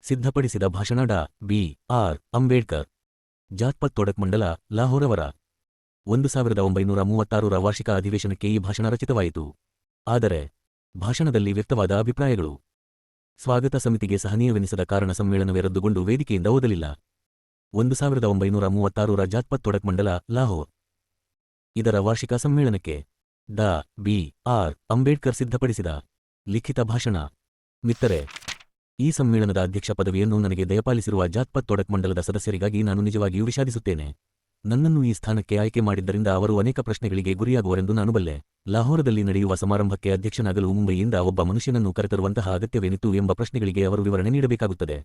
ಸಿದ್ಧಪಡಿಸಿದ ಭಾಷಣ ಡಾ ಬಿ.ಆರ್. ಅಂಬೇಡ್ಕರ್. ಜಾತ್ಪತ್ ತೊಡಕ್ ಮಂಡಲ, ಲಾಹೋರವರ 1936ರ ವಾರ್ಷಿಕ ಅಧಿವೇಶನಕ್ಕೆ ಈ ಭಾಷಣ ರಚಿತವಾಯಿತು. ಆದರೆ ಭಾಷಣದಲ್ಲಿ ವ್ಯಕ್ತವಾದ ಅಭಿಪ್ರಾಯಗಳು ಸ್ವಾಗತ ಸಮಿತಿಗೆ ಸಹನೀಯವೆನಿಸದ ಕಾರಣ ಸಮ್ಮೇಳನವೇ ರದ್ದುಗೊಂಡು ವೇದಿಕೆಯಿಂದ ಓದಲಿಲ್ಲ. 1936ರ ಜಾತ್ಪತ್ ತೊಡಕ್ ಮಂಡಲ, ಲಾಹೋರ್ ಇದರ ವಾರ್ಷಿಕ ಸಮ್ಮೇಳನಕ್ಕೆ ಡಾ ಬಿ.ಆರ್. ಅಂಬೇಡ್ಕರ್ ಸಿದ್ಧಪಡಿಸಿದ ಲಿಖಿತ ಭಾಷಣ. ಮಿತ್ತರೆ, ಈ ಸಮ್ಮೇಳನದ ಅಧ್ಯಕ್ಷ ಪದವಿಯನ್ನು ನನಗೆ ದಯಪಾಲಿಸಿರುವ ಜಾತ್ಪತ್ ತೊಡಕ್ ಮಂಡಲದ ಸದಸ್ಯರಿಗಾಗಿ ನಾನು ನಿಜವಾಗಿಯೂ ವಿಷಾದಿಸುತ್ತೇನೆ. ನನ್ನನ್ನು ಈ ಸ್ಥಾನಕ್ಕೆ ಆಯ್ಕೆ ಮಾಡಿದ್ದರಿಂದ ಅವರು ಅನೇಕ ಪ್ರಶ್ನೆಗಳಿಗೆ ಗುರಿಯಾಗುವರೆಂದು ನಾನು ಬಲ್ಲೆ. ಲಾಹೋರದಲ್ಲಿ ನಡೆಯುವ ಸಮಾರಂಭಕ್ಕೆ ಅಧ್ಯಕ್ಷನಾಗಲು ಮುಂಬಯಿಯಿಂದ ಒಬ್ಬ ಮನುಷ್ಯನನ್ನು ಕರೆತರುವಂತಹ ಅಗತ್ಯವೇನಿತ್ತು ಎಂಬ ಪ್ರಶ್ನೆಗಳಿಗೆ ಅವರು ವಿವರಣೆ ನೀಡಬೇಕಾಗುತ್ತದೆ.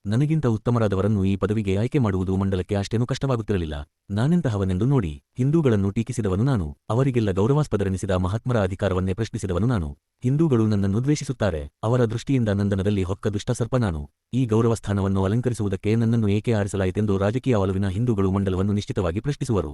ನನಗಿಂತ ಉತ್ತಮರಾದವರನ್ನು ಈ ಪದವಿಗೆ ಆಯ್ಕೆ ಮಾಡುವುದು ಮಂಡಲಕ್ಕೆ ಅಷ್ಟೇನೂ ಕಷ್ಟವಾಗುತ್ತಿರಲಿಲ್ಲ. ನಾನೆಂತಹವನೆಂದು ನೋಡಿ. ಹಿಂದೂಗಳನ್ನು ಟೀಕಿಸಿದವನು ನಾನು. ಅವರಿಗೆಲ್ಲ ಗೌರವಾಸ್ಪದರೆನಿಸಿದ ಮಹಾತ್ಮರ ಅಧಿಕಾರವನ್ನೇ ಪ್ರಶ್ನಿಸಿದವನು ನಾನು. ಹಿಂದೂಗಳು ನನ್ನನ್ನು ದ್ವೇಷಿಸುತ್ತಾರೆ. ಅವರ ದೃಷ್ಟಿಯಿಂದ ನಂದನದಲ್ಲಿ ಹೊಕ್ಕ ದುಷ್ಟಸರ್ಪ ನಾನು. ಈ ಗೌರವಸ್ಥಾನವನ್ನು ಅಲಂಕರಿಸುವುದಕ್ಕೆ ನನ್ನನ್ನು ಏಕೆ ಆರಿಸಲಾಯಿತೆಂದು ರಾಜಕೀಯ ಒಲವಿನ ಹಿಂದೂಗಳು ಮಂಡಲವನ್ನು ನಿಶ್ಚಿತವಾಗಿ ಪ್ರಶ್ನಿಸುವರು.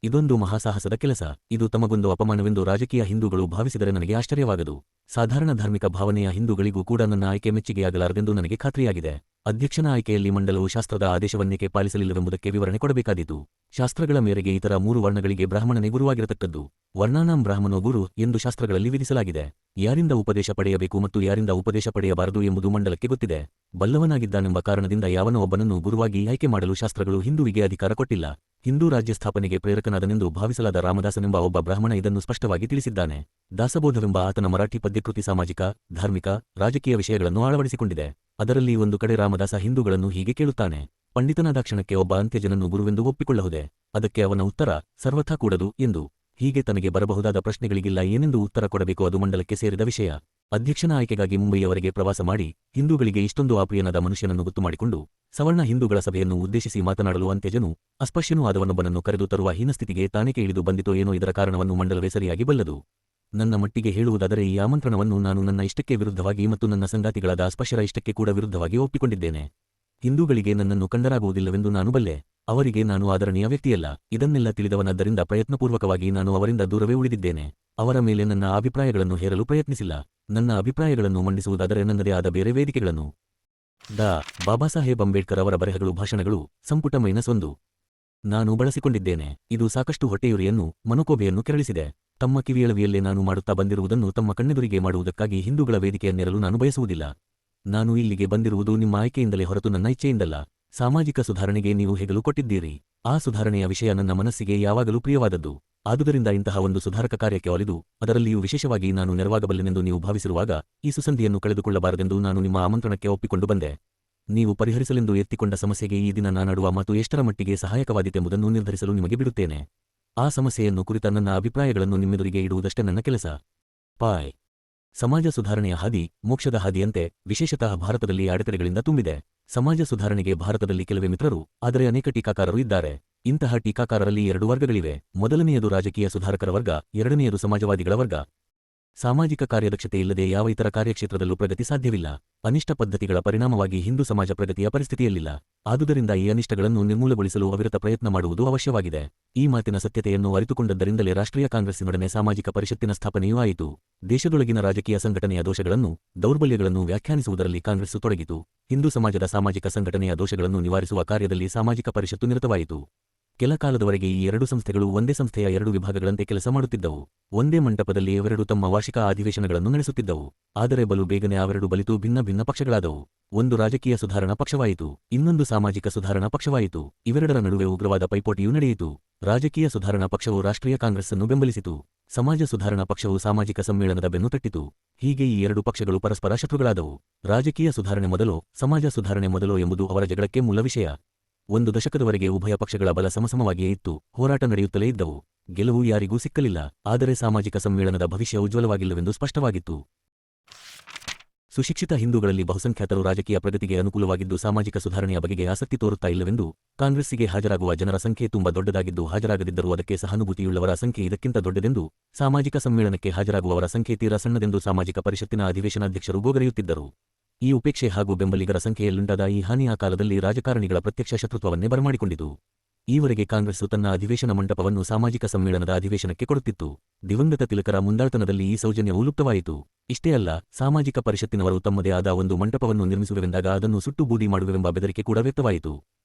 ಇದೊಂದು ಮಹಾಸಾಹಸದ ಕೆಲಸ. ಇದು ತಮಗೊಂದು ಅಪಮಾನವೆಂದು ರಾಜಕೀಯ ಹಿಂದೂಗಳು ಭಾವಿಸಿದರೆ ನನಗೆ ಆಶ್ಚರ್ಯವಾಗದು. ಸಾಧಾರಣ ಧಾರ್ಮಿಕ ಭಾವನೆಯ ಹಿಂದೂಗಳಿಗೂ ಕೂಡ ನನ್ನ ಆಯ್ಕೆ ಮೆಚ್ಚುಗೆಯಾಗಲಾರದೆಂದು ನನಗೆ ಖಾತ್ರಿಯಾಗಿದೆ. ಅಧ್ಯಕ್ಷನ ಆಯ್ಕೆಯಲ್ಲಿ ಮಂಡಲವು ಶಾಸ್ತ್ರದ ಆದೇಶವನ್ನೇಕೆ ಪಾಲಿಸಲಿಲ್ಲವೆಂಬುದಕ್ಕೆ ವಿವರಣೆ ಕೊಡಬೇಕಾದೀತು. ಶಾಸ್ತ್ರಗಳ ಮೇರೆಗೆ ಇತರ 3 ವರ್ಣಗಳಿಗೆ ಬ್ರಾಹ್ಮಣನೇ ಗುರುವಾಗಿರತಕ್ಕದ್ದು. ವರ್ಣಾನಾಂ ಬ್ರಾಹ್ಮಣೋ ಗುರು ಎಂದು ಶಾಸ್ತ್ರಗಳಲ್ಲಿ ವಿಧಿಸಲಾಗಿದೆ. ಯಾರಿಂದ ಉಪದೇಶ ಪಡೆಯಬೇಕು ಮತ್ತು ಯಾರಿಂದ ಉಪದೇಶ ಪಡೆಯಬಾರದು ಎಂಬುದು ಮಂಡಲಕ್ಕೆ ಗೊತ್ತಿದೆ. ಬಲ್ಲವನಾಗಿದ್ದಾನೆಂಬ ಕಾರಣದಿಂದ ಯಾವನೋ ಒಬ್ಬನನ್ನು ಗುರುವಾಗಿ ಆಯ್ಕೆ ಮಾಡಲು ಶಾಸ್ತ್ರಗಳು ಹಿಂದೂವಿಗೆ ಅಧಿಕಾರ ಕೊಟ್ಟಿಲ್ಲ. ಹಿಂದೂ ರಾಜ್ಯ ಸ್ಥಾಪನೆಗೆ ಪ್ರೇರಕನಾದನೆಂದು ಭಾವಿಸಲಾದ ರಾಮದಾಸನೆಂಬ ಒಬ್ಬ ಬ್ರಾಹ್ಮಣ ಇದನ್ನು ಸ್ಪಷ್ಟವಾಗಿ ತಿಳಿಸಿದ್ದಾನೆ. ದಾಸಬೋಧವೆಂಬ ಆತನ ಮರಾಠಿ ಪದ್ಯಕೃತಿ ಸಾಮಾಜಿಕ, ಧಾರ್ಮಿಕ, ರಾಜಕೀಯ ವಿಷಯಗಳನ್ನು ಅಳವಡಿಸಿಕೊಂಡಿದೆ. ಅದರಲ್ಲಿ ಒಂದು ಕಡೆ ರಾಮದಾಸ ಹಿಂದೂಗಳನ್ನು ಹೀಗೆ ಕೇಳುತ್ತಾನೆ: ಪಂಡಿತನಾದ ಕ್ಷಣಕ್ಕೆ ಒಬ್ಬ ಅಂತ್ಯಜನನ್ನು ಗುರುವೆಂದು ಒಪ್ಪಿಕೊಳ್ಳಬಹುದೇ? ಅದಕ್ಕೆ ಅವನ ಉತ್ತರ ಸರ್ವಥಾ ಕೂಡದು ಎಂದು. ಹೀಗೆ ತನಗೆ ಬರಬಹುದಾದ ಪ್ರಶ್ನೆಗಳಿಗಿಲ್ಲ ಏನೆಂದು ಉತ್ತರ ಕೊಡಬೇಕು. ಅದು ಮಂಡಲಕ್ಕೆ ಸೇರಿದ ವಿಷಯ. ಅಧ್ಯಕ್ಷನ ಆಯ್ಕೆಗಾಗಿ ಮುಂಬಯಿಯವರೆಗೆ ಪ್ರವಾಸ ಮಾಡಿ ಹಿಂದೂಗಳಿಗೆ ಇಷ್ಟೊಂದು ಅಪ್ರಿಯನಾದ ಮನುಷ್ಯನನ್ನು ಗೊತ್ತುಮಾಡಿಕೊಂಡು ಸವರ್ಣ ಹಿಂದೂಗಳ ಸಭೆಯನ್ನು ಉದ್ದೇಶಿಸಿ ಮಾತನಾಡಲು ಅಂತ್ಯಜನು, ಅಸ್ಪಶ್ಯನೂ ಆದವನೊಬ್ಬನನ್ನು ಕರೆದು ತರುವ ಹೀನಸ್ಥಿತಿಗೆ ತಾನೇಕೆ ಇಳಿದು ಬಂದಿತೋ ಏನೋ. ಇದರ ಕಾರಣವನ್ನು ಮಂಡಲವೇ ಸರಿಯಾಗಿ ಬಲ್ಲದು. ನನ್ನ ಮಟ್ಟಿಗೆ ಹೇಳುವುದಾದರೆ ಈ ಆಮಂತ್ರಣವನ್ನು ನಾನು ನನ್ನ ಇಷ್ಟಕ್ಕೆ ವಿರುದ್ಧವಾಗಿ ಮತ್ತು ನನ್ನ ಸಂಗಾತಿಗಳಾದ ಅಸ್ಪಶ್ಯರ ಇಷ್ಟಕ್ಕೆ ಕೂಡ ವಿರುದ್ಧವಾಗಿ ಒಪ್ಪಿಕೊಂಡಿದ್ದೇನೆ. ಹಿಂದೂಗಳಿಗೆ ನನ್ನನ್ನು ಕಂಡರಾಗುವುದಿಲ್ಲವೆಂದು ನಾನು ಬಲ್ಲೆ. ಅವರಿಗೆ ನಾನು ಆದರಣೀಯ ವ್ಯಕ್ತಿಯಲ್ಲ. ಇದನ್ನೆಲ್ಲ ತಿಳಿದವನಾದ್ದರಿಂದ ಪ್ರಯತ್ನಪೂರ್ವಕವಾಗಿ ನಾನು ಅವರಿಂದ ದೂರವೇ ಉಳಿದಿದ್ದೇನೆ. ಅವರ ಮೇಲೆ ನನ್ನ ಅಭಿಪ್ರಾಯಗಳನ್ನು ಹೇರಲು ಪ್ರಯತ್ನಿಸಿಲ್ಲ. ನನ್ನ ಅಭಿಪ್ರಾಯಗಳನ್ನು ಮಂಡಿಸುವುದಾದರೆ ನನ್ನದೇ ಆದ ಬೇರೆ ವೇದಿಕೆಗಳನ್ನು ಡಾ ಬಾಬಾಸಾಹೇಬ್ ಅಂಬೇಡ್ಕರ್ ಅವರ ಬರೆಹಗಳು, ಭಾಷಣಗಳು, ಸಂಪುಟ -1 ನಾನು ಬಳಸಿಕೊಂಡಿದ್ದೇನೆ. ಇದು ಸಾಕಷ್ಟು ಹೊಟ್ಟೆಯುರಿಯನ್ನು, ಮನೋಕೋಭೆಯನ್ನು ಕೆರಳಿಸಿದೆ. ತಮ್ಮ ಕಿವಿಯಳವಿಯಲ್ಲೇ ನಾನು ಮಾಡುತ್ತಾ ಬಂದಿರುವುದನ್ನು ತಮ್ಮ ಕಣ್ಣೆದುರಿಗೆ ಮಾಡುವುದಕ್ಕಾಗಿ ಹಿಂದೂಗಳ ವೇದಿಕೆಯನ್ನೇರಲು ನಾನು ಬಯಸುವುದಿಲ್ಲ. ನಾನು ಇಲ್ಲಿಗೆ ಬಂದಿರುವುದು ನಿಮ್ಮ ಆಯ್ಕೆಯಿಂದಲೇ ಹೊರತು ನನ್ನ ಇಚ್ಛೆಯಿಂದಲ್ಲ. ಸಾಮಾಜಿಕ ಸುಧಾರಣೆಗೆ ನೀವು ಹೆಗಲು ಕೊಟ್ಟಿದ್ದೀರಿ. ಆ ಸುಧಾರಣೆಯ ವಿಷಯ ನನ್ನ ಮನಸ್ಸಿಗೆ ಯಾವಾಗಲೂ ಪ್ರಿಯವಾದದ್ದು. ಆದುದರಿಂದ ಇಂತಹ ಒಂದು ಸುಧಾರಕ ಕಾರ್ಯಕ್ಕೆ ಒಲಿದು ಅದರಲ್ಲಿಯೂ ವಿಶೇಷವಾಗಿ ನಾನು ನೆರವಾಗಬಲ್ಲೆನೆಂದು ನೀವು ಭಾವಿಸಿರುವಾಗ ಈ ಸುಸಂಧಿಯನ್ನು ಕಳೆದುಕೊಳ್ಳಬಾರದೆಂದು ನಾನು ನಿಮ್ಮ ಆಮಂತ್ರಣಕ್ಕೆ ಒಪ್ಪಿಕೊಂಡು ಬಂದೆ. ನೀವು ಪರಿಹರಿಸಲೆಂದು ಎತ್ತಿಕೊಂಡ ಸಮಸ್ಯೆಗೆ ಈ ದಿನ ನಾನಾಡುವ ಮಾತು ಎಷ್ಟರ ಮಟ್ಟಿಗೆ ಸಹಾಯಕವಾದೀತೆಂಬುದನ್ನು ನಿರ್ಧರಿಸಲು ನಿಮಗೆ ಬಿಡುತ್ತೇನೆ. ಆ ಸಮಸ್ಯೆಯನ್ನು ಕುರಿತ ನನ್ನ ಅಭಿಪ್ರಾಯಗಳನ್ನು ನಿಮ್ಮೆದುರಿಗೆ ಇಡುವುದಷ್ಟೇ ನನ್ನ ಕೆಲಸ. ಪಾಯ್ ಸಮಾಜ ಸುಧಾರಣೆಯ ಹಾದಿ ಮೋಕ್ಷದ ಹಾದಿಯಂತೆ ವಿಶೇಷತಃ ಭಾರತದಲ್ಲಿ ಅಡೆತಡೆಗಳಿಂದ ತುಂಬಿದೆ. ಸಮಾಜ ಸುಧಾರಣೆಗೆ ಭಾರತದಲ್ಲಿ ಕೆಲವೇ ಮಿತ್ರರು, ಆದರೆ ಅನೇಕ ಟೀಕಾಕಾರರು ಇದ್ದಾರೆ. ಇಂತಹ ಟೀಕಾಕಾರರಲ್ಲಿ 2 ವರ್ಗಗಳಿವೆ. ಮೊದಲನೆಯದು ರಾಜಕೀಯ ಸುಧಾರಕರ ವರ್ಗ, ಎರಡನೆಯದು ಸಮಾಜವಾದಿಗಳ ವರ್ಗ. ಸಾಮಾಜಿಕ ಕಾರ್ಯದಕ್ಷತೆ ಇಲ್ಲದೆ ಯಾವ ಇತರ ಕಾರ್ಯಕ್ಷೇತ್ರದಲ್ಲೂ ಪ್ರಗತಿ ಸಾಧ್ಯವಿಲ್ಲ. ಅನಿಷ್ಟ ಪದ್ಧತಿಗಳ ಪರಿಣಾಮವಾಗಿ ಹಿಂದೂ ಸಮಾಜ ಪ್ರಗತಿಯ ಪರಿಸ್ಥಿತಿಯಲ್ಲಿಲ್ಲ. ಆದುದರಿಂದ ಈ ಅನಿಷ್ಟಗಳನ್ನು ನಿರ್ಮೂಲಗೊಳಿಸಲು ಅವಿರತ ಪ್ರಯತ್ನ ಮಾಡುವುದು ಅವಶ್ಯವಾಗಿದೆ. ಈ ಮಾತಿನ ಸತ್ಯತೆಯನ್ನು ಅರಿತುಕೊಂಡದ್ದರಿಂದಲೇ ರಾಷ್ಟ್ರೀಯ ಕಾಂಗ್ರೆಸ್ಸಿನೊಡನೆ ಸಾಮಾಜಿಕ ಪರಿಷತ್ತಿನ ಸ್ಥಾಪನೆಯೂ ಆಯಿತು. ದೇಶದೊಳಗಿನ ರಾಜಕೀಯ ಸಂಘಟನೆಯ ದೋಷಗಳನ್ನು, ದೌರ್ಬಲ್ಯಗಳನ್ನು ವ್ಯಾಖ್ಯಾನಿಸುವುದರಲ್ಲಿ ಕಾಂಗ್ರೆಸ್ಸು ತೊಡಗಿತು. ಹಿಂದೂ ಸಮಾಜದ ಸಾಮಾಜಿಕ ಸಂಘಟನೆಯ ದೋಷಗಳನ್ನು ನಿವಾರಿಸುವ ಕಾರ್ಯದಲ್ಲಿ ಸಾಮಾಜಿಕ ಪರಿಷತ್ತು ನಿರತವಾಯಿತು. ಕೆಲ ಕಾಲದವರೆಗೆ ಈ 2 ಸಂಸ್ಥೆಗಳು ಒಂದೇ ಸಂಸ್ಥೆಯ 2 ವಿಭಾಗಗಳಂತೆ ಕೆಲಸ ಮಾಡುತ್ತಿದ್ದವು. ಒಂದೇ ಮಂಟಪದಲ್ಲಿ ಅವೆರಡು ತಮ್ಮ ವಾರ್ಷಿಕ ಅಧಿವೇಶನಗಳನ್ನು ನಡೆಸುತ್ತಿದ್ದವು. ಆದರೆ ಬಲು ಬೇಗನೆ ಅವೆರಡು ಬಲಿತು ಭಿನ್ನ ಭಿನ್ನ ಪಕ್ಷಗಳಾದವು. ಒಂದು ರಾಜಕೀಯ ಸುಧಾರಣಾ ಪಕ್ಷವಾಯಿತು, ಇನ್ನೊಂದು ಸಾಮಾಜಿಕ ಸುಧಾರಣಾ ಪಕ್ಷವಾಯಿತು. ಇವೆರಡರ ನಡುವೆ ಉಗ್ರವಾದ ಪೈಪೋಟಿಯೂ ನಡೆಯಿತು. ರಾಜಕೀಯ ಸುಧಾರಣಾ ಪಕ್ಷವು ರಾಷ್ಟ್ರೀಯ ಕಾಂಗ್ರೆಸ್ಸನ್ನು ಬೆಂಬಲಿಸಿತು. ಸಮಾಜ ಸುಧಾರಣಾ ಪಕ್ಷವು ಸಾಮಾಜಿಕ ಸಮ್ಮೇಳನದ ಬೆನ್ನು ತಟ್ಟಿತು. ಹೀಗೆ ಈ 2 ಪಕ್ಷಗಳು ಪರಸ್ಪರ ಶತ್ರುಗಳಾದವು. ರಾಜಕೀಯ ಸುಧಾರಣೆ ಮೊದಲೋ, ಸಮಾಜ ಸುಧಾರಣೆ ಮೊದಲೋ ಎಂಬುದು ಅವರ ಜಗಳಕ್ಕೆ ಮೂಲ ವಿಷಯ. 1 ದಶಕದವರೆಗೆ ಉಭಯ ಪಕ್ಷಗಳ ಬಲ ಸಮಸಮವಾಗಿಯೇ ಇತ್ತು. ಹೋರಾಟ ನಡೆಯುತ್ತಲೇ ಇದ್ದವು. ಗೆಲುವು ಯಾರಿಗೂ ಸಿಕ್ಕಲಿಲ್ಲ. ಆದರೆ ಸಾಮಾಜಿಕ ಸಮ್ಮೇಳನದ ಭವಿಷ್ಯ ಉಜ್ವಲವಾಗಿಲ್ಲವೆಂದು ಸ್ಪಷ್ಟವಾಗಿತ್ತು. ಸುಶಿಕ್ಷಿತ ಹಿಂದೂಗಳಲ್ಲಿ ಬಹುಸಂಖ್ಯಾತರು ರಾಜಕೀಯ ಪ್ರಗತಿಗೆ ಅನುಕೂಲವಾಗಿದ್ದು ಸಾಮಾಜಿಕ ಸುಧಾರಣೆಯ ಬಗೆಗೆ ಆಸಕ್ತಿ ತೋರುತ್ತಾ ಇಲ್ಲವೆಂದು, ಕಾಂಗ್ರೆಸ್ಸಿಗೆ ಹಾಜರಾಗುವ ಜನರ ಸಂಖ್ಯೆ ತುಂಬ ದೊಡ್ಡದಾಗಿದ್ದು ಹಾಜರಾಗದಿದ್ದರೂ ಅದಕ್ಕೆ ಸಹಾನುಭೂತಿಯುಳ್ಳವರ ಸಂಖ್ಯೆ ಇದಕ್ಕಿಂತ ದೊಡ್ಡದೆಂದು, ಸಾಮಾಜಿಕ ಸಮ್ಮೇಳನಕ್ಕೆ ಹಾಜರಾಗುವವರ ಸಂಖ್ಯೆ ತೀರಾ ಸಣ್ಣದೆಂದು ಸಾಮಾಜಿಕ ಪರಿಷತ್ತಿನ ಅಧಿವೇಶನಾಧ್ಯಕ್ಷರು ಗೋಗರೆಯುತ್ತಿದ್ದರು. ಈ ಉಪೇಕ್ಷೆ ಹಾಗೂ ಬೆಂಬಲಿಗರ ಸಂಖ್ಯೆಯಲ್ಲುಂಟಾದ ಈ ಹಾನಿ ಆ ಕಾಲದಲ್ಲಿ ರಾಜಕಾರಣಿಗಳ ಪ್ರತ್ಯಕ್ಷ ಶತ್ರುತ್ವವನ್ನೇ ಬರಮಾಡಿಕೊಂಡಿತು. ಈವರೆಗೆ ಕಾಂಗ್ರೆಸ್ಸು ತನ್ನ ಅಧಿವೇಶನ ಮಂಟಪವನ್ನು ಸಾಮಾಜಿಕ ಸಮ್ಮೇಳನದ ಅಧಿವೇಶನಕ್ಕೆ ಕೊಡುತ್ತಿತ್ತು. ದಿವಂಗತ ತಿಲಕರ ಮುಂದಾಳತನದಲ್ಲಿ ಈ ಸೌಜನ್ಯವೂ ಲುಪ್ತವಾಯಿತು. ಇಷ್ಟೇ ಅಲ್ಲ, ಸಾಮಾಜಿಕ ಪರಿಷತ್ತಿನವರು ತಮ್ಮದೇ ಆದ ಒಂದು ಮಂಟಪವನ್ನು ನಿರ್ಮಿಸುವೆವೆಂದಾಗ ಅದನ್ನು ಸುಟ್ಟು ಬೂದಿ ಮಾಡುವೆವೆಂಬ ಬೆದರಿಕೆ ಕೂಡ ವ್ಯಕ್ತವಾಯಿತು.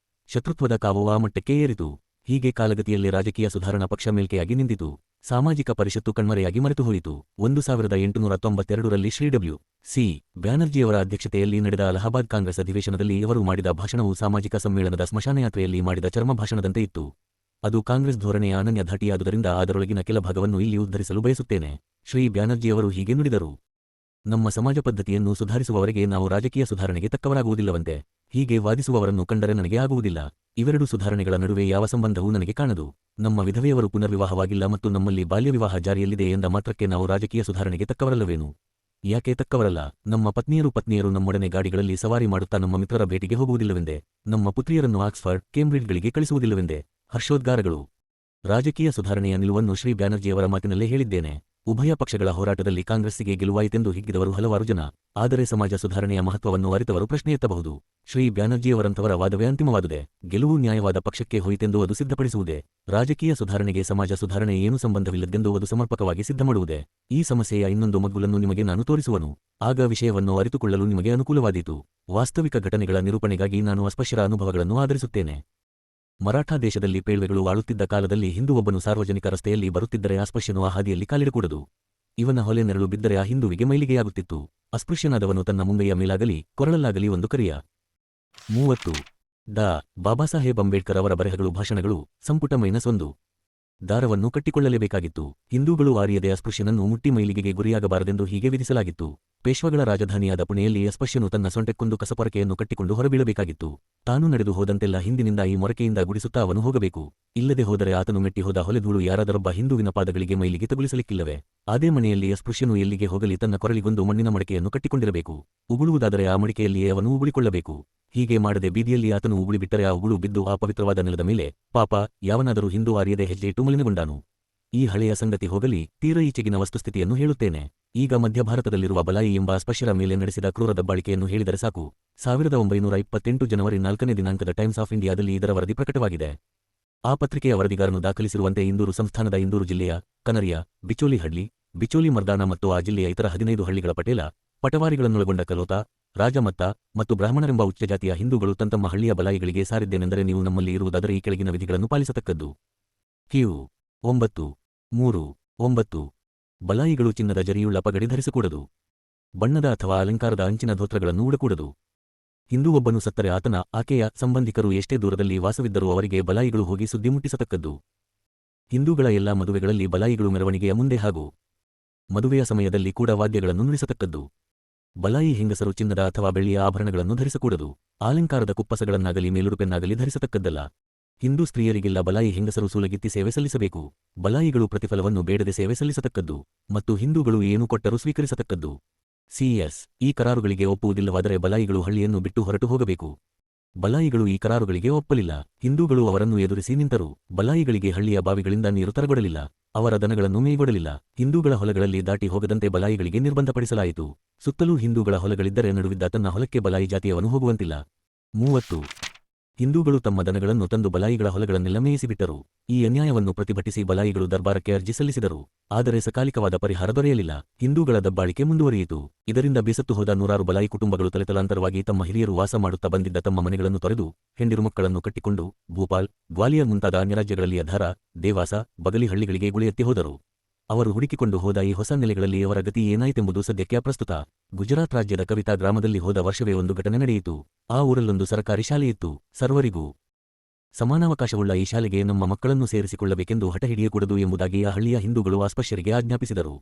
ಶತ್ರುತ್ವದ ಕಾವು ಆ ಮಟ್ಟಕ್ಕೆ ಏರಿತು. ಹೀಗೆ ಕಾಲಗತಿಯಲ್ಲಿ ರಾಜಕೀಯ ಸುಧಾರಣಾ ಪಕ್ಷ ಮೇಲ್ಕೆಯಾಗಿ ನಿಂತಿತು. ಸಾಮಾಜಿಕ ಪರಿಷತ್ತು ಕಣ್ಮರೆಯಾಗಿ ಮರೆತುಹೋಯಿತು. 1892ರಲ್ಲಿ ಶ್ರೀ ಡಬ್ಲ್ಯೂ. ಸಿ. ಬ್ಯಾನರ್ಜಿಯವರ ಅಧ್ಯಕ್ಷತೆಯಲ್ಲಿ ನಡೆದ ಅಲಹಾಬಾದ್ ಕಾಂಗ್ರೆಸ್ ಅಧಿವೇಶನದಲ್ಲಿ ಇವರು ಮಾಡಿದ ಭಾಷಣವು ಸಾಮಾಜಿಕ ಸಮ್ಮೇಳನದ ಸ್ಮಶಾನಯಾತ್ರೆಯಲ್ಲಿ ಮಾಡಿದ ಚರ್ಮ ಭಾಷಣದಂತೆ ಇತ್ತು. ಅದು ಕಾಂಗ್ರೆಸ್ ಧೋರಣೆಯ ಅನನ್ಯ ಧಾಟಿಯಾದುದರಿಂದ ಅದರೊಳಗಿನ ಕೆಲ ಭಾಗವನ್ನು ಇಲ್ಲಿ ಉದ್ಧರಿಸಲು ಬಯಸುತ್ತೇನೆ. ಶ್ರೀ ಬ್ಯಾನರ್ಜಿಯವರು ಹೀಗೆ ನುಡಿದರು: ನಮ್ಮ ಸಮಾಜ ಪದ್ಧತಿಯನ್ನು ಸುಧಾರಿಸುವವರೆಗೆ ನಾವು ರಾಜಕೀಯ ಸುಧಾರಣೆಗೆ ತಕ್ಕವರಾಗುವುದಿಲ್ಲವಂತೆ. ಹೀಗೆ ವಾದಿಸುವವರನ್ನು ಕಂಡರೆ ನನಗೆ ಆಗುವುದಿಲ್ಲ. ಇವೆರಡು ಸುಧಾರಣೆಗಳ ನಡುವೆ ಯಾವ ಸಂಬಂಧವೂ ನನಗೆ ಕಾಣದು. ನಮ್ಮ ವಿಧವೆಯವರು ಪುನರ್ವಿವಾಹವಾಗಿಲ್ಲ ಮತ್ತು ನಮ್ಮಲ್ಲಿ ಬಾಲ್ಯವಿವಾಹ ಜಾರಿಯಲ್ಲಿದೆ ಎಂದ ಮಾತ್ರಕ್ಕೆ ನಾವು ರಾಜಕೀಯ ಸುಧಾರಣೆಗೆ ತಕ್ಕವರಲ್ಲವೇನು? ಯಾಕೆ ತಕ್ಕವರಲ್ಲ? ನಮ್ಮ ಪತ್ನಿಯರು ನಮ್ಮೊಡನೆ ಗಾಡಿಗಳಲ್ಲಿ ಸವಾರಿ ಮಾಡುತ್ತಾ ನಮ್ಮ ಮಿತ್ರರ ಭೇಟಿಗೆ ಹೋಗುವುದಿಲ್ಲವೆಂದೇ? ನಮ್ಮ ಪುತ್ರಿಯರನ್ನು ಆಕ್ಸ್ಫರ್ಡ್, ಕೇಂಬ್ರಿಡ್ಜ್ಗಳಿಗೆ ಕಳಿಸುವುದಿಲ್ಲವೆಂದೇ? ಹರ್ಷೋದ್ಗಾರಗಳು. ರಾಜಕೀಯ ಸುಧಾರಣೆಯ ನಿಲುವನ್ನು ಶ್ರೀ ಬ್ಯಾನರ್ಜಿಯವರ ಮಾತಿನಲ್ಲೇ ಹೇಳಿದ್ದೇನೆ. ಉಭಯ ಪಕ್ಷಗಳ ಹೋರಾಟದಲ್ಲಿ ಕಾಂಗ್ರೆಸ್ಸಿಗೆ ಗೆಲುವಾಯಿತೆಂದು ಹಿಗ್ಗಿದವರು ಹಲವಾರು ಜನ. ಆದರೆ ಸಮಾಜ ಸುಧಾರಣೆಯ ಮಹತ್ವವನ್ನು ಅರಿತವರು ಪ್ರಶ್ನೆ ಎತ್ತಬಹುದು. ಶ್ರೀ ಬ್ಯಾನರ್ಜಿಯವರಂಥವರ ವಾದವೇ ಅಂತಿಮವಾದುದೇ. ಗೆಲುವು ನ್ಯಾಯವಾದ ಪಕ್ಷಕ್ಕೆ ಹೋಯಿತೆಂದು ಅದು ಸಿದ್ಧಪಡಿಸುವುದೇ? ರಾಜಕೀಯ ಸುಧಾರಣೆಗೆ ಸಮಾಜ ಸುಧಾರಣೆ ಏನೂ ಸಂಬಂಧವಿಲ್ಲದೆಂದು ಅದು ಸಮರ್ಪಕವಾಗಿ ಸಿದ್ಧಮಾಡುವುದೇ? ಈ ಸಮಸ್ಯೆಯ ಇನ್ನೊಂದು ಮಗ್ಗುಲನ್ನು ನಿಮಗೆ ನಾನು ತೋರಿಸುವನು. ಆಗ ವಿಷಯವನ್ನು ಅರಿತುಕೊಳ್ಳಲು ನಿಮಗೆ ಅನುಕೂಲವಾದೀತು. ವಾಸ್ತವಿಕ ಘಟನೆಗಳ ನಿರೂಪಣೆಗಾಗಿ ನಾನು ಅಸ್ಪಶ್ಯರ ಅನುಭವಗಳನ್ನು ಆಧರಿಸುತ್ತೇನೆ. ಮರಾಠಾ ದೇಶದಲ್ಲಿ ಪೇಳ್ವೆಗಳು ಆಳುತ್ತಿದ್ದ ಕಾಲದಲ್ಲಿ ಹಿಂದುವೊಬ್ಬನು ಸಾರ್ವಜನಿಕ ರಸ್ತೆಯಲ್ಲಿ ಬರುತ್ತಿದ್ದರೆ ಅಸ್ಪೃಶ್ಯನು ಆ ಹಾದಿಯಲ್ಲಿ ಕಾಲಿಡಕೂಡದು. ಇವನ ಹೊಲೆ ನೆರಳು ಬಿದ್ದರೆ ಆ ಹಿಂದುವಿಗೆ ಮೈಲಿಗೆಯಾಗುತ್ತಿತ್ತು. ಅಸ್ಪೃಶ್ಯನಾದವನು ತನ್ನ ಮುಂಗೈಯ ಮೇಲಾಗಲಿ ಕೊರಳಲ್ಲಾಗಲಿ ಒಂದು ಕರಿಯ 30. ಡಾ. ಬಾಬಾಸಾಹೇಬ್ ಅಂಬೇಡ್ಕರ್ ಅವರ ಬರೆಹಗಳು ಭಾಷಣಗಳು ಸಂಪುಟ -1 ದಾರವನ್ನು ಕಟ್ಟಿಕೊಳ್ಳಲೇಬೇಕಾಗಿತ್ತು. ಹಿಂದೂಗಳು ಆರಿಯದೆ ಅಸ್ಪೃಶ್ಯನನ್ನು ಮುಟ್ಟಿ ಮೈಲಿಗೆಗೆ ಗುರಿಯಾಗಬಾರದೆಂದು ಹೀಗೆ ವಿಧಿಸಲಾಗಿತ್ತು. ಪೇಶ್ವಗಳ ರಾಜಧಾನಿಯಾದ ಪುಣೆಯಲ್ಲಿ ಅಸ್ಪೃಶ್ಯನು ತನ್ನ ಸೊಂಟಕ್ಕೊಂದು ಕಸಪೊರಕೆಯನ್ನು ಕಟ್ಟಿಕೊಂಡು ಹೊರಬೀಳಬೇಕಾಗಿತ್ತು. ತಾನು ನಡೆದು ಹೋದಂತೆಲ್ಲ ಹಿಂದಿನಿಂದ ಈ ಮೊರಕೆಯಿಂದ ಗುಡಿಸುತ್ತಾ ಅವನು ಹೋಗಬೇಕು. ಇಲ್ಲದೆ ಹೋದರೆ ಆತನು ಮೆಟ್ಟಿ ಹೋದ ಹೊಲೆಧೂಳು ಯಾರಾದರೊಬ್ಬ ಹಿಂದುವಿನ ಪಾದಗಳಿಗೆ ಮೈಲಿಗೆ ತಗುಲಿಸಲಿಕ್ಕಿಲ್ಲವೇ? ಅದೇ ಮನೆಯಲ್ಲಿ ಅಸ್ಪೃಶ್ಯನು ಎಲ್ಲಿಗೆ ಹೋಗಲಿ ತನ್ನ ಕೊರಳಿಗೊಂದು ಮಣ್ಣಿನ ಮಡಿಕೆಯನ್ನು ಕಟ್ಟಿಕೊಂಡಿರಬೇಕು. ಉಗುಳುವುದಾದರೆ ಆ ಮಡಿಕೆಯಲ್ಲಿಯೇ ಅವನು ಉಗುಳಿಕೊಳ್ಳಬೇಕು. ಹೀಗೆ ಮಾಡದೆ ಬೀದಿಯಲ್ಲಿ ಆತನು ಉಗುಳಿಬಿಟ್ಟರೆ ಆ ಉಗುಳು ಬಿದ್ದು ಆ ಪವಿತ್ರವಾದ ನೆಲದ ಮೇಲೆ ಪಾಪ ಯಾವನಾದರೂ ಹಿಂದೂ ಆರಿಯದೆ ಹೆಜ್ಜೆ ಇಟ್ಟು ಮಲಿನಗೊಂಡಾನು. ಈ ಹಳೆಯ ಸಂಗತಿ ಹೋಗಲಿ, ತೀರ ಈಚೆಗಿನ ವಸ್ತುಸ್ಥಿತಿಯನ್ನು ಹೇಳುತ್ತೇನೆ. ಈಗ ಮಧ್ಯಭಾರತದಲ್ಲಿರುವ ಬಲಾಯಿ ಎಂಬ ಅಸ್ಪಶ್ಯರ ಮೇಲೆ ನಡೆಸಿದ ಕ್ರೂರ ದಬ್ಬಾಳಿಕೆಯನ್ನು ಹೇಳಿದರೆ ಸಾಕು. 1928 ಜನವರಿ 4ನೇ ದಿನಾಂಕದ ಟೈಮ್ಸ್ ಆಫ್ ಇಂಡಿಯಾದಲ್ಲಿ ಇದರ ವರದಿ ಪ್ರಕಟವಾಗಿದೆ. ಆ ಪತ್ರಿಕೆಯ ವರದಿಗಾರನು ದಾಖಲಿಸಿರುವಂತೆ ಇಂದೂರು ಸಂಸ್ಥಾನದ ಇಂದೂರು ಜಿಲ್ಲೆಯ ಕನರಿಯ, ಬಿಚೋಲಿ ಹಳ್ಳಿ, ಬಿಚೋಲಿ ಮರ್ದಾನ ಮತ್ತು ಆ ಜಿಲ್ಲೆಯ ಇತರ 15 ಹಳ್ಳಿಗಳ ಪಟವಾರಿಗಳನ್ನೊಳಗೊಂಡ ಕಲೋತ, ರಾಜಮತ್ತ ಮತ್ತು ಬ್ರಾಹ್ಮಣರೆಂಬ ಉಚ್ಚಜಾತಿಯ ಹಿಂದೂಗಳು ತಮ್ಮ ಹಳ್ಳಿಯ ಬಲಾಯಿಗಳಿಗೆ ಸಾರಿದ್ದೇನೆಂದರೆ ನೀವು ನಮ್ಮಲ್ಲಿ ಇರುವುದಾದರೆ ಈ ಕೆಳಗಿನ ವಿಧಿಗಳನ್ನು ಪಾಲಿಸತಕ್ಕದ್ದು. ಕ್ಯೂ 9:3:9 ಬಲಾಯಿಗಳು ಚಿನ್ನದ ಜರಿಯುಳ್ಳ ಪಗಡಿ ಧರಿಸಕೂಡದು. ಬಣ್ಣದ ಅಥವಾ ಅಲಂಕಾರದ ಅಂಚಿನ ಧೋತ್ರಗಳನ್ನು ಉಡಕೂಡದು. ಹಿಂದೂವೊಬ್ಬನು ಸತ್ತರೆ ಆಕೆಯ ಸಂಬಂಧಿಕರು ಎಷ್ಟೇ ದೂರದಲ್ಲಿ ವಾಸವಿದ್ದರೂ ಅವರಿಗೆ ಬಲಾಯಿಗಳು ಹೋಗಿ ಸುದ್ದಿ ಮುಟ್ಟಿಸತಕ್ಕದ್ದು. ಹಿಂದೂಗಳ ಎಲ್ಲಾ ಮದುವೆಗಳಲ್ಲಿ ಬಲಾಯಿಗಳು ಮೆರವಣಿಗೆಯ ಮುಂದೆ ಹಾಗೂ ಮದುವೆಯ ಸಮಯದಲ್ಲಿ ಕೂಡ ವಾದ್ಯಗಳನ್ನು ನುಡಿಸತಕ್ಕದ್ದು. ಬಲಾಯಿ ಹೆಂಗಸರು ಚಿನ್ನದ ಅಥವಾ ಬೆಳ್ಳಿಯ ಆಭರಣಗಳನ್ನು ಧರಿಸಕೂಡದು. ಅಲಂಕಾರದ ಕುಪ್ಪಸಗಳನ್ನಾಗಲಿ ಮೇಲುಡುಪೆನ್ನಾಗಲಿ ಧರಿಸತಕ್ಕದ್ದಲ್ಲ. ಹಿಂದೂ ಸ್ತ್ರೀಯರಿಗೆಲ್ಲ ಬಲಾಯಿ ಹೆಂಗಸರು ಸೂಲಗಿತ್ತಿ ಸೇವೆ ಸಲ್ಲಿಸಬೇಕು. ಬಲಾಯಿಗಳು ಪ್ರತಿಫಲವನ್ನು ಬೇಡದೆ ಸೇವೆ ಸಲ್ಲಿಸತಕ್ಕದ್ದು ಮತ್ತು ಹಿಂದೂಗಳು ಏನು ಕೊಟ್ಟರೂ ಸ್ವೀಕರಿಸತಕ್ಕದ್ದು. CS ಈ ಕರಾರುಗಳಿಗೆ ಒಪ್ಪುವುದಿಲ್ಲವಾದರೆ ಬಲಾಯಿಗಳು ಹಳ್ಳಿಯನ್ನು ಬಿಟ್ಟು ಹೊರಟು ಹೋಗಬೇಕು. ಬಲಾಯಿಗಳು ಈ ಕರಾರುಗಳಿಗೆ ಒಪ್ಪಲಿಲ್ಲ. ಹಿಂದೂಗಳು ಅವರನ್ನು ಎದುರಿಸಿ ನಿಂತರು. ಬಲಾಯಿಗಳಿಗೆ ಹಳ್ಳಿಯ ಬಾವಿಗಳಿಂದ ನೀರು ತರಗೊಡಲಿಲ್ಲ. ಅವರ ದನಗಳನ್ನು ಮೇಯ್ಗೊಡಲಿಲ್ಲ. ಹಿಂದೂಗಳ ಹೊಲಗಳಲ್ಲಿ ದಾಟಿ ಹೋಗದಂತೆ ಬಲಾಯಿಗಳಿಗೆ ನಿರ್ಬಂಧಪಡಿಸಲಾಯಿತು. ಸುತ್ತಲೂ ಹಿಂದೂಗಳ ಹೊಲಗಳಿದ್ದರೆ ನಡುವಿದ್ದ ತನ್ನ ಹೊಲಕ್ಕೆ ಬಲಾಯಿ ಜಾತಿಯವನು ಹೋಗುವಂತಿಲ್ಲ. 30 ಹಿಂದೂಗಳು ತಮ್ಮ ದನಗಳನ್ನು ತಂದು ಬಲಾಯಿಗಳ ಹೊಲಗಳನ್ನೆಲ್ಲ ಮೇಯಿಸಿಬಿಟ್ಟರು. ಈ ಅನ್ಯಾಯವನ್ನು ಪ್ರತಿಭಟಿಸಿ ಬಲಾಯಿಗಳು ದರ್ಬಾರಕ್ಕೆ ಅರ್ಜಿ ಸಲ್ಲಿಸಿದರು. ಆದರೆ ಸಕಾಲಿಕವಾದ ಪರಿಹಾರ ದೊರೆಯಲಿಲ್ಲ. ಹಿಂದೂಗಳ ದಬ್ಬಾಳಿಕೆ ಮುಂದುವರಿಯಿತು. ಇದರಿಂದ ಬೇಸತ್ತು ಹೋದ ನೂರಾರು ಬಲಾಯಿ ಕುಟುಂಬಗಳು ತಲೆತಲಾಂತರವಾಗಿ ತಮ್ಮ ಹಿರಿಯರು ವಾಸ ಮಾಡುತ್ತಾ ಬಂದಿದ್ದ ತಮ್ಮ ಮನೆಗಳನ್ನು ತೊರೆದು ಹೆಂಡಿರು ಮಕ್ಕಳನ್ನು ಕಟ್ಟಿಕೊಂಡು ಭೂಪಾಲ್, ಗ್ವಾಲಿಯರ್ ಮುಂತಾದ ಅನ್ಯ ರಾಜ್ಯಗಳಲ್ಲಿ ಅಧಾರ, ದೇವಾಸ, ಬಗಲಿ ಹಳ್ಳಿಗಳಿಗೆ ಗುಳಿಯೆತ್ತಿ ಹೋದರು. ಅವರು ಹುಡುಕಿಕೊಂಡು ಹೋದ ಈ ಹೊಸ ನೆಲೆಗಳಲ್ಲಿ ಅವರ ಗತಿ ಏನಾಯಿತೆಂಬುದು ಸದ್ಯಕ್ಕೆ ಅಪ್ರಸ್ತುತ. ಗುಜರಾತ್ ರಾಜ್ಯದ ಕವಿತಾ ಗ್ರಾಮದಲ್ಲಿ ಹೋದ ವರ್ಷವೇ ಒಂದು ಘಟನೆ ನಡೆಯಿತು. ಆ ಊರಲ್ಲೊಂದು ಸರಕಾರಿ ಶಾಲೆಯಿತ್ತು. ಸರ್ವರಿಗೂ ಸಮಾನಾವಕಾಶವುಳ್ಳ ಈ ಶಾಲೆಗೆ ನಮ್ಮ ಮಕ್ಕಳನ್ನು ಸೇರಿಸಿಕೊಳ್ಳಬೇಕೆಂದು ಹಠ ಹಿಡಿಯಕೂಡದು ಎಂಬುದಾಗಿ ಆ ಹಳ್ಳಿಯ ಹಿಂದೂಗಳು ಅಸ್ಪಶ್ಯರಿಗೆ ಆಜ್ಞಾಪಿಸಿದರು.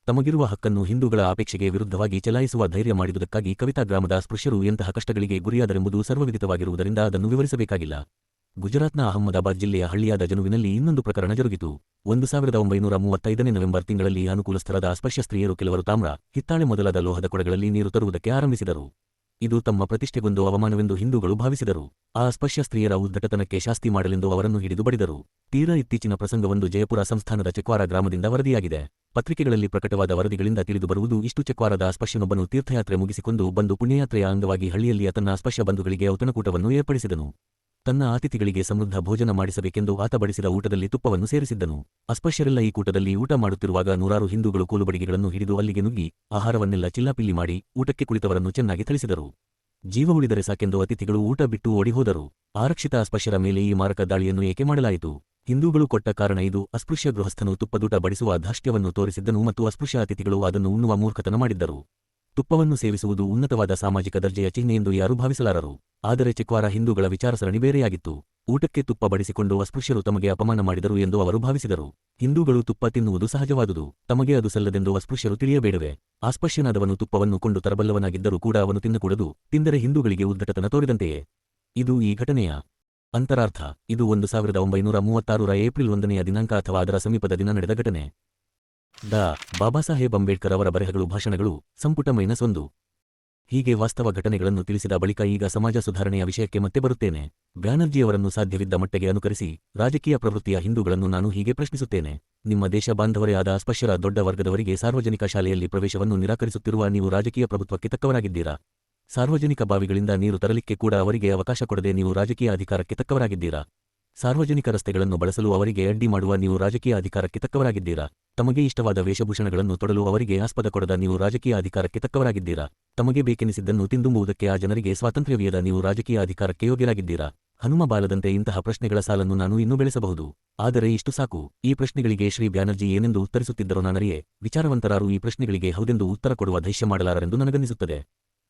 ತಮಗಿರುವ ಹಕ್ಕನ್ನು ಹಿಂದೂಗಳ ಅಪೇಕ್ಷೆಗೆ ವಿರುದ್ಧವಾಗಿ ಚಲಾಯಿಸುವ ಧೈರ್ಯ ಮಾಡಿದುದಕ್ಕಾಗಿ ಕವಿತಾ ಗ್ರಾಮದ ಅಸ್ಪೃಶ್ಯರು ಎಂತಹ ಕಷ್ಟಗಳಿಗೆ ಗುರಿಯಾದರೆಂಬುದು ಸರ್ವವಿದಿತವಾಗಿರುವುದರಿಂದ ಅದನ್ನು ವಿವರಿಸಬೇಕಾಗಿಲ್ಲ. ಗುಜರಾತ್ನ ಅಹಮದಾಬಾದ್ ಜಿಲ್ಲೆಯ ಹಳ್ಳಿಯಾದ ಜನುವಿನಲ್ಲಿ ಇನ್ನೊಂದು ಪ್ರಕರಣ ಜರುಗಿತು. 1935 ನವೆಂಬರ್ ತಿಂಗಳಲ್ಲಿ ಅನುಕೂಲಸ್ಥರಾದ ಅಸ್ಪಶ್ಯ ಸ್ತ್ರೀಯರು ಕೆಲವರು ತಾಮ್ರ, ಹಿತ್ತಾಳೆ ಮೊದಲಾದ ಲೋಹದ ಕೊಡಗಳಲ್ಲಿ ನೀರು ತರುವುದಕ್ಕೆ ಆರಂಭಿಸಿದರು. ಇದು ತಮ್ಮ ಪ್ರತಿಷ್ಠೆಗೊಂದು ಅವಮಾನವೆಂದು ಹಿಂದೂಗಳು ಭಾವಿಸಿದರು. ಆ ಅಸ್ಪಶ್ಯ ಸ್ತ್ರೀಯರ ಉದ್ದಟತನಕ್ಕೆ ಶಾಸ್ತಿ ಮಾಡಲೆಂದು ಅವರನ್ನು ಹಿಡಿದು ಬಡಿದರು. ತೀರಾ ಇತ್ತೀಚಿನ ಪ್ರಸಂಗವೊಂದು ಜಯಪುರ ಸಂಸ್ಥಾನದ ಚೆಕ್ವಾರ ಗ್ರಾಮದಿಂದ ವರದಿಯಾಗಿದೆ. ಪತ್ರಿಕೆಗಳಲ್ಲಿ ಪ್ರಕಟವಾದ ವರದಿಗಳಿಂದ ತಿಳಿದುಬರುವುದು ಇಷ್ಟು: ಚೆಕ್ವಾರದ ಅಸ್ಪಶ್ಯನೊಬ್ಬನು ತೀರ್ಥಯಾತ್ರೆ ಮುಗಿಸಿಕೊಂಡು ಬಂದು ಪುಣ್ಯಯಾತ್ರೆಯ ಅಂಗವಾಗಿ ಹಳ್ಳಿಯಲ್ಲಿ ತನ್ನ ಅಸ್ಪಶ್ಯ ಬಂಧುಗಳಿಗೆ ಔತಣಕೂಟವನ್ನು ಏರ್ಪಡಿಸಿದನು. ತನ್ನ ಅತಿಥಿಗಳಿಗೆ ಸಮೃದ್ಧ ಭೋಜನ ಮಾಡಿಸಬೇಕೆಂದು ಆತ ಬಡಿಸಿದ ಊಟದಲ್ಲಿ ತುಪ್ಪವನ್ನು ಸೇರಿಸಿದ್ದನು. ಅಸ್ಪೃಶ್ಯರೆಲ್ಲ ಈ ಕೂಟದಲ್ಲಿ ಊಟ ಮಾಡುತ್ತಿರುವಾಗ ನೂರಾರು ಹಿಂದೂಗಳು ಕೋಲುಬಡಿಗೆಗಳನ್ನು ಹಿಡಿದು ಅಲ್ಲಿಗೆ ನುಗ್ಗಿ ಆಹಾರವನ್ನೆಲ್ಲ ಚಿಲ್ಲಾಪಿಲ್ಲಿ ಮಾಡಿ ಊಟಕ್ಕೆ ಕುಳಿತವರನ್ನು ಚೆನ್ನಾಗಿ ಥಳಿಸಿದರು. ಜೀವ ಉಳಿದರೆ ಸಾಕೆಂದು ಅತಿಥಿಗಳು ಊಟ ಬಿಟ್ಟು ಓಡಿಹೋದರು. ಆರಕ್ಷಿತ ಅಸ್ಪೃಶ್ಯರ ಮೇಲೆ ಈ ಮಾರಕ ದಾಳಿಯನ್ನು ಏಕೆ ಮಾಡಲಾಯಿತು? ಹಿಂದೂಗಳು ಕೊಟ್ಟ ಕಾರಣ ಇದು. ಅಸ್ಪೃಶ್ಯ ಗೃಹಸ್ಥನು ತುಪ್ಪದೂಟ ಬಡಿಸುವ ಧಾಷ್ಟ್ಯವನ್ನು ತೋರಿಸಿದ್ದನು ಮತ್ತು ಅಸ್ಪೃಶ್ಯ ಅತಿಥಿಗಳು ಅದನ್ನು ಉಣ್ಣುವ ಮೂರ್ಖತನ ಮಾಡಿದ್ದರು. ತುಪ್ಪವನ್ನು ಸೇವಿಸುವುದು ಉನ್ನತವಾದ ಸಾಮಾಜಿಕ ದರ್ಜೆಯ ಚಿಹ್ನೆ ಎಂದು ಯಾರೂ ಭಾವಿಸಲಾರರು. ಆದರೆ ಚಿಕ್ವಾರ ಹಿಂದೂಗಳ ವಿಚಾರಸರಣಿ ಬೇರೆಯಾಗಿತ್ತು. ಊಟಕ್ಕೆ ತುಪ್ಪ ಬಡಿಸಿಕೊಂಡು ಅಸ್ಪೃಶ್ಯರು ತಮಗೆ ಅಪಮಾನ ಮಾಡಿದರು ಎಂದು ಅವರು ಭಾವಿಸಿದರು. ಹಿಂದೂಗಳು ತುಪ್ಪ ತಿನ್ನುವುದು ಸಹಜವಾದುದು, ತಮಗೆ ಅದು ಸಲ್ಲದೆಂದು ಅಸ್ಪೃಶ್ಯರು ತಿಳಿಯಬೇಡವೆ? ಅಸ್ಪೃಶ್ಯನಾದವನು ತುಪ್ಪವನ್ನು ಕೊಂಡು ತರಬಲ್ಲವನಾಗಿದ್ದರೂ ಕೂಡ ಅವನು ತಿನ್ನಕೂಡದು, ತಿಂದರೆ ಹಿಂದೂಗಳಿಗೆ ಉದ್ದಟತನ ತೋರಿದಂತೆಯೇ. ಇದು ಈ ಘಟನೆಯ ಅಂತರಾರ್ಥ. ಇದು 1936ರ ಏಪ್ರಿಲ್ 1ನೆಯ ದಿನಾಂಕ ಅಥವಾ ಅದರ ಸಮೀಪದ ದಿನ ನಡೆದ ಘಟನೆ. ಡಾ. ಬಾಬಾಸಾಹೇಬ್ ಅಂಬೇಡ್ಕರ್ ಅವರ ಬರೆಹಗಳು, ಭಾಷಣಗಳು, ಸಂಪುಟ -1. ಹೀಗೆ ವಾಸ್ತವ ಘಟನೆಗಳನ್ನು ತಿಳಿಸಿದ ಬಳಿಕ ಈಗ ಸಮಾಜ ಸುಧಾರಣೆಯ ವಿಷಯಕ್ಕೆ ಮತ್ತೆ ಬರುತ್ತೇನೆ. ಬ್ಯಾನರ್ಜಿಯವರನ್ನು ಸಾಧ್ಯವಿದ್ದ ಮಟ್ಟಿಗೆ ಅನುಕರಿಸಿ ರಾಜಕೀಯ ಪ್ರವೃತ್ತಿಯ ಹಿಂದೂಗಳನ್ನು ನಾನು ಹೀಗೆ ಪ್ರಶ್ನಿಸುತ್ತೇನೆ. ನಿಮ್ಮ ದೇಶ ಬಾಂಧವರೇ ಆದ ಅಸ್ಪೃಶ್ಯರ ದೊಡ್ಡ ವರ್ಗದವರಿಗೆ ಸಾರ್ವಜನಿಕ ಶಾಲೆಯಲ್ಲಿ ಪ್ರವೇಶವನ್ನು ನಿರಾಕರಿಸುತ್ತಿರುವ ನೀವು ರಾಜಕೀಯ ಪ್ರಭುತ್ವಕ್ಕೆ ತಕ್ಕವರಾಗಿದ್ದೀರಾ? ಸಾರ್ವಜನಿಕ ಬಾವಿಗಳಿಂದ ನೀರು ತರಲಿಕ್ಕೆ ಕೂಡ ಅವರಿಗೆ ಅವಕಾಶ ಕೊಡದೆ ನೀವು ರಾಜಕೀಯ ಅಧಿಕಾರಕ್ಕೆ ತಕ್ಕವರಾಗಿದ್ದೀರಾ? ಸಾರ್ವಜನಿಕ ರಸ್ತೆಗಳನ್ನು ಬಳಸಲು ಅವರಿಗೆ ಅಡ್ಡಿ ಮಾಡುವ ನೀವು ರಾಜಕೀಯ ಅಧಿಕಾರಕ್ಕೆ ತಕ್ಕವರಾಗಿದ್ದೀರಾ? ತಮಗೆ ಇಷ್ಟವಾದ ವೇಷಭೂಷಣಗಳನ್ನು ತೊಡಲು ಅವರಿಗೆ ಆಸ್ಪದ ಕೊಡದ ನೀವು ರಾಜಕೀಯ ಅಧಿಕಾರಕ್ಕೆ ತಕ್ಕವರಾಗಿದ್ದೀರಾ? ತಮಗೆ ಬೇಕೆನಿಸಿದ್ದನ್ನು ತಿಂದುಂಬುವುದಕ್ಕೆ ಆ ಜನರಿಗೆ ಸ್ವಾತಂತ್ರ್ಯವಿಯದ ನೀವು ರಾಜಕೀಯ ಅಧಿಕಾರಕ್ಕೆ ಯೋಗ್ಯರಾಗಿದ್ದೀರಾ? ಹನುಮ ಬಾಲದಂತೆ ಇಂತಹ ಪ್ರಶ್ನೆಗಳ ಸಾಲನ್ನು ನಾನು ಇನ್ನೂ ಬೆಳೆಸಬಹುದು. ಆದರೆ ಇಷ್ಟು ಸಾಕು. ಈ ಪ್ರಶ್ನೆಗಳಿಗೆ ಶ್ರೀ ಬ್ಯಾನರ್ಜಿ ಏನೆಂದು ಉತ್ತರಿಸುತ್ತಿದ್ದರೋ ನಾನರಿಯೆ. ವಿಚಾರವಂತರಾರು ಈ ಪ್ರಶ್ನೆಗಳಿಗೆ ಹೌದೆಂದು ಉತ್ತರ ಕೊಡುವ ಧೈರ್ಯ ಮಾಡಲಾರರೆಂದು ನನಗನ್ನಿಸುತ್ತದೆ.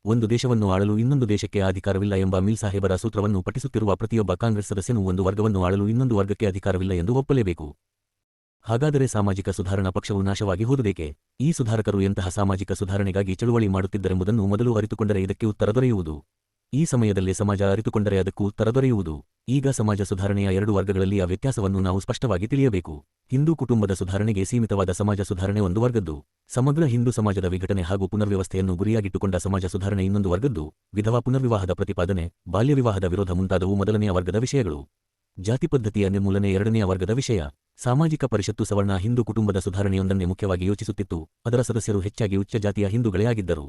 ಒಂದು ದೇಶವನ್ನು ಆಳಲು ಇನ್ನೊಂದು ದೇಶಕ್ಕೆ ಅಧಿಕಾರವಿಲ್ಲ ಎಂಬ ಮಿಲ್ ಸಾಹೇಬರ ಸೂತ್ರವನ್ನು ಪಠಿಸುತ್ತಿರುವ ಪ್ರತಿಯೊಬ್ಬ ಕಾಂಗ್ರೆಸ್ ಸದಸ್ಯನೂ ಒಂದು ವರ್ಗವನ್ನು ಆಳಲು ಇನ್ನೊಂದು ವರ್ಗಕ್ಕೆ ಅಧಿಕಾರವಿಲ್ಲ ಎಂದು ಒಪ್ಪಲೇಬೇಕು. ಹಾಗಾದರೆ ಸಾಮಾಜಿಕ ಸುಧಾರಣಾ ಪಕ್ಷವು ನಾಶವಾಗಿ ಹೋದುದೇಕೆ? ಈ ಸುಧಾರಕರು ಎಂತಹ ಸಾಮಾಜಿಕ ಸುಧಾರಣೆಗಾಗಿ ಚಳುವಳಿ ಮಾಡುತ್ತಿದ್ದರೆಂಬುದನ್ನು ಮೊದಲು ಅರಿತುಕೊಂಡರೆ ಇದಕ್ಕೆ ಉತ್ತರ ದೊರೆಯುವುದು. ಈ ಸಮಯದಲ್ಲೇ ಸಮಾಜ ಅರಿತುಕೊಂಡರೆ ಅದಕ್ಕೂ ಉತ್ತರ ದೊರೆಯುವುದು. ಈಗ ಸಮಾಜ ಸುಧಾರಣೆಯ ಎರಡು ವರ್ಗಗಳಲ್ಲಿ ಆ ವ್ಯತ್ಯಾಸವನ್ನು ನಾವು ಸ್ಪಷ್ಟವಾಗಿ ತಿಳಿಯಬೇಕು. ಹಿಂದೂ ಕುಟುಂಬದ ಸುಧಾರಣೆಗೆ ಸೀಮಿತವಾದ ಸಮಾಜ ಸುಧಾರಣೆ ಒಂದು ವರ್ಗದ್ದು. ಸಮಗ್ರ ಹಿಂದೂ ಸಮಾಜದ ವಿಘಟನೆ ಹಾಗೂ ಪುನರ್ವ್ಯವಸ್ಥೆಯನ್ನು ಗುರಿಯಾಗಿಟ್ಟುಕೊಂಡ ಸಮಾಜ ಸುಧಾರಣೆ ಇನ್ನೊಂದು ವರ್ಗದ್ದು. ವಿಧವಾ ಪುನರ್ವಿವಾಹದ ಪ್ರತಿಪಾದನೆ, ಬಾಲ್ಯವಿವಾಹದ ವಿರೋಧ ಮುಂತಾದವು ಮೊದಲನೆಯ ವರ್ಗದ ವಿಷಯಗಳು. ಜಾತಿ ಪದ್ಧತಿಯ ನಿರ್ಮೂಲನೆ ಎರಡನೆಯ ವರ್ಗದ ವಿಷಯ. ಸಾಮಾಜಿಕ ಪರಿಷತ್ತು ಸವರ್ಣ ಹಿಂದೂ ಕುಟುಂಬದ ಸುಧಾರಣೆಯೊಂದನ್ನೇ ಮುಖ್ಯವಾಗಿ ಯೋಚಿಸುತ್ತಿತ್ತು. ಅದರ ಸದಸ್ಯರು ಹೆಚ್ಚಾಗಿ ಉಚ್ಚ ಜಾತಿಯ ಹಿಂದೂಗಳೇ ಆಗಿದ್ದರು.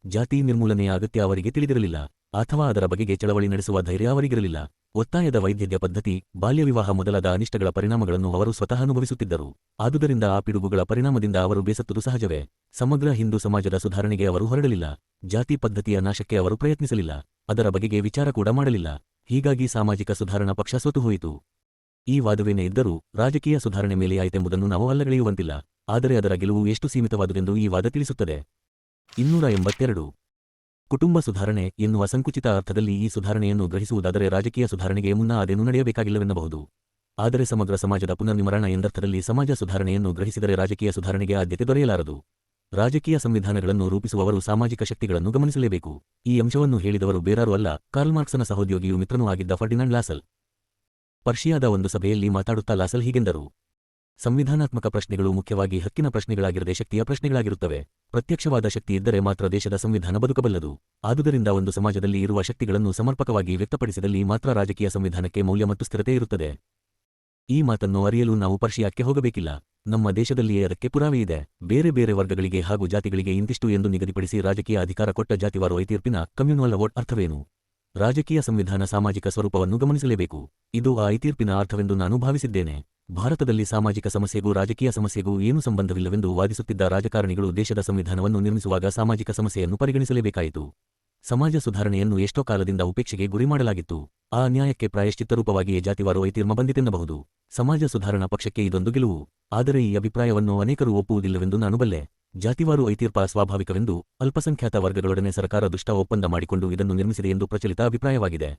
ಜಾತಿ ನಿರ್ಮೂಲನೆಯ ಅಗತ್ಯ ಅವರಿಗೆ ತಿಳಿದಿರಲಿಲ್ಲ, ಅಥವಾ ಅದರ ಬಗೆಗೆ ಚಳವಳಿ ನಡೆಸುವ ಧೈರ್ಯ ಅವರಿಗಿರಲಿಲ್ಲ. ಒತ್ತಾಯದ ವೈದ್ಯದ್ಯ ಪದ್ಧತಿ, ಬಾಲ್ಯವಿವಾಹ ಮೊದಲಾದ ಅನಿಷ್ಟಗಳ ಪರಿಣಾಮಗಳನ್ನು ಅವರು ಸ್ವತಃ ಅನುಭವಿಸುತ್ತಿದ್ದರು. ಆದುದರಿಂದ ಆ ಪಿಡುಗುಗಳ ಪರಿಣಾಮದಿಂದ ಅವರು ಬೇಸತ್ತುದು ಸಹಜವೇ. ಸಮಗ್ರ ಹಿಂದೂ ಸಮಾಜದ ಸುಧಾರಣೆಗೆ ಅವರು ಹೊರಡಲಿಲ್ಲ. ಜಾತಿ ಪದ್ಧತಿಯ ನಾಶಕ್ಕೆ ಅವರು ಪ್ರಯತ್ನಿಸಲಿಲ್ಲ. ಅದರ ಬಗೆಗೆ ವಿಚಾರ ಕೂಡ ಮಾಡಲಿಲ್ಲ. ಹೀಗಾಗಿ ಸಾಮಾಜಿಕ ಸುಧಾರಣಾ ಪಕ್ಷ ಸೋತು ಹೋಯಿತು. ಈ ವಾದವೇನೇ ಇದ್ದರೂ ರಾಜಕೀಯ ಸುಧಾರಣೆ ಮೇಲೆಯಾಯಿತೆಂಬುದನ್ನು ನಾವು ಅಲ್ಲಗಳೆಯುವಂತಿಲ್ಲ. ಆದರೆ ಅದರ ಗೆಲುವು ಎಷ್ಟು ಸೀಮಿತವಾದುದೆಂದು ಈ ವಾದ ತಿಳಿಸುತ್ತದೆ. 282. ಕುಟುಂಬ ಸುಧಾರಣೆ ಎನ್ನುವ ಸಂಕುಚಿತ ಅರ್ಥದಲ್ಲಿ ಈ ಸುಧಾರಣೆಯನ್ನು ಗ್ರಹಿಸುವುದಾದರೆ ರಾಜಕೀಯ ಸುಧಾರಣೆಗೆ ಮುನ್ನ ಅದೇನೂ ನಡೆಯಬೇಕಾಗಿಲ್ಲವೆನ್ನಬಹುದು. ಆದರೆ ಸಮಗ್ರ ಸಮಾಜದ ಪುನರ್ನಿರ್ಮಾಣ ಎಂದರ್ಥದಲ್ಲಿ ಸಮಾಜ ಸುಧಾರಣೆಯನ್ನು ಗ್ರಹಿಸಿದರೆ ರಾಜಕೀಯ ಸುಧಾರಣೆಗೆ ಆದ್ಯತೆ ದೊರೆಯಲಾರದು. ರಾಜಕೀಯ ಸಂವಿಧಾನಗಳನ್ನು ರೂಪಿಸುವವರು ಸಾಮಾಜಿಕ ಶಕ್ತಿಗಳನ್ನು ಗಮನಿಸಲೇಬೇಕು. ಈ ಅಂಶವನ್ನು ಹೇಳಿದವರು ಬೇರಾರೂ ಅಲ್ಲ, ಕಾರ್ಲ್ ಮಾರ್ಕ್ಸನ ಸಹೋದ್ಯೋಗಿಯೂ ಮಿತ್ರನೂ ಆಗಿದ್ದ ಫರ್ಡಿನಾಂಡ್ ಲಾಸಲ್. ಪರ್ಷಿಯಾದ ಒಂದು ಸಭೆಯಲ್ಲಿ ಮಾತಾಡುತ್ತಾ ಲಾಸಲ್ ಹೀಗೆಂದರು: ಸಂವಿಧಾನಾತ್ಮಕ ಪ್ರಶ್ನೆಗಳು ಮುಖ್ಯವಾಗಿ ಹಕ್ಕಿನ ಪ್ರಶ್ನೆಗಳಾಗಿರದೆ ಶಕ್ತಿಯ ಪ್ರಶ್ನೆಗಳಾಗಿರುತ್ತವೆ. ಪ್ರತ್ಯಕ್ಷವಾದ ಶಕ್ತಿ ಇದ್ದರೆ ಮಾತ್ರ ದೇಶದ ಸಂವಿಧಾನ ಬದುಕಬಲ್ಲದು. ಆದುದರಿಂದ ಒಂದು ಸಮಾಜದಲ್ಲಿ ಇರುವ ಶಕ್ತಿಗಳನ್ನು ಸಮರ್ಪಕವಾಗಿ ವ್ಯಕ್ತಪಡಿಸಿದಲ್ಲಿ ಮಾತ್ರ ರಾಜಕೀಯ ಸಂವಿಧಾನಕ್ಕೆ ಮೌಲ್ಯ ಮತ್ತು ಸ್ಥಿರತೆ ಇರುತ್ತದೆ. ಈ ಮಾತನ್ನು ಅರಿಯಲು ನಾವು ಪರ್ಷಿಯಾಕ್ಕೆ ಹೋಗಬೇಕಿಲ್ಲ. ನಮ್ಮ ದೇಶದಲ್ಲಿಯೇ ಅದಕ್ಕೆ ಪುರಾವೆಯಿದೆ. ಬೇರೆ ಬೇರೆ ವರ್ಗಗಳಿಗೆ ಹಾಗೂ ಜಾತಿಗಳಿಗೆ ಇಂತಿಷ್ಟು ಎಂದು ನಿಗದಿಪಡಿಸಿ ರಾಜಕೀಯ ಅಧಿಕಾರ ಕೊಟ್ಟ ಜಾತಿವಾರು ಐತೀರ್ಪಿನ ಕಮ್ಯುನಲ್ ಅವೋಟ್ ಅರ್ಥವೇನು? ರಾಜಕೀಯ ಸಂವಿಧಾನ ಸಾಮಾಜಿಕ ಸ್ವರೂಪವನ್ನು ಗಮನಿಸಲೇಬೇಕು. ಇದು ಆ ಐತೀರ್ಪಿನ ಅರ್ಥವೆಂದು ನಾನು ಭಾವಿಸಿದ್ದೇನೆ. ಭಾರತದಲ್ಲಿ ಸಾಮಾಜಿಕ ಸಮಸ್ಯೆಗೂ ರಾಜಕೀಯ ಸಮಸ್ಯೆಗೂ ಏನೂ ಸಂಬಂಧವಿಲ್ಲವೆಂದು ವಾದಿಸುತ್ತಿದ್ದ ರಾಜಕಾರಣಿಗಳು ದೇಶದ ಸಂವಿಧಾನವನ್ನು ನಿರ್ಮಿಸುವಾಗ ಸಾಮಾಜಿಕ ಸಮಸ್ಯೆಯನ್ನು ಪರಿಗಣಿಸಲೇಬೇಕಾಯಿತು. ಸಮಾಜ ಸುಧಾರಣೆಯನ್ನು ಎಷ್ಟೋ ಕಾಲದಿಂದ ಉಪೇಕ್ಷೆಗೆ ಗುರಿ ಮಾಡಲಾಗಿತ್ತು. ಆ ಅನ್ಯಾಯಕ್ಕೆ ಪ್ರಾಯಶ್ಚಿತ್ತರೂಪವಾಗಿಯೇ ಜಾತಿವಾರು ಐತೀರ್ಮ ಬಂದಿತೆನ್ನಬಹುದು. ಸಮಾಜ ಸುಧಾರಣಾ ಪಕ್ಷಕ್ಕೆ ಇದೊಂದು ಗೆಲುವು. ಆದರೆ ಈ ಅಭಿಪ್ರಾಯವನ್ನು ಅನೇಕರು ಒಪ್ಪುವುದಿಲ್ಲವೆಂದು ನಾನು ಬಲ್ಲೆ. ಜಾತಿವಾರು ಐತೀರ್ಪ ಸ್ವಾಭಾವಿಕವೆಂದು ಅಲ್ಪಸಂಖ್ಯಾತ ವರ್ಗಗಳೊಡನೆ ಸರ್ಕಾರ ದುಷ್ಟ ಒಪ್ಪಂದ ಮಾಡಿಕೊಂಡು ಇದನ್ನು ನಿರ್ಮಿಸಿದೆ ಎಂದು ಪ್ರಚಲಿತ ಅಭಿಪ್ರಾಯವಾಗಿದೆ.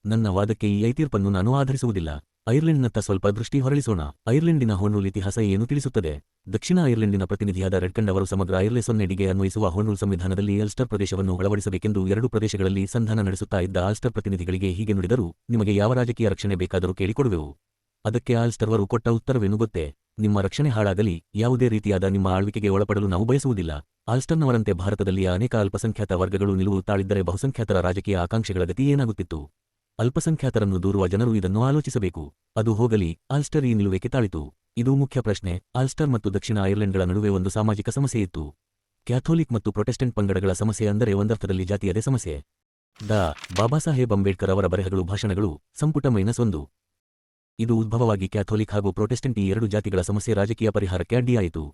ನನ್ನ ವಾದಕ್ಕೆ ಈ ಐತೀರ್ಪನ್ನು ನಾನು ಆಧರಿಸುವುದಿಲ್ಲ. ಐರ್ಲೆಂಡ್ನತ್ತ ಸ್ವಲ್ಪ ದೃಷ್ಟಿ ಹೊರಳಿಸೋಣ. ಐರ್ಲೆಂಡಿನ ಹೋನ್ರೂಲ್ ಇತಿಹಾಸ ಏನು ತಿಳಿಸುತ್ತದೆ? ದಕ್ಷಿಣ ಐರ್ಲೆಂಡಿನ ಪ್ರತಿನಿಧಿಯಾದ ರೆಡ್ಕಂಡ್ ಅವರು ಸಮಗ್ರ ಐರ್ಲೆಸೊನ್ನೆಡಿಗೆ ಅನ್ವಯಿಸುವ ಹೋನ್ರೂಲ್ ಸಂವಿಧಾನದಲ್ಲಿ ಅಲ್ಸ್ಟರ್ ಪ್ರದೇಶವನ್ನು ಅಳವಡಿಸಬೇಕೆಂದು ಎರಡು ಪ್ರದೇಶಗಳಲ್ಲಿ ಸಂಧಾನ ನಡೆಸುತ್ತಾ ಇದ್ದ ಆಲ್ಸ್ಟರ್ ಪ್ರತಿನಿಧಿಗಳಿಗೆ ಹೀಗೆ ನುಡಿದರು: ನಿಮಗೆ ಯಾವ ರಾಜಕೀಯ ರಕ್ಷಣೆ ಬೇಕಾದರೂ ಕೇಳಿಕೊಡುವೆವು. ಅದಕ್ಕೆ ಆಲ್ಸ್ಟರ್ವರು ಕೊಟ್ಟ ಉತ್ತರವೇನು ಗೊತ್ತೇ? ನಿಮ್ಮ ರಕ್ಷಣೆ ಹಾಳಾಗಲಿ, ಯಾವುದೇ ರೀತಿಯಾದ ನಿಮ್ಮ ಆಳ್ವಿಕೆಗೆ ಒಳಪಡಲು ನಾವು ಬಯಸುವುದಿಲ್ಲ. ಆಲ್ಸ್ಟರ್ನವರಂತೆ ಭಾರತದಲ್ಲಿಯ ಅನೇಕ ಅಲ್ಪಸಂಖ್ಯಾತ ವರ್ಗಗಳು ನಿಲುವು ತಾಳಿದ್ದರೆ ಬಹುಸಂಖ್ಯಾತರ ರಾಜಕೀಯ ಆಕಾಂಕ್ಷೆಗಳ ಗತಿ ಏನಾಗುತ್ತಿತ್ತು? ಅಲ್ಪಸಂಖ್ಯಾತರನ್ನು ದೂರುವ ಜನರು ಇದನ್ನು ಆಲೋಚಿಸಬೇಕು. ಅದು ಹೋಗಲಿ, ಆಲ್ಸ್ಟರ್ ಈ ನಿಲುವೇಕೆ ತಾಳಿತು? ಇದು ಮುಖ್ಯ ಪ್ರಶ್ನೆ. ಆಲ್ಸ್ಟರ್ ಮತ್ತು ದಕ್ಷಿಣ ಐರ್ಲೆಂಡ್ಗಳ ನಡುವೆ ಒಂದು ಸಾಮಾಜಿಕ ಸಮಸ್ಯೆಯಿತ್ತು. ಕ್ಯಾಥೋಲಿಕ್ ಮತ್ತು ಪ್ರೊಟೆಸ್ಟೆಂಟ್ ಪಂಗಡಗಳ ಸಮಸ್ಯೆ ಅಂದರೆ ಒಂದರ್ಥದಲ್ಲಿ ಜಾತಿಯದೇ ಸಮಸ್ಯೆ. ಡಾ. ಬಾಬಾಸಾಹೇಬ್ ಅಂಬೇಡ್ಕರ್ ಅವರ ಬರೆಹಗಳು ಭಾಷಣಗಳು ಸಂಪುಟ -1. ಇದು ಉದ್ಭವವಾಗಿ ಕ್ಯಾಥೋಲಿಕ್ ಹಾಗೂ ಪ್ರೊಟೆಸ್ಟೆಂಟ್ ಈ ಎರಡು ಜಾತಿಗಳ ಸಮಸ್ಯೆ ರಾಜಕೀಯ ಪರಿಹಾರಕ್ಕೆ ಅಡ್ಡಿಯಾಯಿತು.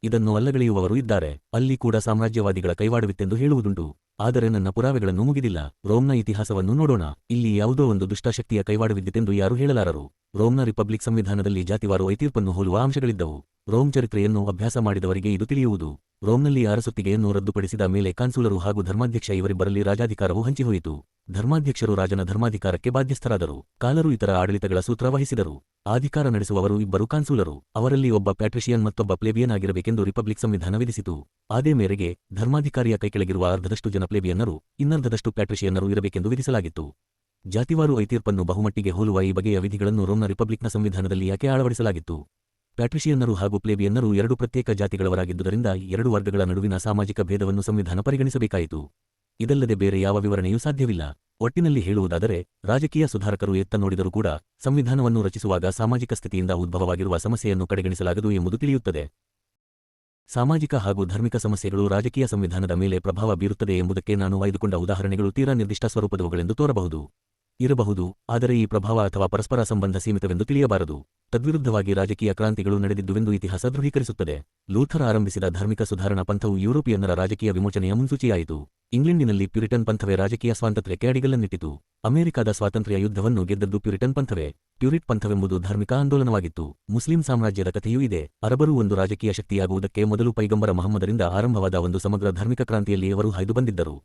ಇದನ್ನು ಅಲ್ಲಗಳೆಯುವವರು ಇದ್ದಾರೆ. ಅಲ್ಲಿ ಕೂಡ ಸಾಮ್ರಾಜ್ಯವಾದಿಗಳ ಕೈವಾಡವಿತ್ತೆಂದು ಹೇಳುವುದುಂಟು. ಆದರೆ ನನ್ನ ಪುರಾವೆಗಳನ್ನು ಮುಗಿದಿಲ್ಲ. ರೋಮ್ನ ಇತಿಹಾಸವನ್ನು ನೋಡೋಣ. ಇಲ್ಲಿ ಯಾವುದೋ ಒಂದು ದುಷ್ಟಶಕ್ತಿಯ ಕೈವಾಡವಿದ್ದಿತೆಂದು ಯಾರೂ ಹೇಳಲಾರರು. ರೋಮ್ನ ರಿಪಬ್ಲಿಕ್ ಸಂವಿಧಾನದಲ್ಲಿ ಜಾತಿವಾರು ಐತೀರ್ಪನ್ನು ಹೋಲುವ ಅಂಶಗಳಿದ್ದವು. ರೋಮ್ ಚರಿತ್ರೆಯನ್ನು ಅಭ್ಯಾಸ ಮಾಡಿದವರಿಗೆ ಇದು ತಿಳಿಯುವುದು. ರೋಮ್ನಲ್ಲಿ ಅರಸೊತ್ತಿಗೆಯನ್ನು ರದ್ದುಪಡಿಸಿದ ಮೇಲೆ ಕಾನ್ಸುಲರು ಹಾಗೂ ಧರ್ಮಾಧ್ಯಕ್ಷ ಇವರಿಬ್ಬರಲ್ಲಿ ರಾಜಾಧಿಕಾರವು ಹಂಚಿಹೋಯಿತು. ಧರ್ಮಾಧ್ಯಕ್ಷರು ರಾಜನ ಧರ್ಮಾಧಿಕಾರಕ್ಕೆ ಬಾಧ್ಯಸ್ಥರಾದರು. ಕಾಲರು ಇತರ ಆಡಳಿತಗಳ ಸೂತ್ರ ವಹಿಸಿದರು. ಅಧಿಕಾರ ನಡೆಸುವವರು ಇಬ್ಬರು ಕಾನ್ಸುಲರು. ಅವರಲ್ಲಿ ಒಬ್ಬ ಪ್ಯಾಟ್ರಿಷಿಯನ್ ಮತ್ತೊಬ್ಬ ಪ್ಲೇಬಿಯನ್ ಆಗಿರಬೇಕೆಂದು ರಿಪಬ್ಲಿಕ್ ಸಂವಿಧಾನ ವಿಧಿಸಿತು. ಆದೇ ಮೇರೆಗೆ ಧರ್ಮಾಧಿಕಾರಿಯ ಕೈಕೆಳಗಿರುವ ಅರ್ಧದಷ್ಟು ಜನ ಪ್ಲೇಬಿಯನ್ನರು, ಇನ್ನರ್ಧದಷ್ಟು ಪ್ಯಾಟ್ರಿಷಿಯನ್ನರು ಇರಬೇಕೆಂದು ವಿಧಿಸಲಾಗಿತ್ತು. ಜಾತಿವಾರು ಐತೀರ್ಪನ್ನು ಬಹುಮಟ್ಟಿಗೆ ಹೋಲುವ ಈ ಬಗೆಯ ವಿಧಿಗಳನ್ನು ರೋಮ್ನ ರಿಪಬ್ಲಿಕ್ನ ಸಂವಿಧಾನದಲ್ಲಿ ಯಾಕೆ ಅಳವಡಿಸಲಾಗಿತ್ತು? ಪ್ಯಾಟ್ರಿಷಿಯನ್ನರು ಹಾಗೂ ಪ್ಲೇಬಿಯನ್ನರು ಎರಡು ಪ್ರತ್ಯೇಕ ಜಾತಿಗಳವರಾಗಿದ್ದುದರಿಂದ ಎರಡು ವರ್ಗಗಳ ನಡುವಿನ ಸಾಮಾಜಿಕ ಭೇದವನ್ನು ಸಂವಿಧಾನ ಪರಿಗಣಿಸಬೇಕಾಯಿತು. ಇದಲ್ಲದೆ ಬೇರೆ ಯಾವ ವಿವರಣೆಯೂ ಸಾಧ್ಯವಿಲ್ಲ. ಒಟ್ಟಿನಲ್ಲಿ ಹೇಳುವುದಾದರೆ, ರಾಜಕೀಯ ಸುಧಾರಕರು ಎತ್ತ ನೋಡಿದರೂ ಕೂಡ ಸಂವಿಧಾನವನ್ನು ರಚಿಸುವಾಗ ಸಾಮಾಜಿಕ ಸ್ಥಿತಿಯಿಂದ ಉದ್ಭವವಾಗಿರುವ ಸಮಸ್ಯೆಯನ್ನು ಕಡೆಗಣಿಸಲಾಗದು ಎಂಬುದು ತಿಳಿಯುತ್ತದೆ. ಸಾಮಾಜಿಕ ಹಾಗೂ ಧಾರ್ಮಿಕ ಸಮಸ್ಯೆಗಳು ರಾಜಕೀಯ ಸಂವಿಧಾನದ ಮೇಲೆ ಪ್ರಭಾವ ಬೀರುತ್ತದೆ ಎಂಬುದಕ್ಕೆ ನಾನು ಆಯ್ದುಕೊಂಡ ಉದಾಹರಣೆಗಳು ತೀರಾ ನಿರ್ದಿಷ್ಟ ಸ್ವರೂಪದವುಗಳೆಂದು ತೋರಬಹುದು. ಇರಬಹುದು, ಆದರೆ ಈ ಪ್ರಭಾವ ಅಥವಾ ಪರಸ್ಪರ ಸಂಬಂಧ ಸೀಮಿತವೆಂದು ತಿಳಿಯಬಾರದು. ತದ್ವಿರುದ್ಧವಾಗಿ ರಾಜಕೀಯ ಕ್ರಾಂತಿಗಳು ನಡೆದಿದ್ದುವೆಂದು ಇತಿಹಾಸ ದೃಢೀಕರಿಸುತ್ತದೆ. ಲೂಥರ್ ಆರಂಭಿಸಿದ ಧಾರ್ಮಿಕ ಸುಧಾರಣಾ ಪಂಥವು ಯುರೋಪಿಯನ್ನರ ರಾಜಕೀಯ ವಿಮೋಚನೆಯ ಮುನ್ಸೂಚಿಯಾಯಿತು. ಇಂಗ್ಲೆಂಡಿನಲ್ಲಿ ಪ್ಯೂರಿಟನ್ ಪಂಥವೇ ರಾಜಕೀಯ ಸ್ವಾತಂತ್ರ್ಯಕ್ಕೆ ಅಡಿಗಲ್ಲನ್ನಿಟ್ಟಿತು. ಅಮೆರಿಕದ ಸ್ವಾತಂತ್ರ್ಯ ಯುದ್ಧವನ್ನು ಗೆದ್ದದ್ದು ಪ್ಯೂರಿಟನ್ ಪಂಥವೇ. ಪ್ಯೂರಿಟ್ ಪಂಥವೆಂಬುದು ಧಾರ್ಮಿಕ ಆಂದೋಲನವಾಗಿತ್ತು. ಮುಸ್ಲಿಂ ಸಾಮ್ರಾಜ್ಯದ ಕಥೆಯೂ ಇದೆ. ಅರಬರು ಒಂದು ರಾಜಕೀಯ ಶಕ್ತಿಯಾಗುವುದಕ್ಕೆ ಮೊದಲು ಪೈಗಂಬರ ಮಹಮ್ಮದರಿಂದ ಆರಂಭವಾದ ಒಂದು ಸಮಗ್ರ ಧಾರ್ಮಿಕ ಕ್ರಾಂತಿಯಲ್ಲಿ ಅವರು ಹಾಯ್ದು ಬಂದಿದ್ದರು.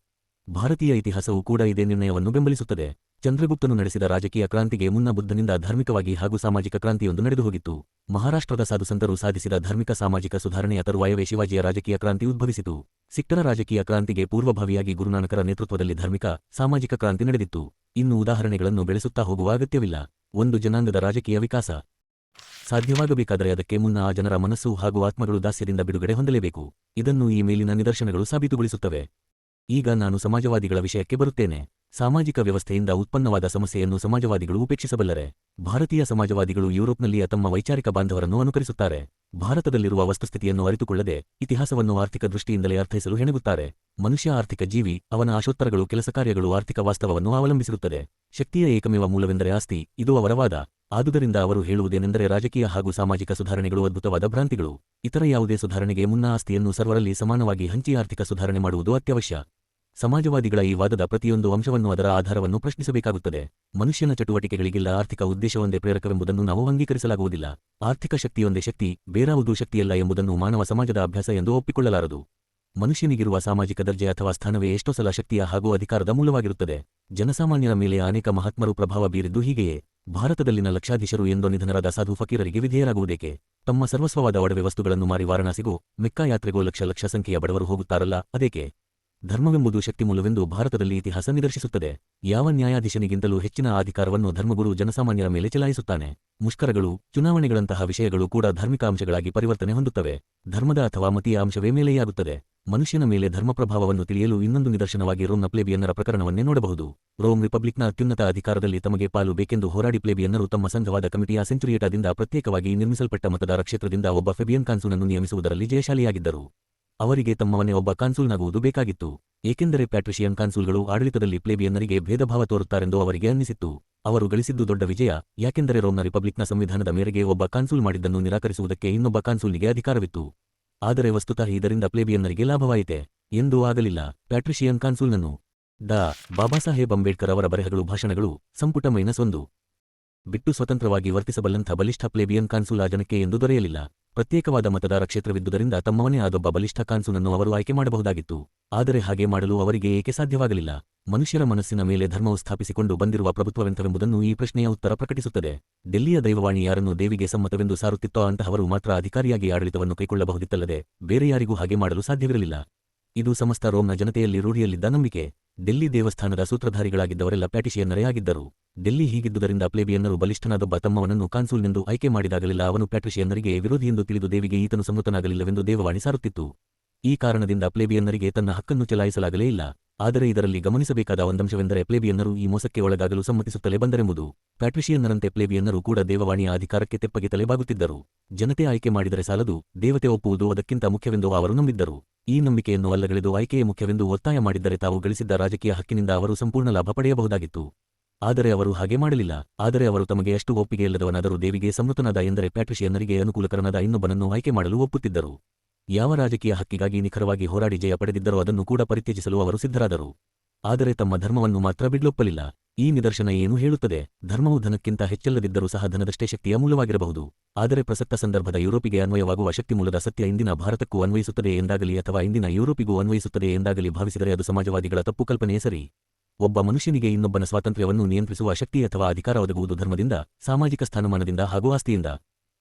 ಭಾರತೀಯ ಇತಿಹಾಸವೂ ಕೂಡ ಇದೇ ನಿರ್ಣಯವನ್ನು ಬೆಂಬಲಿಸುತ್ತದೆ. ಚಂದ್ರಗುಪ್ತನು ನಡೆಸಿದ ರಾಜಕೀಯ ಕ್ರಾಂತಿಗೆ ಮುನ್ನ ಬುದ್ಧನಿಂದ ಧಾರ್ಮಿಕವಾಗಿ ಹಾಗೂ ಸಾಮಾಜಿಕ ಕ್ರಾಂತಿಯೊಂದು ನಡೆದುಹೋಗಿತ್ತು. ಮಹಾರಾಷ್ಟ್ರದ ಸಾಧುಸಂತರು ಸಾಧಿಸಿದ ಧಾರ್ಮಿಕ ಸಾಮಾಜಿಕ ಸುಧಾರಣೆಯ ತರುವಾಯವೇ ಶಿವಾಜಿಯ ರಾಜಕೀಯ ಕ್ರಾಂತಿ ಉದ್ಭವಿಸಿತು. ಸಿಖ್ತರ ರಾಜಕೀಯ ಕ್ರಾಂತಿಗೆ ಪೂರ್ವಭಾವಿಯಾಗಿ ಗುರುನಾನಕರ ನೇತೃತ್ವದಲ್ಲಿ ಧಾರ್ಮಿಕ ಸಾಮಾಜಿಕ ಕ್ರಾಂತಿ ನಡೆದಿತ್ತು. ಇನ್ನು ಉದಾಹರಣೆಗಳನ್ನು ಬೆಳೆಸುತ್ತಾ ಹೋಗುವ ಅಗತ್ಯವಿಲ್ಲ. ಒಂದು ಜನಾಂಗದ ರಾಜಕೀಯ ವಿಕಾಸ ಸಾಧ್ಯವಾಗಬೇಕಾದರೆ ಅದಕ್ಕೆ ಮುನ್ನ ಆ ಜನರ ಮನಸ್ಸು ಹಾಗೂ ಆತ್ಮಗಳು ದಾಸ್ಯದಿಂದ ಬಿಡುಗಡೆ ಹೊಂದಲೇಬೇಕು. ಇದನ್ನು ಈ ಮೇಲಿನ ನಿದರ್ಶನಗಳು ಸಾಬೀತುಗೊಳಿಸುತ್ತವೆ. ಈಗ ನಾನು ಸಮಾಜವಾದಿಗಳ ವಿಷಯಕ್ಕೆ ಬರುತ್ತೇನೆ. ಸಾಮಾಜಿಕ ವ್ಯವಸ್ಥೆಯಿಂದ ಉತ್ಪನ್ನವಾದ ಸಮಸ್ಯೆಯನ್ನು ಸಮಾಜವಾದಿಗಳು ಉಪೇಕ್ಷಿಸಬಲ್ಲರೆ? ಭಾರತೀಯ ಸಮಾಜವಾದಿಗಳು ಯುರೋಪ್ನಲ್ಲಿ ತಮ್ಮ ವೈಚಾರಿಕ ಬಾಂಧವರನ್ನು ಅನುಕರಿಸುತ್ತಾರೆ. ಭಾರತದಲ್ಲಿರುವ ವಸ್ತುಸ್ಥಿತಿಯನ್ನು ಅರಿತುಕೊಳ್ಳದೆ ಇತಿಹಾಸವನ್ನು ಆರ್ಥಿಕ ದೃಷ್ಟಿಯಿಂದಲೇ ಅರ್ಥೈಸಲು ಹೆಣಗುತ್ತಾರೆ. ಮನುಷ್ಯ ಆರ್ಥಿಕ ಜೀವಿ. ಅವನ ಆಶೋತ್ತರಗಳು, ಕೆಲಸ ಕಾರ್ಯಗಳು ಆರ್ಥಿಕ ವಾಸ್ತವವನ್ನು ಅವಲಂಬಿಸಿರುತ್ತದೆ. ಶಕ್ತಿಯ ಏಕಮೇವ ಮೂಲವೆಂದರೆ ಆಸ್ತಿ. ಇದು ಅವರ ವಾದ. ಆದುದರಿಂದ ಅವರು ಹೇಳುವುದೇನೆಂದರೆ ರಾಜಕೀಯ ಹಾಗೂ ಸಾಮಾಜಿಕ ಸುಧಾರಣೆಗಳು ಅದ್ಭುತವಾದ ಭ್ರಾಂತಿಗಳು. ಇತರ ಯಾವುದೇ ಸುಧಾರಣೆಗೆ ಮುನ್ನ ಆಸ್ತಿಯನ್ನು ಸರ್ವರಲ್ಲಿ ಸಮಾನವಾಗಿ ಹಂಚಿ ಆರ್ಥಿಕ ಸುಧಾರಣೆ ಮಾಡುವುದು ಅತ್ಯವಶ್ಯ. ಸಮಾಜವಾದಿಗಳ ಈ ವಾದದ ಪ್ರತಿಯೊಂದು ಅಂಶವನ್ನು ಅದರ ಆಧಾರವನ್ನು ಪ್ರಶ್ನಿಸಬೇಕಾಗುತ್ತದೆ. ಮನುಷ್ಯನ ಚಟುವಟಿಕೆಗಳಿಗೆಲ್ಲ ಆರ್ಥಿಕ ಉದ್ದೇಶವೊಂದೇ ಪ್ರೇರಕವೆಂಬುದನ್ನು ನಾವು ಅಂಗೀಕರಿಸಲಾಗುವುದಿಲ್ಲ. ಆರ್ಥಿಕ ಶಕ್ತಿಯೊಂದೇ ಶಕ್ತಿ, ಬೇರಾವುದೂ ಶಕ್ತಿಯಲ್ಲ ಎಂಬುದನ್ನು ಮಾನವ ಸಮಾಜದ ಅಭ್ಯಾಸ ಎಂದು ಒಪ್ಪಿಕೊಳ್ಳಲಾರದು. ಮನುಷ್ಯನಿಗಿರುವ ಸಾಮಾಜಿಕ ದರ್ಜೆ ಅಥವಾ ಸ್ಥಾನವೇ ಎಷ್ಟೋ ಸಲ ಶಕ್ತಿಯ ಹಾಗೂ ಅಧಿಕಾರದ ಮೂಲವಾಗಿರುತ್ತದೆ. ಜನಸಾಮಾನ್ಯರ ಮೇಲೆ ಅನೇಕ ಮಹಾತ್ಮರು ಪ್ರಭಾವ ಬೀರಿದ್ದು ಹೀಗೆಯೇ. ಭಾರತದಲ್ಲಿನ ಲಕ್ಷಾಧೀಶರು ಎಂದೋ ನಿಧನರಾದ ಸಾಧು ಫಕೀರರಿಗೆ ವಿಧೇಯರಾಗುವುದೇಕೆ? ತಮ್ಮ ಸರ್ವಸ್ವವಾದ ಒಡವೆ ವಸ್ತುಗಳನ್ನು ಮಾರಿ ವಾರಣಾಸಿಗೋ, ಮೆಕ್ಕಾ ಯಾತ್ರೆಗೋ ಲಕ್ಷ ಲಕ್ಷ ಸಂಖ್ಯೆಯ ಬಡವರು ಹೋಗುತ್ತಾರಲ್ಲ, ಅದೇಕೆ? ಧರ್ಮವೆಂಬುದು ಶಕ್ತಿಮೂಲವೆಂದು ಭಾರತದಲ್ಲಿ ಇತಿಹಾಸ ನಿದರ್ಶಿಸುತ್ತದೆ. ಯಾವ ನ್ಯಾಯಾಧೀಶನಿಗಿಂತಲೂ ಹೆಚ್ಚಿನ ಅಧಿಕಾರವನ್ನು ಧರ್ಮಗುರು ಜನಸಾಮಾನ್ಯರ ಮೇಲೆ ಚಲಾಯಿಸುತ್ತಾನೆ. ಮುಷ್ಕರಗಳು, ಚುನಾವಣೆಗಳಂತಹ ವಿಷಯಗಳು ಕೂಡ ಧಾರ್ಮಿಕ ಅಂಶಗಳಾಗಿ ಪರಿವರ್ತನೆ ಹೊಂದುತ್ತವೆ. ಧರ್ಮದ ಅಥವಾ ಮತೀಯ ಅಂಶವೇ ಮೇಲೆಯಾಗುತ್ತದೆ. ಮನುಷ್ಯನ ಮೇಲೆ ಧರ್ಮಪ್ರಭಾವವನ್ನು ತಿಳಿಯಲು ಇನ್ನೊಂದು ನಿದರ್ಶನವಾಗಿ ರೋಮ್ನ ಪ್ಲೇಬಿಯನ್ನರ ಪ್ರಕರಣವನ್ನೇ ನೋಡಬಹುದು. ರೋಮ್ ರಿಪಬ್ಲಿಕ್ನ ಅತ್ಯುನ್ನತ ಅಧಿಕಾರದಲ್ಲಿ ತಮಗೆ ಪಾಲು ಬೇಕೆಂದು ಹೋರಾಡಿ ಪ್ಲೇಬಿಯನ್ನರು ತಮ್ಮ ಸಂಘವಾದ ಕಮಿಟಿಯ ಸೆಂಚುರಿಯೇಟಾದಿಂದ ಪ್ರತ್ಯೇಕವಾಗಿ ನಿರ್ಮಿಸಲ್ಪಟ್ಟ ಮತದಾರ ಕ್ಷೇತ್ರದಿಂದ ಒಬ್ಬ ಫೆಬಿಯನ್ ಕಾನ್ಸೂಲನ್ನು ನಿಯಮಿಸುವುದರಲ್ಲಿ ಜಯಶಾಲಿಯಾಗಿದ್ದರು. ಅವರಿಗೆ ತಮ್ಮವನೇ ಒಬ್ಬ ಕಾನ್ಸೂಲ್ನಾಗುವುದು ಬೇಕಾಗಿತ್ತು. ಏಕೆಂದರೆ ಪ್ಯಾಟ್ರಿಷಿಯನ್ ಕಾನ್ಸೂಲ್ಗಳು ಆಡಳಿತದಲ್ಲಿ ಪ್ಲೇಬಿಯನ್ನರಿಗೆ ಭೇದಭಾವ ತೋರುತ್ತಾರೆಂದು ಅವರಿಗೆ ಅನ್ನಿಸಿತ್ತು. ಅವರು ಗಳಿಸಿದ್ದು ದೊಡ್ಡ ವಿಜಯ. ಯಾಕೆಂದರೆ ರೋಮ್ನ ರಿಪಬ್ಲಿಕ್ನ ಸಂವಿಧಾನದ ಮೇರೆಗೆ ಒಬ್ಬ ಕಾನ್ಸೂಲ್ ಮಾಡಿದ್ದನ್ನು ನಿರಾಕರಿಸುವುದಕ್ಕೆ ಇನ್ನೊಬ್ಬ ಕಾನ್ಸೂಲ್ನಿಗೆ ಅಧಿಕಾರವಿತ್ತು. ಆದರೆ ವಸ್ತುತಃ ಇದರಿಂದ ಪ್ಲೇಬಿಯನ್ನರಿಗೆ ಲಾಭವಾಯಿತೆ? ಎಂದೂ ಆಗಲಿಲ್ಲ. ಪ್ಯಾಟ್ರಿಷಿಯನ್ ಕಾನ್ಸೂಲ್ನನ್ನು ಡಾ. ಬಾಬಾಸಾಹೇಬ್ ಅಂಬೇಡ್ಕರ್ ಅವರ ಬರೆಹಗಳು ಭಾಷಣಗಳು ಸಂಪುಟ -1 ಬಿಟ್ಟು ಸ್ವತಂತ್ರವಾಗಿ ವರ್ತಿಸಬಲ್ಲಂಥ ಬಲಿಷ್ಠ ಪ್ಲೇಬಿಯನ್ ಕಾನ್ಸೂಲ್ ಆ ಜನಕ್ಕೆ ಎಂದು ದೊರೆಯಲಿಲ್ಲ. ಪ್ರತ್ಯೇಕವಾದ ಮತದಾರ ಕ್ಷೇತ್ರವಿದ್ದುದರಿಂದ ತಮ್ಮವನೇ ಆದೊಬ್ಬ ಬಲಿಷ್ಠ ಕಾನ್ಸೂಲನ್ನು ಅವರು ಆಯ್ಕೆ ಮಾಡಬಹುದಾಗಿತ್ತು. ಆದರೆ ಹಾಗೆ ಮಾಡಲು ಅವರಿಗೆ ಏಕೆ ಸಾಧ್ಯವಾಗಲಿಲ್ಲ? ಮನುಷ್ಯರ ಮನಸ್ಸಿನ ಮೇಲೆ ಧರ್ಮವು ಸ್ಥಾಪಿಸಿಕೊಂಡು ಬಂದಿರುವ ಪ್ರಭುತ್ವವೆಂಥವೆಂಬುದನ್ನು ಈ ಪ್ರಶ್ನೆಯ ಉತ್ತರ ಪ್ರಕಟಿಸುತ್ತದೆ. ಡೆಲ್ಲಿಯ ದೈವವಾಣಿ ಯಾರನ್ನು ದೇವಿಗೆ ಸಮ್ಮತವೆಂದು ಸಾರುತ್ತಿತ್ತೋ ಅಂತಹವರು ಮಾತ್ರ ಅಧಿಕಾರಿಯಾಗಿ ಆಡಳಿತವನ್ನು ಕೈಗೊಳ್ಳಬಹುದಿತ್ತಲ್ಲದೆ ಬೇರೆ ಯಾರಿಗೂ ಹಾಗೆ ಮಾಡಲು ಸಾಧ್ಯವಿರಲಿಲ್ಲ. ಇದು ಸಮಸ್ತ ರೋಮ್ನ ಜನತೆಯಲ್ಲಿ ರೂಢಿಯಲ್ಲಿದ್ದ ನಂಬಿಕೆ. ಡೆಲ್ಲಿ ದೇವಸ್ಥಾನದ ಸೂತ್ರಧಾರಿಗಳಾಗಿದ್ದವರೆಲ್ಲ ಪ್ಯಾಟಿಷಿಯನ್ನರೇ ಆಗಿದ್ದರು. ಡೆಲ್ಲಿ ಹೀಗಿದ್ದುದರಿಂದ ಪ್ಲೇಬಿಯನ್ನರು ಬಲಿಷ್ಠನಾದೊಬ್ಬ ತಮ್ಮವನನ್ನು ಕಾನ್ಸೂಲ್ನೆಂದು ಆಯ್ಕೆ ಮಾಡಿದಾಗಲೆಲ್ಲ ಅವನು ಪ್ಯಾಟ್ರಿಷಿಯನ್ನರಿಗೆ ವಿರೋಧಿಯೆಂದು ತಿಳಿದು ದೇವಿಗೆ ಈತನು ಸಂಮತನಾಗಲಿಲ್ಲವೆಂದು ದೇವವಾಣಿ ಸಾರುತ್ತಿತ್ತು. ಈ ಕಾರಣದಿಂದ ಪ್ಲೇಬಿಯನ್ನರಿಗೆ ತನ್ನ ಹಕ್ಕನ್ನು ಚಲಾಯಿಸಲಾಗಲೇ ಇಲ್ಲ. ಆದರೆ ಇದರಲ್ಲಿ ಗಮನಿಸಬೇಕಾದ ಒಂದಂಶವೆಂದರೆ ಪ್ಲೇಬಿಯನ್ನರು ಈ ಮೋಸಕ್ಕೆ ಒಳಗಾಗಲು ಸಮ್ಮತಿಸುತ್ತಲೇ ಬಂದರೆಂಬುದು. ಪ್ಯಾಟ್ರಿಷಿಯನ್ನರಂತೆ ಪ್ಲೇಬಿಯನ್ನರು ಕೂಡ ದೇವವಾಣಿಯ ಅಧಿಕಾರಕ್ಕೆ ತೆಪ್ಪಗೆ ತಲೆಬಾಗುತ್ತಿದ್ದರು. ಜನತೆ ಆಯ್ಕೆ ಮಾಡಿದರೆ ಸಾಲದು, ದೇವತೆ ಒಪ್ಪುವುದು ಅದಕ್ಕಿಂತ ಮುಖ್ಯವೆಂದು ಅವರು ನಂಬಿದ್ದರು. ಈ ನಂಬಿಕೆಯನ್ನು ಅಲ್ಲಗಳೆದು ಆಯ್ಕೆಯೇ ಮುಖ್ಯವೆಂದು ಒತ್ತಾಯ ಮಾಡಿದ್ದರೆ ತಾವು ಗಳಿಸಿದ್ದ ರಾಜಕೀಯ ಹಕ್ಕಿನಿಂದ ಅವರು ಸಂಪೂರ್ಣ ಲಾಭ ಪಡೆಯಬಹುದಾಗಿತ್ತು. ಆದರೆ ಅವರು ಹಾಗೆ ಮಾಡಲಿಲ್ಲ. ಆದರೆ ಅವರು ತಮಗೆ ಅಷ್ಟು ಒಪ್ಪಿಗೆಯಿಲ್ಲದವನಾದರೂ ದೇವಿಗೆ ಸಂಮೃತನಾದ ಎಂದರೆ ಪ್ಯಾಟ್ರಿಷಿಯನ್ನರಿಗೆ ಅನುಕೂಲಕರನಾದ ಇನ್ನೊಬ್ಬನನ್ನು ಆಯ್ಕೆ ಮಾಡಲು ಒಪ್ಪುತ್ತಿದ್ದರು. ಯಾವ ರಾಜಕೀಯ ಹಕ್ಕಿಗಾಗಿ ನಿಖರವಾಗಿ ಹೋರಾಡಿ ಜಯ ಪಡೆದಿದ್ದರೋ ಅದನ್ನು ಕೂಡ ಪರಿತ್ಯಜಿಸಲು ಅವರು ಸಿದ್ಧರಾದರು. ಆದರೆ ತಮ್ಮ ಧರ್ಮವನ್ನು ಮಾತ್ರ ಬಿಡಲೊಪ್ಪಲಿಲ್ಲ. ಈ ನಿದರ್ಶನ ಏನು ಹೇಳುತ್ತದೆ? ಧರ್ಮವು ಧನಕ್ಕಿಂತ ಹೆಚ್ಚಲ್ಲದಿದ್ದರೂ ಸಹ ಧನದಷ್ಟೇ ಶಕ್ತಿಯ ಮೂಲವಾಗಿರಬಹುದು. ಆದರೆ ಪ್ರಸಕ್ತ ಸಂದರ್ಭದ ಯುರೋಪಿಗೆ ಅನ್ವಯವಾಗುವ ಶಕ್ತಿಮೂಲದ ಸತ್ಯ ಇಂದಿನ ಭಾರತಕ್ಕೂ ಅನ್ವಯಿಸುತ್ತದೆ ಎಂದಾಗಲಿ ಅಥವಾ ಇಂದಿನ ಯುರೋಪಿಗೂ ಅನ್ವಯಿಸುತ್ತದೆ ಎಂದಾಗಲಿ ಭಾವಿಸಿದರೆ ಅದು ಸಮಾಜವಾದಿಗಳ ತಪ್ಪು ಕಲ್ಪನೆಯೇ ಸರಿ. ಒಬ್ಬ ಮನುಷ್ಯನಿಗೆ ಇನ್ನೊಬ್ಬನ ಸ್ವಾತಂತ್ರ್ಯವನ್ನು ನಿಯಂತ್ರಿಸುವ ಶಕ್ತಿ ಅಥವಾ ಅಧಿಕಾರ ಒದಗುವುದು ಧರ್ಮದಿಂದ, ಸಾಮಾಜಿಕ ಸ್ಥಾನಮಾನದಿಂದ ಹಾಗೂ ಆಸ್ತಿಯಿಂದ.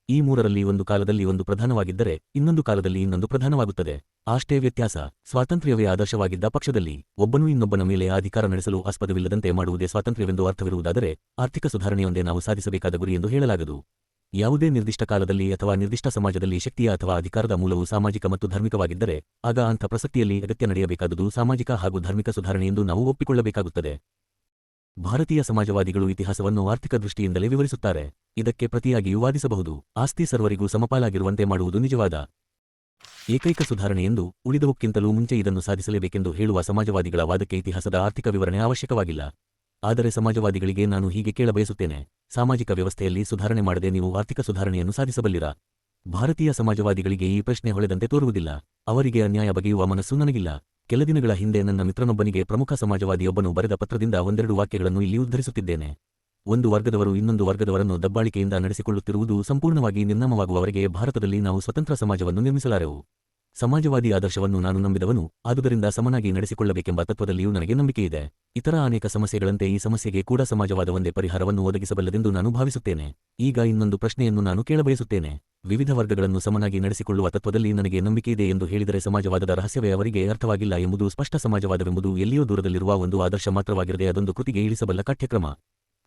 ಈ ಮೂರರಲ್ಲಿ ಒಂದು ಕಾಲದಲ್ಲಿ ಒಂದು ಪ್ರಧಾನವಾಗಿದ್ದರೆ ಇನ್ನೊಂದು ಕಾಲದಲ್ಲಿ ಇನ್ನೊಂದು ಪ್ರಧಾನವಾಗುತ್ತದೆ. ಅಷ್ಟೇ ವ್ಯತ್ಯಾಸ. ಸ್ವಾತಂತ್ರ್ಯವೇ ಆದರ್ಶವಾಗಿದ್ದ ಪಕ್ಷದಲ್ಲಿ ಒಬ್ಬನೂ ಇನ್ನೊಬ್ಬನ ಮೇಲೆ ಅಧಿಕಾರ ನಡೆಸಲು ಆಸ್ಪದವಿಲ್ಲದಂತೆ ಮಾಡುವುದೇ ಸ್ವಾತಂತ್ರ್ಯವೆಂದು ಅರ್ಥವಿರುವುದಾದರೆ ಆರ್ಥಿಕ ಸುಧಾರಣೆಯೊಂದೇ ನಾವು ಸಾಧಿಸಬೇಕಾದ ಗುರಿ ಎಂದು ಹೇಳಲಾಗದು. ಯಾವುದೇ ನಿರ್ದಿಷ್ಟ ಕಾಲದಲ್ಲಿ ಅಥವಾ ನಿರ್ದಿಷ್ಟ ಸಮಾಜದಲ್ಲಿ ಶಕ್ತಿಯ ಅಥವಾ ಅಧಿಕಾರದ ಮೂಲವು ಸಾಮಾಜಿಕ ಮತ್ತು ಧಾರ್ಮಿಕವಾಗಿದ್ದರೆ ಆಗ ಅಂಥ ಪ್ರಸಕ್ತಿಯಲ್ಲಿ ಅಗತ್ಯ ನಡೆಯಬೇಕಾದುದು ಸಾಮಾಜಿಕ ಹಾಗೂ ಧಾರ್ಮಿಕ ಸುಧಾರಣೆಯೆಂದು ನಾವು ಒಪ್ಪಿಕೊಳ್ಳಬೇಕಾಗುತ್ತದೆ. ಭಾರತೀಯ ಸಮಾಜವಾದಿಗಳು ಇತಿಹಾಸವನ್ನು ಆರ್ಥಿಕ ದೃಷ್ಟಿಯಿಂದಲೇ ವಿವರಿಸುತ್ತಾರೆ. ಇದಕ್ಕೆ ಪ್ರತಿಯಾಗಿಯೂ ವಾದಿಸಬಹುದು. ಆಸ್ತಿ ಸರ್ವರಿಗೂ ಸಮಪಾಲಾಗಿರುವಂತೆ ಮಾಡುವುದು ನಿಜವಾದ ಏಕೈಕ ಸುಧಾರಣೆಯೆಂದು, ಉಳಿದವಕ್ಕಿಂತಲೂ ಮುಂಚೆ ಇದನ್ನು ಸಾಧಿಸಲೇಬೇಕೆಂದು ಹೇಳುವ ಸಮಾಜವಾದಿಗಳ ವಾದಕ್ಕೆ ಇತಿಹಾಸದ ಆರ್ಥಿಕ ವಿವರಣೆ ಅವಶ್ಯಕವಾಗಿಲ್ಲ. ಆದರೆ ಸಮಾಜವಾದಿಗಳಿಗೆ ನಾನು ಹೀಗೆ ಕೇಳಬಯಸುತ್ತೇನೆ: ಸಾಮಾಜಿಕ ವ್ಯವಸ್ಥೆಯಲ್ಲಿ ಸುಧಾರಣೆ ಮಾಡದೆ ನೀವು ಆರ್ಥಿಕ ಸುಧಾರಣೆಯನ್ನು ಸಾಧಿಸಬಲ್ಲಿರಾ? ಭಾರತೀಯ ಸಮಾಜವಾದಿಗಳಿಗೆ ಈ ಪ್ರಶ್ನೆ ಹೊಳೆದಂತೆ ತೋರುವುದಿಲ್ಲ. ಅವರಿಗೆ ಅನ್ಯಾಯ ಬಗೆಯುವ ಮನಸ್ಸು ನನಗಿಲ್ಲ. ಕೆಲ ದಿನಗಳ ಹಿಂದೆ ನನ್ನ ಮಿತ್ರನೊಬ್ಬನಿಗೆ ಪ್ರಮುಖ ಸಮಾಜವಾದಿಯೊಬ್ಬನು ಬರೆದ ಪತ್ರದಿಂದ ಒಂದೆರಡು ವಾಕ್ಯಗಳನ್ನು ಇಲ್ಲಿ ಉದ್ಧರಿಸುತ್ತಿದ್ದೇನೆ. ಒಂದು ವರ್ಗದವರು ಇನ್ನೊಂದು ವರ್ಗದವರನ್ನು ದಬ್ಬಾಳಿಕೆಯಿಂದ ನಡೆಸಿಕೊಳ್ಳುತ್ತಿರುವುದು ಸಂಪೂರ್ಣವಾಗಿ ನಿರ್ನಾಮವಾಗುವವರೆಗೆ ಭಾರತದಲ್ಲಿ ನಾವು ಸ್ವತಂತ್ರ ಸಮಾಜವನ್ನು ನಿರ್ಮಿಸಲಾರೆವು. ಸಮಾಜವಾದಿ ಆದರ್ಶವನ್ನು ನಾನು ನಂಬಿದವನು, ಆದುದರಿಂದ ಸಮನಾಗಿ ನಡೆಸಿಕೊಳ್ಳಬೇಕೆಂಬ ತತ್ವದಲ್ಲಿಯೂ ನನಗೆ ನಂಬಿಕೆಯಿದೆ. ಇತರ ಅನೇಕ ಸಮಸ್ಯೆಗಳಂತೆ ಈ ಸಮಸ್ಯೆಗೆ ಕೂಡ ಸಮಾಜವಾದವೊಂದೇ ಪರಿಹಾರವನ್ನು ಒದಗಿಸಬಲ್ಲದೆಂದು ನಾನು ಭಾವಿಸುತ್ತೇನೆ. ಈಗ ಇನ್ನೊಂದು ಪ್ರಶ್ನೆಯನ್ನು ನಾನು ಕೇಳಬಯಸುತ್ತೇನೆ. ವಿವಿಧ ವರ್ಗಗಳನ್ನು ಸಮನಾಗಿ ನಡೆಸಿಕೊಳ್ಳುವ ತತ್ವದಲ್ಲಿ ನನಗೆ ನಂಬಿಕೆಯಿದೆ ಎಂದು ಹೇಳಿದರೆ ಸಮಾಜವಾದದ ರಹಸ್ಯವೇ ಅವರಿಗೆ ಅರ್ಥವಾಗಿಲ್ಲ ಎಂಬುದು ಸ್ಪಷ್ಟ. ಸಮಾಜವಾದವೆಂಬುದು ಎಲ್ಲಿಯೋ ದೂರದಲ್ಲಿರುವ ಒಂದು ಆದರ್ಶ ಮಾತ್ರವಾಗಿರದೆ ಅದೊಂದು ಕೃತಿಗೆ ಇಳಿಸಬಲ್ಲ ಪಠ್ಯಕ್ರಮ.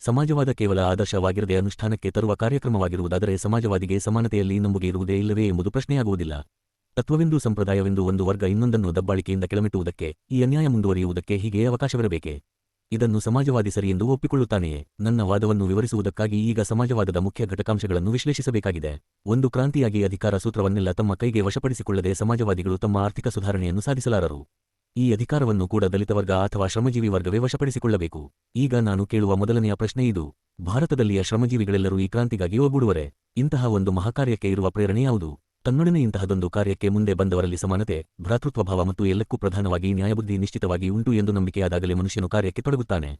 ಸಮಾಜವಾದ ಕೇವಲ ಆದರ್ಶವಾಗಿರದೆ ಅನುಷ್ಠಾನಕ್ಕೆ ತರುವ ಕಾರ್ಯಕ್ರಮವಾಗಿರುವುದಾದರೆ ಸಮಾಜವಾದಿಗೆ ಸಮಾನತೆಯಲ್ಲಿ ನಂಬುಗೆ ಇರುವುದೇ ಇಲ್ಲವೇ ಎಂಬುದು ಪ್ರಶ್ನೆಯಾಗುವುದಿಲ್ಲ. ತತ್ವವೆಂದು ಸಂಪ್ರದಾಯವೆಂದು ಒಂದು ವರ್ಗ ಇನ್ನೊಂದನ್ನು ದಬ್ಬಾಳಿಕೆಯಿಂದ ಕೆಳಮೆಟ್ಟುವುದಕ್ಕೆ, ಈ ಅನ್ಯಾಯ ಮುಂದುವರಿಯುವುದಕ್ಕೆ ಹೀಗೆ ಅವಕಾಶವಿರಬೇಕೆ? ಇದನ್ನು ಸಮಾಜವಾದಿ ಸರಿಯೆಂದು ಒಪ್ಪಿಕೊಳ್ಳುತ್ತಾನೆಯೇ? ನನ್ನ ವಾದವನ್ನು ವಿವರಿಸುವುದಕ್ಕಾಗಿ ಈಗ ಸಮಾಜವಾದದ ಮುಖ್ಯ ಘಟಕಾಂಶಗಳನ್ನು ವಿಶ್ಲೇಷಿಸಬೇಕಾಗಿದೆ. ಒಂದು, ಕ್ರಾಂತಿಯಾಗಿ ಅಧಿಕಾರ ಸೂತ್ರವನ್ನೆಲ್ಲ ತಮ್ಮ ಕೈಗೆ ವಶಪಡಿಸಿಕೊಳ್ಳದೆ ಸಮಾಜವಾದಿಗಳು ತಮ್ಮ ಆರ್ಥಿಕ ಸುಧಾರಣೆಯನ್ನು ಸಾಧಿಸಲಾರರು. ಈ ಅಧಿಕಾರವನ್ನು ಕೂಡ ದಲಿತ ವರ್ಗ ಅಥವಾ ಶ್ರಮಜೀವಿ ವರ್ಗವೇ ವಶಪಡಿಸಿಕೊಳ್ಳಬೇಕು. ಈಗ ನಾನು ಕೇಳುವ ಮೊದಲನೆಯ ಪ್ರಶ್ನೆ ಇದು: ಭಾರತದಲ್ಲಿಯ ಶ್ರಮಜೀವಿಗಳೆಲ್ಲರೂ ಈ ಕ್ರಾಂತಿಗಾಗಿ ಒಗ್ಗೂಡುವರೆ? ಇಂತಹ ಒಂದು ಮಹಾಕಾರ್ಯಕ್ಕೆ ಇರುವ ಪ್ರೇರಣೆ ಯಾವುದು? ತನ್ನೊಡನೆ ಇಂತಹದೊಂದು ಕಾರ್ಯಕ್ಕೆ ಮುಂದೆ ಬಂದವರಲ್ಲಿ ಸಮಾನತೆ, ಭ್ರಾತೃತ್ವಭಾವ ಮತ್ತು ಎಲ್ಲಕ್ಕೂ ಪ್ರಧಾನವಾಗಿ ನ್ಯಾಯಬುದ್ಧಿ ನಿಶ್ಚಿತವಾಗಿ ಉಂಟು ಎಂದು ನಂಬಿಕೆಯಾದಾಗಲೇ ಮನುಷ್ಯನು ಕಾರ್ಯಕ್ಕೆ ತೊಡಗುತ್ತಾನೆ.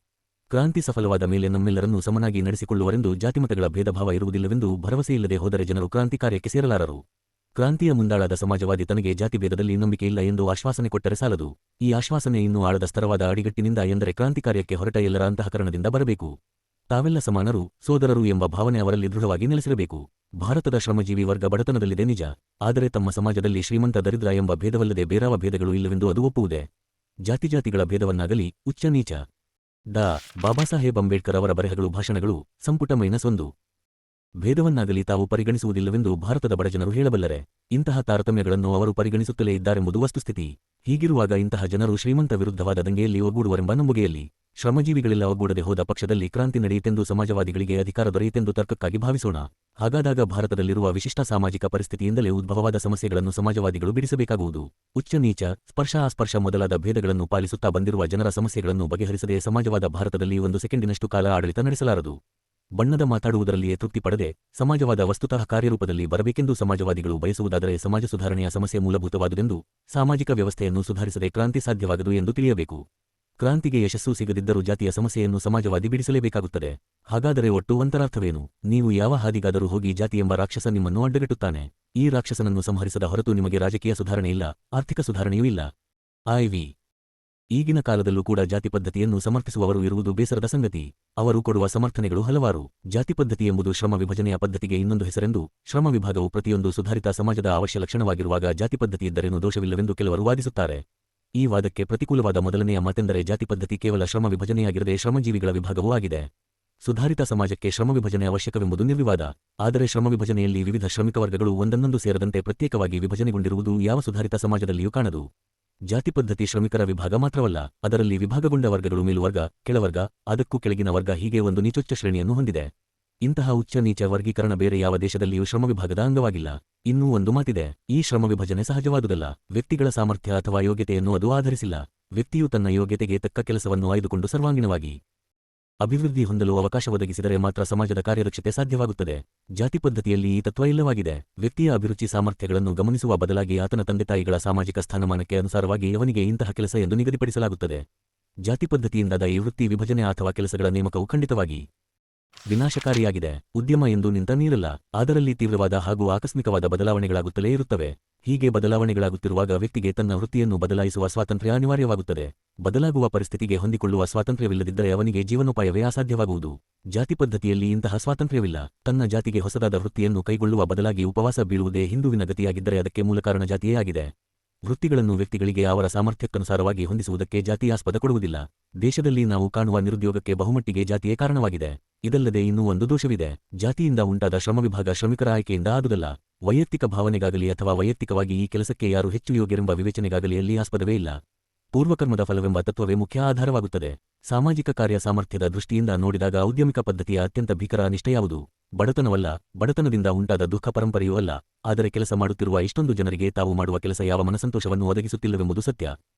ಕ್ರಾಂತಿ ಸಫಲವಾದ ಮೇಲೆ ನಮ್ಮೆಲ್ಲರನ್ನೂ ಸಮನಾಗಿ ನಡೆಸಿಕೊಳ್ಳುವರೆಂದು ಜಾತಿಮತಗಳ ಭೇದಭಾವ ಇರುವುದಿಲ್ಲವೆಂದು ಭರವಸೆಯಿಲ್ಲದೆ ಹೋದರೆ ಜನರು ಕ್ರಾಂತಿ ಕಾರ್ಯಕ್ಕೆ ಸೇರಲಾರರು. ಕ್ರಾಂತಿಯ ಮುಂದಾಳಾದ ಸಮಾಜವಾದಿ ತನಗೆ ಜಾತಿಭೇದದಲ್ಲಿ ನಂಬಿಕೆಯಿಲ್ಲ ಎಂದು ಆಶ್ವಾಸನೆ ಕೊಟ್ಟರೆ ಸಾಲದು. ಈ ಆಶ್ವಾಸನೆ ಇನ್ನೂ ಆಳದ ಸ್ತರವಾದ ಅಡಿಗಟ್ಟಿನಿಂದ, ಎಂದರೆ ಕ್ರಾಂತಿ ಕಾರ್ಯಕ್ಕೆ ಹೊರಟ ಎಲ್ಲರ ಅಂತಃಕರಣದಿಂದ ಬರಬೇಕು. ತಾವೆಲ್ಲ ಸಮಾನರು, ಸೋದರರು ಎಂಬ ಭಾವನೆ ಅವರಲ್ಲಿ ದೃಢವಾಗಿ ನೆಲೆಸಿರಬೇಕು. ಭಾರತದ ಶ್ರಮಜೀವಿ ವರ್ಗ ಬಡತನದಲ್ಲಿದೆ ನಿಜ, ಆದರೆ ತಮ್ಮ ಸಮಾಜದಲ್ಲಿ ಶ್ರೀಮಂತ ದರಿದ್ರ ಎಂಬ ಭೇದವಲ್ಲದೆ ಬೇರಾವ ಭೇದಗಳು ಇಲ್ಲವೆಂದು ಅದು ಒಪ್ಪುವುದೇ? ಜಾತಿಜಾತಿಗಳ ಭೇದವನ್ನಾಗಲಿ, ಉಚ್ಚ ನೀಚ ಡಾ. ಬಾಬಾಸಾಹೇಬ್ ಅಂಬೇಡ್ಕರ್ ಅವರ ಬರೆಹಗಳು, ಭಾಷಣಗಳು, ಸಂಪುಟ -1 ಭೇದವನ್ನಾಗಲಿ ತಾವು ಪರಿಗಣಿಸುವುದಿಲ್ಲವೆಂದು ಭಾರತದ ಬಡಜನರು ಹೇಳಬಲ್ಲರೆ? ಇಂತಹ ತಾರತಮ್ಯಗಳನ್ನು ಅವರು ಪರಿಗಣಿಸುತ್ತಲೇ ಇದ್ದಾರೆಂಬುದು ವಸ್ತುಸ್ಥಿತಿ. ಹೀಗಿರುವಾಗ ಇಂತಹ ಜನರು ಶ್ರೀಮಂತ ವಿರುದ್ಧವಾದ ದಂಗೆಯಲ್ಲಿ ಒಗ್ಗೂಡುವರೆಂಬ ನಂಬುಗೆಯಲ್ಲಿ ಶ್ರಮಜೀವಿಗಳೆಲ್ಲ ಒಗ್ಗೂಡದೆ ಹೋದ ಪಕ್ಷದಲ್ಲಿ ಕ್ರಾಂತಿ ನಡೆಯಿತೆಂದು ಸಮಾಜವಾದಿಗಳಿಗೆ ಅಧಿಕಾರ ದೊರೆಯಿತೆಂದು ತರ್ಕಕ್ಕಾಗಿ ಭಾವಿಸೋಣ. ಹಾಗಾದಾಗ ಭಾರತದಲ್ಲಿರುವ ವಿಶಿಷ್ಟ ಸಾಮಾಜಿಕ ಪರಿಸ್ಥಿತಿಯಿಂದಲೇ ಉದ್ಭವವಾದ ಸಮಸ್ಯೆಗಳನ್ನು ಸಮಾಜವಾದಿಗಳು ಬಿಡಿಸಬೇಕಾಗುವುದು. ಉಚ್ಚ ನೀಚ, ಸ್ಪರ್ಶ ಅಸ್ಪರ್ಶ ಮೊದಲಾದ ಭೇದಗಳನ್ನು ಪಾಲಿಸುತ್ತಾ ಬಂದಿರುವ ಜನರ ಸಮಸ್ಯೆಗಳನ್ನು ಬಗೆಹರಿಸದೆ ಸಮಾಜವಾದ ಭಾರತದಲ್ಲಿ ಒಂದು ಸೆಕೆಂಡಿನಷ್ಟು ಕಾಲ ಆಡಳಿತ ನಡೆಸಲಾರದು. ಬಣ್ಣದ ಮಾತಾಡುವುದರಲ್ಲಿಯೇ ತೃಪ್ತಿ ಪಡೆದೆ ಸಮಾಜವಾದ ವಸ್ತುತಃ ಕಾರ್ಯರೂಪದಲ್ಲಿ ಬರಬೇಕೆಂದು ಸಮಾಜವಾದಿಗಳು ಬಯಸುವುದಾದರೆ ಸಮಾಜ ಸುಧಾರಣೆಯ ಸಮಸ್ಯೆ ಮೂಲಭೂತವಾದುದೆಂದು, ಸಾಮಾಜಿಕ ವ್ಯವಸ್ಥೆಯನ್ನು ಸುಧಾರಿಸದೆ ಕ್ರಾಂತಿ ಸಾಧ್ಯವಾಗದು ಎಂದು ತಿಳಿಯಬೇಕು. ಕ್ರಾಂತಿಗೆ ಯಶಸ್ಸು ಸಿಗದಿದ್ದರೂ ಜಾತಿಯ ಸಮಸ್ಯೆಯನ್ನು ಸಮಾಜವಾದಿ ಬಿಡಿಸಲೇಬೇಕಾಗುತ್ತದೆ. ಹಾಗಾದರೆ ಒಟ್ಟು ಅಂತರಾರ್ಥವೇನು? ನೀವು ಯಾವ ಹಾದಿಗಾದರೂ ಹೋಗಿ ಜಾತಿ ಎಂಬ ರಾಕ್ಷಸ ನಿಮ್ಮನ್ನು ಅಡ್ಡಗಟ್ಟುತ್ತಾನೆ. ಈ ರಾಕ್ಷಸನನ್ನು ಸಂಹರಿಸದ ಹೊರತು ನಿಮಗೆ ರಾಜಕೀಯ ಸುಧಾರಣೆ ಇಲ್ಲ, ಆರ್ಥಿಕ ಸುಧಾರಣೆಯೂ ಇಲ್ಲ. ಐ.ವಿ. ಈಗಿನ ಕಾಲದಲ್ಲೂ ಕೂಡ ಜಾತಿ ಪದ್ಧತಿಯನ್ನು ಸಮರ್ಥಿಸುವವರು ಇರುವುದು ಬೇಸರದ ಸಂಗತಿ. ಅವರು ಕೊಡುವ ಸಮರ್ಥನೆಗಳು ಹಲವಾರು. ಜಾತಿ ಪದ್ಧತಿ ಎಂಬುದು ಶ್ರಮ ವಿಭಜನೆಯ ಪದ್ಧತಿಗೆ ಇನ್ನೊಂದು ಹೆಸರೆಂದು, ಶ್ರಮ ವಿಭಾಗವು ಪ್ರತಿಯೊಂದು ಸುಧಾರಿತ ಸಮಾಜದ ಅವಶ್ಯ ಲಕ್ಷಣವಾಗಿರುವಾಗ ಜಾತಿ ಪದ್ಧತಿ ಇದ್ದರೇನು ದೋಷವಿಲ್ಲವೆಂದು ಕೆಲವರು ವಾದಿಸುತ್ತಾರೆ. ಈ ವಾದಕ್ಕೆ ಪ್ರತಿಕೂಲವಾದ ಮೊದಲನೆಯ ಮಾತೆಂದರೆ ಜಾತಿ ಪದ್ಧತಿ ಕೇವಲ ಶ್ರಮ ವಿಭಜನೆಯಾಗಿರದೆ ಶ್ರಮಜೀವಿಗಳ ವಿಭಾಗವೂ ಆಗಿದೆ. ಸುಧಾರಿತ ಸಮಾಜಕ್ಕೆ ಶ್ರಮ ವಿಭಜನೆ ಅವಶ್ಯಕವೆಂಬುದು ನಿರ್ವಿವಾದ. ಆದರೆ ಶ್ರಮ ವಿಭಜನೆಯಲ್ಲಿ ವಿವಿಧ ಶ್ರಮಿಕ ವರ್ಗಗಳು ಒಂದನ್ನೊಂದು ಸೇರದಂತೆ ಪ್ರತ್ಯೇಕವಾಗಿ ವಿಭಜನೆಗೊಂಡಿರುವುದು ಯಾವ ಸುಧಾರಿತ ಸಮಾಜದಲ್ಲಿಯೂ ಕಾಣದು. ಜಾತಿ ಪದ್ಧತಿ ಶ್ರಮಿಕರ ವಿಭಾಗ ಮಾತ್ರವಲ್ಲ, ಅದರಲ್ಲಿ ವಿಭಾಗಗೊಂಡ ವರ್ಗಗಳು ಮೇಲುವರ್ಗ, ಕೆಳವರ್ಗ, ಅದಕ್ಕೂ ಕೆಳಗಿನ ವರ್ಗ ಹೀಗೆ ಒಂದು ನೀಚೋಚ್ಚ ಶ್ರೇಣಿಯನ್ನು ಹೊಂದಿದೆ. ಇಂತಹ ಉಚ್ಚ ನೀಚ ವರ್ಗೀಕರಣ ಬೇರೆ ಯಾವ ದೇಶದಲ್ಲಿಯೂ ಶ್ರಮವಿಭಾಗದ ಅಂಗವಾಗಿಲ್ಲ. ಇನ್ನೂ ಒಂದು ಮಾತಿದೆ, ಈ ಶ್ರಮ ವಿಭಜನೆ ಸಹಜವಾದುದಲ್ಲ. ವ್ಯಕ್ತಿಗಳ ಸಾಮರ್ಥ್ಯ ಅಥವಾ ಯೋಗ್ಯತೆಯನ್ನು ಅದು ಆಧರಿಸಿಲ್ಲ. ವ್ಯಕ್ತಿಯು ತನ್ನ ಯೋಗ್ಯತೆಗೆ ತಕ್ಕ ಕೆಲಸವನ್ನು ಆಯ್ದುಕೊಂಡು ಸರ್ವಾಂಗೀಣವಾಗಿ ಅಭಿವೃದ್ಧಿ ಹೊಂದಲು ಅವಕಾಶ ಒದಗಿಸಿದರೆ ಮಾತ್ರ ಸಮಾಜದ ಕಾರ್ಯದಕ್ಷತೆ ಸಾಧ್ಯವಾಗುತ್ತದೆ. ಜಾತಿ ಪದ್ಧತಿಯಲ್ಲಿ ಈ ತತ್ವ ಇಲ್ಲವಾಗಿದೆ. ವ್ಯಕ್ತಿಯ ಅಭಿರುಚಿ ಸಾಮರ್ಥ್ಯಗಳನ್ನು ಗಮನಿಸುವ ಬದಲಾಗಿ ಆತನ ತಂದೆತಾಯಿಗಳ ಸಾಮಾಜಿಕ ಸ್ಥಾನಮಾನಕ್ಕೆ ಅನುಸಾರವಾಗಿ ಅವನಿಗೆ ಇಂತಹ ಕೆಲಸ ಎಂದು ನಿಗದಿಪಡಿಸಲಾಗುತ್ತದೆ. ಜಾತಿ ಪದ್ಧತಿಯಿಂದಾದ ಈ ವೃತ್ತಿ ವಿಭಜನೆ ಅಥವಾ ಕೆಲಸಗಳ ನೇಮಕವು ಖಂಡಿತವಾಗಿ ವಿನಾಶಕಾರಿಯಾಗಿದೆ. ಉದ್ಯಮ ಎಂದು ನಿಂತ ನೀರಲ್ಲ, ಅದರಲ್ಲಿ ತೀವ್ರವಾದ ಹಾಗೂ ಆಕಸ್ಮಿಕವಾದ ಬದಲಾವಣೆಗಳಾಗುತ್ತಲೇ ಇರುತ್ತವೆ. ಹೀಗೆ ಬದಲಾವಣೆಗಳಾಗುತ್ತಿರುವಾಗ ವ್ಯಕ್ತಿಗೆ ತನ್ನ ವೃತ್ತಿಯನ್ನು ಬದಲಾಯಿಸುವ ಸ್ವಾತಂತ್ರ್ಯ ಅನಿವಾರ್ಯವಾಗುತ್ತದೆ. ಬದಲಾಗುವ ಪರಿಸ್ಥಿತಿಗೆ ಹೊಂದಿಕೊಳ್ಳುವ ಸ್ವಾತಂತ್ರ್ಯವಿಲ್ಲದಿದ್ದರೆ ಅವನಿಗೆ ಜೀವನೋಪಾಯವೇ ಅಸಾಧ್ಯವಾಗುವುದು. ಜಾತಿ ಪದ್ಧತಿಯಲ್ಲಿ ಇಂತಹ ಸ್ವಾತಂತ್ರ್ಯವಿಲ್ಲ. ತನ್ನ ಜಾತಿಗೆ ಹೊಸದಾದ ವೃತ್ತಿಯನ್ನು ಕೈಗೊಳ್ಳುವ ಬದಲಾಗಿ ಉಪವಾಸ ಬೀಳುವುದೇ ಹಿಂದುವಿನ ಗತಿಯಾಗಿದ್ದರೆ ಅದಕ್ಕೆ ಮೂಲ ಕಾರಣ ಜಾತಿಯೇ ಆಗಿದೆ. ವೃತ್ತಿಗಳನ್ನು ವ್ಯಕ್ತಿಗಳಿಗೆ ಅವರ ಸಾಮರ್ಥ್ಯಕ್ಕನುಸಾರವಾಗಿ ಹೊಂದಿಸುವುದಕ್ಕೆ ಜಾತಿ ಆಸ್ಪದ ಕೊಡುವುದಿಲ್ಲ. ದೇಶದಲ್ಲಿ ನಾವು ಕಾಣುವ ನಿರುದ್ಯೋಗಕ್ಕೆ ಬಹುಮಟ್ಟಿಗೆ ಜಾತಿಯೇ ಕಾರಣವಾಗಿದೆ. ಇದಲ್ಲದೆ ಇನ್ನೂ ಒಂದು ದೋಷವಿದೆ. ಜಾತಿಯಿಂದ ಉಂಟಾದ ಶ್ರಮವಿಭಾಗ ಶ್ರಮಿಕರ ಆಯ್ಕೆಯಿಂದ ಆದುದಲ್ಲ. ವೈಯಕ್ತಿಕ ಭಾವನೆಗಾಗಲಿ ಅಥವಾ ವೈಯಕ್ತಿಕವಾಗಿ ಈ ಕೆಲಸಕ್ಕೆ ಯಾರು ಹೆಚ್ಚು ಯೋಗ್ಯರೆಂಬ ವಿವೇಚನೆಗಾಗಲಿ ಅಲ್ಲಿ ಆಸ್ಪದವೇ ಇಲ್ಲ. ಪೂರ್ವಕರ್ಮದ ಫಲವೆಂಬ ತತ್ವವೇ ಮುಖ್ಯ ಆಧಾರವಾಗುತ್ತದೆ. ಸಾಮಾಜಿಕ ಕಾರ್ಯ ಸಾಮರ್ಥ್ಯದ ದೃಷ್ಟಿಯಿಂದ ನೋಡಿದಾಗ ಔದ್ಯಮಿಕ ಪದ್ಧತಿಯ ಅತ್ಯಂತ ಭೀಕರ ಅನಿಷ್ಟ ಯಾವುದು? ಬಡತನವಲ್ಲ, ಬಡತನದಿಂದ ಉಂಟಾದ ದುಃಖ ಪರಂಪರೆಯೂ ಅಲ್ಲ. ಆದರೆ ಕೆಲಸ ಮಾಡುತ್ತಿರುವ ಇಷ್ಟೊಂದು ಜನರಿಗೆ ತಾವು ಮಾಡುವ ಕೆಲಸ ಯಾವ ಮನಸಂತೋಷವನ್ನು ಒದಗಿಸುತ್ತಿಲ್ಲವೆಂಬುದು ಸತ್ಯ.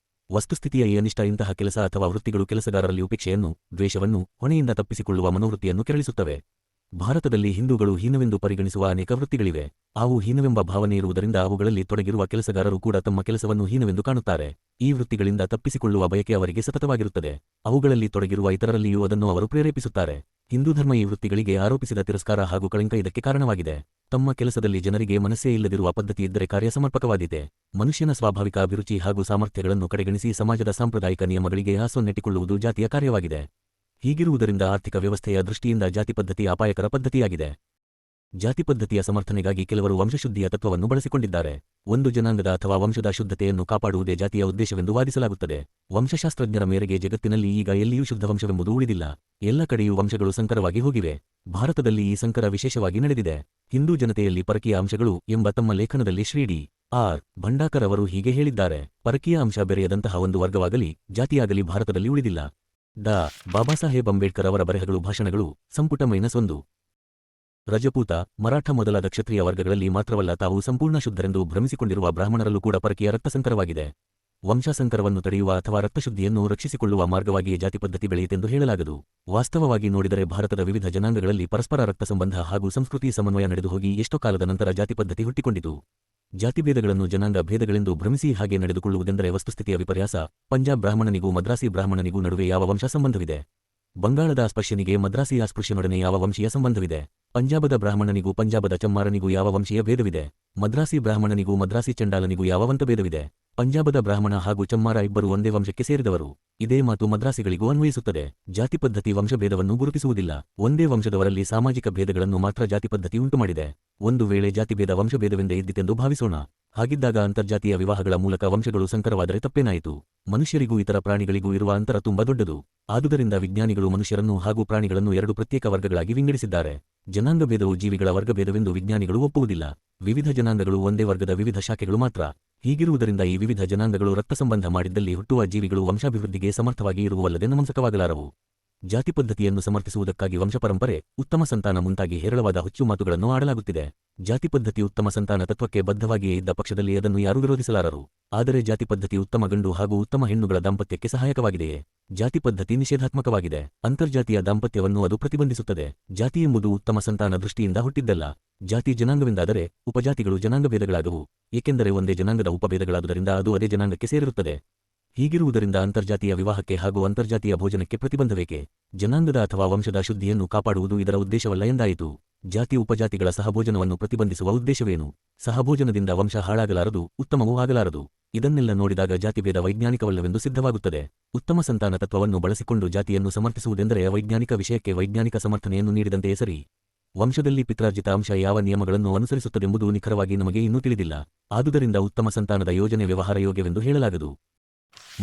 ವಸ್ತುಸ್ಥಿತಿಯ ಈ ಅನಿಷ್ಟ ಇಂತಹ ಕೆಲಸ ಅಥವಾ ವೃತ್ತಿಗಳು ಕೆಲಸಗಾರರಲ್ಲಿ ಉಪೇಕ್ಷೆಯನ್ನು, ದ್ವೇಷವನ್ನು, ಹೊಣೆಯಿಂದ ತಪ್ಪಿಸಿಕೊಳ್ಳುವ ಮನೋವೃತ್ತಿಯನ್ನು ಕೆರಳಿಸುತ್ತವೆ. ಭಾರತದಲ್ಲಿ ಹಿಂದೂಗಳು ಹೀನವೆಂದು ಪರಿಗಣಿಸುವ ಅನೇಕ ವೃತ್ತಿಗಳಿವೆ. ಅವು ಹೀನವೆಂಬ ಭಾವನೆ ಇರುವುದರಿಂದ ಅವುಗಳಲ್ಲಿ ತೊಡಗಿರುವ ಕೆಲಸಗಾರರು ಕೂಡ ತಮ್ಮ ಕೆಲಸವನ್ನು ಹೀನವೆಂದು ಕಾಣುತ್ತಾರೆ. ಈ ವೃತ್ತಿಗಳಿಂದ ತಪ್ಪಿಸಿಕೊಳ್ಳುವ ಬಯಕೆ ಅವರಿಗೆ ಸತತವಾಗಿರುತ್ತದೆ. ಅವುಗಳಲ್ಲಿ ತೊಡಗಿರುವ ಇತರರಲ್ಲಿಯೂ ಅದನ್ನು ಅವರು ಪ್ರೇರೇಪಿಸುತ್ತಾರೆ. ಹಿಂದೂ ಧರ್ಮ ಈ ವೃತ್ತಿಗಳಿಗೆ ಆರೋಪಿಸಿದ ತಿರಸ್ಕಾರ ಹಾಗೂ ಕಳಂಕ ಇದಕ್ಕೆ ಕಾರಣವಾಗಿದೆ. ತಮ್ಮ ಕೆಲಸದಲ್ಲಿ ಜನರಿಗೆ ಮನಸ್ಸೇ ಇಲ್ಲದಿರುವ ಪದ್ಧತಿ ಇದ್ದರೆ ಕಾರ್ಯ ಸಮರ್ಪಕವಾದೀತೆ. ಮನುಷ್ಯನ ಸ್ವಾಭಾವಿಕ ಅಭಿರುಚಿ ಹಾಗೂ ಸಾಮರ್ಥ್ಯಗಳನ್ನು ಕಡೆಗಣಿಸಿ ಸಮಾಜದ ಸಾಂಪ್ರದಾಯಿಕ ನಿಯಮಗಳಿಗೆ ಆಸೊನ್ನೆಟ್ಟಿಕೊಳ್ಳುವುದು ಜಾತಿಯ ಕಾರ್ಯವಾಗಿದೆ. ಹೀಗಿರುವುದರಿಂದ ಆರ್ಥಿಕ ವ್ಯವಸ್ಥೆಯ ದೃಷ್ಟಿಯಿಂದ ಜಾತಿ ಪದ್ಧತಿ ಅಪಾಯಕರ ಪದ್ಧತಿಯಾಗಿದೆ. ಜಾತಿ ಪದ್ಧತಿಯ ಸಮರ್ಥನೆಗಾಗಿ ಕೆಲವರು ವಂಶಶುದ್ಧಿಯ ತತ್ವವನ್ನು ಬಳಸಿಕೊಂಡಿದ್ದಾರೆ. ಒಂದು ಜನಾಂಗದ ಅಥವಾ ವಂಶದ ಶುದ್ಧತೆಯನ್ನು ಕಾಪಾಡುವುದೇ ಜಾತಿಯ ಉದ್ದೇಶವೆಂದು ವಾದಿಸಲಾಗುತ್ತದೆ. ವಂಶಶಾಸ್ತ್ರಜ್ಞರ ಮೇರೆಗೆ ಜಗತ್ತಿನಲ್ಲಿ ಈಗ ಎಲ್ಲಿಯೂ ಶುದ್ಧ ವಂಶವೆಂಬುದು ಉಳಿದಿಲ್ಲ. ಎಲ್ಲ ಕಡೆಯೂ ವಂಶಗಳು ಸಂಕರವಾಗಿ ಹೋಗಿವೆ. ಭಾರತದಲ್ಲಿ ಈ ಸಂಕರ ವಿಶೇಷವಾಗಿ ನಡೆದಿದೆ. ಹಿಂದೂ ಜನತೆಯಲ್ಲಿ ಪರಕೀಯ ಅಂಶಗಳು ಎಂಬ ತಮ್ಮ ಲೇಖನದಲ್ಲಿ ಶ್ರೀ ಡಿ. ಆರ್. ಭಂಡಾಕರ್ ಅವರು ಹೀಗೆ ಹೇಳಿದ್ದಾರೆ: ಪರಕೀಯ ಅಂಶ ಬೆರೆಯದಂತಹ ಒಂದು ವರ್ಗವಾಗಲಿ ಜಾತಿಯಾಗಲಿ ಭಾರತದಲ್ಲಿ ಉಳಿದಿಲ್ಲ. ಡಾ. ಬಾಬಾಸಾಹೇಬ್ ಅಂಬೇಡ್ಕರ್ ಅವರ ಬರೆಹಗಳು ಭಾಷಣಗಳು ಸಂಪುಟ -1. ರಜಪೂತ, ಮರಾಠ ಮೊದಲಾದ ಕ್ಷತ್ರಿಯ ವರ್ಗಗಳಲ್ಲಿ ಮಾತ್ರವಲ್ಲ, ತಾವು ಸಂಪೂರ್ಣ ಶುದ್ಧರೆಂದು ಭ್ರಮಿಸಿಕೊಂಡಿರುವ ಬ್ರಾಹ್ಮಣರಲ್ಲೂ ಕೂಡ ಪರಕೀಯ ರಕ್ತಸಂಕರವಾಗಿದೆ. ವಂಶಸಂಕರವನ್ನು ತಡೆಯುವ ಅಥವಾ ರಕ್ತಶುದ್ಧಿಯನ್ನು ರಕ್ಷಿಸಿಕೊಳ್ಳುವ ಮಾರ್ಗವಾಗಿಯೇ ಜಾತಿ ಪದ್ಧತಿ ಬೆಳೆಯಿತೆಂದು ಹೇಳಲಾಗದು. ವಾಸ್ತವವಾಗಿ ನೋಡಿದರೆ ಭಾರತದ ವಿವಿಧ ಜನಾಂಗಗಳಲ್ಲಿ ಪರಸ್ಪರ ರಕ್ತ ಸಂಬಂಧ ಹಾಗೂ ಸಂಸ್ಕೃತಿ ಸಮನ್ವಯ ನಡೆದುಹೋಗಿ ಎಷ್ಟೋ ಕಾಲದ ನಂತರ ಜಾತಿ ಪದ್ಧತಿ ಹುಟ್ಟಿಕೊಂಡಿತು. ಜಾತಿಭೇದಗಳನ್ನು ಜನಾಂಗ ಭೇದಗಳೆಂದು ಭ್ರಮಿಸಿ ಹಾಗೆ ನಡೆದುಕೊಳ್ಳುವುದೆಂದರೆ ವಸ್ತುಸ್ಥಿತಿಯ ವಿಪರ್ಯಾಸ. ಪಂಜಾಬ್ ಬ್ರಾಹ್ಮಣನಿಗೂ ಮದ್ರಾಸಿ ಬ್ರಾಹ್ಮಣನಿಗೂ ನಡುವೆ ಯಾವ ವಂಶ ಸಂಬಂಧವಿದೆ? ಬಂಗಾಳದ ಅಸ್ಪೃಶ್ಯನಿಗೆ ಮದ್ರಾಸಿ ಅಸ್ಪೃಶ್ಯನೊಡನೆ ಯಾವ ವಂಶೀಯ ಸಂಬಂಧವಿದೆ? ಪಂಜಾಬದ ಬ್ರಾಹ್ಮಣನಿಗೂ ಪಂಜಾಬದ ಚಮ್ಮಾರನಿಗೂ ಯಾವ ವಂಶೀಯ ಭೇದವಿದೆ? ಮದ್ರಾಸಿ ಬ್ರಾಹ್ಮಣನಿಗೂ ಮದ್ರಾಸಿ ಚಂಡಾಲನಿಗೂ ಯಾವ ವಂತಭೇದವಿದೆ? ಪಂಜಾಬದ ಬ್ರಾಹ್ಮಣ ಹಾಗೂ ಚಮ್ಮಾರ ಇಬ್ಬರು ಒಂದೇ ವಂಶಕ್ಕೆ ಸೇರಿದವರು. ಇದೇ ಮಾತು ಮದ್ರಾಸಿಗಳಿಗೂ ಅನ್ವಯಿಸುತ್ತದೆ. ಜಾತಿ ಪದ್ಧತಿ ವಂಶಭೇದವನ್ನು ಗುರುತಿಸುವುದಿಲ್ಲ. ಒಂದೇ ವಂಶದವರಲ್ಲಿ ಸಾಮಾಜಿಕ ಭೇದಗಳನ್ನು ಮಾತ್ರ ಜಾತಿ ಪದ್ಧತಿ ಉಂಟುಮಾಡಿದೆ. ಒಂದು ವೇಳೆ ಜಾತಿಭೇದ ವಂಶಭೇದವೆಂದೇ ಇದ್ದಿತೆಂದು ಭಾವಿಸೋಣ. ಹಾಗಿದ್ದಾಗ ಅಂತರ್ಜಾತೀಯ ವಿವಾಹಗಳ ಮೂಲಕ ವಂಶಗಳು ಸಂಕರವಾದರೆ ತಪ್ಪೇನಾಯಿತು? ಮನುಷ್ಯರಿಗೂ ಇತರ ಪ್ರಾಣಿಗಳಿಗೂ ಇರುವ ಅಂತರ ತುಂಬ ದೊಡ್ಡದು. ಆದುದರಿಂದ ವಿಜ್ಞಾನಿಗಳು ಮನುಷ್ಯರನ್ನು ಹಾಗೂ ಪ್ರಾಣಿಗಳನ್ನು ಎರಡು ಪ್ರತ್ಯೇಕ ವರ್ಗಗಳಾಗಿ ವಿಂಗಡಿಸಿದ್ದಾರೆ. ಜನಾಂಗಭೇದವು ಜೀವಿಗಳ ವರ್ಗಭೇದವೆಂದು ವಿಜ್ಞಾನಿಗಳು ಒಪ್ಪುವುದಿಲ್ಲ. ವಿವಿಧ ಜನಾಂಗಗಳು ಒಂದೇ ವರ್ಗದ ವಿವಿಧ ಶಾಖೆಗಳು ಮಾತ್ರ. ಹೀಗಿರುವುದರಿಂದ ಈ ವಿವಿಧ ಜನಾಂಗಗಳು ರಕ್ತಸಂಬಂಧ ಮಾಡಿದ್ದಲ್ಲಿ ಹುಟ್ಟುವ ಜೀವಿಗಳು ವಂಶಾಭಿವೃದ್ಧಿಗೆ ಸಮರ್ಥವಾಗಿ ಇರುವವಲ್ಲದೆ ನಮಂಸಕವಾಗಲಾರವು. ಜಾತಿ ಪದ್ಧತಿಯನ್ನು ಸಮರ್ಥಿಸುವುದಕ್ಕಾಗಿ ವಂಶಪರಂಪರೆ, ಉತ್ತಮ ಸಂತಾನ ಮುಂತಾಗಿ ಹೇರಳವಾದ ಹುಚ್ಚು ಮಾತುಗಳನ್ನು ಆಡಲಾಗುತ್ತಿದೆ. ಜಾತಿ ಪದ್ಧತಿ ಉತ್ತಮ ಸಂತಾನ ತತ್ವಕ್ಕೆ ಬದ್ಧವಾಗಿಯೇ ಇದ್ದ ಪಕ್ಷದಲ್ಲಿ ಅದನ್ನು ಯಾರೂ ವಿರೋಧಿಸಲಾರರು. ಆದರೆ ಜಾತಿ ಪದ್ಧತಿ ಉತ್ತಮ ಗಂಡು ಹಾಗೂ ಉತ್ತಮ ಹೆಣ್ಣುಗಳ ದಾಂಪತ್ಯಕ್ಕೆ ಸಹಾಯಕವಾಗಿದೆಯೇ? ಜಾತಿ ಪದ್ಧತಿ ನಿಷೇಧಾತ್ಮಕವಾಗಿದೆ. ಅಂತರ್ಜಾತೀಯ ದಾಂಪತ್ಯವನ್ನು ಅದು ಪ್ರತಿಬಂಧಿಸುತ್ತದೆ. ಜಾತಿ ಎಂಬುದು ಉತ್ತಮ ಸಂತಾನ ದೃಷ್ಟಿಯಿಂದ ಹುಟ್ಟಿದ್ದಲ್ಲ. ಜಾತಿ ಜನಾಂಗವೆಂದಾದರೆ ಉಪಜಾತಿಗಳು ಜನಾಂಗಭೇದಗಳಾಗವು. ಏಕೆಂದರೆ ಒಂದೇ ಜನಾಂಗದ ಉಪಭೇದಗಳಾದುದರಿಂದ ಅದು ಅದೇ ಜನಾಂಗಕ್ಕೆ ಸೇರಿರುತ್ತದೆ. ಹೀಗಿರುವುದರಿಂದ ಅಂತರ್ಜಾತೀಯ ವಿವಾಹಕ್ಕೆ ಹಾಗೂ ಅಂತರ್ಜಾತೀಯ ಭೋಜನಕ್ಕೆ ಪ್ರತಿಬಂಧವೇಕೆ? ಜನಾಂಗದ ಅಥವಾ ವಂಶದ ಶುದ್ಧಿಯನ್ನು ಕಾಪಾಡುವುದು ಇದರ ಉದ್ದೇಶವಲ್ಲ ಎಂದಾಯಿತು. ಜಾತಿ ಉಪಜಾತಿಗಳ ಸಹಭೋಜನವನ್ನು ಪ್ರತಿಬಂಧಿಸುವ ಉದ್ದೇಶವೇನು? ಸಹಭೋಜನದಿಂದ ವಂಶ ಹಾಳಾಗಲಾರದು, ಉತ್ತಮವೂ ಆಗಲಾರದು. ಇದನ್ನೆಲ್ಲ ನೋಡಿದಾಗ ಜಾತಿಭೇದ ವೈಜ್ಞಾನಿಕವಲ್ಲವೆಂದು ಸಿದ್ಧವಾಗುತ್ತದೆ. ಉತ್ತಮ ಸಂತಾನ ತತ್ವವನ್ನು ಬಳಸಿಕೊಂಡು ಜಾತಿಯನ್ನು ಸಮರ್ಥಿಸುವುದೆಂದರೆ ಅವೈಜ್ಞಾನಿಕ ವಿಷಯಕ್ಕೆ ವೈಜ್ಞಾನಿಕ ಸಮರ್ಥನೆಯನ್ನು ನೀಡಿದಂತೆಯೇ ಸರಿ. ವಂಶದಲ್ಲಿ ಪಿತ್ರಾರ್ಜಿತ ಅಂಶ ಯಾವ ನಿಯಮಗಳನ್ನು ಅನುಸರಿಸುತ್ತದೆಂಬುದು ನಿಖರವಾಗಿ ನಮಗೆ ಇನ್ನೂ ತಿಳಿದಿಲ್ಲ. ಆದುದರಿಂದ ಉತ್ತಮ ಸಂತಾನದ ಯೋಜನೆ ವ್ಯವಹಾರ ಯೋಗ್ಯವೆಂದು ಹೇಳಲಾಗದು.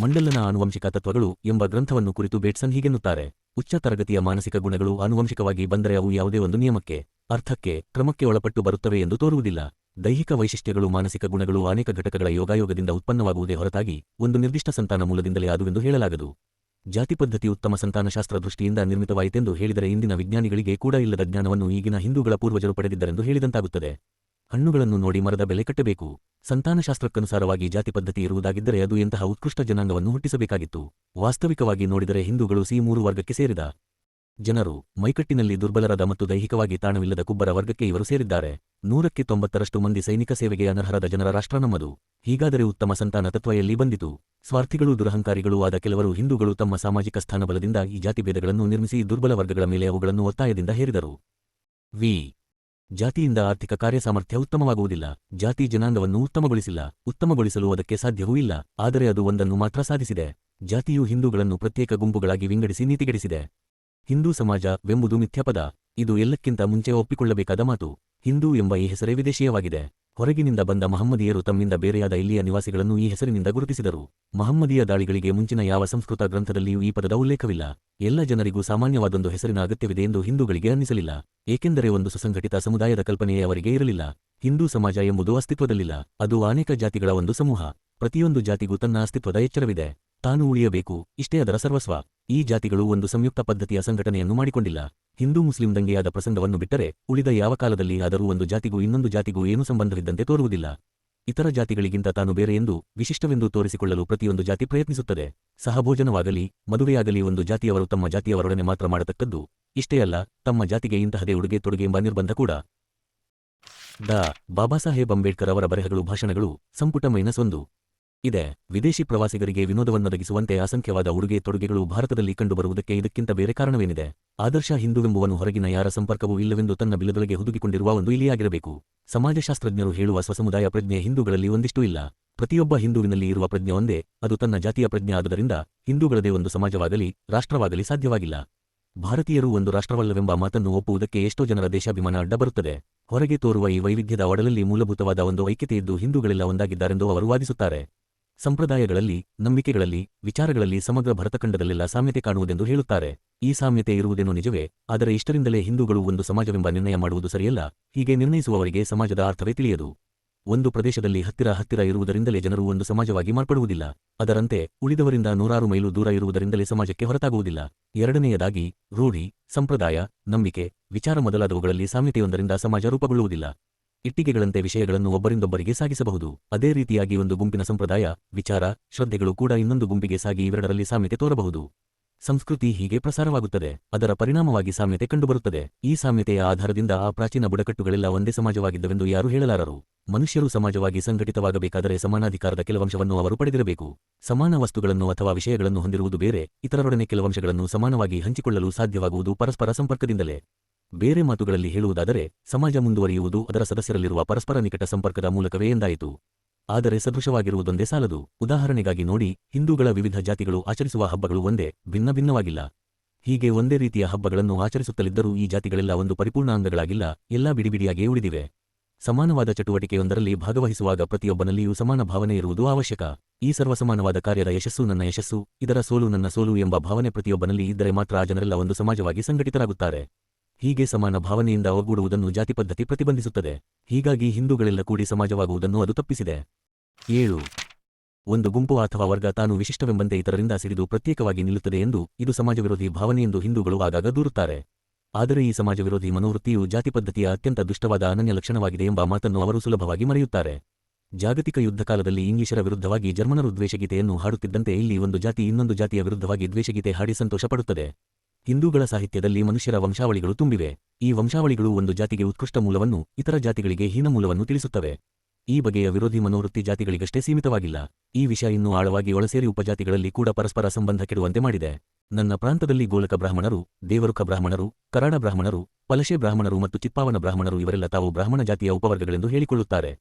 ಮಂಡಲನ ಆನುವಂಶಿಕ ತತ್ವಗಳು ಎಂಬ ಗ್ರಂಥವನ್ನು ಕುರಿತು ಬೇಟ್ಸನ್ ಹೀಗೆನ್ನುತ್ತಾರೆ: ಉಚ್ಚ ತರಗತಿಯ ಮಾನಸಿಕ ಗುಣಗಳು ಆನುವಂಶಿಕವಾಗಿ ಬಂದರೆ ಅವು ಯಾವುದೇ ಒಂದು ನಿಯಮಕ್ಕೆ ಅರ್ಥಕ್ಕೆ ಕ್ರಮಕ್ಕೆ ಒಳಪಟ್ಟು ಬರುತ್ತವೆ ಎಂದು ತೋರುವುದಿಲ್ಲ. ದೈಹಿಕ ವೈಶಿಷ್ಟ್ಯಗಳು ಮಾನಸಿಕ ಗುಣಗಳು ಅನೇಕ ಘಟಕಗಳ ಯೋಗಾಯೋಗದಿಂದ ಉತ್ಪನ್ನವಾಗುವುದೇ ಹೊರತಾಗಿ ಒಂದು ನಿರ್ದಿಷ್ಟ ಸಂತಾನ ಮೂಲದಿಂದಲೇ ಆದುವೆಂದು ಹೇಳಲಾಗದು. ಜಾತಿ ಪದ್ಧತಿ ಉತ್ತಮ ಸಂತಾನಶಾಸ್ತ್ರ ದೃಷ್ಟಿಯಿಂದ ನಿರ್ಮಿತವಾಯಿತೆಂದು ಹೇಳಿದರೆ ಇಂದಿನ ವಿಜ್ಞಾನಿಗಳಿಗೆ ಕೂಡ ಇಲ್ಲದ ಜ್ಞಾನವನ್ನು ಈಗಿನ ಹಿಂದೂಗಳ ಪೂರ್ವಜರು ಪಡೆದಿದ್ದರೆಂದು ಹೇಳಿದಂತಾಗುತ್ತದೆ. ಹಣ್ಣುಗಳನ್ನು ನೋಡಿ ಮರದ ಬೆಲೆ ಕಟ್ಟಬೇಕು. ಸಂತಾನಶಾಸ್ತ್ರಕ್ಕನುಸಾರವಾಗಿ ಜಾತಿ ಪದ್ಧತಿ ಇರುವುದಾಗಿದ್ದರೆ ಅದು ಎಂತಹ ಉತ್ಕೃಷ್ಟ ಜನಾಂಗವನ್ನು ಹುಟ್ಟಿಸಬೇಕಾಗಿತ್ತು. ವಾಸ್ತವಿಕವಾಗಿ ನೋಡಿದರೆ ಹಿಂದೂಗಳು C3 ವರ್ಗಕ್ಕೆ ಸೇರಿದ ಜನರು. ಮೈಕಟ್ಟಿನಲ್ಲಿ ದುರ್ಬಲರಾದ ಮತ್ತು ದೈಹಿಕವಾಗಿ ತಾಣವಿಲ್ಲದ ಕುಬ್ಬರ ವರ್ಗಕ್ಕೆ ಇವರು ಸೇರಿದ್ದಾರೆ. 100ಕ್ಕೆ 90ರಷ್ಟು ಮಂದಿ ಸೈನಿಕ ಸೇವೆಗೆ ಅನರ್ಹರಾದ ಜನರ ರಾಷ್ಟ್ರ ನಮ್ಮದು. ಹೀಗಾದರೆ ಉತ್ತಮ ಸಂತಾನ ತತ್ವ ಎಲ್ಲಿ ಬಂದಿತು? ಸ್ವಾರ್ಥಿಗಳೂ ದುರಹಂಕಾರಿಗಳೂ ಆದ ಕೆಲವರು ಹಿಂದೂಗಳು ತಮ್ಮ ಸಾಮಾಜಿಕ ಸ್ಥಾನಬಲದಿಂದ ಈ ಜಾತಿಭೇದಗಳನ್ನು ನಿರ್ಮಿಸಿ ದುರ್ಬಲ ವರ್ಗಗಳ ಮೇಲೆ ಅವುಗಳನ್ನು ಒತ್ತಾಯದಿಂದ ಹೇರಿದರು. ಜಾತಿಯಿಂದ ಆರ್ಥಿಕ ಕಾರ್ಯಸಾಮರ್ಥ್ಯ ಉತ್ತಮವಾಗುವುದಿಲ್ಲ. ಜಾತಿ ಜನಾಂಗವನ್ನು ಉತ್ತಮಗೊಳಿಸಿಲ್ಲ, ಉತ್ತಮಗೊಳಿಸಲು ಅದಕ್ಕೆ ಸಾಧ್ಯವೂ ಇಲ್ಲ. ಆದರೆ ಅದು ಒಂದನ್ನು ಮಾತ್ರ ಸಾಧಿಸಿದೆ. ಜಾತಿಯು ಹಿಂದೂಗಳನ್ನು ಪ್ರತ್ಯೇಕ ಗುಂಪುಗಳಾಗಿ ವಿಂಗಡಿಸಿ ನೀತಿಗೆಡಿಸಿದೆ. ಹಿಂದೂ ಸಮಾಜವೆಂಬುದು ಮಿಥ್ಯಾಪದ. ಇದು ಎಲ್ಲಕ್ಕಿಂತ ಮುಂಚೆ ಒಪ್ಪಿಕೊಳ್ಳಬೇಕಾದ ಮಾತು. ಹಿಂದೂ ಎಂಬ ಈ ಹೆಸರೇ ವಿದೇಶೀಯವಾಗಿದೆ. ಹೊರಗಿನಿಂದ ಬಂದ ಮಹಮ್ಮದೀಯರು ತಮ್ಮಿಂದ ಬೇರೆಯಾದ ಇಲ್ಲಿಯ ನಿವಾಸಿಗಳನ್ನು ಈ ಹೆಸರಿನಿಂದ ಗುರುತಿಸಿದರು. ಮಹಮ್ಮದೀಯ ದಾಳಿಗಳಿಗೆ ಮುಂಚಿನ ಯಾವ ಸಂಸ್ಕೃತ ಗ್ರಂಥದಲ್ಲಿಯೂ ಈ ಪದದ ಉಲ್ಲೇಖವಿಲ್ಲ. ಎಲ್ಲ ಜನರಿಗೂ ಸಾಮಾನ್ಯವಾದೊಂದು ಹೆಸರಿನ ಅಗತ್ಯವಿದೆ ಎಂದು ಹಿಂದೂಗಳಿಗೆ ಅನ್ನಿಸಲಿಲ್ಲ. ಏಕೆಂದರೆ ಒಂದು ಸುಸಂಘಟಿತ ಸಮುದಾಯದ ಕಲ್ಪನೆಯೇ ಅವರಿಗೆ ಇರಲಿಲ್ಲ. ಹಿಂದೂ ಸಮಾಜ ಎಂಬುದು ಅಸ್ತಿತ್ವದಲ್ಲಿಲ್ಲ. ಅದು ಅನೇಕ ಜಾತಿಗಳ ಒಂದು ಸಮೂಹ. ಪ್ರತಿಯೊಂದು ಜಾತಿಗೂ ತನ್ನ ಅಸ್ತಿತ್ವದ ಎಚ್ಚರವಿದೆ. ತಾನು ಉಳಿಯಬೇಕು, ಇಷ್ಟೇ ಅದರ ಸರ್ವಸ್ವ. ಈ ಜಾತಿಗಳು ಒಂದು ಸಂಯುಕ್ತ ಪದ್ಧತಿಯ ಸಂಘಟನೆಯನ್ನು ಮಾಡಿಕೊಂಡಿಲ್ಲ. ಹಿಂದೂ ಮುಸ್ಲಿಂ ದಂಗೆಯಾದ ಪ್ರಸಂಗವನ್ನು ಬಿಟ್ಟರೆ ಉಳಿದ ಯಾವ ಕಾಲದಲ್ಲಿ ಆದರೂ ಒಂದು ಜಾತಿಗೂ ಇನ್ನೊಂದು ಜಾತಿಗೂ ಏನೂ ಸಂಬಂಧವಿದ್ದಂತೆ ತೋರುವುದಿಲ್ಲ. ಇತರ ಜಾತಿಗಳಿಗಿಂತ ತಾನು ಬೇರೆ ಎಂದು ವಿಶಿಷ್ಟವೆಂದು ತೋರಿಸಿಕೊಳ್ಳಲು ಪ್ರತಿಯೊಂದು ಜಾತಿ ಪ್ರಯತ್ನಿಸುತ್ತದೆ. ಸಹಭೋಜನವಾಗಲಿ ಮದುವೆಯಾಗಲಿ ಒಂದು ಜಾತಿಯವರು ತಮ್ಮ ಜಾತಿಯವರೊಡನೆ ಮಾತ್ರ ಮಾಡತಕ್ಕದ್ದು. ಇಷ್ಟೇ ಅಲ್ಲ, ತಮ್ಮ ಜಾತಿಗೆ ಇಂತಹದೇ ಉಡುಗೆ ತೊಡುಗೆ ಎಂಬ ನಿರ್ಬಂಧ ಕೂಡ. ಬಾಬಾಸಾಹೇಬ್ ಅಂಬೇಡ್ಕರ್ ಅವರ ಬರೆಹಗಳು ಭಾಷಣಗಳು ಸಂಪುಟ -1 ಇದೆ. ವಿದೇಶಿ ಪ್ರವಾಸಿಗರಿಗೆ ವಿನೋದವನ್ನೊದಗಿಸುವಂತೆ ಅಸಂಖ್ಯವಾದ ಉಡುಗೆ ತೊಡುಗೆಗಳು ಭಾರತದಲ್ಲಿ ಕಂಡುಬರುವುದಕ್ಕೆ ಇದಕ್ಕಿಂತ ಬೇರೆ ಕಾರಣವೇನಿದೆ? ಆದರ್ಶ ಹಿಂದೂವೆಂಬುವನು ಹೊರಗಿನ ಯಾರ ಸಂಪರ್ಕವೂ ಇಲ್ಲವೆಂದು ತನ್ನ ಬಿಲದೊಳಗೆ ಹುದುಗಿಕೊಂಡಿರುವ ಒಂದು ಇಲಿಯಾಗಿರಬೇಕು. ಸಮಾಜಶಾಸ್ತ್ರಜ್ಞರು ಹೇಳುವ ಸ್ವಸಮುದಾಯ ಪ್ರಜ್ಞೆ ಹಿಂದೂಗಳಲ್ಲಿ ಒಂದಿಷ್ಟೂ ಇಲ್ಲ. ಪ್ರತಿಯೊಬ್ಬ ಹಿಂದೂವಿನಲ್ಲಿ ಇರುವ ಪ್ರಜ್ಞೆ ಒಂದೇ, ಅದು ತನ್ನ ಜಾತಿಯ ಪ್ರಜ್ಞೆ. ಆದುದರಿಂದ ಹಿಂದೂಗಳದೇ ಒಂದು ಸಮಾಜವಾಗಲಿ ರಾಷ್ಟ್ರವಾಗಲಿ ಸಾಧ್ಯವಾಗಿಲ್ಲ. ಭಾರತೀಯರು ಒಂದು ರಾಷ್ಟ್ರವಲ್ಲವೆಂಬ ಮಾತನ್ನು ಒಪ್ಪುವುದಕ್ಕೆ ಎಷ್ಟೋ ಜನರ ದೇಶಾಭಿಮಾನ ಅಡ್ಡ ಬರುತ್ತದೆ. ಹೊರಗೆ ತೋರುವ ಈ ವೈವಿಧ್ಯದ ಒಡಲಲ್ಲಿ ಮೂಲಭೂತವಾದ ಒಂದು ಐಕ್ಯತೆಯಿದ್ದು ಹಿಂದೂಗಳೆಲ್ಲ ಒಂದಾಗಿದ್ದಾರೆಂದು ಅವರು ವಾದಿಸುತ್ತಾರೆ. ಸಂಪ್ರದಾಯಗಳಲ್ಲಿ, ನಂಬಿಕೆಗಳಲ್ಲಿ, ವಿಚಾರಗಳಲ್ಲಿ ಸಮಗ್ರ ಭರತಖಂಡದಲ್ಲೆಲ್ಲ ಸಾಮ್ಯತೆ ಕಾಣುವುದೆಂದು ಹೇಳುತ್ತಾರೆ. ಈ ಸಾಮ್ಯತೆ ಇರುವುದೇನೋ ನಿಜವೇ, ಆದರೆ ಇಷ್ಟರಿಂದಲೇ ಹಿಂದೂಗಳು ಒಂದು ಸಮಾಜವೆಂಬ ನಿರ್ಣಯ ಮಾಡುವುದು ಸರಿಯಲ್ಲ. ಹೀಗೆ ನಿರ್ಣಯಿಸುವವರಿಗೆ ಸಮಾಜದ ಅರ್ಥವೇ ತಿಳಿಯದು. ಒಂದು ಪ್ರದೇಶದಲ್ಲಿ ಹತ್ತಿರ ಇರುವುದರಿಂದಲೇ ಜನರು ಒಂದು ಸಮಾಜವಾಗಿ ಮಾರ್ಪಡುವುದಿಲ್ಲ. ಅದರಂತೆ ಉಳಿದವರಿಂದ 100 ಮೈಲು ದೂರ ಇರುವುದರಿಂದಲೇ ಸಮಾಜಕ್ಕೆ ಹೊರತಾಗುವುದಿಲ್ಲ. ಎರಡನೆಯದಾಗಿ, ರೂಢಿ, ಸಂಪ್ರದಾಯ, ನಂಬಿಕೆ, ವಿಚಾರ ಮೊದಲಾದವುಗಳಲ್ಲಿ ಸಾಮ್ಯತೆಯೊಂದರಿಂದ ಸಮಾಜ ರೂಪುಗೊಳ್ಳುವುದಿಲ್ಲ. ಇಟ್ಟಿಗೆಗಳಂತೆ ವಿಷಯಗಳನ್ನು ಒಬ್ಬರಿಂದೊಬ್ಬರಿಗೆ ಸಾಗಿಸಬಹುದು. ಅದೇ ರೀತಿಯಾಗಿ ಒಂದು ಗುಂಪಿನ ಸಂಪ್ರದಾಯ, ವಿಚಾರ, ಶ್ರದ್ಧೆಗಳು ಕೂಡ ಇನ್ನೊಂದು ಗುಂಪಿಗೆ ಸಾಗಿ ಇವೆರಡರಲ್ಲಿ ಸಾಮ್ಯತೆ ತೋರಬಹುದು. ಸಂಸ್ಕೃತಿ ಹೀಗೆ ಪ್ರಸಾರವಾಗುತ್ತದೆ. ಅದರ ಪರಿಣಾಮವಾಗಿ ಸಾಮ್ಯತೆ ಕಂಡುಬರುತ್ತದೆ. ಈ ಸಾಮ್ಯತೆಯ ಆಧಾರದಿಂದ ಆ ಪ್ರಾಚೀನ ಬುಡಕಟ್ಟುಗಳೆಲ್ಲ ಒಂದೇ ಸಮಾಜವಾಗಿದ್ದವೆಂದು ಯಾರೂ ಹೇಳಲಾರರು. ಮನುಷ್ಯರು ಸಮಾಜವಾಗಿ ಸಂಘಟಿತವಾಗಬೇಕಾದರೆ ಸಮಾನಾಧಿಕಾರದ ಕೆಲವಂಶವನ್ನು ಅವರು ಪಡೆದಿರಬೇಕು. ಸಮಾನ ವಸ್ತುಗಳನ್ನು ಅಥವಾ ವಿಷಯಗಳನ್ನು ಹೊಂದಿರುವುದು ಬೇರೆ, ಇತರರೊಡನೆ ಕೆಲವಂಶಗಳನ್ನು ಸಮಾನವಾಗಿ ಹಂಚಿಕೊಳ್ಳಲು ಸಾಧ್ಯವಾಗುವುದು ಪರಸ್ಪರ ಸಂಪರ್ಕದಿಂದಲೇ. ಬೇರೆ ಮಾತುಗಳಲ್ಲಿ ಹೇಳುವುದಾದರೆ, ಸಮಾಜ ಮುಂದುವರಿಯುವುದು ಅದರ ಸದಸ್ಯರಲ್ಲಿರುವ ಪರಸ್ಪರ ನಿಕಟ ಸಂಪರ್ಕದ ಮೂಲಕವೇ ಎಂದಾಯಿತು. ಆದರೆ ಸದೃಶವಾಗಿರುವುದೊಂದೇ ಸಾಲದು. ಉದಾಹರಣೆಗಾಗಿ ನೋಡಿ, ಹಿಂದೂಗಳ ವಿವಿಧ ಜಾತಿಗಳು ಆಚರಿಸುವ ಹಬ್ಬಗಳು ಒಂದೇ, ಭಿನ್ನವಾಗಿಲ್ಲ. ಹೀಗೆ ಒಂದೇ ರೀತಿಯ ಹಬ್ಬಗಳನ್ನು ಆಚರಿಸುತ್ತಲಿದ್ದರೂ ಈ ಜಾತಿಗಳೆಲ್ಲ ಒಂದು ಪರಿಪೂರ್ಣ ಅಂಗಗಳಾಗಿಲ್ಲ, ಎಲ್ಲ ಬಿಡಿಬಿಡಿಯಾಗಿಯೇ ಉಳಿದಿವೆ. ಸಮಾನವಾದ ಚಟುವಟಿಕೆಯೊಂದರಲ್ಲಿ ಭಾಗವಹಿಸುವಾಗ ಪ್ರತಿಯೊಬ್ಬನಲ್ಲಿಯೂ ಸಮಾನ ಭಾವನೆ ಇರುವುದು ಅವಶ್ಯಕ. ಈ ಸರ್ವಸಮಾನವಾದ ಕಾರ್ಯದ ಯಶಸ್ಸು ನನ್ನ ಯಶಸ್ಸು, ಇದರ ಸೋಲು ನನ್ನ ಸೋಲು ಎಂಬ ಭಾವನೆ ಪ್ರತಿಯೊಬ್ಬನಲ್ಲಿ ಇದ್ದರೆ ಮಾತ್ರ ಆ ಜನರೆಲ್ಲ ಒಂದು ಸಮಾಜವಾಗಿ ಸಂಘಟಿತರಾಗುತ್ತಾರೆ. ಹೀಗೆ ಸಮಾನ ಭಾವನೆಯಿಂದ ಒಗ್ಗೂಡುವುದನ್ನು ಜಾತಿ ಪದ್ಧತಿ ಪ್ರತಿಬಂಧಿಸುತ್ತದೆ. ಹೀಗಾಗಿ ಹಿಂದೂಗಳೆಲ್ಲ ಕೂಡಿ ಸಮಾಜವಾಗುವುದನ್ನು ಅದು ತಪ್ಪಿಸಿದೆ. 7. ಒಂದು ಗುಂಪು ಅಥವಾ ವರ್ಗ ತಾನು ವಿಶಿಷ್ಟವೆಂಬಂತೆ ಇತರರಿಂದ ಸಿಡಿದು ಪ್ರತ್ಯೇಕವಾಗಿ ನಿಲ್ಲುತ್ತದೆ ಎಂದು, ಇದು ಸಮಾಜ ವಿರೋಧಿ ಭಾವನೆಯೆಂದು ಹಿಂದೂಗಳು ಆಗಾಗ ದೂರುತ್ತಾರೆ. ಆದರೆ ಈ ಸಮಾಜ ವಿರೋಧಿ ಮನೋವೃತ್ತಿಯು ಜಾತಿ ಪದ್ಧತಿಯ ಅತ್ಯಂತ ದುಷ್ಟವಾದ ಅನನ್ಯ ಲಕ್ಷಣವಾಗಿದೆ ಎಂಬ ಮಾತನ್ನು ಅವರು ಸುಲಭವಾಗಿ ಮರೆಯುತ್ತಾರೆ. ಜಾಗತಿಕ ಯುದ್ಧಕಾಲದಲ್ಲಿ ಇಂಗ್ಲಿಷರ ವಿರುದ್ಧವಾಗಿ ಜರ್ಮನರು ದ್ವೇಷಗೀತೆಯನ್ನು ಹಾಡುತ್ತಿದ್ದಂತೆ ಇಲ್ಲಿ ಒಂದು ಜಾತಿ ಇನ್ನೊಂದು ಜಾತಿಯ ವಿರುದ್ಧವಾಗಿ ದ್ವೇಷಗೀತೆ ಹಾಡಿ ಸಂತೋಷಪಡುತ್ತದೆ. ಹಿಂದೂಗಳ ಸಾಹಿತ್ಯದಲ್ಲಿ ಮನುಷ್ಯರ ವಂಶಾವಳಿಗಳು ತುಂಬಿವೆ. ಈ ವಂಶಾವಳಿಗಳು ಒಂದು ಜಾತಿಗೆ ಉತ್ಕೃಷ್ಟ ಮೂಲವನ್ನು, ಇತರ ಜಾತಿಗಳಿಗೆ ಹೀನ ಮೂಲವನ್ನು ತಿಳಿಸುತ್ತವೆ. ಈ ಬಗೆಯ ವಿರೋಧಿ ಮನೋವೃತ್ತಿ ಜಾತಿಗಳಿಗಷ್ಟೇ ಸೀಮಿತವಾಗಿಲ್ಲ. ಈ ವಿಷಯ ಇನ್ನೂ ಆಳವಾಗಿ ಒಳಸೇರಿ ಉಪಜಾತಿಗಳಲ್ಲಿ ಕೂಡ ಪರಸ್ಪರ ಸಂಬಂಧ ಕೆಡುವಂತೆ ಮಾಡಿದೆ. ನನ್ನ ಪ್ರಾಂತದಲ್ಲಿ ಗೋಲಕ ಬ್ರಾಹ್ಮಣರು, ದೇವರುಖ ಬ್ರಾಹ್ಮಣರು, ಕರಾಡ ಬ್ರಾಹ್ಮಣರು, ಪಲಶೆ ಬ್ರಾಹ್ಮಣರು ಮತ್ತು ಚಿಪ್ಪಾವನ ಬ್ರಾಹ್ಮಣರು ಇವರೆಲ್ಲ ತಾವು ಬ್ರಾಹ್ಮಣ ಜಾತಿಯ ಉಪವರ್ಗಗಳೆಂದು ಹೇಳಿಕೊಳ್ಳುತ್ತಾರೆ.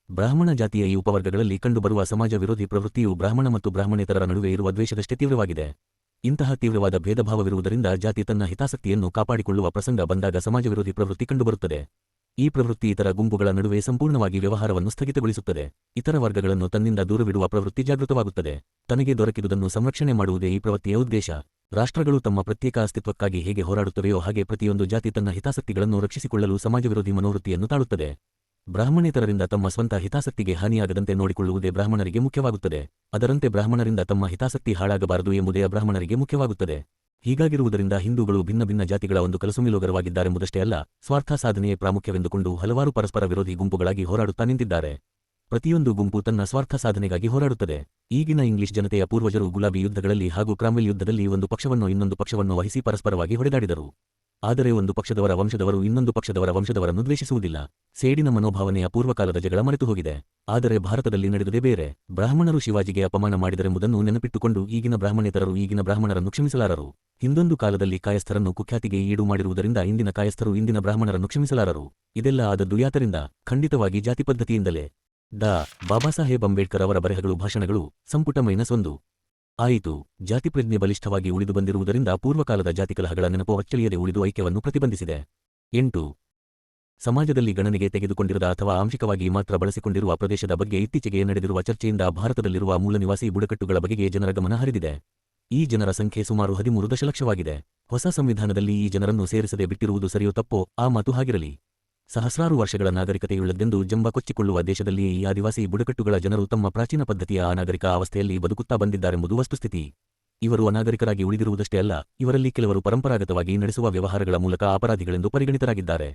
ಬ್ರಾಹ್ಮಣ ಜಾತಿಯ ಈ ಉಪವರ್ಗಗಳಲ್ಲಿ ಕಂಡುಬರುವ ಸಮಾಜ ವಿರೋಧಿ ಪ್ರವೃತ್ತಿಯು ಬ್ರಾಹ್ಮಣ ಮತ್ತು ಬ್ರಾಹ್ಮಣೇತರರ ನಡುವೆ ಇರುವ ದ್ವೇಷದಷ್ಟೇ ತೀವ್ರವಾಗಿದೆ. ಇಂತಹ ತೀವ್ರವಾದ ಭೇದಭಾವವಿರುವುದರಿಂದ ಜಾತಿ ತನ್ನ ಹಿತಾಸಕ್ತಿಯನ್ನು ಕಾಪಾಡಿಕೊಳ್ಳುವ ಪ್ರಸಂಗ ಬಂದಾಗ ಸಮಾಜ ವಿರೋಧಿ ಪ್ರವೃತ್ತಿ ಕಂಡುಬರುತ್ತದೆ. ಈ ಪ್ರವೃತ್ತಿ ಇತರ ಗುಂಪುಗಳ ನಡುವೆ ಸಂಪೂರ್ಣವಾಗಿ ವ್ಯವಹಾರವನ್ನು ಸ್ಥಗಿತಗೊಳಿಸುತ್ತದೆ. ಇತರ ವರ್ಗಗಳನ್ನು ತನ್ನಿಂದ ದೂರವಿಡುವ ಪ್ರವೃತ್ತಿ ಜಾಗೃತವಾಗುತ್ತದೆ. ತನಗೆ ದೊರಕಿದುದನ್ನು ಸಂರಕ್ಷಣೆ ಮಾಡುವುದೇ ಈ ಪ್ರವೃತ್ತಿಯ ಉದ್ದೇಶ. ರಾಷ್ಟ್ರಗಳು ತಮ್ಮ ಪ್ರತ್ಯೇಕ ಅಸ್ತಿತ್ವಕ್ಕಾಗಿ ಹೇಗೆ ಹೋರಾಡುತ್ತವೆಯೋ ಹಾಗೆ ಪ್ರತಿಯೊಂದು ಜಾತಿ ತನ್ನ ಹಿತಾಸಕ್ತಿಗಳನ್ನು ರಕ್ಷಿಸಿಕೊಳ್ಳಲು ಸಮಾಜವಿರೋಧಿ ಮನೋವೃತ್ತಿಯನ್ನು ತಾಳುತ್ತದೆ. ಬ್ರಾಹ್ಮಣೇತರರಿಂದ ತಮ್ಮ ಸ್ವಂತ ಹಿತಾಸಕ್ತಿಗೆ ಹಾನಿಯಾಗದಂತೆ ನೋಡಿಕೊಳ್ಳುವುದೇ ಬ್ರಾಹ್ಮಣರಿಗೆ ಮುಖ್ಯವಾಗುತ್ತದೆ. ಅದರಂತೆ ಬ್ರಾಹ್ಮಣರಿಂದ ತಮ್ಮ ಹಿತಾಸಕ್ತಿ ಹಾಳಾಗಬಾರದು ಎಂಬುದೇ ಅಬ್ರಾಹ್ಮಣರಿಗೆ ಮುಖ್ಯವಾಗುತ್ತದೆ. ಹೀಗಾಗಿರುವುದರಿಂದ ಹಿಂದೂಗಳು ಭಿನ್ನ ಭಿನ್ನ ಜಾತಿಗಳ ಒಂದು ಕಲಸುಮಿಲೋಗರವಾಗಿದ್ದಾರೆಂಬುದಷ್ಟೇ ಅಲ್ಲ, ಸ್ವಾರ್ಥ ಸಾಧನೆಯೇ ಪ್ರಾಮುಖ್ಯವೆಂದುಕೊಂಡು ಹಲವಾರು ಪರಸ್ಪರ ವಿರೋಧಿ ಗುಂಪುಗಳಾಗಿ ಹೋರಾಡುತ್ತಾ ನಿಂತಿದ್ದಾರೆ. ಪ್ರತಿಯೊಂದು ಗುಂಪು ತನ್ನ ಸ್ವಾರ್ಥ ಸಾಧನೆಗಾಗಿ ಹೋರಾಡುತ್ತದೆ. ಈಗಿನ ಇಂಗ್ಲಿಷ್ ಜನತೆಯ ಪೂರ್ವಜರು ಗುಲಾಬಿ ಯುದ್ಧಗಳಲ್ಲಿ ಹಾಗೂ ಕ್ರಾಮ್ವೆಲ್ ಯುದ್ಧದಲ್ಲಿ ಒಂದು ಪಕ್ಷವನ್ನು ಇನ್ನೊಂದು ಪಕ್ಷವನ್ನು ವಹಿಸಿ ಪರಸ್ಪರವಾಗಿ ಹೊಡೆದಾಡಿದರು. ಆದರೆ ಒಂದು ಪಕ್ಷದವರ ವಂಶದವರು ಇನ್ನೊಂದು ಪಕ್ಷದವರ ವಂಶದವರನ್ನು ದ್ವೇಷಿಸುವುದಿಲ್ಲ. ಸೇಡಿನ ಮನೋಭಾವನೆಯ ಪೂರ್ವಕಾಲದ ಜಗಳ ಮರೆತು ಹೋಗಿದೆ. ಆದರೆ ಭಾರತದಲ್ಲಿ ನಡೆದುದೇ ಬೇರೆ. ಬ್ರಾಹ್ಮಣರು ಶಿವಾಜಿಗೆ ಅಪಮಾನ ಮಾಡಿದರೆಂಬುದನ್ನು ನೆನಪಿಟ್ಟುಕೊಂಡು ಈಗಿನ ಬ್ರಾಹ್ಮಣೇತರರು ಈಗಿನ ಬ್ರಾಹ್ಮಣರನ್ನು ಕ್ಷಮಿಸಲಾರರು. ಹಿಂದೊಂದು ಕಾಲದಲ್ಲಿ ಕಾಯಸ್ಥರನ್ನು ಕುಖ್ಯಾತಿಗೆ ಈಡು ಮಾಡಿರುವುದರಿಂದ ಇಂದಿನ ಕಾಯಸ್ಥರು ಇಂದಿನ ಬ್ರಾಹ್ಮಣರನ್ನು ಕ್ಷಮಿಸಲಾರರು. ಇದೆಲ್ಲ ಆದದ್ದು ಯಾತರಿಂದ? ಖಂಡಿತವಾಗಿ ಜಾತಿ ಪದ್ಧತಿಯಿಂದಲೇ. ಡಾ. ಬಾಬಾಸಾಹೇಬ್ ಅಂಬೇಡ್ಕರ್ ಅವರ ಬರೆಹಗಳು ಭಾಷಣಗಳು ಸಂಪುಟ -1 ಆಯಿತು. ಜಾತಿಪ್ರಜ್ಞೆ ಬಲಿಷ್ಠವಾಗಿ ಉಳಿದು ಬಂದಿರುವುದರಿಂದ ಪೂರ್ವಕಾಲದ ಜಾತಿಕಲಹಗಳ ನೆನಪು ಅಚ್ಚಳಿಯದೆ ಉಳಿದು ಐಕ್ಯವನ್ನು ಪ್ರತಿಬಂಧಿಸಿದೆ. 8. ಸಮಾಜದಲ್ಲಿ ಗಣನೆಗೆ ತೆಗೆದುಕೊಂಡಿರದ ಅಥವಾ ಆಂಶಿಕವಾಗಿ ಮಾತ್ರ ಬಳಸಿಕೊಂಡಿರುವ ಪ್ರದೇಶದ ಬಗ್ಗೆ ಇತ್ತೀಚೆಗೆ ನಡೆದಿರುವ ಚರ್ಚೆಯಿಂದ ಭಾರತದಲ್ಲಿರುವ ಮೂಲನಿವಾಸಿ ಬುಡಕಟ್ಟುಗಳ ಬಗೆಗೆ ಜನರ ಗಮನ ಹರಿದಿದೆ. ಈ ಜನರ ಸಂಖ್ಯೆ ಸುಮಾರು 13 ದಶಲಕ್ಷವಾಗಿದೆ. ಹೊಸ ಸಂವಿಧಾನದಲ್ಲಿ ಈ ಜನರನ್ನು ಸೇರಿಸದೆ ಬಿಟ್ಟಿರುವುದು ಸರಿಯೋ ತಪ್ಪೋ ಆ ಮಾತು ಹಾಗಿರಲಿ. ಸಹಸ್ರಾರು ವರ್ಷಗಳ ನಾಗರಿಕತೆಯುಳ್ಳದ್ದೆಂದು ಜಂಬ ಕೊಚ್ಚಿಕೊಳ್ಳುವ ದೇಶದಲ್ಲಿಯೇ ಈ ಆದಿವಾಸಿ ಬುಡಕಟ್ಟುಗಳ ಜನರು ತಮ್ಮ ಪ್ರಾಚೀನ ಪದ್ಧತಿಯ ಅನಾಗರಿಕ ಅವಸ್ಥೆಯಲ್ಲಿ ಬದುಕುತ್ತಾ ಬಂದಿದ್ದಾರೆಂಬುದು ವಸ್ತುಸ್ಥಿತಿ. ಇವರು ಅನಾಗರಿಕರಾಗಿ ಉಳಿದಿರುವುದಷ್ಟೇ ಅಲ್ಲ, ಇವರಲ್ಲಿ ಕೆಲವರು ಪರಂಪರಾಗತವಾಗಿ ನಡೆಸುವ ವ್ಯವಹಾರಗಳ ಮೂಲಕ ಅಪರಾಧಿಗಳೆಂದು ಪರಿಗಣಿತರಾಗಿದ್ದಾರೆ.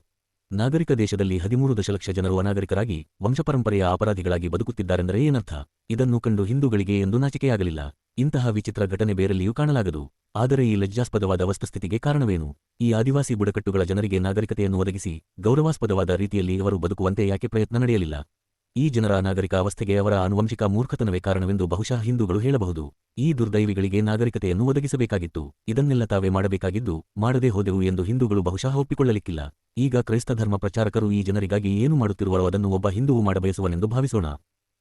ನಾಗರಿಕ ದೇಶದಲ್ಲಿ 13 ದಶಲಕ್ಷ ಜನರು ಅನಾಗರಿಕರಾಗಿ ವಂಶಪರಂಪರೆಯ ಅಪರಾಧಿಗಳಾಗಿ ಬದುಕುತ್ತಿದ್ದಾರೆಂದರೆ ಏನರ್ಥ? ಇದನ್ನು ಕಂಡು ಹಿಂದೂಗಳಿಗೆ ಎಂದು ನಾಚಿಕೆಯಾಗಲಿಲ್ಲ. ಇಂತಹ ವಿಚಿತ್ರ ಘಟನೆ ಬೇರೆಲ್ಲಿಯೂ ಕಾಣಲಾಗದು. ಆದರೆ ಈ ಲಜ್ಜಾಸ್ಪದವಾದ ವಸ್ತುಸ್ಥಿತಿಗೆ ಕಾರಣವೇನು? ಈ ಆದಿವಾಸಿ ಬುಡಕಟ್ಟುಗಳ ಜನರಿಗೆ ನಾಗರಿಕತೆಯನ್ನು ಒದಗಿಸಿ ಗೌರವಾಸ್ಪದವಾದ ರೀತಿಯಲ್ಲಿ ಅವರು ಬದುಕುವಂತೆ ಯಾಕೆ ಪ್ರಯತ್ನ ನಡೆಯಲಿಲ್ಲ? ಈ ಜನರ ಅನಾಗರಿಕ ಅವಸ್ಥೆಗೆ ಅವರ ಆನುವಂಶಿಕ ಮೂರ್ಖತನವೇ ಕಾರಣವೆಂದು ಬಹುಶಃ ಹಿಂದೂಗಳು ಹೇಳಬಹುದು. ಈ ದುರ್ದೈವಿಗಳಿಗೆ ನಾಗರಿಕತೆಯನ್ನು ಒದಗಿಸಬೇಕಾಗಿತ್ತು. ಇದನ್ನೆಲ್ಲ ತಾವೇ ಮಾಡಬೇಕಾಗಿದ್ದು ಮಾಡದೇ ಹೋದೆವು ಎಂದು ಹಿಂದೂಗಳು ಬಹುಶಃ ಒಪ್ಪಿಕೊಳ್ಳಲಿಕ್ಕಿಲ್ಲ. ಈಗ ಕ್ರೈಸ್ತ ಧರ್ಮ ಪ್ರಚಾರಕರು ಈ ಜನರಿಗಾಗಿ ಏನು ಮಾಡುತ್ತಿರುವರೋ ಅದನ್ನು ಒಬ್ಬ ಹಿಂದೂವು ಮಾಡಬಯಸುವನೆಂದು ಭಾವಿಸೋಣ.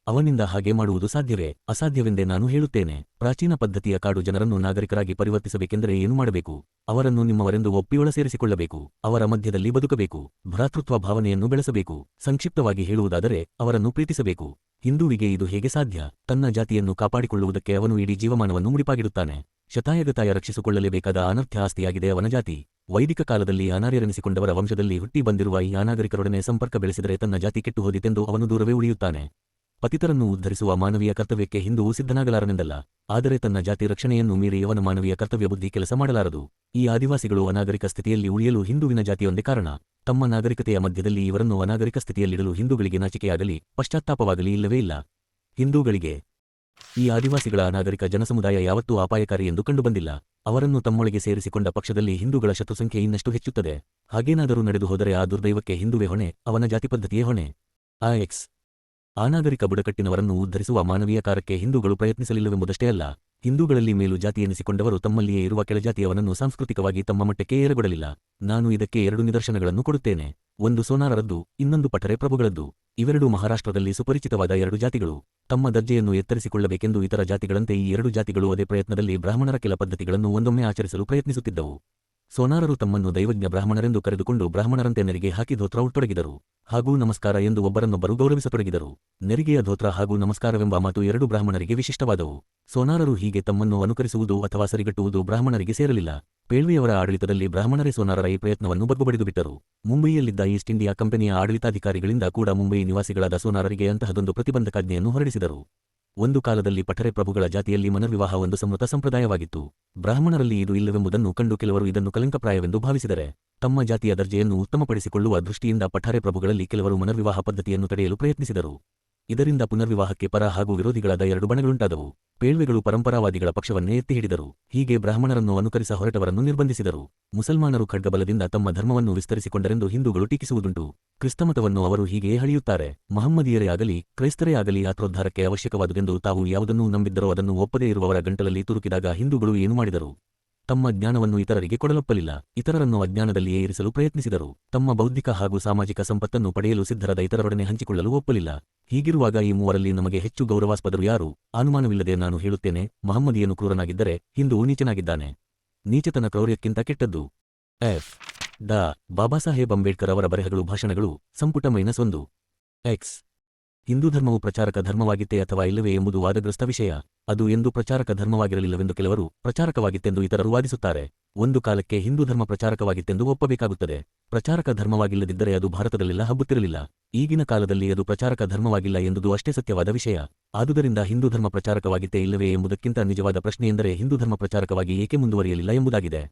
ಅವನಿಂದ ಹಾಗೆ ಮಾಡುವುದು ಸಾಧ್ಯವೇ? ಅಸಾಧ್ಯವೆಂದೇ ನಾನು ಹೇಳುತ್ತೇನೆ. ಪ್ರಾಚೀನ ಪದ್ಧತಿಯ ಕಾಡು ಜನರನ್ನು ನಾಗರಿಕರಾಗಿ ಪರಿವರ್ತಿಸಬೇಕೆಂದರೆ ಏನು ಮಾಡಬೇಕು? ಅವರನ್ನು ನಿಮ್ಮವರೆಂದು ಒಪ್ಪಿಯೊಳ ಸೇರಿಸಿಕೊಳ್ಳಬೇಕು. ಅವರ ಮಧ್ಯದಲ್ಲಿ ಬದುಕಬೇಕು. ಭ್ರಾತೃತ್ವ ಭಾವನೆಯನ್ನು ಬೆಳೆಸಬೇಕು. ಸಂಕ್ಷಿಪ್ತವಾಗಿ ಹೇಳುವುದಾದರೆ ಅವರನ್ನು ಪ್ರೀತಿಸಬೇಕು. ಹಿಂದೂವಿಗೆ ಇದು ಹೇಗೆ ಸಾಧ್ಯ? ತನ್ನ ಜಾತಿಯನ್ನು ಕಾಪಾಡಿಕೊಳ್ಳುವುದಕ್ಕೆ ಅವನು ಇಡೀ ಜೀವಮಾನವನ್ನು ಮುಡಿಪಾಗಿಡುತ್ತಾನೆ. ಶತಾಯಗತಾಯ ರಕ್ಷಿಸಿಕೊಳ್ಳಲೇಬೇಕಾದ ಅನರ್ಥ ಆಸ್ತಿಯಾಗಿದೆ ಅವನ ಜಾತಿ. ವೈದಿಕ ಕಾಲದಲ್ಲಿ ಅನಾರ್ಯರೆನಿಸಿಕೊಂಡವರ ವಂಶದಲ್ಲಿ ಹುಟ್ಟಿ ಬಂದಿರುವ ಈ ಅನಾಗರಿಕರೊಡನೆ ಸಂಪರ್ಕ ಬೆಳೆಸಿದರೆ ತನ್ನ ಜಾತಿ ಕೆಟ್ಟು ಹೋದಿತೆಂದು ಅವನು ದೂರವೇ ಉಳಿಯುತ್ತಾನೆ. ಪತಿತರನ್ನು ಉದ್ಧರಿಸುವ ಮಾನವೀಯ ಕರ್ತವ್ಯಕ್ಕೆ ಹಿಂದೂವು ಸಿದ್ಧನಾಗಲಾರನೆಂದಲ್ಲ, ಆದರೆ ತನ್ನ ಜಾತಿ ರಕ್ಷಣೆಯನ್ನು ಮೀರಿ ಅವನ ಮಾನವೀಯ ಕರ್ತವ್ಯ ಬುದ್ಧಿ ಕೆಲಸ ಮಾಡಲಾರದು. ಈ ಆದಿವಾಸಿಗಳು ಅನಾಗರಿಕ ಸ್ಥಿತಿಯಲ್ಲಿ ಉಳಿಯಲು ಹಿಂದೂವಿನ ಜಾತಿಯೊಂದೇ ಕಾರಣ. ತಮ್ಮ ನಾಗರಿಕತೆಯ ಮಧ್ಯದಲ್ಲಿ ಇವರನ್ನು ಅನಾಗರಿಕ ಸ್ಥಿತಿಯಲ್ಲಿಡಲು ಹಿಂದೂಗಳಿಗೆ ನಾಚಿಕೆಯಾಗಲಿ ಪಶ್ಚಾತ್ತಾಪವಾಗಲಿ ಇಲ್ಲವೇ ಇಲ್ಲ. ಹಿಂದೂಗಳಿಗೆ ಈ ಆದಿವಾಸಿಗಳ ಅನಾಗರಿಕ ಜನಸಮುದಾಯ ಯಾವತ್ತೂ ಅಪಾಯಕಾರಿ ಎಂದು ಕಂಡುಬಂದಿಲ್ಲ. ಅವರನ್ನು ತಮ್ಮೊಳಗೆ ಸೇರಿಸಿಕೊಂಡ ಪಕ್ಷದಲ್ಲಿ ಹಿಂದೂಗಳ ಶತ್ರುಸಂಖ್ಯೆ ಇನ್ನಷ್ಟು ಹೆಚ್ಚುತ್ತದೆ. ಹಾಗೇನಾದರೂ ನಡೆದು ಹೋದರೆ ಆ ದುರ್ದೈವಕ್ಕೆ ಹಿಂದುವೇ ಹೊಣೆ, ಅವನ ಜಾತಿಪದ್ಧತಿಯೇ ಹೊಣೆ. ಎಕ್ಸ್ ಅನಾಗರಿಕ ಬುಡಕಟ್ಟಿನವರನ್ನು ಉದ್ಧರಿಸುವ ಮಾನವೀಯ ಕಾರ್ಯಕ್ಕೆ ಹಿಂದೂಗಳು ಪ್ರಯತ್ನಿಸಲಿಲ್ಲವೆಂಬುದಷ್ಟೇ ಅಲ್ಲ, ಹಿಂದೂಗಳಲ್ಲಿ ಮೇಲು ಜಾತಿ ಎನಿಸಿಕೊಂಡವರು ತಮ್ಮಲ್ಲಿಯೇ ಇರುವ ಕೆಳಜಾತಿಯವನನ್ನು ಸಾಂಸ್ಕೃತಿಕವಾಗಿ ತಮ್ಮ ಮಟ್ಟಕ್ಕೆ ಏರಗೊಡಲಿಲ್ಲ. ನಾನು ಇದಕ್ಕೆ 2 ನಿದರ್ಶನಗಳನ್ನು ಕೊಡುತ್ತೇನೆ. ಒಂದು ಸೋನಾರರದ್ದು, ಇನ್ನೊಂದು ಪಠರೆ ಪ್ರಭುಗಳದ್ದು. ಇವೆರಡೂ ಮಹಾರಾಷ್ಟ್ರದಲ್ಲಿ ಸುಪರಿಚಿತವಾದ 2 ಜಾತಿಗಳು. ತಮ್ಮ ದರ್ಜೆಯನ್ನು ಎತ್ತರಿಸಿಕೊಳ್ಳಬೇಕೆಂದು ಇತರ ಜಾತಿಗಳಂತೆ ಈ 2 ಜಾತಿಗಳು ಅದೇ ಪ್ರಯತ್ನದಲ್ಲಿ ಬ್ರಾಹ್ಮಣರ ಕೆಲ ಪದ್ಧತಿಗಳನ್ನು ಒಂದೊಮ್ಮೆ ಆಚರಿಸಲು ಪ್ರಯತ್ನಿಸುತ್ತಿದ್ದವು. ಸೋನಾರರು ತಮ್ಮನ್ನು ದೈವಜ್ಞ ಬ್ರಾಹ್ಮಣರೆಂದು ಕರೆದುಕೊಂಡು ಬ್ರಾಹ್ಮಣರಂತೆ ನೆರಿಗೆ ಹಾಕಿ ಧೋತ್ರ ಉಟ್ಟೊಡಗಿದರು. ಹಾಗೂ ನಮಸ್ಕಾರ ಎಂದು ಒಬ್ಬರನ್ನೊಬ್ಬರು ಗೌರವಿಸತೊಡಗಿದರು. ನೆರಿಗೆಯ ಧೋತ್ರ ಹಾಗೂ ನಮಸ್ಕಾರವೆಂಬ ಮಾತು 2 ಬ್ರಾಹ್ಮಣರಿಗೆ ವಿಶಿಷ್ಟವಾದವು. ಸೋನಾರರು ಹೀಗೆ ತಮ್ಮನ್ನು ಅನುಕರಿಸುವುದು ಅಥವಾ ಸರಿಗಟ್ಟುವುದು ಬ್ರಾಹ್ಮಣರಿಗೆ ಸೇರಲಿಲ್ಲ. ಪೇಳ್ವೆಯವರ ಆಡಳಿತದಲ್ಲಿ ಬ್ರಾಹ್ಮಣರೇ ಸೋನಾರರ ಈ ಪ್ರಯತ್ನವನ್ನು ಬಗ್ಗುಬಡಿದು ಬಿಟ್ಟರು. ಮುಂಬಯಿಯಲ್ಲಿದ್ದ ಈಸ್ಟ್ ಇಂಡಿಯಾ ಕಂಪನಿಯ ಆಡಳಿತಾಧಿಕಾರಿಗಳಿಂದ ಕೂಡ ಮುಂಬಯಿ ನಿವಾಸಿಗಳಾದ ಸೋನಾರರಿಗೆ ಅಂತಹದೊಂದು ಪ್ರತಿಬಂಧಕಾಜ್ಞೆಯನ್ನು ಹೊರಡಿಸಿದರು. ಒಂದು ಕಾಲದಲ್ಲಿ ಪಠರೆ ಪ್ರಭುಗಳ ಜಾತಿಯಲ್ಲಿ ಮನರ್ವಿವಾಹ ಒಂದು ಸಮೃತ ಸಂಪ್ರದಾಯವಾಗಿತ್ತು. ಬ್ರಾಹ್ಮಣರಲ್ಲಿ ಇದು ಇಲ್ಲವೆಂಬುದನ್ನು ಕಂಡು ಕೆಲವರು ಇದನ್ನು ಕಲಂಕಪ್ರಾಯವೆಂದು ಭಾವಿಸಿದರೆ, ತಮ್ಮ ಜಾತಿಯ ದರ್ಜೆಯನ್ನು ಉತ್ತಮಪಡಿಸಿಕೊಳ್ಳುವ ದೃಷ್ಟಿಯಿಂದ ಪಠರೆ ಪ್ರಭುಗಳಲ್ಲಿ ಕೆಲವರು ಮನರ್ವಿವಾಹ ಪದ್ಧತಿಯನ್ನು ತಡೆಯಲು ಪ್ರಯತ್ನಿಸಿದರು. ಇದರಿಂದ ಪುನರ್ವಿವಾಹಕ್ಕೆ ಪರ ಹಾಗೂ ವಿರೋಧಿಗಳಾದ 2 ಬಣಗಳುಂಟಾದವು. ಪೇಳ್ವೆಗಳು ಪರಂಪರಾವಾದಿಗಳ ಪಕ್ಷವನ್ನೇ ಎತ್ತಿ ಹಿಡಿದರು. ಹೀಗೆ ಬ್ರಾಹ್ಮಣರನ್ನು ಅನುಕರಿಸ ಹೊರಟವರನ್ನು ನಿರ್ಬಂಧಿಸಿದರು. ಮುಸಲ್ಮಾನರು ಖಡ್ಗಬಲದಿಂದ ತಮ್ಮ ಧರ್ಮವನ್ನು ವಿಸ್ತರಿಸಿಕೊಂಡರೆಂದು ಹಿಂದೂಗಳು ಟೀಕಿಸುವುದುಂಟು. ಕ್ರಿಸ್ತಮತವನ್ನು ಅವರು ಹೀಗೆಯೇ ಹಳೆಯುತ್ತಾರೆ. ಮಹಮ್ಮದೀಯರೇ ಆಗಲಿ ಕ್ರೈಸ್ತರೇ ಆಗಲಿ ಆತ್ರೋದ್ಧಾರಕ್ಕೆ ಅವಶ್ಯಕವಾದುದೆಂದು ತಾವು ಯಾವುದನ್ನೂ ನಂಬಿದ್ದರೋ ಅದನ್ನು ಒಪ್ಪದೇ ಇರುವವರ ಗಂಟಲಲ್ಲಿ ತುರುಕಿದಾಗ ಹಿಂದೂಗಳು ಏನು ಮಾಡಿದರು? ತಮ್ಮ ಜ್ಞಾನವನ್ನು ಇತರರಿಗೆ ಕೊಡಲೊಪ್ಪಲಿಲ್ಲ. ಇತರರನ್ನು ಅಜ್ಞಾನದಲ್ಲಿಯೇ ಇರಿಸಲು ಪ್ರಯತ್ನಿಸಿದರು. ತಮ್ಮ ಬೌದ್ಧಿಕ ಹಾಗೂ ಸಾಮಾಜಿಕ ಸಂಪತ್ತನ್ನು ಪಡೆಯಲು ಸಿದ್ಧರಾದ ಇತರರೊಡನೆ ಹಂಚಿಕೊಳ್ಳಲು ಒಪ್ಪಲಿಲ್ಲ. ಹೀಗಿರುವಾಗ ಈ ಮೂವರಲ್ಲಿ ನಮಗೆ ಹೆಚ್ಚು ಗೌರವಾಸ್ಪದರು ಯಾರು? ಅನುಮಾನವಿಲ್ಲದೆ ನಾನು ಹೇಳುತ್ತೇನೆ, ಮಹಮ್ಮದಿಯನು ಕ್ರೂರನಾಗಿದ್ದರೆ ಹಿಂದೂ ನೀಚನಾಗಿದ್ದಾನೆ. ನೀಚತನ ಕ್ರೌರ್ಯಕ್ಕಿಂತ ಕೆಟ್ಟದ್ದು. ಡಾ ಬಾಬಾಸಾಹೇಬ್ ಅಂಬೇಡ್ಕರ್ ಅವರ ಬರೆಹಗಳು ಭಾಷಣಗಳು ಸಂಪುಟ -1 ಎಕ್ಸ್ ಹಿಂದೂ ಧರ್ಮವು ಪ್ರಚಾರಕ ಧರ್ಮವಾಗಿತ್ತೇ ಅಥವಾ ಇಲ್ಲವೇ ಎಂಬುದು ವಾದಗ್ರಸ್ತ ವಿಷಯ. ಅದು ಎಂದು ಪ್ರಚಾರಕ ಧರ್ಮವಾಗಿರಲಿಲ್ಲವೆಂದು ಕೆಲವರು, ಪ್ರಚಾರಕವಾಗಿತ್ತೆಂದು ಇತರರು ವಾದಿಸುತ್ತಾರೆ. ಒಂದು ಕಾಲಕ್ಕೆ ಹಿಂದೂ ಧರ್ಮ ಪ್ರಚಾರಕವಾಗಿತ್ತೆಂದು ಒಪ್ಪಬೇಕಾಗುತ್ತದೆ. ಪ್ರಚಾರಕ ಧರ್ಮವಾಗಿಲ್ಲದಿದ್ದರೆ ಅದು ಭಾರತದಲ್ಲೆಲ್ಲ ಹಬ್ಬುತ್ತಿರಲಿಲ್ಲ. ಈಗಿನ ಕಾಲದಲ್ಲಿ ಅದು ಪ್ರಚಾರಕ ಧರ್ಮವಾಗಿಲ್ಲ ಎಂಬುದು ಅಷ್ಟೇ ಸತ್ಯವಾದ ವಿಷಯ. ಆದುದರಿಂದ ಹಿಂದೂ ಧರ್ಮ ಪ್ರಚಾರಕವಾಗಿತ್ತೇ ಇಲ್ಲವೇ ಎಂಬುದಕ್ಕಿಂತ ನಿಜವಾದ ಪ್ರಶ್ನೆಯೆಂದರೆ ಹಿಂದೂ ಧರ್ಮ ಪ್ರಚಾರಕವಾಗಿ ಏಕೆ ಮುಂದುವರಿಯಲಿಲ್ಲ ಎಂಬುದಾಗಿದೆ.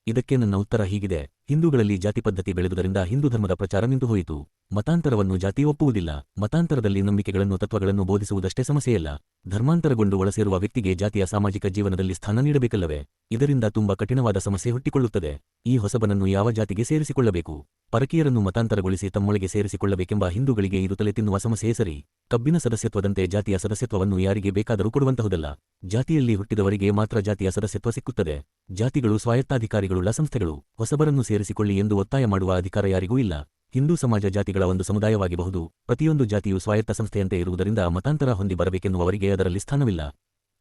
ಇದಕ್ಕೆ ನನ್ನ ಉತ್ತರ ಹೀಗಿದೆ: ಹಿಂದೂಗಳಲ್ಲಿ ಜಾತಿ ಪದ್ಧತಿ ಬೆಳೆದುದರಿಂದ ಹಿಂದೂ ಧರ್ಮದ ಪ್ರಚಾರ ನಿಂತು ಹೋಯಿತು. ಮತಾಂತರವನ್ನು ಜಾತಿ ಒಪ್ಪುವುದಿಲ್ಲ. ಮತಾಂತರದಲ್ಲಿ ನಂಬಿಕೆಗಳನ್ನು ತತ್ವಗಳನ್ನು ಬೋಧಿಸುವುದಷ್ಟೇ ಸಮಸ್ಯೆಯಲ್ಲ. ಧರ್ಮಾಂತರಗೊಂಡು ಒಳಸೇರುವ ವ್ಯಕ್ತಿಗೆ ಜಾತಿಯ ಸಾಮಾಜಿಕ ಜೀವನದಲ್ಲಿ ಸ್ಥಾನ ನೀಡಬೇಕಲ್ಲವೇ? ಇದರಿಂದ ತುಂಬಾ ಕಠಿಣವಾದ ಸಮಸ್ಯೆ ಹುಟ್ಟಿಕೊಳ್ಳುತ್ತದೆ. ಈ ಹೊಸಬನನ್ನು ಯಾವ ಜಾತಿಗೆ ಸೇರಿಸಿಕೊಳ್ಳಬೇಕು? ಪರಕೀಯರನ್ನು ಮತಾಂತರಗೊಳಿಸಿ ತಮ್ಮೊಳಗೆ ಸೇರಿಸಿಕೊಳ್ಳಬೇಕೆಂಬ ಹಿಂದೂಗಳಿಗೆ ಇದು ತಲೆ ತಿನ್ನುವ ಸಮಸ್ಯೆ ಸರಿ. ಕಬ್ಬಿನ ಸದಸ್ಯತ್ವದಂತೆ ಜಾತಿಯ ಸದಸ್ಯತ್ವವನ್ನು ಯಾರಿಗೆ ಬೇಕಾದರೂ ಕೊಡುವಂತಹುದಲ್ಲ. ಜಾತಿಯಲ್ಲಿ ಹುಟ್ಟಿದವರಿಗೆ ಮಾತ್ರ ಜಾತಿಯ ಸದಸ್ಯತ್ವ ಸಿಕ್ಕುತ್ತದೆ. ಜಾತಿಗಳು ಸ್ವಾಯತ್ತಾಧಿಕಾರಿಗಳುಳ್ಳ ಸಂಸ್ಥೆಗಳು. ಹೊಸಬರನ್ನು ಸೇರಿಸಿಕೊಳ್ಳಿ ಎಂದು ಒತ್ತಾಯ ಮಾಡುವ ಅಧಿಕಾರ ಯಾರಿಗೂ ಇಲ್ಲ. ಹಿಂದೂ ಸಮಾಜ ಜಾತಿಗಳ ಒಂದು ಸಮುದಾಯವಾಗಿಬಹುದು. ಪ್ರತಿಯೊಂದು ಜಾತಿಯು ಸ್ವಾಯತ್ತ ಸಂಸ್ಥೆಯಂತೆ ಇರುವುದರಿಂದ ಮತಾಂತರ ಹೊಂದಿ ಬರಬೇಕೆನ್ನುವವರಿಗೆ ಅದರಲ್ಲಿ ಸ್ಥಾನವಿಲ್ಲ.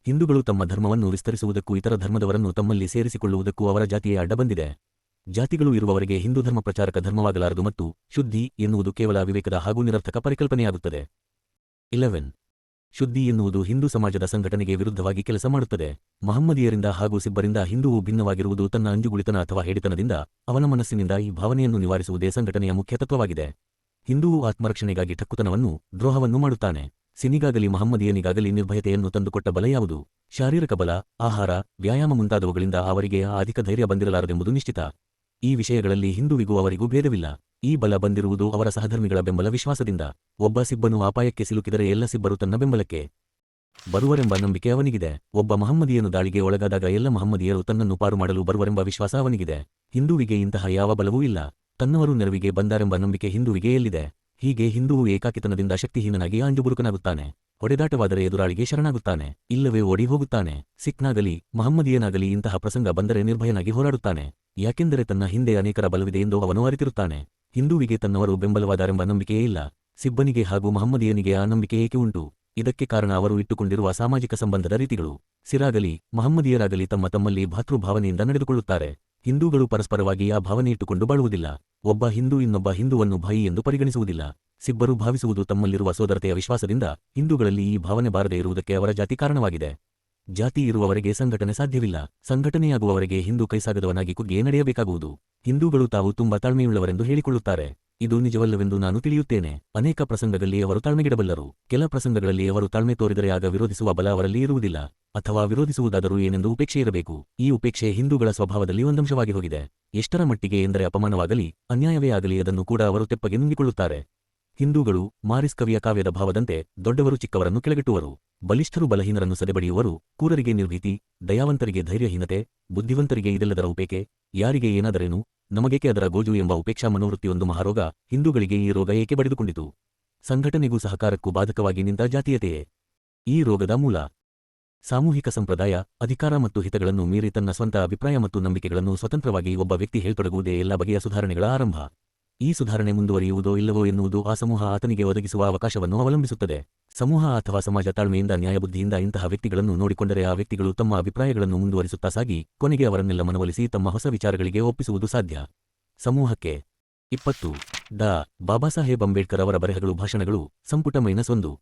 ಹಿಂದೂಗಳು ತಮ್ಮ ಧರ್ಮವನ್ನು ವಿಸ್ತರಿಸುವುದಕ್ಕೂ ಇತರ ಧರ್ಮದವರನ್ನು ತಮ್ಮಲ್ಲಿ ಸೇರಿಸಿಕೊಳ್ಳುವುದಕ್ಕೂ ಅವರ ಜಾತಿಯೇ ಅಡ್ಡ ಬಂದಿದೆ. ಜಾತಿಗಳು ಇರುವವರೆಗೆ ಹಿಂದೂ ಧರ್ಮ ಪ್ರಚಾರಕ ಧರ್ಮವಾಗಲಾರದು ಮತ್ತು ಶುದ್ಧಿ ಎನ್ನುವುದು ಕೇವಲ ವಿವೇಕದ ಹಾಗೂ ನಿರರ್ಥಕ ಪರಿಕಲ್ಪನೆಯಾಗುತ್ತದೆ. 11. ಶುದ್ಧಿ ಎನ್ನುವುದು ಹಿಂದೂ ಸಮಾಜದ ಸಂಘಟನೆಗೆ ವಿರುದ್ಧವಾಗಿ ಕೆಲಸ ಮಾಡುತ್ತದೆ. ಮಹಮ್ಮದೀಯರಿಂದ ಹಾಗೂ ಸಿಬ್ಬರಿಂದ ಹಿಂದೂವು ಭಿನ್ನವಾಗಿರುವುದು ತನ್ನ ಅಂಜುಗುಳಿತನ ಅಥವಾ ಹೇಡಿತನದಿಂದ. ಅವನ ಮನಸ್ಸಿನಿಂದ ಈ ಭಾವನೆಯನ್ನು ನಿವಾರಿಸುವುದೇ ಸಂಘಟನೆಯ ಮುಖ್ಯ ತತ್ವವಾಗಿದೆ. ಹಿಂದೂವು ಆತ್ಮರಕ್ಷಣೆಗಾಗಿ ಠಕ್ಕುತನವನ್ನು, ದ್ರೋಹವನ್ನು ಮಾಡುತ್ತಾನೆ. ಸಿನಿಗಾಗಲಿ ಮಹಮ್ಮದೀಯನಿಗಾಗಲಿ ನಿರ್ಭಯತೆಯನ್ನು ತಂದುಕೊಟ್ಟ ಬಲ ಯಾವುದು? ಶಾರೀರಿಕ ಬಲ, ಆಹಾರ, ವ್ಯಾಯಾಮ ಮುಂತಾದವುಗಳಿಂದ ಅವರಿಗೆ ಆ ಅಧಿಕ ಧೈರ್ಯ ಬಂದಿರಲಾರದೆಂಬುದು ನಿಶ್ಚಿತ. ಈ ವಿಷಯಗಳಲ್ಲಿ ಹಿಂದೂವಿಗೂ ಅವರಿಗೂ ಭೇದವಿಲ್ಲ. ಈ ಬಲ ಬಂದಿರುವುದು ಅವರ ಸಹಧರ್ಮಿಗಳ ಬೆಂಬಲ ವಿಶ್ವಾಸದಿಂದ. ಒಬ್ಬ ಸಿಬ್ಬನು ಅಪಾಯಕ್ಕೆ ಸಿಲುಕಿದರೆ ಎಲ್ಲ ಸಿಬ್ಬರು ತನ್ನ ಬೆಂಬಲಕ್ಕೆ ಬರುವರೆಂಬ ನಂಬಿಕೆ ಅವನಿಗಿದೆ. ಒಬ್ಬ ಮಹಮ್ಮದೀಯನು ದಾಳಿಗೆ ಒಳಗಾದಾಗ ಎಲ್ಲ ಮಹಮ್ಮದೀಯರು ತನ್ನನ್ನು ಪಾರು ಮಾಡಲು ಬರುವರೆಂಬ ವಿಶ್ವಾಸ ಅವನಿಗಿದೆ. ಹಿಂದೂವಿಗೆ ಇಂತಹ ಯಾವ ಬಲವೂ ಇಲ್ಲ. ತನ್ನವರು ನೆರವಿಗೆ ಬಂದಾರೆಂಬ ನಂಬಿಕೆ ಹಿಂದೂವಿಗೆ ಎಲ್ಲಿದೆ? ಹೀಗೆ ಹಿಂದೂವು ಏಕಾಕಿತನದಿಂದ ಶಕ್ತಿಹೀನನಾಗಿ ಅಂಜುಬುರುಕನಾಗುತ್ತಾನೆ. ಹೊಡೆದಾಟವಾದರೆ ಎದುರಾಳಿಗೆ ಶರಣಾಗುತ್ತಾನೆ, ಇಲ್ಲವೇ ಓಡಿ ಹೋಗುತ್ತಾನೆ. ಸಿಖ್ನಾಗಲಿ ಮಹಮ್ಮದೀಯನಾಗಲಿ ಇಂತಹ ಪ್ರಸಂಗ ಬಂದರೆ ನಿರ್ಭಯನಾಗಿ ಹೋರಾಡುತ್ತಾನೆ. ಯಾಕೆಂದರೆ ತನ್ನ ಹಿಂದೆ ಅನೇಕರ ಬಲವಿದೆ ಎಂದು ಅವನು ಅರಿತಿರುತ್ತಾನೆ. ಹಿಂದೂವಿಗೆ ತನ್ನವರು ಬೆಂಬಲವಾದಾರೆಂಬ ನಂಬಿಕೆಯೇ ಇಲ್ಲ. ಸಿಬ್ಬನಿಗೆ ಹಾಗೂ ಮಹಮ್ಮದೀಯನಿಗೆ ಆ ನಂಬಿಕೆ ಏಕೆ ಉಂಟು? ಇದಕ್ಕೆ ಕಾರಣ ಅವರು ಇಟ್ಟುಕೊಂಡಿರುವ ಸಾಮಾಜಿಕ ಸಂಬಂಧದ ರೀತಿಗಳು. ಸಿರಾಗಲಿ ಮಹಮ್ಮದೀಯರಾಗಲಿ ತಮ್ಮ ತಮ್ಮಲ್ಲಿ ಭಾತೃಭಾವನೆಯಿಂದ ನಡೆದುಕೊಳ್ಳುತ್ತಾರೆ. ಹಿಂದೂಗಳು ಪರಸ್ಪರವಾಗಿ ಆ ಭಾವನೆ ಇಟ್ಟುಕೊಂಡು ಬಾಳುವುದಿಲ್ಲ. ಒಬ್ಬ ಹಿಂದೂ ಇನ್ನೊಬ್ಬ ಹಿಂದೂವನ್ನು ಭಾಯಿ ಎಂದು ಪರಿಗಣಿಸುವುದಿಲ್ಲ. ಸಿಬ್ಬರು ಭಾವಿಸುವುದು ತಮ್ಮಲ್ಲಿರುವ ಸೋದರತೆಯ ವಿಶ್ವಾಸದಿಂದ. ಹಿಂದೂಗಳಲ್ಲಿ ಈ ಭಾವನೆ ಬಾರದೇ ಇರುವುದಕ್ಕೆ ಅವರ ಜಾತಿ ಕಾರಣವಾಗಿದೆ. ಜಾತಿ ಇರುವವರೆಗೆ ಸಂಘಟನೆ ಸಾಧ್ಯವಿಲ್ಲ. ಸಂಘಟನೆಯಾಗುವವರೆಗೆ ಹಿಂದೂ ಕೈಸಾಗದವನಾಗಿ ಕುಗ್ಗಿ ನಡೆಯಬೇಕಾಗುವುದು. ಹಿಂದೂಗಳು ತಾವು ತುಂಬಾ ತಾಳ್ಮೆಯುಳ್ಳವರೆಂದು ಹೇಳಿಕೊಳ್ಳುತ್ತಾರೆ. ಇದು ನಿಜವಲ್ಲವೆಂದು ನಾನು ತಿಳಿಯುತ್ತೇನೆ. ಅನೇಕ ಪ್ರಸಂಗಗಳಲ್ಲಿ ಅವರು ತಾಳ್ಮೆಗಿಡಬಲ್ಲರು. ಕೆಲ ಪ್ರಸಂಗಗಳಲ್ಲಿ ಅವರು ತಾಳ್ಮೆ ತೋರಿದರೆ ಆಗ ವಿರೋಧಿಸುವ ಬಲ ಅವರಲ್ಲಿ ಇರುವುದಿಲ್ಲ. ಅಥವಾ ವಿರೋಧಿಸುವುದಾದರೂ ಏನೆಂದು ಉಪೇಕ್ಷೆ ಇರಬೇಕು. ಈ ಉಪೇಕ್ಷೆ ಹಿಂದೂಗಳ ಸ್ವಭಾವದಲ್ಲಿ ಒಂದಂಶವಾಗಿ ಹೋಗಿದೆ. ಎಷ್ಟರ ಮಟ್ಟಿಗೆ ಎಂದರೆ ಅಪಮಾನವಾಗಲಿ ಅನ್ಯಾಯವೇ ಆಗಲಿ ಅದನ್ನು ಕೂಡ ಅವರು ತೆಪ್ಪಗೆ ನುಂಗಿಕೊಳ್ಳುತ್ತಾರೆ. ಹಿಂದೂಗಳು ಮಾರಿಸ್ ಕವಿಯ ಕಾವ್ಯದ ಭಾವದಂತೆ ದೊಡ್ಡವರು ಚಿಕ್ಕವರನ್ನು ಕೆಳಗಿಟ್ಟುವರು, ಬಲಿಷ್ಠರು ಬಲಹೀನರನ್ನು ಸದೆಬಡಿಯುವರು, ಕ್ರೂರರಿಗೆ ನಿರ್ಭೀತಿ, ದಯಾವಂತರಿಗೆ ಧೈರ್ಯಹೀನತೆ, ಬುದ್ಧಿವಂತರಿಗೆ ಇದೆಲ್ಲದರ ಉಪೇಕೆ, ಯಾರಿಗೆ ಏನಾದರೇನು ನಮಗೇಕೆ ಅದರ ಗೋಜು ಎಂಬ ಉಪೇಕ್ಷಾ ಮನೋವೃತ್ತಿ ಒಂದು ಮಹಾರೋಗ. ಹಿಂದೂಗಳಿಗೆ ಈ ರೋಗ ಏಕೆ ಬಡಿದುಕೊಂಡಿತು? ಸಂಘಟನೆಗೂ ಸಹಕಾರಕ್ಕೂ ಬಾಧಕವಾಗಿ ನಿಂತ ಜಾತೀಯತೆಯೇ ಈ ರೋಗದ ಮೂಲ. ಸಾಮೂಹಿಕ ಸಂಪ್ರದಾಯ, ಅಧಿಕಾರ ಮತ್ತು ಹಿತಗಳನ್ನು ಮೀರಿ ತನ್ನ ಸ್ವಂತ ಅಭಿಪ್ರಾಯ ಮತ್ತು ನಂಬಿಕೆಗಳನ್ನು ಸ್ವತಂತ್ರವಾಗಿ ಒಬ್ಬ ವ್ಯಕ್ತಿ ಹೇಳ್ತೊಡಗುವುದೇ ಎಲ್ಲ ಬಗೆಯ ಸುಧಾರಣೆಗಳ ಆರಂಭ. ಈ ಸುಧಾರಣೆ ಮುಂದುವರಿಯುವುದೋ ಇಲ್ಲವೋ ಎನ್ನುವುದು ಆ ಸಮೂಹ ಆತನಿಗೆ ಒದಗಿಸುವ ಅವಕಾಶವನ್ನು ಅವಲಂಬಿಸುತ್ತದೆ. ಸಮೂಹ ಅಥವಾ ಸಮಾಜ ತಾಳ್ಮೆಯಿಂದ ನ್ಯಾಯಬುದ್ಧಿಯಿಂದ ಇಂತಹ ವ್ಯಕ್ತಿಗಳನ್ನು ನೋಡಿಕೊಂಡರೆ ಆ ವ್ಯಕ್ತಿಗಳು ತಮ್ಮ ಅಭಿಪ್ರಾಯಗಳನ್ನು ಮುಂದುವರಿಸುತ್ತಾ ಸಾಗಿ ಕೊನೆಗೆ ಅವರನ್ನೆಲ್ಲ ಮನವೊಲಿಸಿ ತಮ್ಮ ಹೊಸ ವಿಚಾರಗಳಿಗೆ ಒಪ್ಪಿಸುವುದು ಸಾಧ್ಯ. ಸಮೂಹಕ್ಕೆ 20. ಡಾ ಬಾಬಾಸಾಹೇಬ್ ಅಂಬೇಡ್ಕರ್ ಅವರ ಬರೆಹಗಳು ಭಾಷಣಗಳು ಸಂಪುಟ -1.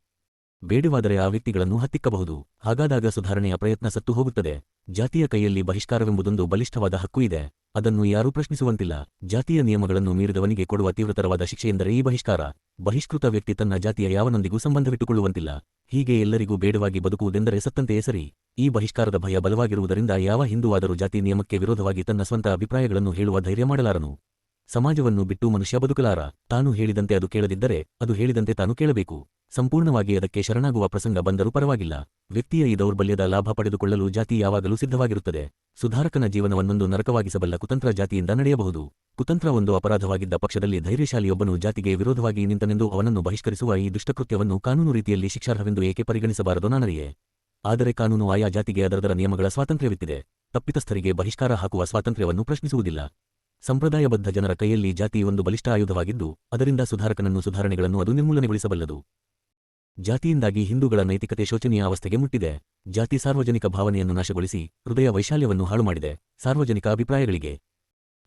ಬೇಡವಾದರೆ ಆ ವ್ಯಕ್ತಿಗಳನ್ನು ಹತ್ತಿಕ್ಕಬಹುದು. ಹಾಗಾದಾಗ ಸುಧಾರಣೆಯ ಪ್ರಯತ್ನ ಸತ್ತು ಹೋಗುತ್ತದೆ. ಜಾತಿಯ ಕೈಯಲ್ಲಿ ಬಹಿಷ್ಕಾರವೆಂಬುದೊಂದು ಬಲಿಷ್ಠವಾದ ಹಕ್ಕು ಇದೆ. ಅದನ್ನು ಯಾರೂ ಪ್ರಶ್ನಿಸುವಂತಿಲ್ಲ. ಜಾತಿಯ ನಿಯಮಗಳನ್ನು ಮೀರಿದವನಿಗೆ ಕೊಡುವ ತೀವ್ರತರವಾದ ಶಿಕ್ಷೆಯೆಂದರೆ ಈ ಬಹಿಷ್ಕಾರ. ಬಹಿಷ್ಕೃತ ವ್ಯಕ್ತಿ ತನ್ನ ಜಾತಿಯ ಯಾವನೊಂದಿಗೂ ಸಂಬಂಧವಿಟ್ಟುಕೊಳ್ಳುವಂತಿಲ್ಲ. ಹೀಗೆ ಎಲ್ಲರಿಗೂ ಬೇಡವಾಗಿ ಬದುಕುವುದೆಂದರೆ ಸತ್ತಂತೆಯೇ ಸರಿ. ಈ ಬಹಿಷ್ಕಾರದ ಭಯ ಬಲವಾಗಿರುವುದರಿಂದ ಯಾವ ಹಿಂದೂವಾದರೂ ಜಾತಿ ನಿಯಮಕ್ಕೆ ವಿರೋಧವಾಗಿ ತನ್ನ ಸ್ವಂತ ಅಭಿಪ್ರಾಯಗಳನ್ನು ಹೇಳುವ ಧೈರ್ಯ ಮಾಡಲಾರನು. ಸಮಾಜವನ್ನು ಬಿಟ್ಟು ಮನುಷ್ಯ ಬದುಕಲಾರ. ತಾನು ಹೇಳಿದಂತೆ ಅದು ಕೇಳದಿದ್ದರೆ ಅದು ಹೇಳಿದಂತೆ ತಾನು ಕೇಳಬೇಕು. ಸಂಪೂರ್ಣವಾಗಿ ಅದಕ್ಕೆ ಶರಣಾಗುವ ಪ್ರಸಂಗ ಬಂದರೂ ಪರವಾಗಿಲ್ಲ. ವ್ಯಕ್ತಿಯ ಈ ದೌರ್ಬಲ್ಯದ ಲಾಭ ಪಡೆದುಕೊಳ್ಳಲು ಜಾತಿ ಯಾವಾಗಲೂ ಸಿದ್ಧವಾಗಿರುತ್ತದೆ. ಸುಧಾರಕನ ಜೀವನವನ್ನೊಂದು ನರಕವಾಗಿಸಬಲ್ಲ ಕುತಂತ್ರ ಜಾತಿಯಿಂದ ನಡೆಯಬಹುದು. ಕುತಂತ್ರ ಒಂದು ಅಪರಾಧವಾಗಿದ್ದ ಪಕ್ಷದಲ್ಲಿ ಧೈರ್ಯಶಾಲಿಯೊಬ್ಬನು ಜಾತಿಗೆ ವಿರೋಧವಾಗಿ ನಿಂತನೆಂದು ಅವನನ್ನು ಬಹಿಷ್ಕರಿಸುವ ಈ ದುಷ್ಟಕೃತ್ಯವನ್ನು ಕಾನೂನು ರೀತಿಯಲ್ಲಿ ಶಿಕ್ಷಾರ್ಹವೆಂದು ಏಕೆ ಪರಿಗಣಿಸಬಾರದೋ ನಾನರಿಯೆ. ಆದರೆ ಕಾನೂನು ಆಯಾ ಜಾತಿಗೆ ಅದರದರ ನಿಯಮಗಳ ಸ್ವಾತಂತ್ರ್ಯವಿತ್ತಿದೆ. ತಪ್ಪಿತಸ್ಥರಿಗೆ ಬಹಿಷ್ಕಾರ ಹಾಕುವ ಸ್ವಾತಂತ್ರ್ಯವನ್ನು ಪ್ರಶ್ನಿಸುವುದಿಲ್ಲ. ಸಂಪ್ರದಾಯಬದ್ಧ ಜನರ ಕೈಯಲ್ಲಿ ಜಾತಿ ಒಂದು ಬಲಿಷ್ಠ ಆಯುಧವಾಗಿದ್ದು ಅದರಿಂದ ಸುಧಾರಕನನ್ನು ಸುಧಾರಣೆಗಳನ್ನು ಅದು ನಿರ್ಮೂಲನೆಗೊಳಿಸಬಲ್ಲದು. ಜಾತಿಯಿಂದಾಗಿ ಹಿಂದೂಗಳ ನೈತಿಕತೆ ಶೋಚನೀಯ ಅವಸ್ಥೆಗೆ ಮುಟ್ಟಿದೆ. ಜಾತಿ ಸಾರ್ವಜನಿಕ ಭಾವನೆಯನ್ನು ನಾಶಗೊಳಿಸಿ ಹೃದಯ ವೈಶಾಲ್ಯವನ್ನು ಹಾಳುಮಾಡಿದೆ. ಸಾರ್ವಜನಿಕ ಅಭಿಪ್ರಾಯಗಳಿಗೆ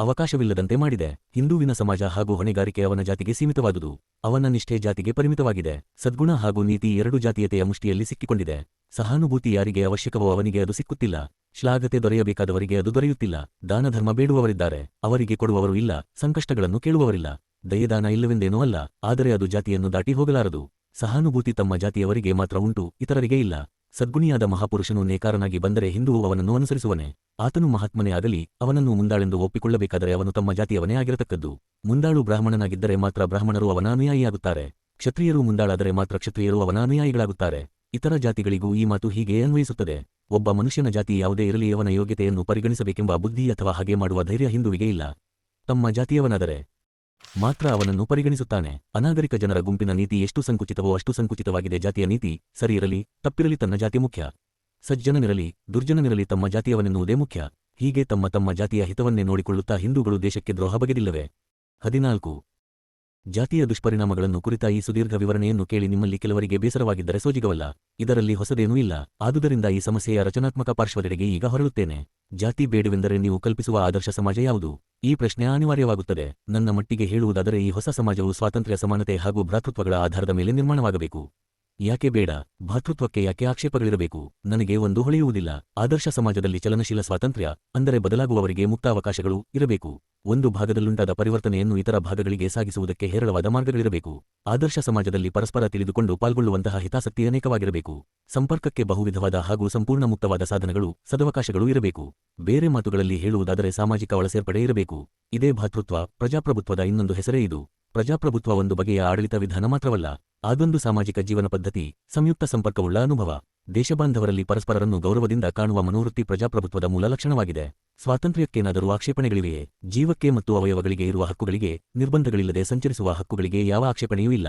ಅವಕಾಶವಿಲ್ಲದಂತೆ ಮಾಡಿದೆ. ಹಿಂದೂವಿನ ಸಮಾಜ ಹಾಗೂ ಹೊಣೆಗಾರಿಕೆ ಅವನ ಜಾತಿಗೆ ಸೀಮಿತವಾದುದು. ಅವನ ನಿಷ್ಠೆ ಜಾತಿಗೆ ಪರಿಮಿತವಾಗಿದೆ. ಸದ್ಗುಣ ಹಾಗೂ ನೀತಿ ಎರಡೂ ಜಾತೀಯತೆಯ ಮುಷ್ಟಿಯಲ್ಲಿ ಸಿಕ್ಕಿಕೊಂಡಿದೆ. ಸಹಾನುಭೂತಿ ಯಾರಿಗೆ ಅವಶ್ಯಕವೋ ಅವನಿಗೆ ಅದು ಸಿಕ್ಕುತ್ತಿಲ್ಲ. ಶ್ಲಾಘತೆ ದೊರೆಯಬೇಕಾದವರಿಗೆ ಅದು ದೊರೆಯುತ್ತಿಲ್ಲ. ದಾನಧರ್ಮ ಬೇಡುವವರಿದ್ದಾರೆ, ಅವರಿಗೆ ಕೊಡುವವರು ಇಲ್ಲ. ಸಂಕಷ್ಟಗಳನ್ನು ಕೇಳುವವರಿಲ್ಲ. ದಯೆದಾನ ಇಲ್ಲವೆಂದೇನೂ ಅಲ್ಲ, ಆದರೆ ಅದು ಜಾತಿಯನ್ನು ದಾಟಿ ಹೋಗಲಾರದು. ಸಹಾನುಭೂತಿ ತಮ್ಮ ಜಾತಿಯವರಿಗೆ ಮಾತ್ರ ಉಂಟು, ಇತರರಿಗೆ ಇಲ್ಲ. ಸದ್ಗುಣಿಯಾದ ಮಹಾಪುರುಷನು ನೇಕಾರನಾಗಿ ಬಂದರೆ ಹಿಂದುವು ಅವನನ್ನು ಅನುಸರಿಸುವನೆ. ಆತನು ಮಹಾತ್ಮನೇ ಆಗಲಿ, ಅವನನ್ನು ಮುಂದಾಳೆಂದು ಒಪ್ಪಿಕೊಳ್ಳಬೇಕಾದರೆ ಅವನು ತಮ್ಮ ಜಾತಿಯವನೇ ಆಗಿರತಕ್ಕದ್ದು. ಮುಂದಾಳು ಬ್ರಾಹ್ಮಣನಾಗಿದ್ದರೆ ಮಾತ್ರ ಬ್ರಾಹ್ಮಣರು ಅವನ ಅನುಯಾಯಿಯಾಗುತ್ತಾರೆ. ಕ್ಷತ್ರಿಯರು ಮುಂದಾಳಾದರೆ ಮಾತ್ರ ಕ್ಷತ್ರಿಯರು ಅವನ ಅನುಯಾಯಿಗಳಾಗುತ್ತಾರೆ. ಇತರ ಜಾತಿಗಳಿಗೂ ಈ ಮಾತು ಹೀಗೆ ಅನ್ವಯಿಸುತ್ತದೆ. ಒಬ್ಬ ಮನುಷ್ಯನ ಜಾತಿ ಯಾವುದೇ ಇರಲಿ ಅವನ ಯೋಗ್ಯತೆಯನ್ನು ಪರಿಗಣಿಸಬೇಕೆಂಬ ಬುದ್ಧಿ ಅಥವಾ ಹಾಗೆ ಮಾಡುವ ಧೈರ್ಯ ಹಿಂದುವಿಗೆ ಇಲ್ಲ. ತಮ್ಮ ಜಾತಿಯವನಾದರೆ ಮಾತ್ರ ಅವನನ್ನು ಪರಿಗಣಿಸುತ್ತಾನೆ. ಅನಾಗರಿಕ ಜನರ ಗುಂಪಿನ ನೀತಿ ಎಷ್ಟು ಸಂಕುಚಿತವೋ ಅಷ್ಟು ಸಂಕುಚಿತವಾಗಿದೆ ಜಾತಿಯ ನೀತಿ. ಸರಿ ಇರಲಿ ತಪ್ಪಿರಲಿ ತನ್ನ ಜಾತಿ ಮುಖ್ಯ. ಸಜ್ಜನನಿರಲಿ ದುರ್ಜನನಿರಲಿ ತಮ್ಮ ಜಾತಿಯವನೆನ್ನುವುದೇ ಮುಖ್ಯ. ಹೀಗೆ ತಮ್ಮ ತಮ್ಮ ಜಾತಿಯ ಹಿತವನ್ನೇ ನೋಡಿಕೊಳ್ಳುತ್ತಾ ಹಿಂದೂಗಳು ದೇಶಕ್ಕೆ ದ್ರೋಹ ಬಗೆದಿಲ್ಲವೇ? 14. ಜಾತಿಯ ದುಷ್ಪರಿಣಾಮಗಳನ್ನು ಕುರಿತ ಈ ಸುದೀರ್ಘ ವಿವರಣೆಯನ್ನು ಕೇಳಿ ನಿಮ್ಮಲ್ಲಿ ಕೆಲವರಿಗೆ ಬೇಸರವಾಗಿದ್ದರೆ ಸೋಜಿಗವಲ್ಲ. ಇದರಲ್ಲಿ ಹೊಸದೇನೂ ಇಲ್ಲ. ಆದುದರಿಂದ ಈ ಸಮಸ್ಯೆಯ ರಚನಾತ್ಮಕ ಪಾರ್ಶ್ವದೆಡೆಗೆ ಈಗ ಹೊರಳುತ್ತೇನೆ. ಜಾತಿ ಬೇಡವೆಂದರೆ ನೀವು ಕಲ್ಪಿಸುವ ಆದರ್ಶ ಸಮಾಜ ಯಾವುದು? ಈ ಪ್ರಶ್ನೆ ಅನಿವಾರ್ಯವಾಗುತ್ತದೆ. ನನ್ನ ಮಟ್ಟಿಗೆ ಹೇಳುವುದಾದರೆ ಈ ಹೊಸ ಸಮಾಜವು ಸ್ವಾತಂತ್ರ್ಯ, ಸಮಾನತೆ ಹಾಗೂ ಭ್ರಾತೃತ್ವಗಳ ಆಧಾರದ ಮೇಲೆ ನಿರ್ಮಾಣವಾಗಬೇಕು. ಯಾಕೆ ಬೇಡ? ಭ್ರಾತೃತ್ವಕ್ಕೆ ಯಾಕೆ ಆಕ್ಷೇಪಗಳಿರಬೇಕು? ನನಗೆ ಒಂದು ಹೊಳೆಯುವುದಿಲ್ಲ. ಆದರ್ಶ ಸಮಾಜದಲ್ಲಿ ಚಲನಶೀಲ ಸ್ವಾತಂತ್ರ್ಯ, ಅಂದರೆ ಬದಲಾಗುವವರಿಗೆ ಮುಕ್ತ ಅವಕಾಶಗಳು ಇರಬೇಕು. ಒಂದು ಭಾಗದಲ್ಲುಂಟಾದ ಪರಿವರ್ತನೆಯನ್ನು ಇತರ ಭಾಗಗಳಿಗೆ ಸಾಗಿಸುವುದಕ್ಕೆ ಹೇರಳವಾದ ಮಾರ್ಗಗಳಿರಬೇಕು. ಆದರ್ಶ ಸಮಾಜದಲ್ಲಿ ಪರಸ್ಪರ ತಿಳಿದುಕೊಂಡು ಪಾಲ್ಗೊಳ್ಳುವಂತಹ ಹಿತಾಸಕ್ತಿ ಅನೇಕವಾಗಿರಬೇಕು. ಸಂಪರ್ಕಕ್ಕೆ ಬಹುವಿಧವಾದ ಹಾಗೂ ಸಂಪೂರ್ಣ ಮುಕ್ತವಾದ ಸಾಧನಗಳು, ಸದವಕಾಶಗಳು ಇರಬೇಕು. ಬೇರೆ ಮಾತುಗಳಲ್ಲಿ ಹೇಳುವುದಾದರೆ ಸಾಮಾಜಿಕ ಒಳಸೇರ್ಪಡೆ ಇರಬೇಕು. ಇದೇ ಭ್ರಾತೃತ್ವ, ಪ್ರಜಾಪ್ರಭುತ್ವದ ಇನ್ನೊಂದು ಹೆಸರೇ ಇದು. ಪ್ರಜಾಪ್ರಭುತ್ವ ಒಂದು ಬಗೆಯ ಆಡಳಿತ ವಿಧಾನ ಮಾತ್ರವಲ್ಲ, ಅದೊಂದು ಸಾಮಾಜಿಕ ಜೀವನ ಪದ್ಧತಿ, ಸಂಯುಕ್ತ ಸಂಪರ್ಕವುಳ್ಳ ಅನುಭವ. ದೇಶಬಾಂಧವರಲ್ಲಿ ಪರಸ್ಪರರನ್ನು ಗೌರವದಿಂದ ಕಾಣುವ ಮನೋವೃತ್ತಿ ಪ್ರಜಾಪ್ರಭುತ್ವದ ಮೂಲ ಲಕ್ಷಣವಾಗಿದೆ. ಸ್ವಾತಂತ್ರ್ಯಕ್ಕೇನಾದರೂ ಆಕ್ಷೇಪಣೆಗಳಿವೆಯೇ? ಜೀವಕ್ಕೆ ಮತ್ತು ಅವಯವಗಳಿಗೆ ಇರುವ ಹಕ್ಕುಗಳಿಗೆ, ನಿರ್ಬಂಧಗಳಿಲ್ಲದೆ ಸಂಚರಿಸುವ ಹಕ್ಕುಗಳಿಗೆ ಯಾವ ಆಕ್ಷೇಪಣೆಯೂ ಇಲ್ಲ.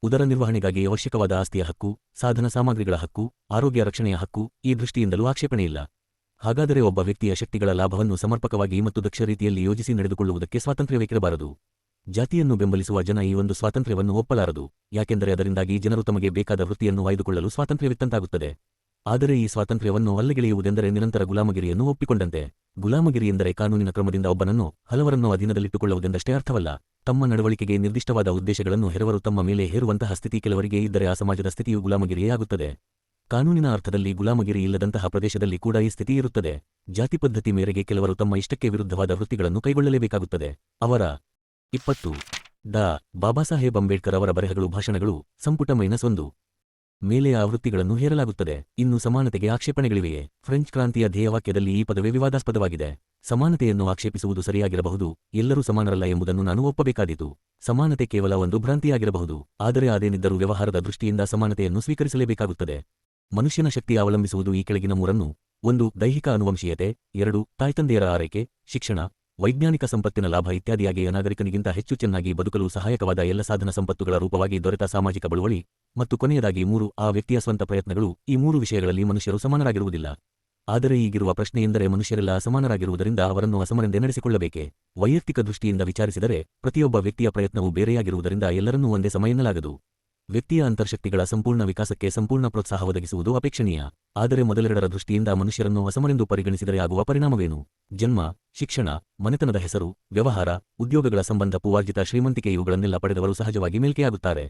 ಉದರ ನಿರ್ವಹಣೆಗಾಗಿ ಅವಶ್ಯಕವಾದ ಆಸ್ತಿಯ ಹಕ್ಕು, ಸಾಧನ ಸಾಮಗ್ರಿಗಳ ಹಕ್ಕು, ಆರೋಗ್ಯ ರಕ್ಷಣೆಯ ಹಕ್ಕು, ಈ ದೃಷ್ಟಿಯಿಂದಲೂ ಆಕ್ಷೇಪಣೆಯಿಲ್ಲ. ಹಾಗಾದರೆ ಒಬ್ಬ ವ್ಯಕ್ತಿಯ ಶಕ್ತಿಗಳ ಲಾಭವನ್ನು ಸಮರ್ಪಕವಾಗಿ ಮತ್ತು ದಕ್ಷ ರೀತಿಯಲ್ಲಿ ಯೋಜಿಸಿ ನಡೆದುಕೊಳ್ಳುವುದಕ್ಕೆ ಸ್ವಾತಂತ್ರ್ಯವೇಕಿರಬಾರದು. ಜಾತಿಯನ್ನು ಬೆಂಬಲಿಸುವ ಜನ ಈ ಒಂದು ಸ್ವಾತಂತ್ರ್ಯವನ್ನು ಒಪ್ಪಲಾರದು. ಯಾಕೆಂದರೆ ಅದರಿಂದಾಗಿ ಜನರು ತಮಗೆ ಬೇಕಾದ ವೃತ್ತಿಯನ್ನು ಆಯ್ದುಕೊಳ್ಳಲು ಸ್ವಾತಂತ್ರ್ಯವಿತ್ತಂತಾಗುತ್ತದೆ. ಆದರೆ ಈ ಸ್ವಾತಂತ್ರ್ಯವನ್ನು ಅಲ್ಲಗೆಳೆಯುವುದೆಂದರೆ ನಿರಂತರ ಗುಲಾಮಗಿರಿಯನ್ನು ಒಪ್ಪಿಕೊಂಡಂತೆ. ಗುಲಾಮಗಿರಿ ಎಂದರೆ ಕಾನೂನಿನ ಕ್ರಮದಿಂದ ಒಬ್ಬನನ್ನು, ಹಲವರನ್ನು ಅಧೀನದಲ್ಲಿಟ್ಟುಕೊಳ್ಳುವುದೆಂದಷ್ಟೇ ಅರ್ಥವಲ್ಲ. ತಮ್ಮ ನಡವಳಿಕೆಗೆ ನಿರ್ದಿಷ್ಟವಾದ ಉದ್ದೇಶಗಳನ್ನು ಹೆರವರು ತಮ್ಮ ಮೇಲೆ ಹೇರುವಂತಹ ಸ್ಥಿತಿ ಕೆಲವರಿಗೆ ಇದ್ದರೆ ಆ ಸಮಾಜದ ಸ್ಥಿತಿಯು ಗುಲಾಮಗಿರಿಯೇ ಆಗುತ್ತದೆ. ಕಾನೂನಿನ ಅರ್ಥದಲ್ಲಿ ಗುಲಾಮಗಿರಿ ಇಲ್ಲದಂತಹ ಪ್ರದೇಶದಲ್ಲಿ ಕೂಡ ಈ ಸ್ಥಿತಿ ಇರುತ್ತದೆ. ಜಾತಿ ಪದ್ಧತಿ ಮೇರೆಗೆ ಕೆಲವರು ತಮ್ಮ ಇಷ್ಟಕ್ಕೆ ವಿರುದ್ಧವಾದ ವೃತ್ತಿಗಳನ್ನು ಕೈಗೊಳ್ಳಲೇಬೇಕಾಗುತ್ತದೆ. ಅವರ 20. ಡಾ. ಬಾಬಾಸಾಹೇಬ್ ಅಂಬೇಡ್ಕರ್ ಅವರ ಬರೆಹಗಳು, ಭಾಷಣಗಳು, ಸಂಪುಟ -1 ಮೇಲೆ ಆ ವೃತ್ತಿಗಳನ್ನು ಹೇರಲಾಗುತ್ತದೆ. ಇನ್ನು ಸಮಾನತೆಗೆ ಆಕ್ಷೇಪಣೆಗಳಿವೆಯೇ? ಫ್ರೆಂಚ್ ಕ್ರಾಂತಿಯ ಧ್ಯೇಯವಾಕ್ಯದಲ್ಲಿ ಈ ಪದವೇ ವಿವಾದಾಸ್ಪದವಾಗಿದೆ. ಸಮಾನತೆಯನ್ನು ಆಕ್ಷೇಪಿಸುವುದು ಸರಿಯಾಗಿರಬಹುದು, ಎಲ್ಲರೂ ಸಮಾನರಲ್ಲ ಎಂಬುದನ್ನು ನಾನು ಒಪ್ಪಬೇಕಾದೀತು. ಸಮಾನತೆ ಕೇವಲ ಒಂದು ಭ್ರಾಂತಿಯಾಗಿರಬಹುದು, ಆದರೆ ಅದೇನಿದ್ದರೂ ವ್ಯವಹಾರದ ದೃಷ್ಟಿಯಿಂದ ಸಮಾನತೆಯನ್ನು ಸ್ವೀಕರಿಸಲೇಬೇಕಾಗುತ್ತದೆ. ಮನುಷ್ಯನ ಶಕ್ತಿ ಅವಲಂಬಿಸುವುದು ಈ ಕೆಳಗಿನ ಮೂರನ್ನು: 1. ದೈಹಿಕ ಅನುವಂಶೀಯತೆ, 2. ತಾಯ್ತಂದೆಯರ ಆರೈಕೆ, ಶಿಕ್ಷಣ, ವೈಜ್ಞಾನಿಕ ಸಂಪತ್ತಿನ ಲಾಭ ಇತ್ಯಾದಿಯಾಗಿ ನಾಗರಿಕನಿಗಿಂತ ಹೆಚ್ಚು ಚೆನ್ನಾಗಿ ಬದುಕಲು ಸಹಾಯಕವಾದ ಎಲ್ಲ ಸಾಧನ ಸಂಪತ್ತುಗಳ ರೂಪವಾಗಿ ದೊರೆತ ಸಾಮಾಜಿಕ ಬಳುವಳಿ, ಮತ್ತು ಕೊನೆಯದಾಗಿ 3. ಆ ವ್ಯಕ್ತಿಯ ಸ್ವಂತ ಪ್ರಯತ್ನಗಳು. ಈ 3 ವಿಷಯಗಳಲ್ಲಿ ಮನುಷ್ಯರು ಸಮಾನರಾಗಿರುವುದಿಲ್ಲ. ಆದರೆ ಈಗಿರುವ ಪ್ರಶ್ನೆಯೆಂದರೆ ಮನುಷ್ಯರೆಲ್ಲ ಅಸಮಾನರಾಗಿರುವುದರಿಂದ ಅವರನ್ನು ಅಸಮನೆಂದೇ ನಡೆಸಿಕೊಳ್ಳಬೇಕೆ? ವೈಯಕ್ತಿಕ ದೃಷ್ಟಿಯಿಂದ ವಿಚಾರಿಸಿದರೆ ಪ್ರತಿಯೊಬ್ಬ ವ್ಯಕ್ತಿಯ ಪ್ರಯತ್ನವು ಬೇರೆಯಾಗಿರುವುದರಿಂದ ಎಲ್ಲರನ್ನೂ ಒಂದೇ ಸಮ ಎನ್ನಲಾಗದು. ವ್ಯಕ್ತಿಯ ಅಂತರ್ಶಕ್ತಿಗಳ ಸಂಪೂರ್ಣ ವಿಕಾಸಕ್ಕೆ ಸಂಪೂರ್ಣ ಪ್ರೋತ್ಸಾಹ ಒದಗಿಸುವುದು ಅಪೇಕ್ಷಣೀಯ. ಆದರೆ ಮೊದಲೆರಡರ ದೃಷ್ಟಿಯಿಂದ ಮನುಷ್ಯರನ್ನು ಅಸಮನೆಂದು ಪರಿಗಣಿಸಿದರೆ ಆಗುವ ಪರಿಣಾಮವೇನು? ಜನ್ಮ, ಶಿಕ್ಷಣ, ಮನೆತನದ ಹೆಸರು, ವ್ಯವಹಾರ, ಉದ್ಯೋಗಗಳ ಸಂಬಂಧ, ಪೂರ್ವಾರ್ಜಿತ ಶ್ರೀಮಂತಿಕೆ ಇವುಗಳನ್ನೆಲ್ಲ ಪಡೆದವರು ಸಹಜವಾಗಿ ಮೇಲ್ಕೆಯಾಗುತ್ತಾರೆ.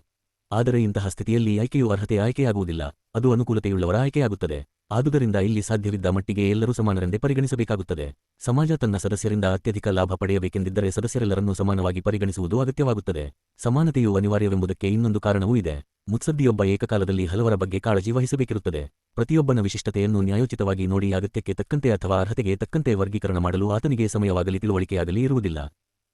ಆದರೆ ಇಂತಹ ಸ್ಥಿತಿಯಲ್ಲಿ ಆಯ್ಕೆಯು ಅರ್ಹತೆಯ ಆಯ್ಕೆಯಾಗುವುದಿಲ್ಲ, ಅದು ಅನುಕೂಲತೆಯುಳ್ಳವರ ಆಯ್ಕೆಯಾಗುತ್ತದೆ. ಆದುದರಿಂದ ಇಲ್ಲಿ ಸಾಧ್ಯವಿದ್ದ ಮಟ್ಟಿಗೆ ಎಲ್ಲರೂ ಸಮಾನರೆಂದೇ ಪರಿಗಣಿಸಬೇಕಾಗುತ್ತದೆ. ಸಮಾಜ ತನ್ನ ಸದಸ್ಯರಿಂದ ಅತ್ಯಧಿಕ ಲಾಭ ಪಡೆಯಬೇಕೆಂದಿದ್ದರೆ ಸದಸ್ಯರೆಲ್ಲರನ್ನೂ ಸಮಾನವಾಗಿ ಪರಿಗಣಿಸುವುದು ಅಗತ್ಯವಾಗುತ್ತದೆ. ಸಮಾನತೆಯು ಅನಿವಾರ್ಯವೆಂಬುದಕ್ಕೆ ಇನ್ನೊಂದು ಕಾರಣವೂ ಇದೆ. ಮುತ್ಸದ್ದಿಯೊಬ್ಬ ಏಕಕಾಲದಲ್ಲಿ ಹಲವರ ಬಗ್ಗೆ ಕಾಳಜಿ ವಹಿಸಬೇಕಿರುತ್ತದೆ. ಪ್ರತಿಯೊಬ್ಬನ ವಿಶಿಷ್ಟತೆಯನ್ನು ನ್ಯಾಯೋಚಿತವಾಗಿ ನೋಡಿ ಅಗತ್ಯಕ್ಕೆ ತಕ್ಕಂತೆ ಅಥವಾ ಅರ್ಹತೆಗೆ ತಕ್ಕಂತೆ ವರ್ಗೀಕರಣ ಮಾಡಲು ಆತನಿಗೆ ಸಮಯವಾಗಲಿ ತಿಳುವಳಿಕೆಯಾಗಲಿ ಇರುವುದಿಲ್ಲ.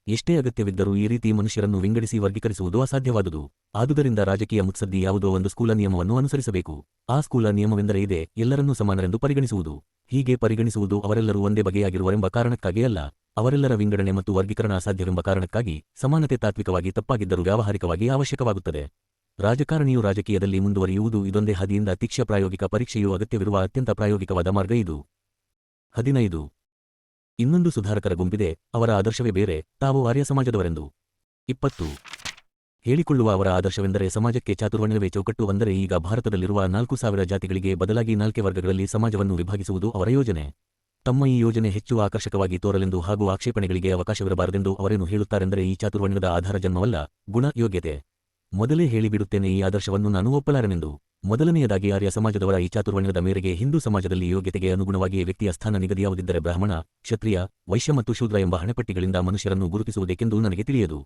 ಎಷ್ಟೇ ಅಗತ್ಯವಿದ್ದರೂ ಈ ರೀತಿ ಮನುಷ್ಯರನ್ನು ವಿಂಗಡಿಸಿ ವರ್ಗೀಕರಿಸುವುದು ಅಸಾಧ್ಯವಾದುದು. ಆದುದರಿಂದ ರಾಜಕೀಯ ಮುತ್ಸದ್ದಿ ಯಾವುದೋ ಒಂದು ಸ್ಕೂಲ ನಿಯಮವನ್ನು ಅನುಸರಿಸಬೇಕು. ಆ ಸ್ಕೂಲ ನಿಯಮವೆಂದರೆ ಇದೆ: ಎಲ್ಲರನ್ನೂ ಸಮಾನರೆಂದು ಪರಿಗಣಿಸುವುದು. ಹೀಗೆ ಪರಿಗಣಿಸುವುದು ಅವರೆಲ್ಲರೂ ಒಂದೇ ಬಗೆಯಾಗಿರುವರೆಂಬ ಕಾರಣಕ್ಕಾಗಿ ಅಲ್ಲ, ಅವರೆಲ್ಲರ ವಿಂಗಡಣೆ ಮತ್ತು ವರ್ಗೀಕರಣ ಅಸಾಧ್ಯವೆಂಬ ಕಾರಣಕ್ಕಾಗಿ. ಸಮಾನತೆ ತಾತ್ವಿಕವಾಗಿ ತಪ್ಪಾಗಿದ್ದರೂ ವ್ಯಾವಹಾರಿಕವಾಗಿ ಅವಶ್ಯಕವಾಗುತ್ತದೆ. ರಾಜಕಾರಣಿಯು ರಾಜಕೀಯದಲ್ಲಿ ಮುಂದುವರಿಯುವುದು ಇದೊಂದೇ ಹಾದಿಯಿಂದ. ತೀಕ್ಷ್ಣ ಪ್ರಾಯೋಗಿಕ ಪರೀಕ್ಷೆಯು ಅಗತ್ಯವಿರುವ ಅತ್ಯಂತ ಪ್ರಾಯೋಗಿಕವಾದ ಮಾರ್ಗ ಇದು. 15. ಇನ್ನೊಂದು ಸುಧಾರಕರ ಗುಂಪಿದೆ, ಅವರ ಆದರ್ಶವೇ ಬೇರೆ, ತಾವು ಆರ್ಯ ಸಮಾಜದವರೆಂದು. 20. ಹೇಳಿಕೊಳ್ಳುವ ಅವರ ಆದರ್ಶವೆಂದರೆ ಸಮಾಜಕ್ಕೆ ಚಾತುರ್ವರ್ಣ್ಯವೇ ಚೌಕಟ್ಟು. ಅಂದರೆ ಈಗ ಭಾರತದಲ್ಲಿರುವ 4,000 ಜಾತಿಗಳಿಗೆ ಬದಲಾಗಿ 4 ವರ್ಗಗಳಲ್ಲಿ ಸಮಾಜವನ್ನು ವಿಭಾಗಿಸುವುದು ಅವರ ಯೋಜನೆ. ತಮ್ಮ ಈ ಯೋಜನೆ ಹೆಚ್ಚು ಆಕರ್ಷಕವಾಗಿ ತೋರಲೆಂದು ಹಾಗೂ ಆಕ್ಷೇಪಣೆಗಳಿಗೆ ಅವಕಾಶವಿರಬಾರದೆಂದು ಅವರೇನು ಹೇಳುತ್ತಾರೆಂದರೆ ಈ ಚಾತುರ್ವರ್ಣ್ಯದ ಆಧಾರ ಜನ್ಮವಲ್ಲ, ಗುಣ, ಯೋಗ್ಯತೆ. ಮೊದಲೇ ಹೇಳಿಬಿಡುತ್ತೇನೆ, ಈ ಆದರ್ಶವನ್ನು ನಾನು ಒಪ್ಪಲಾರೆನೆಂದು. ಮೊದಲನೆಯದಾಗಿ ಆರ್ಯ ಸಮಾಜದವರ ಈ ಚಾತುರ್ವರ್ಣ್ಯದ ಮೇರೆಗೆ ಹಿಂದೂ ಸಮಾಜದಲ್ಲಿ ಯೋಗ್ಯತೆಗೆ ಅನುಗುಣವಾಗಿಯೇ ವ್ಯಕ್ತಿಯ ಸ್ಥಾನ ನಿಗದಿಯಾವುದಿದ್ದರೆ ಬ್ರಾಹ್ಮಣ, ಕ್ಷತ್ರಿಯ, ವೈಶ್ಯ ಮತ್ತು ಶೂದ್ರ ಎಂಬ ಹಣೆಪಟ್ಟಿಗಳಿಂದ ಮನುಷ್ಯರನ್ನು ಗುರುತಿಸುವುದೇಕೆಂದು ನನಗೆ ತಿಳಿಯದು.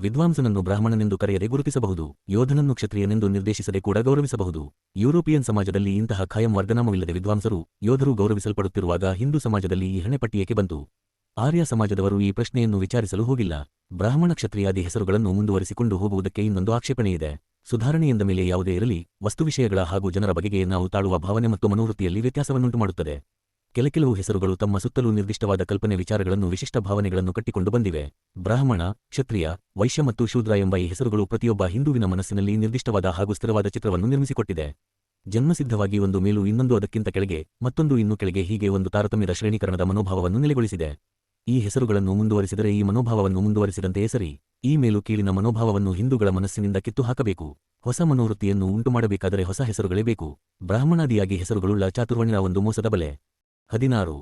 ವಿದ್ವಾಂಸನನ್ನು ಬ್ರಾಹ್ಮಣನೆಂದು ಕರೆಯದೆ ಗುರುತಿಸಬಹುದು, ಯೋಧನನ್ನು ಕ್ಷತ್ರಿಯನೆಂದು ನಿರ್ದೇಶಿಸದೆ ಕೂಡ ಗೌರವಿಸಬಹುದು. ಯುರೋಪಿಯನ್ ಸಮಾಜದಲ್ಲಿ ಇಂತಹ ಖಾಯಂ ವರ್ಗನಾಮವಿಲ್ಲದೆ ವಿದ್ವಾಂಸರು, ಯೋಧರು ಗೌರವಿಸಲ್ಪಡುತ್ತಿರುವಾಗ ಹಿಂದೂ ಸಮಾಜದಲ್ಲಿ ಈ ಹಣೆಪಟ್ಟಿ ಏಕೆ ಬಂತು? ಆರ್ಯ ಸಮಾಜದವರು ಈ ಪ್ರಶ್ನೆಯನ್ನು ವಿಚಾರಿಸಲು ಹೋಗಿಲ್ಲ. ಬ್ರಾಹ್ಮಣ, ಕ್ಷತ್ರಿಯಾದಿ ಹೆಸರುಗಳನ್ನು ಮುಂದುವರಿಸಿಕೊಂಡು ಹೋಗುವುದಕ್ಕೆ ಇನ್ನೊಂದು ಆಕ್ಷೇಪಣೆಯಿದೆ. ಸುಧಾರಣೆಯೆಂದ ಮೇಲೆ ಯಾವುದೇ ಇರಲಿ, ವಸ್ತುವಿಷಯಗಳ ಹಾಗೂ ಜನರ ಬಗೆಗೆ ನಾವು ತಾಳುವ ಭಾವನೆ ಮತ್ತು ಮನೋವೃತ್ತಿಯಲ್ಲಿ ವ್ಯತ್ಯಾಸವನ್ನುಂಟುಮಾಡುತ್ತದೆ. ಕೆಲವು ಹೆಸರುಗಳು ತಮ್ಮ ಸುತ್ತಲೂ ನಿರ್ದಿಷ್ಟವಾದ ಕಲ್ಪನೆ, ವಿಚಾರಗಳನ್ನು, ವಿಶಿಷ್ಟ ಭಾವನೆಗಳನ್ನು ಕಟ್ಟಿಕೊಂಡು ಬಂದಿವೆ. ಬ್ರಾಹ್ಮಣ, ಕ್ಷತ್ರಿಯ, ವೈಶ್ಯ ಮತ್ತು ಶೂದ್ರ ಎಂಬ ಈ ಹೆಸರುಗಳು ಪ್ರತಿಯೊಬ್ಬ ಹಿಂದೂವಿನ ಮನಸ್ಸಿನಲ್ಲಿ ನಿರ್ದಿಷ್ಟವಾದ ಹಾಗೂ ಸ್ಥಿರವಾದ ಚಿತ್ರವನ್ನು ನಿರ್ಮಿಸಿಕೊಟ್ಟಿದೆ. ಜನ್ಮಸಿದ್ಧವಾಗಿ ಒಂದು ಮೇಲೂ ಇನ್ನೊಂದು ಅದಕ್ಕಿಂತ ಕೆಳಗೆ, ಮತ್ತೊಂದು ಇನ್ನೂ ಕೆಳಗೆ, ಹೀಗೆ ಒಂದು ತಾರತಮ್ಯದ ಶ್ರೇಣೀಕರಣದ ಮನೋಭಾವವನ್ನು ನೆಲೆಗೊಳಿಸಿದೆ. ಈ ಹೆಸರುಗಳನ್ನು ಮುಂದುವರಿಸಿದರೆ ಈ ಮನೋಭಾವವನ್ನು ಮುಂದುವರಿಸಿದಂತೆಯೇ ಸರಿ. ಈ ಮೇಲು ಕೀಳಿನ ಮನೋಭಾವವನ್ನು ಹಿಂದೂಗಳ ಮನಸ್ಸಿನಿಂದ ಕಿತ್ತು ಹಾಕಬೇಕು. ಹೊಸ ಮನೋವೃತ್ತಿಯನ್ನು ಉಂಟುಮಾಡಬೇಕಾದರೆ ಹೊಸ ಹೆಸರುಗಳೇ ಬೇಕು. ಬ್ರಾಹ್ಮಣಾದಿಯಾಗಿ ಹೆಸರುಗಳುಳ್ಳ ಚಾತುರ್ವರ್ಣ್ಯದ ಒಂದು ಮೋಸದ ಬಲೆ. 16.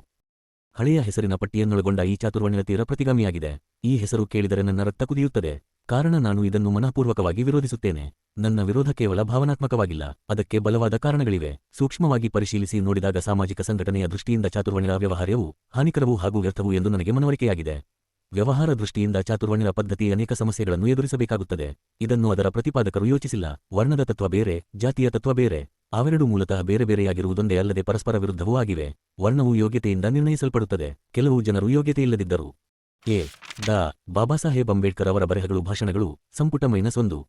ಹಳೆಯ ಹೆಸರಿನ ಪಟ್ಟಿಯನ್ನೊಳಗೊಂಡ ಈ ಚಾತುರ್ವರ್ಣ್ಯದ ತೀರ ಪ್ರತಿಗಾಮಿಯಾಗಿದೆ. ಈ ಹೆಸರು ಕೇಳಿದರೆ ನನ್ನ ರಕ್ತ ಕುದಿಯುತ್ತದೆ. ಕಾರಣ ನಾನು ಇದನ್ನು ಮನಃಪೂರ್ವಕವಾಗಿ ವಿರೋಧಿಸುತ್ತೇನೆ. ನನ್ನ ವಿರೋಧ ಕೇವಲ ಭಾವನಾತ್ಮಕವಾಗಿಲ್ಲ, ಅದಕ್ಕೆ ಬಲವಾದ ಕಾರಣಗಳಿವೆ. ಸೂಕ್ಷ್ಮವಾಗಿ ಪರಿಶೀಲಿಸಿ ನೋಡಿದಾಗ ಸಾಮಾಜಿಕ ಸಂಘಟನೆಯ ದೃಷ್ಟಿಯಿಂದ ಚಾತುರ್ವರ್ಣ್ಯದ ವ್ಯವಹಾರ್ಯವೂ ಹಾನಿಕರವೂ ಹಾಗೂ ವ್ಯರ್ಥವೂ ಎಂದು ನನಗೆ ಮನವರಿಕೆಯಾಗಿದೆ. ವ್ಯವಹಾರ ದೃಷ್ಟಿಯಿಂದ ಚಾತುರ್ವರ್ಣ್ಯದ ಪದ್ಧತಿ ಅನೇಕ ಸಮಸ್ಯೆಗಳನ್ನು ಎದುರಿಸಬೇಕಾಗುತ್ತದೆ. ಇದನ್ನು ಅದರ ಪ್ರತಿಪಾದಕರು ಯೋಚಿಸಿಲ್ಲ. ವರ್ಣದ ತತ್ವ ಬೇರೆ, ಜಾತಿಯ ತತ್ವ ಬೇರೆ. ಅವೆರಡೂ ಮೂಲತಃ ಬೇರೆ ಬೇರೆಯಾಗಿರುವುದೊಂದೇ ಅಲ್ಲದೆ ಪರಸ್ಪರ ವಿರುದ್ಧವೂ ಆಗಿವೆ. ವರ್ಣವು ಯೋಗ್ಯತೆಯಿಂದ ನಿರ್ಣಯಿಸಲ್ಪಡುತ್ತದೆ. ಕೆಲವು ಜನರು ಯೋಗ್ಯತೆಯಿಲ್ಲದಿದ್ದರು. ಡಾ. ಬಾಬಾಸಾಹೇಬ್ ಅಂಬೇಡ್ಕರ್ ಅವರ ಬರೆಹಗಳು, ಭಾಷಣಗಳು, ಸಂಪುಟ -1.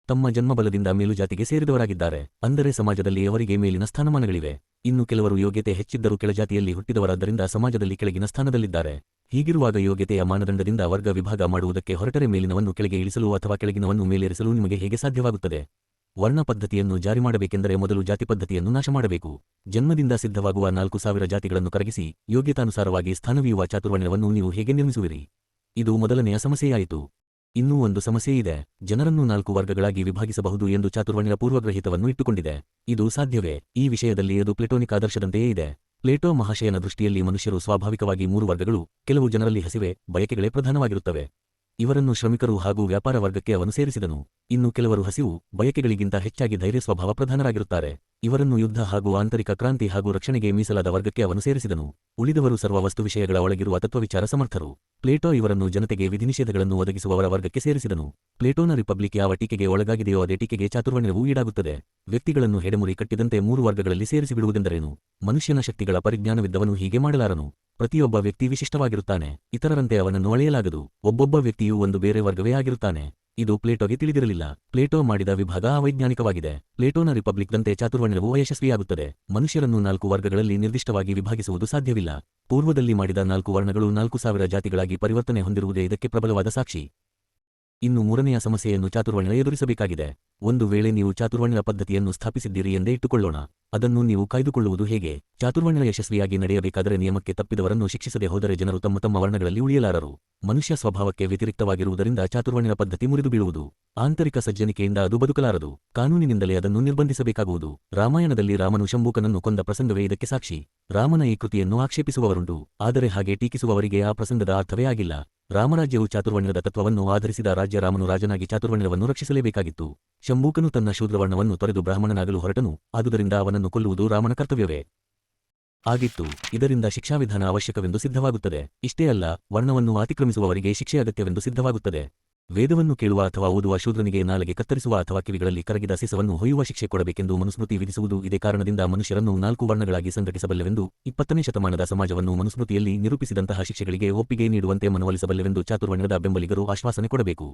ತಮ್ಮ ಜನ್ಮಬಲದಿಂದ ಮೇಲುಜಾತಿಗೆ ಸೇರಿದವರಾಗಿದ್ದಾರೆ. ಅಂದರೆ ಸಮಾಜದಲ್ಲಿ ಅವರಿಗೆ ಮೇಲಿನ ಸ್ಥಾನಮಾನಗಳಿವೆ. ಇನ್ನು ಕೆಲವರು ಯೋಗ್ಯತೆ ಹೆಚ್ಚಿದ್ದರೂ ಕೆಳಜಾತಿಯಲ್ಲಿ ಹುಟ್ಟಿದವರಾದ್ದರಿಂದ ಸಮಾಜದಲ್ಲಿ ಕೆಳಗಿನ ಸ್ಥಾನದಲ್ಲಿದ್ದಾರೆ. ಹೀಗಿರುವಾಗ ಯೋಗ್ಯತೆಯ ಮಾನದಂಡದಿಂದ ವರ್ಗ ವಿಭಾಗ ಮಾಡುವುದಕ್ಕೆ ಹೊರಟರೆ ಮೇಲಿನವನ್ನು ಕೆಳಗೆ ಇಳಿಸಲು ಅಥವಾ ಕೆಳಗಿನವನ್ನು ಮೇಲೇರಿಸಲು ನಿಮಗೆ ಹೇಗೆ ಸಾಧ್ಯವಾಗುತ್ತದೆ? ವರ್ಣ ಪದ್ಧತಿಯನ್ನು ಜಾರಿ ಮಾಡಬೇಕೆಂದರೆ ಮೊದಲು ಜಾತಿ ಪದ್ಧತಿಯನ್ನು ನಾಶ ಮಾಡಬೇಕು. ಜನ್ಮದಿಂದ ಸಿದ್ಧವಾಗುವ 4000 ಜಾತಿಗಳನ್ನು ಕರಗಿಸಿ ಯೋಗ್ಯತಾನುಸಾರವಾಗಿ ಸ್ಥಾನವೀಯುವ ಚಾತುರ್ವರ್ಣ್ಯವನ್ನು ನೀವು ಹೇಗೆ ನಿರ್ಮಿಸುವಿರಿ? ಇದು ಮೊದಲನೆಯ ಸಮಸ್ಯೆಯಾಯಿತು. ಇನ್ನೂ ಒಂದು ಸಮಸ್ಯೆಯಿದೆ. ಜನರನ್ನು 4 ವರ್ಗಗಳಾಗಿ ವಿಭಾಗಿಸಬಹುದು ಎಂದು ಚಾತುರ್ವರ್ಣ್ಯ ಪೂರ್ವಗ್ರಹಿತವನ್ನು ಇಟ್ಟುಕೊಂಡಿದೆ. ಇದು ಸಾಧ್ಯವೇ? ಈ ವಿಷಯದಲ್ಲಿ ಅದು ಪ್ಲೇಟೋನಿಕ್ ಆದರ್ಶದಂತೆಯೇ ಇದೆ. ಪ್ಲೇಟೋ ಮಹಾಶಯನ ದೃಷ್ಟಿಯಲ್ಲಿ ಮನುಷ್ಯರು ಸ್ವಾಭಾವಿಕವಾಗಿ 3 ವರ್ಗಗಳು. ಕೆಲವು ಜನರಲ್ಲಿ ಹಸಿವೆ, ಬಯಕೆಗಳೇ ಪ್ರಧಾನವಾಗಿರುತ್ತವೆ. ಇವರನ್ನು ಶ್ರಮಿಕರು ಹಾಗೂ ವ್ಯಾಪಾರ ವರ್ಗಕ್ಕೆ ಅವನು ಸೇರಿಸಿದನು. ಇನ್ನು ಕೆಲವರು ಹಸಿವು, ಬಯಕೆಗಳಿಗಿಂತ ಹೆಚ್ಚಾಗಿ ಧೈರ್ಯ ಸ್ವಭಾವ ಪ್ರಧಾನರಾಗಿರುತ್ತಾರೆ. ಇವರನ್ನು ಯುದ್ಧ ಹಾಗೂ ಆಂತರಿಕ ಕ್ರಾಂತಿ ಹಾಗೂ ರಕ್ಷಣೆಗೆ ಮೀಸಲಾದ ವರ್ಗಕ್ಕೆ ಅವನು ಸೇರಿಸಿದನು. ಉಳಿದವರು ಸರ್ವ ವಸ್ತು ವಿಷಯಗಳ ಒಳಗಿರುವ ತತ್ವವಿಚಾರ ಸಮರ್ಥರು. ಪ್ಲೇಟೋ ಇವರನ್ನು ಜನತೆಗೆ ವಿಧಿನಿಷೇಧಗಳನ್ನು ಒದಗಿಸುವವರ ವರ್ಗಕ್ಕೆ ಸೇರಿಸಿದನು. ಪ್ಲೇಟೋನ ರಿಪಬ್ಲಿಕ್ ಯಾವ ಟೀಕೆಗೆ ಒಳಗಾಗಿದೆಯೋ ಅದೇ ಟೀಕೆಗೆ ಚಾತುರ್ವರ್ಣ್ಯವೂ ಈಡಾಗುತ್ತದೆ. ವ್ಯಕ್ತಿಗಳನ್ನು ಹೆಡೆಮುರಿ ಕಟ್ಟಿದಂತೆ 3 ವರ್ಗಗಳಲ್ಲಿ ಸೇರಿಸಿಬಿಡುವುದೆಂದರೇನು? ಮನುಷ್ಯನ ಶಕ್ತಿಗಳ ಪರಿಜ್ಞಾನವಿದ್ದವನು ಹೀಗೆ ಮಾಡಲಾರನು. ಪ್ರತಿಯೊಬ್ಬ ವ್ಯಕ್ತಿ ವಿಶಿಷ್ಟವಾಗಿರುತ್ತಾನೆ. ಇತರರಂತೆ ಅವನನ್ನು ಅಳೆಯಲಾಗದು. ಒಬ್ಬೊಬ್ಬ ವ್ಯಕ್ತಿಯೂ ಒಂದು ಬೇರೆ ವರ್ಗವೇ ಆಗಿರುತ್ತಾನೆ. ಇದು ಪ್ಲೇಟೋಗೆ ತಿಳಿದಿರಲಿಲ್ಲ. ಪ್ಲೇಟೋ ಮಾಡಿದ ವಿಭಾಗ ಅವೈಜ್ಞಾನಿಕವಾಗಿದೆ. ಪ್ಲೇಟೋನ ರಿಪಬ್ಲಿಕ್ದಂತೆ ಚಾತುರ್ವರ್ಣ್ಯವು ಅಯಶಸ್ವಿಯಾಗುತ್ತದೆ. ಮನುಷ್ಯರನ್ನು 4 ವರ್ಗಗಳಲ್ಲಿ ನಿರ್ದಿಷ್ಟವಾಗಿ ವಿಭಾಗಿಸುವುದು ಸಾಧ್ಯವಿಲ್ಲ. ಪೂರ್ವದಲ್ಲಿ ಮಾಡಿದ 4 ವರ್ಣಗಳು 4000 ಜಾತಿಗಳಾಗಿ ಪರಿವರ್ತನೆ ಹೊಂದಿರುವುದೇ ಇದಕ್ಕೆ ಪ್ರಬಲವಾದ ಸಾಕ್ಷಿ. ಇನ್ನು 3ನೆಯ ಸಮಸ್ಯೆಯನ್ನು ಚಾತುರ್ವರ್ಣ್ಯ ಎದುರಿಸಬೇಕಾಗಿದೆ. ಒಂದು ವೇಳೆ ನೀವು ಚಾತುರ್ವರ್ಣ್ಯದ ಪದ್ಧತಿಯನ್ನು ಸ್ಥಾಪಿಸಿದ್ದೀರಿ ಎಂದೇ ಇಟ್ಟುಕೊಳ್ಳೋಣ. ಅದನ್ನು ನೀವು ಕಾಯ್ದುಕೊಳ್ಳುವುದು ಹೇಗೆ? ಚಾತುರ್ವರ್ಣ್ಯ ಯಶಸ್ವಿಯಾಗಿ ನಡೆಯಬೇಕಾದರೆ ನಿಯಮಕ್ಕೆ ತಪ್ಪಿದವರನ್ನು ಶಿಕ್ಷಿಸದೆ ಹೋದರೆ ಜನರು ತಮ್ಮ ತಮ್ಮ ವರ್ಣಗಳಲ್ಲಿ ಉಳಿಯಲಾರರು. ಮನುಷ್ಯ ಸ್ವಭಾವಕ್ಕೆ ವ್ಯತಿರಿಕ್ತವಾಗಿರುವುದರಿಂದ ಚಾತುರ್ವರ್ಣ್ಯದ ಪದ್ಧತಿ ಮುರಿದು ಬೀಳುವುದು. ಆಂತರಿಕ ಸಜ್ಜನಿಕೆಯಿಂದ ಅದು ಬದುಕಲಾರದು. ಕಾನೂನಿನಿಂದಲೇ ಅದನ್ನು ನಿರ್ಬಂಧಿಸಬೇಕಾಗುವುದು. ರಾಮಾಯಣದಲ್ಲಿ ರಾಮನು ಶಂಭೂಕನನ್ನು ಕೊಂದ ಪ್ರಸಂಗವೇ ಇದಕ್ಕೆ ಸಾಕ್ಷಿ. ರಾಮನ ಈ ಕೃತಿಯನ್ನು ಆಕ್ಷೇಪಿಸುವವರುಂಟು. ಆದರೆ ಹಾಗೆ ಟೀಕಿಸುವವರಿಗೆ ಆ ಪ್ರಸಂಗದ ಅರ್ಥವೇ ಆಗಿಲ್ಲ. ರಾಮರಾಜ್ಯವು ಚಾತುರ್ವರ್ಣ್ಯದ ತತ್ವವನ್ನು ಆಧರಿಸಿದ ರಾಜ್ಯ. ರಾಮನು ರಾಜನಾಗಿ ಚಾತುರ್ವರ್ಣ್ಯವನ್ನು ರಕ್ಷಿಸಲೇಬೇಕಾಗಿತ್ತು. ಶಂಭೂಕನು ತನ್ನ ಶೂದ್ರವರ್ಣವನ್ನು ತೊರೆದು ಬ್ರಾಹ್ಮಣನಾಗಲು ಹೊರಟನು. ಆದುದರಿಂದ ಅವನನ್ನು ಕೊಲ್ಲುವುದು ರಾಮನ ಕರ್ತವ್ಯವೇ ಆಗಿತ್ತು. ಇದರಿಂದ ಶಿಕ್ಷಾವಿಧಾನ ಅವಶ್ಯಕವೆಂದು ಸಿದ್ಧವಾಗುತ್ತದೆ. ಇಷ್ಟೇ ಅಲ್ಲ, ವರ್ಣವನ್ನು ಅತಿಕ್ರಮಿಸುವವರಿಗೆ ಶಿಕ್ಷೆ ಅಗತ್ಯವೆಂದು ಸಿದ್ಧವಾಗುತ್ತದೆ. ವೇದವನ್ನು ಕೇಳುವ ಅಥವಾ ಓದುವ ಶೂದ್ರನಿಗೆ ನಾಲಿಗೆ ಕತ್ತರಿಸುವ ಅಥವಾ ಕಿವಿಗಳಲ್ಲಿ ಕರಗಿದ ಸೀಸವನ್ನು ಹೊಯ್ಯುವ ಶಿಕ್ಷೆ ಕೊಡಬೇಕೆಂದು ಮನುಸ್ಮೃತಿ ವಿಧಿಸುವುದು ಇದೇ ಕಾರಣದಿಂದ ಮನುಷ್ಯರನ್ನು 4 ವರ್ಣಗಳಾಗಿ ಸಂಘಟಿಸಬಲ್ಲೆವೆಂದು 20ನೇ ಶತಮಾನದ ಸಮಾಜವನ್ನು ಮನುಸ್ಮೃತಿಯಲ್ಲಿ ನಿರೂಪಿಸಿದಂತಹ ಶಿಕ್ಷೆಗಳಿಗೆ ಒಪ್ಪಿಗೆ ನೀಡುವಂತೆ ಮನವೊಲಿಸಬಲ್ಲೆವೆಂದು ಚಾತುರ್ವರ್ಣ್ಯದ ಬೆಂಬಲಿಗರು ಆಶ್ವಾಸನೆ ಕೊಡಬೇಕು.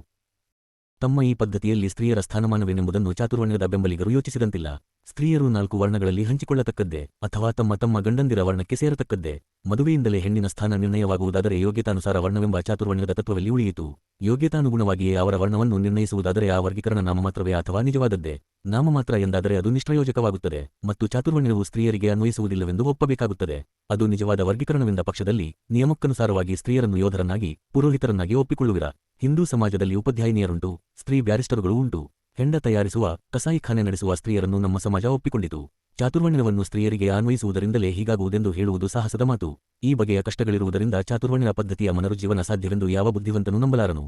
ತಮ್ಮ ಈ ಪದ್ಧತಿಯಲ್ಲಿ ಸ್ತ್ರೀಯರ ಸ್ಥಾನಮಾನವೇನೆಂಬುದನ್ನು ಚಾತುರ್ವರ್ಣ್ಯದ ಬೆಂಬಲಿಗರು ಯೋಚಿಸಿದಂತಿಲ್ಲ. ಸ್ತ್ರೀಯರು 4 ವರ್ಣಗಳಲ್ಲಿ ಹಂಚಿಕೊಳ್ಳತಕ್ಕದ್ದೇ ಅಥವಾ ತಮ್ಮ ತಮ್ಮ ಗಂಡಂದಿರ ವರ್ಣಕ್ಕೆ ಸೇರತಕ್ಕದ್ದೇ. ಮದುವೆಯಿಂದಲೇ ಹೆಣ್ಣಿನ ಸ್ಥಾನ ನಿರ್ಣಯವಾಗುವುದಾದರೆ ಯೋಗ್ಯತಾನುಸಾರ ವರ್ಣವೆಂಬ ಚಾತುರ್ವರ್ಣ್ಯದ ತತ್ವದಲ್ಲಿ ಉಳಿಯಿತು. ಯೋಗ್ಯತಾನುಗುಣವಾಗಿಯೇ ಅವರ ವರ್ಣವನ್ನು ನಿರ್ಣಯಿಸುವುದಾದರೆ ಆ ವರ್ಗೀಕರಣ ನಾಮಮಾತ್ರವೇ ಅಥವಾ ನಿಜವಾದದ್ದೇ? ನಾಮಮಾತ್ರ ಎಂದಾದರೆ ಅದು ನಿಷ್ಪ್ರಯೋಜಕವಾಗುತ್ತದೆ ಮತ್ತು ಚಾತುರ್ವರ್ಣ್ಯವು ಸ್ತ್ರೀಯರಿಗೆ ಅನ್ವಯಿಸುವುದಿಲ್ಲವೆಂದು ಒಪ್ಪಬೇಕಾಗುತ್ತದೆ. ಅದು ನಿಜವಾದ ವರ್ಗೀಕರಣವೆಂದ ಪಕ್ಷದಲ್ಲಿ ನಿಯಮಕ್ಕನುಸಾರವಾಗಿ ಸ್ತ್ರೀಯರನ್ನು ಯೋಧರನ್ನಾಗಿ, ಪುರೋಹಿತರನ್ನಾಗಿ ಒಪ್ಪಿಕೊಳ್ಳುವಿರ. ಹಿಂದೂ ಸಮಾಜದಲ್ಲಿ ಉಪಾಧ್ಯಾಯಿನಿಯರುಂಟು, ಸ್ತ್ರೀ ಬ್ಯಾರಿಸ್ಟರುಗಳೂ ಉಂಟು. ಹೆಂಡ ತಯಾರಿಸುವ, ಕಸಾಯಿಖಾನೆ ನಡೆಸುವ ಸ್ತ್ರೀಯರನ್ನು ನಮ್ಮ ಸಮಾಜ ಒಪ್ಪಿಕೊಂಡಿತು. ಚಾತುರ್ವರ್ಣ್ಯವನ್ನು ಸ್ತ್ರೀಯರಿಗೆ ಅನ್ವಯಿಸುವುದರಿಂದಲೇ ಹೀಗಾಗುವುದೆಂದು ಹೇಳುವುದು ಸಾಹಸದ ಮಾತು. ಈ ಬಗೆಯ ಕಷ್ಟಗಳಿರುವುದರಿಂದ ಚಾತುರ್ವರ್ಣ್ಯ ಪದ್ಧತಿಯ ಮನರುಜ್ಜೀವನ ಸಾಧ್ಯವೆಂದು ಯಾವ ಬುದ್ಧಿವಂತನೂ ನಂಬಲಾರನು.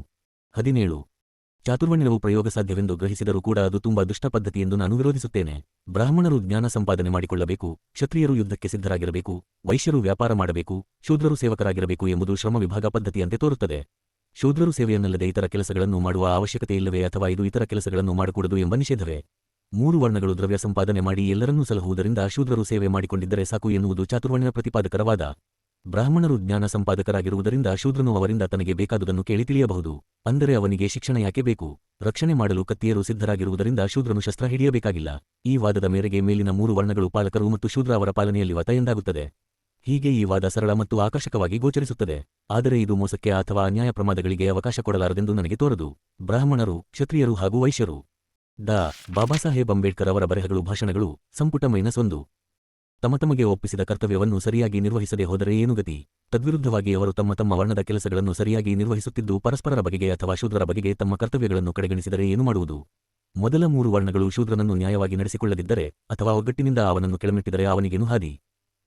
17. ಚಾತುರ್ವರ್ಣ್ಯವು ಪ್ರಯೋಗ ಸಾಧ್ಯವೆಂದು ಗ್ರಹಿಸಿದರೂ ಕೂಡ ಅದು ತುಂಬಾ ದುಷ್ಟ ಪದ್ಧತಿ ಎಂದು ನಾನು ವಿರೋಧಿಸುತ್ತೇನೆ. ಬ್ರಾಹ್ಮಣರು ಜ್ಞಾನ ಸಂಪಾದನೆ ಮಾಡಿಕೊಳ್ಳಬೇಕು, ಕ್ಷತ್ರಿಯರು ಯುದ್ಧಕ್ಕೆ ಸಿದ್ಧರಾಗಿರಬೇಕು, ವೈಶ್ಯರು ವ್ಯಾಪಾರ ಮಾಡಬೇಕು, ಶೂದ್ರರು ಸೇವಕರಾಗಿರಬೇಕು ಎಂಬುದು ಶ್ರಮ ವಿಭಾಗ ಪದ್ಧತಿಯಂತೆ ತೋರುತ್ತದೆ. ಶೂದ್ರರು ಸೇವೆಯನ್ನಲ್ಲದೆ ಇತರ ಕೆಲಸಗಳನ್ನು ಮಾಡುವ ಅವಶ್ಯಕತೆ ಇಲ್ಲವೇ ಅಥವಾ ಇದು ಇತರ ಕೆಲಸಗಳನ್ನು ಮಾಡಕೂಡದು ಎಂಬ ನಿಷೇಧವೇ? 3 ವರ್ಣಗಳು ದ್ರವ್ಯ ಸಂಪಾದನೆ ಮಾಡಿ ಎಲ್ಲರನ್ನೂ ಸಲಹುವುದರಿಂದ ಶೂದ್ರರು ಸೇವೆ ಮಾಡಿಕೊಂಡಿದ್ದರೆ ಸಾಕು ಎನ್ನುವುದು ಚಾತುರ್ವರ್ಣ್ಯ ಪ್ರತಿಪಾದಕರ ವಾದ. ಬ್ರಾಹ್ಮಣರು ಜ್ಞಾನ ಸಂಪಾದಕರಾಗಿರುವುದರಿಂದ ಶೂದ್ರನು ಅವರಿಂದ ತನಗೆ ಬೇಕಾದುದನ್ನು ಕೇಳಿ ತಿಳಿಯಬಹುದು. ಅಂದರೆ ಅವನಿಗೆ ಶಿಕ್ಷಣ ಯಾಕೆ ಬೇಕು? ರಕ್ಷಣೆ ಮಾಡಲು ಕತ್ತಿಯರು ಸಿದ್ಧರಾಗಿರುವುದರಿಂದ ಶೂದ್ರನು ಶಸ್ತ್ರ ಹಿಡಿಯಬೇಕಾಗಿಲ್ಲ. ಈ ವಾದದ ಮೇರೆಗೆ ಮೇಲಿನ 3 ವರ್ಣಗಳು ಪಾಲಕರು ಮತ್ತು ಶೂದ್ರ ಅವರ ಪಾಲನೆಯಲ್ಲಿ ವತ ಎಂದಾಗುತ್ತದೆ. ಹೀಗೆ ಈ ವಾದ ಸರಳ ಮತ್ತು ಆಕರ್ಷಕವಾಗಿ ಗೋಚರಿಸುತ್ತದೆ. ಆದರೆ ಇದು ಮೋಸಕ್ಕೆ ಅಥವಾ ಅನ್ಯಾಯ ಪ್ರಮಾದಗಳಿಗೆ ಅವಕಾಶ ಕೊಡಲಾರದೆಂದು ನನಗೆ ತೋರದು. ಬ್ರಾಹ್ಮಣರು, ಕ್ಷತ್ರಿಯರು ಹಾಗೂ ವೈಶ್ಯರು. ಡಾ. ಬಾಬಾಸಾಹೇಬ್ ಅಂಬೇಡ್ಕರ್ ಅವರ ಬರೆಹಗಳು ಭಾಷಣಗಳು ಸಂಪುಟ -1. ತಮಗೆ ಒಪ್ಪಿಸಿದ ಕರ್ತವ್ಯವನ್ನು ಸರಿಯಾಗಿ ನಿರ್ವಹಿಸದೆ ಹೋದರೆ ಏನು ಗತಿ? ತದ್ವಿರುದ್ಧವಾಗಿ ಅವರು ತಮ್ಮ ವರ್ಣದ ಕೆಲಸಗಳನ್ನು ಸರಿಯಾಗಿ ನಿರ್ವಹಿಸುತ್ತಿದ್ದು ಪರಸ್ಪರರ ಬಗೆಗೆ ಅಥವಾ ಶೂದ್ರರ ಬಗೆಗೆ ತಮ್ಮ ಕರ್ತವ್ಯಗಳನ್ನು ಕಡೆಗಣಿಸಿದರೆ ಏನು ಮಾಡುವುದು? ಮೊದಲ 3 ವರ್ಣಗಳು ಶೂದ್ರನನ್ನು ನ್ಯಾಯವಾಗಿ ನಡೆಸಿಕೊಳ್ಳದಿದ್ದರೆ ಅಥವಾ ಒಗ್ಗಟ್ಟಿನಿಂದ ಅವನನ್ನು ಕೆಳಮೆಟ್ಟಿದರೆ ಅವನಿಗೇನು ಹಾದಿ?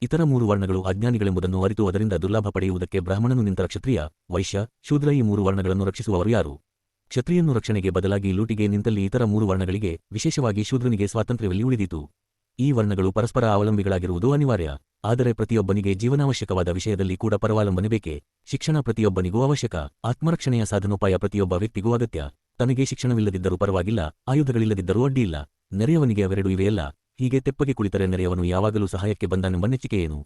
ಇತರ 3 ವರ್ಣಗಳು ಅಜ್ಞಾನಿಗಳೆಂಬುದನ್ನು ಅರಿತು ಅದರಿಂದ ದುರ್ಲಾಭ ಪಡೆಯುವುದಕ್ಕೆ ಬ್ರಾಹ್ಮಣನು ನಿಂತರ ಕ್ಷತ್ರಿಯ, ವೈಶ್ಯ, ಶೂದ್ರ ಈ 3 ವರ್ಣಗಳನ್ನು ರಕ್ಷಿಸುವವರು ಯಾರು? ಕ್ಷತ್ರಿಯನ್ನು ರಕ್ಷಣೆಗೆ ಬದಲಾಗಿ ಲೂಟಿಗೆ ನಿಂತಲ್ಲಿ ಇತರ 3 ವರ್ಣಗಳಿಗೆ, ವಿಶೇಷವಾಗಿ ಶೂದ್ರನಿಗೆ ಸ್ವಾತಂತ್ರ್ಯದಲ್ಲಿ ಉಳಿದೀತು. ಈ ವರ್ಣಗಳು ಪರಸ್ಪರ ಅವಲಂಬಿಗಳಾಗಿರುವುದು ಅನಿವಾರ್ಯ. ಆದರೆ ಪ್ರತಿಯೊಬ್ಬನಿಗೆ ಜೀವನಾವಶ್ಯಕವಾದ ವಿಷಯದಲ್ಲಿ ಕೂಡ ಪರವಲಂಬನೆ ಬೇಕೇ? ಶಿಕ್ಷಣ ಪ್ರತಿಯೊಬ್ಬನಿಗೂ ಅವಶ್ಯಕ. ಆತ್ಮರಕ್ಷಣೆಯ ಸಾಧನೋಪಾಯ ಪ್ರತಿಯೊಬ್ಬ ವ್ಯಕ್ತಿಗೂ ಅಗತ್ಯ. ತನಗೆ ಶಿಕ್ಷಣವಿಲ್ಲದಿದ್ದರೂ ಪರವಾಗಿಲ್ಲ, ಆಯುಧಗಳಿಲ್ಲದಿದ್ದರೂ ಅಡ್ಡಿಯಿಲ್ಲ. ನೆರೆಯವನಿಗೆ ಅವೆರಡೂ ಇವೆಯಲ್ಲ. ಹೀಗೆ ತೆಪ್ಪಗೆ ಕುಳಿತರೆ ನೆರೆಯವನು ಯಾವಾಗಲೂ ಸಹಾಯಕ್ಕೆ ಬಂದನೆಂಬ ನೆಚ್ಚಿಕೆಯೇನು?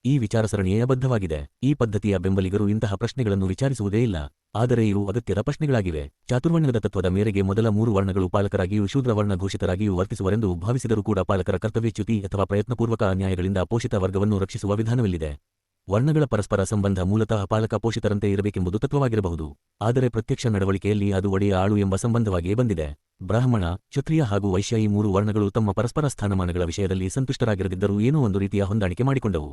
ಈ ವಿಚಾರಸರಣಿಯೇ ಬದ್ಧವಾಗಿದೆ. ಈ ಪದ್ಧತಿಯ ಬೆಂಬಲಿಗರು ಇಂತಹ ಪ್ರಶ್ನೆಗಳನ್ನು ವಿಚಾರಿಸುವುದೇ ಇಲ್ಲ. ಆದರೆ ಇವು ಅಗತ್ಯದ ಪ್ರಶ್ನೆಗಳಾಗಿವೆ. ಚಾತುರ್ವರ್ಣ್ಯದ ತತ್ವದ ಮೇರೆಗೆ ಮೊದಲ 3 ವರ್ಣಗಳು ಪಾಲಕರಾಗಿಯೂ ಶೂದ್ರವರ್ಣ ಘೋಷಿತರಾಗಿಯೂ ವರ್ತಿಸುವರೆಂದು ಭಾವಿಸಿದರೂ ಕೂಡ ಪಾಲಕರ ಕರ್ತವ್ಯಚ್ಯುತಿ ಅಥವಾ ಪ್ರಯತ್ನಪೂರ್ವಕ ಅನ್ಯಾಯಗಳಿಂದ ಪೋಷಿತ ವರ್ಗವನ್ನು ರಕ್ಷಿಸುವ ವಿಧಾನವಿಲ್ಲಿದೆ. ವರ್ಣಗಳ ಪರಸ್ಪರ ಸಂಬಂಧ ಮೂಲತಃ ಪಾಲಕ ಪೋಷಿತರಂತೆ ಇರಬೇಕೆಂಬುದು ತತ್ವವಾಗಿರಬಹುದು. ಆದರೆ ಪ್ರತ್ಯಕ್ಷ ನಡವಳಿಕೆಯಲ್ಲಿ ಅದು ಒಡೆಯ ಆಳು ಎಂಬ ಸಂಬಂಧವಾಗಿಯೇ ಬಂದಿದೆ. ಬ್ರಾಹ್ಮಣ, ಕ್ಷತ್ರಿಯ ಹಾಗೂ ವೈಶ್ಯ ಈ 3 ವರ್ಣಗಳು ತಮ್ಮ ಪರಸ್ಪರ ಸ್ಥಾನಮಾನಗಳ ವಿಷಯದಲ್ಲಿ ಸಂತುಷ್ಟರಾಗಿರದಿದ್ದರೂ ಏನೋ ಒಂದು ರೀತಿಯ ಹೊಂದಾಣಿಕೆ ಮಾಡಿಕೊಂಡವು.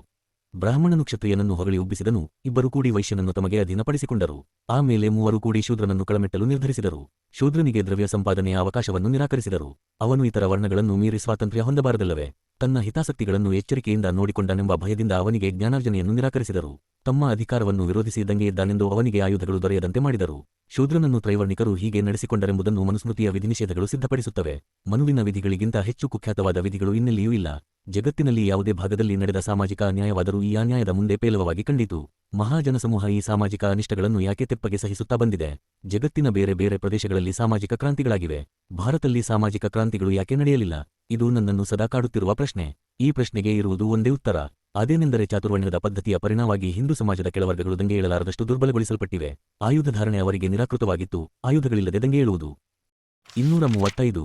ಬ್ರಾಹ್ಮಣನು ಕ್ಷತ್ರಿಯನನ್ನು ಹೊಗಳಿ ಉಬ್ಬಿಸಿದನು, ಇಬ್ಬರು ಕೂಡಿ ವೈಶ್ಯನನ್ನು ತಮಗೆ ಅಧೀನಪಡಿಸಿಕೊಂಡರು. ಆಮೇಲೆ 3 ಕೂಡಿ ಶೂದ್ರನನ್ನು ಕಳಮೆಟ್ಟಲು ನಿರ್ಧರಿಸಿದರು. ಶೂದ್ರನಿಗೆ ದ್ರವ್ಯ ಸಂಪಾದನೆಯ ಅವಕಾಶವನ್ನು ನಿರಾಕರಿಸಿದರು. ಅವನು ಇತರ ವರ್ಣಗಳನ್ನು ಮೀರಿ ಸ್ವಾತಂತ್ರ್ಯ ಹೊಂದಬಾರದಲ್ಲವೇ? ತನ್ನ ಹಿತಾಸಕ್ತಿಗಳನ್ನು ಎಚ್ಚರಿಕೆಯಿಂದ ನೋಡಿಕೊಂಡನೆಂಬ ಭಯದಿಂದ ಅವನಿಗೆ ಜ್ಞಾನಾರ್ಜನೆಯನ್ನು ನಿರಾಕರಿಸಿದರು. ತಮ್ಮ ಅಧಿಕಾರವನ್ನು ವಿರೋಧಿಸಿ ದಂಗೆಯಿದ್ದಾನೆಂದು ಅವನಿಗೆ ಆಯುಧಗಳು ದೊರೆಯದಂತೆ ಮಾಡಿದರು. ಶೂದ್ರನನ್ನು ತ್ರೈವರ್ಣಿಕರು ಹೀಗೆ ನಡೆಸಿಕೊಂಡರೆಂಬುದನ್ನು ಮನುಸ್ಮೃತಿಯ ವಿಧಿನಿಷೇಧಗಳು ಸಿದ್ಧಪಡಿಸುತ್ತವೆ. ಮನುವಿನ ವಿಧಿಗಳಿಗಿಂತ ಹೆಚ್ಚು ಕುಖ್ಯಾತವಾದ ವಿಧಿಗಳು ಇನ್ನೆಲ್ಲಿಯೂ ಇಲ್ಲ. ಜಗತ್ತಿನಲ್ಲಿ ಯಾವುದೇ ಭಾಗದಲ್ಲಿ ನಡೆದ ಸಾಮಾಜಿಕ ಅನ್ಯಾಯವಾದರೂ ಈ ಅನ್ಯಾಯದ ಮುಂದೆ ಪೇಲವವಾಗಿ ಕಂಡಿತು. ಮಹಾಜನಸಮೂಹ ಈ ಸಾಮಾಜಿಕ ಅನಿಷ್ಟಗಳನ್ನು ಯಾಕೆ ತೆಪ್ಪಗೆ ಸಹಿಸುತ್ತಾ ಬಂದಿದೆ? ಜಗತ್ತಿನ ಬೇರೆ ಬೇರೆ ಪ್ರದೇಶಗಳಲ್ಲಿ ಸಾಮಾಜಿಕ ಕ್ರಾಂತಿಗಳಾಗಿವೆ. ಭಾರತದಲ್ಲಿ ಸಾಮಾಜಿಕ ಕ್ರಾಂತಿಗಳು ಯಾಕೆ ನಡೆಯಲಿಲ್ಲ? ಇದು ನನ್ನನ್ನು ಸದಾ ಕಾಡುತ್ತಿರುವ ಪ್ರಶ್ನೆ. ಈ ಪ್ರಶ್ನೆಗೆ ಇರುವುದು ಒಂದೇ ಉತ್ತರ. ಅದೇನೆಂದರೆ ಚಾತುರ್ವರ್ಣ್ಯದ ಪದ್ಧತಿಯ ಪರಿಣಾಮವಾಗಿ ಹಿಂದೂ ಸಮಾಜದ ಕೆಳವರ್ಗಗಳು ದಂಗೆ ಏಳಲಾರದಷ್ಟು ದುರ್ಬಲಗೊಳಿಸಲ್ಪಟ್ಟಿವೆ. ಆಯುಧಧಾರಣೆ ಅವರಿಗೆ ನಿರಾಕೃತವಾಗಿತ್ತು. ಆಯುಧಗಳಿಲ್ಲದೆ ದಂಗೆ ಏಳುವುದು 235.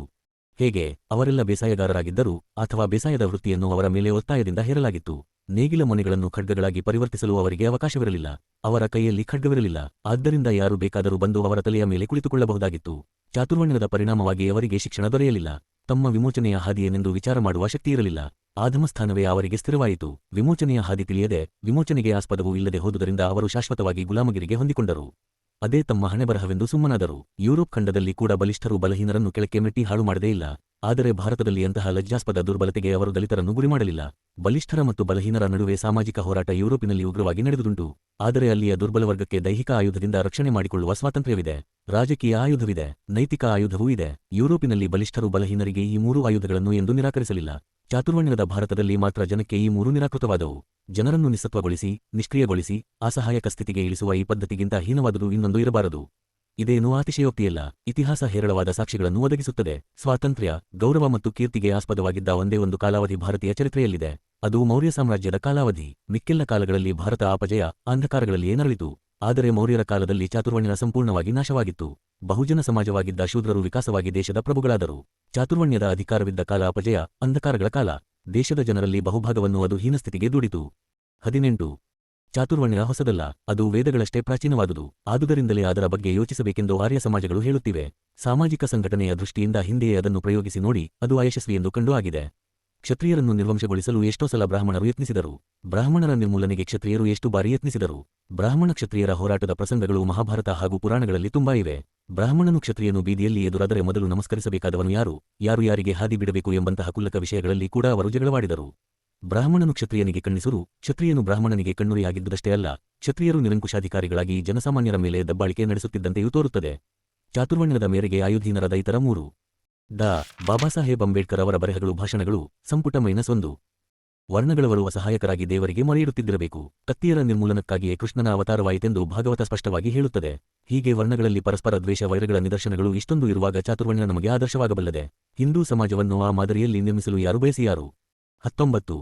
ಹೇಗೆ? ಅವರೆಲ್ಲ ಬೇಸಾಯಗಾರರಾಗಿದ್ದರು ಅಥವಾ ಬೇಸಾಯದ ವೃತ್ತಿಯನ್ನು ಅವರ ಮೇಲೆ ಒತ್ತಾಯದಿಂದ ಹೇರಲಾಗಿತ್ತು. ನೇಗಿಲ ಮೊನೆಗಳನ್ನು ಖಡ್ಗಗಳಾಗಿ ಪರಿವರ್ತಿಸಲು ಅವರಿಗೆ ಅವಕಾಶವಿರಲಿಲ್ಲ. ಅವರ ಕೈಯಲ್ಲಿ ಖಡ್ಗವಿರಲಿಲ್ಲ. ಆದ್ದರಿಂದ ಯಾರು ಬೇಕಾದರೂ ಬಂದು ಅವರ ತಲೆಯ ಮೇಲೆ ಕುಳಿತುಕೊಳ್ಳಬಹುದಾಗಿತ್ತು. ಚಾತುರ್ವರ್ಣ್ಯದ ಪರಿಣಾಮವಾಗಿ ಅವರಿಗೆ ಶಿಕ್ಷಣ ದೊರೆಯಲಿಲ್ಲ. ತಮ್ಮ ವಿಮೋಚನೆಯ ಹಾದಿಯೇನೆಂದು ವಿಚಾರ ಮಾಡುವ ಶಕ್ತಿಯಿರಲಿಲ್ಲ. ಆಧಮಸ್ಥಾನವೇ ಅವರಿಗೆ ಸ್ಥಿರವಾಯಿತು. ವಿಮೋಚನೆಯ ಹಾದಿ ತಿಳಿಯದೆ, ವಿಮೋಚನೆಗೆ ಆಸ್ಪದವೂ ಇಲ್ಲದೆ ಹೋದುದರಿಂದ ಅವರು ಶಾಶ್ವತವಾಗಿ ಗುಲಾಮಗಿರಿಗೆ ಹೊಂದಿಕೊಂಡರು. ಅದೇ ತಮ್ಮ ಹಣೆಬರಹವೆಂದು ಸುಮ್ಮನಾದರು. ಯುರೋಪ್ ಖಂಡದಲ್ಲಿ ಕೂಡ ಬಲಿಷ್ಠರು ಬಲಹೀನರನ್ನು ಕೆಳಕ್ಕೆ ಮೆಟ್ಟಿ ಹಾಳು ಮಾಡದೇ ಇಲ್ಲ. ಆದರೆ ಭಾರತದಲ್ಲಿ ಅಂತಹ ಲಜ್ಜಾಸ್ಪದ ದುರ್ಬಲತೆಗೆ ಅವರು ದಲಿತರನ್ನು ಗುರಿಮಾಡಲಿಲ್ಲ. ಬಲಿಷ್ಠರ ಮತ್ತು ಬಲಹೀನರ ನಡುವೆ ಸಾಮಾಜಿಕ ಹೋರಾಟ ಯುರೋಪಿನಲ್ಲಿ ಉಗ್ರವಾಗಿ ನಡೆದುದುಂಟು. ಆದರೆ ಅಲ್ಲಿಯ ದುರ್ಬಲವರ್ಗಕ್ಕೆ ದೈಹಿಕ ಆಯುಧದಿಂದ ರಕ್ಷಣೆ ಮಾಡಿಕೊಳ್ಳುವ ಸ್ವಾತಂತ್ರ್ಯವಿದೆ. ರಾಜಕೀಯ ಆಯುಧವಿದೆ. ನೈತಿಕ ಆಯುಧವೂ ಇದೆ. ಯುರೋಪಿನಲ್ಲಿ ಬಲಿಷ್ಠರು ಬಲಹೀನರಿಗೆ ಈ 3 ಆಯುಧಗಳನ್ನು ಎಂದು ನಿರಾಕರಿಸಲಿಲ್ಲ. ಚಾತುರ್ವರ್ಣ್ಯದ ಭಾರತದಲ್ಲಿ ಮಾತ್ರ ಜನಕ್ಕೆ ಈ 3 ನಿರಾಕೃತವಾದವು. ಜನರನ್ನು ನಿಸ್ಸತ್ವಗೊಳಿಸಿ, ನಿಷ್ಕ್ರಿಯಗೊಳಿಸಿ, ಅಸಹಾಯಕ ಸ್ಥಿತಿಗೆ ಇಳಿಸುವ ಈ ಪದ್ಧತಿಗಿಂತ ಹೀನವಾದುದು ಇನ್ನೊಂದು ಇರಬಾರದು. ಇದೇನೂ ಅತಿಶಯೋಕ್ತಿಯಲ್ಲ. ಇತಿಹಾಸ ಹೇರಳವಾದ ಸಾಕ್ಷಿಗಳನ್ನು ಒದಗಿಸುತ್ತದೆ. ಸ್ವಾತಂತ್ರ್ಯ, ಗೌರವ ಮತ್ತು ಕೀರ್ತಿಗೆ ಆಸ್ಪದವಾಗಿದ್ದ ಒಂದೇ ಒಂದು ಕಾಲಾವಧಿ ಭಾರತೀಯ ಚರಿತ್ರೆಯಲ್ಲಿದೆ. ಅದು ಮೌರ್ಯ ಸಾಮ್ರಾಜ್ಯದ ಕಾಲಾವಧಿ. ಮಿಕ್ಕೆಲ್ಲ ಕಾಲಗಳಲ್ಲಿ ಭಾರತ ಅಪಜಯ, ಅಂಧಕಾರಗಳಲ್ಲಿಯೇ ನರಳಿತು. ಆದರೆ ಮೌರ್ಯರ ಕಾಲದಲ್ಲಿ ಚಾತುರ್ವರ್ಣ್ಯ ಸಂಪೂರ್ಣವಾಗಿ ನಾಶವಾಗಿತ್ತು. ಬಹುಜನ ಸಮಾಜವಾಗಿದ್ದ ಶೂದ್ರರು ವಿಕಾಸವಾಗಿ ದೇಶದ ಪ್ರಭುಗಳಾದರು. ಚಾತುರ್ವರ್ಣ್ಯದ ಅಧಿಕಾರವಿದ್ದ ಕಾಲ ಅಪಜಯ, ಅಂಧಕಾರಗಳ ಕಾಲ. ದೇಶದ ಜನರಲ್ಲಿ ಬಹುಭಾಗವನ್ನು ಅದು ಹೀನಸ್ಥಿತಿಗೆ ದೂಡಿತು. 18. ಚಾತುರ್ವರ್ಣ್ಯ ಹೊಸದಲ್ಲ. ಅದು ವೇದಗಳಷ್ಟೇ ಪ್ರಾಚೀನವಾದುದು. ಆದುದರಿಂದಲೇ ಅದರ ಬಗ್ಗೆ ಯೋಚಿಸಬೇಕೆಂದು ಆರ್ಯ ಸಮಾಜಗಳು ಹೇಳುತ್ತಿವೆ. ಸಾಮಾಜಿಕ ಸಂಘಟನೆಯ ದೃಷ್ಟಿಯಿಂದ ಹಿಂದೆಯೇ ಅದನ್ನು ಪ್ರಯೋಗಿಸಿ ನೋಡಿ, ಅದು ಅಯಶಸ್ವಿಯೆಂದು ಕಂಡು ಆಗಿದೆ. ಕ್ಷತ್ರಿಯರನ್ನು ನಿರ್ವಂಶಗೊಳಿಸಲು ಎಷ್ಟೋ ಸಲ ಬ್ರಾಹ್ಮಣರು ಯತ್ನಿಸಿದರು. ಬ್ರಾಹ್ಮಣರ ನಿರ್ಮೂಲನೆಗೆ ಕ್ಷತ್ರಿಯರು ಎಷ್ಟು ಬಾರಿ ಯತ್ನಿಸಿದರು. ಬ್ರಾಹ್ಮಣ ಕ್ಷತ್ರಿಯರ ಹೋರಾಟದ ಪ್ರಸಂಗಗಳು ಮಹಾಭಾರತ ಹಾಗೂ ಪುರಾಣಗಳಲ್ಲಿ ತುಂಬಾ ಇವೆ. ಬ್ರಾಹ್ಮಣನು ಕ್ಷತ್ರಿಯನು ಬೀದಿಯಲ್ಲಿ ಎದುರಾದರೆ ಮೊದಲು ನಮಸ್ಕರಿಸಬೇಕಾದವನು ಯಾರು, ಯಾರು ಯಾರಿಗೆ ಹಾದಿ ಬಿಡಬೇಕು ಎಂಬಂತಹ ಕುಲ್ಲಕ ವಿಷಯಗಳಲ್ಲಿ ಕೂಡ ಅವರು ಜಗಳವಾಡಿದರು. ಬ್ರಾಹ್ಮಣನು ಕ್ಷತ್ರಿಯನಿಗೆ ಕಣ್ಣಿಸುರು, ಕ್ಷತ್ರಿಯನು ಬ್ರಾಹ್ಮಣನಿಗೆ ಕಣ್ಣುರಿಯಾಗಿದ್ದುದಷ್ಟೇ ಅಲ್ಲ, ಕ್ಷತ್ರಿಯರು ನಿರಂಕುಶಾಧಿಕಾರಿಗಳಾಗಿ ಜನಸಾಮಾನ್ಯರ ಮೇಲೆ ದಬ್ಬಾಳಿಕೆ ನಡೆಸುತ್ತಿದ್ದಂತೆಯೂ ತೋರುತ್ತದೆ. ಚಾತುರ್ವರ್ಣ್ಯದ ಮೇರೆಗೆ ಆಯುಧೀನರಾದ ಇತರ 3. ಡಾ. ಬಾಬಾಸಾಹೇಬ್ ಅಂಬೇಡ್ಕರ್ ಅವರ ಬರೆಹಗಳು ಭಾಷಣಗಳು ಸಂಪುಟ -1. ವರ್ಣಗಳವರು ಅಸಹಾಯಕರಾಗಿ ದೇವರಿಗೆ ಮೊರೆಯಿಡುತ್ತಿದ್ದಿರಬೇಕು. ಕತ್ತಿಯರ ನಿರ್ಮೂಲನಕ್ಕಾಗಿಯೇ ಕೃಷ್ಣನ ಅವತಾರವಾಯಿತೆಂದು ಭಾಗವತ ಸ್ಪಷ್ಟವಾಗಿ ಹೇಳುತ್ತದೆ. ಹೀಗೆ ವರ್ಣಗಳಲ್ಲಿ ಪರಸ್ಪರ ದ್ವೇಷ ವೈರಗಳ ನಿದರ್ಶನಗಳು ಇಷ್ಟೊಂದು ಇರುವಾಗ ಚಾತುರ್ವರ್ಣ್ಯ ನಮಗೆ ಆದರ್ಶವಾಗಬಲ್ಲದೆ. ಹಿಂದೂ ಸಮಾಜವನ್ನು ಆ ಮಾದರಿಯಲ್ಲಿ ನಿರ್ಮಿಸಲು ಯಾರು ಬಯಸಿಯಾರು? 19.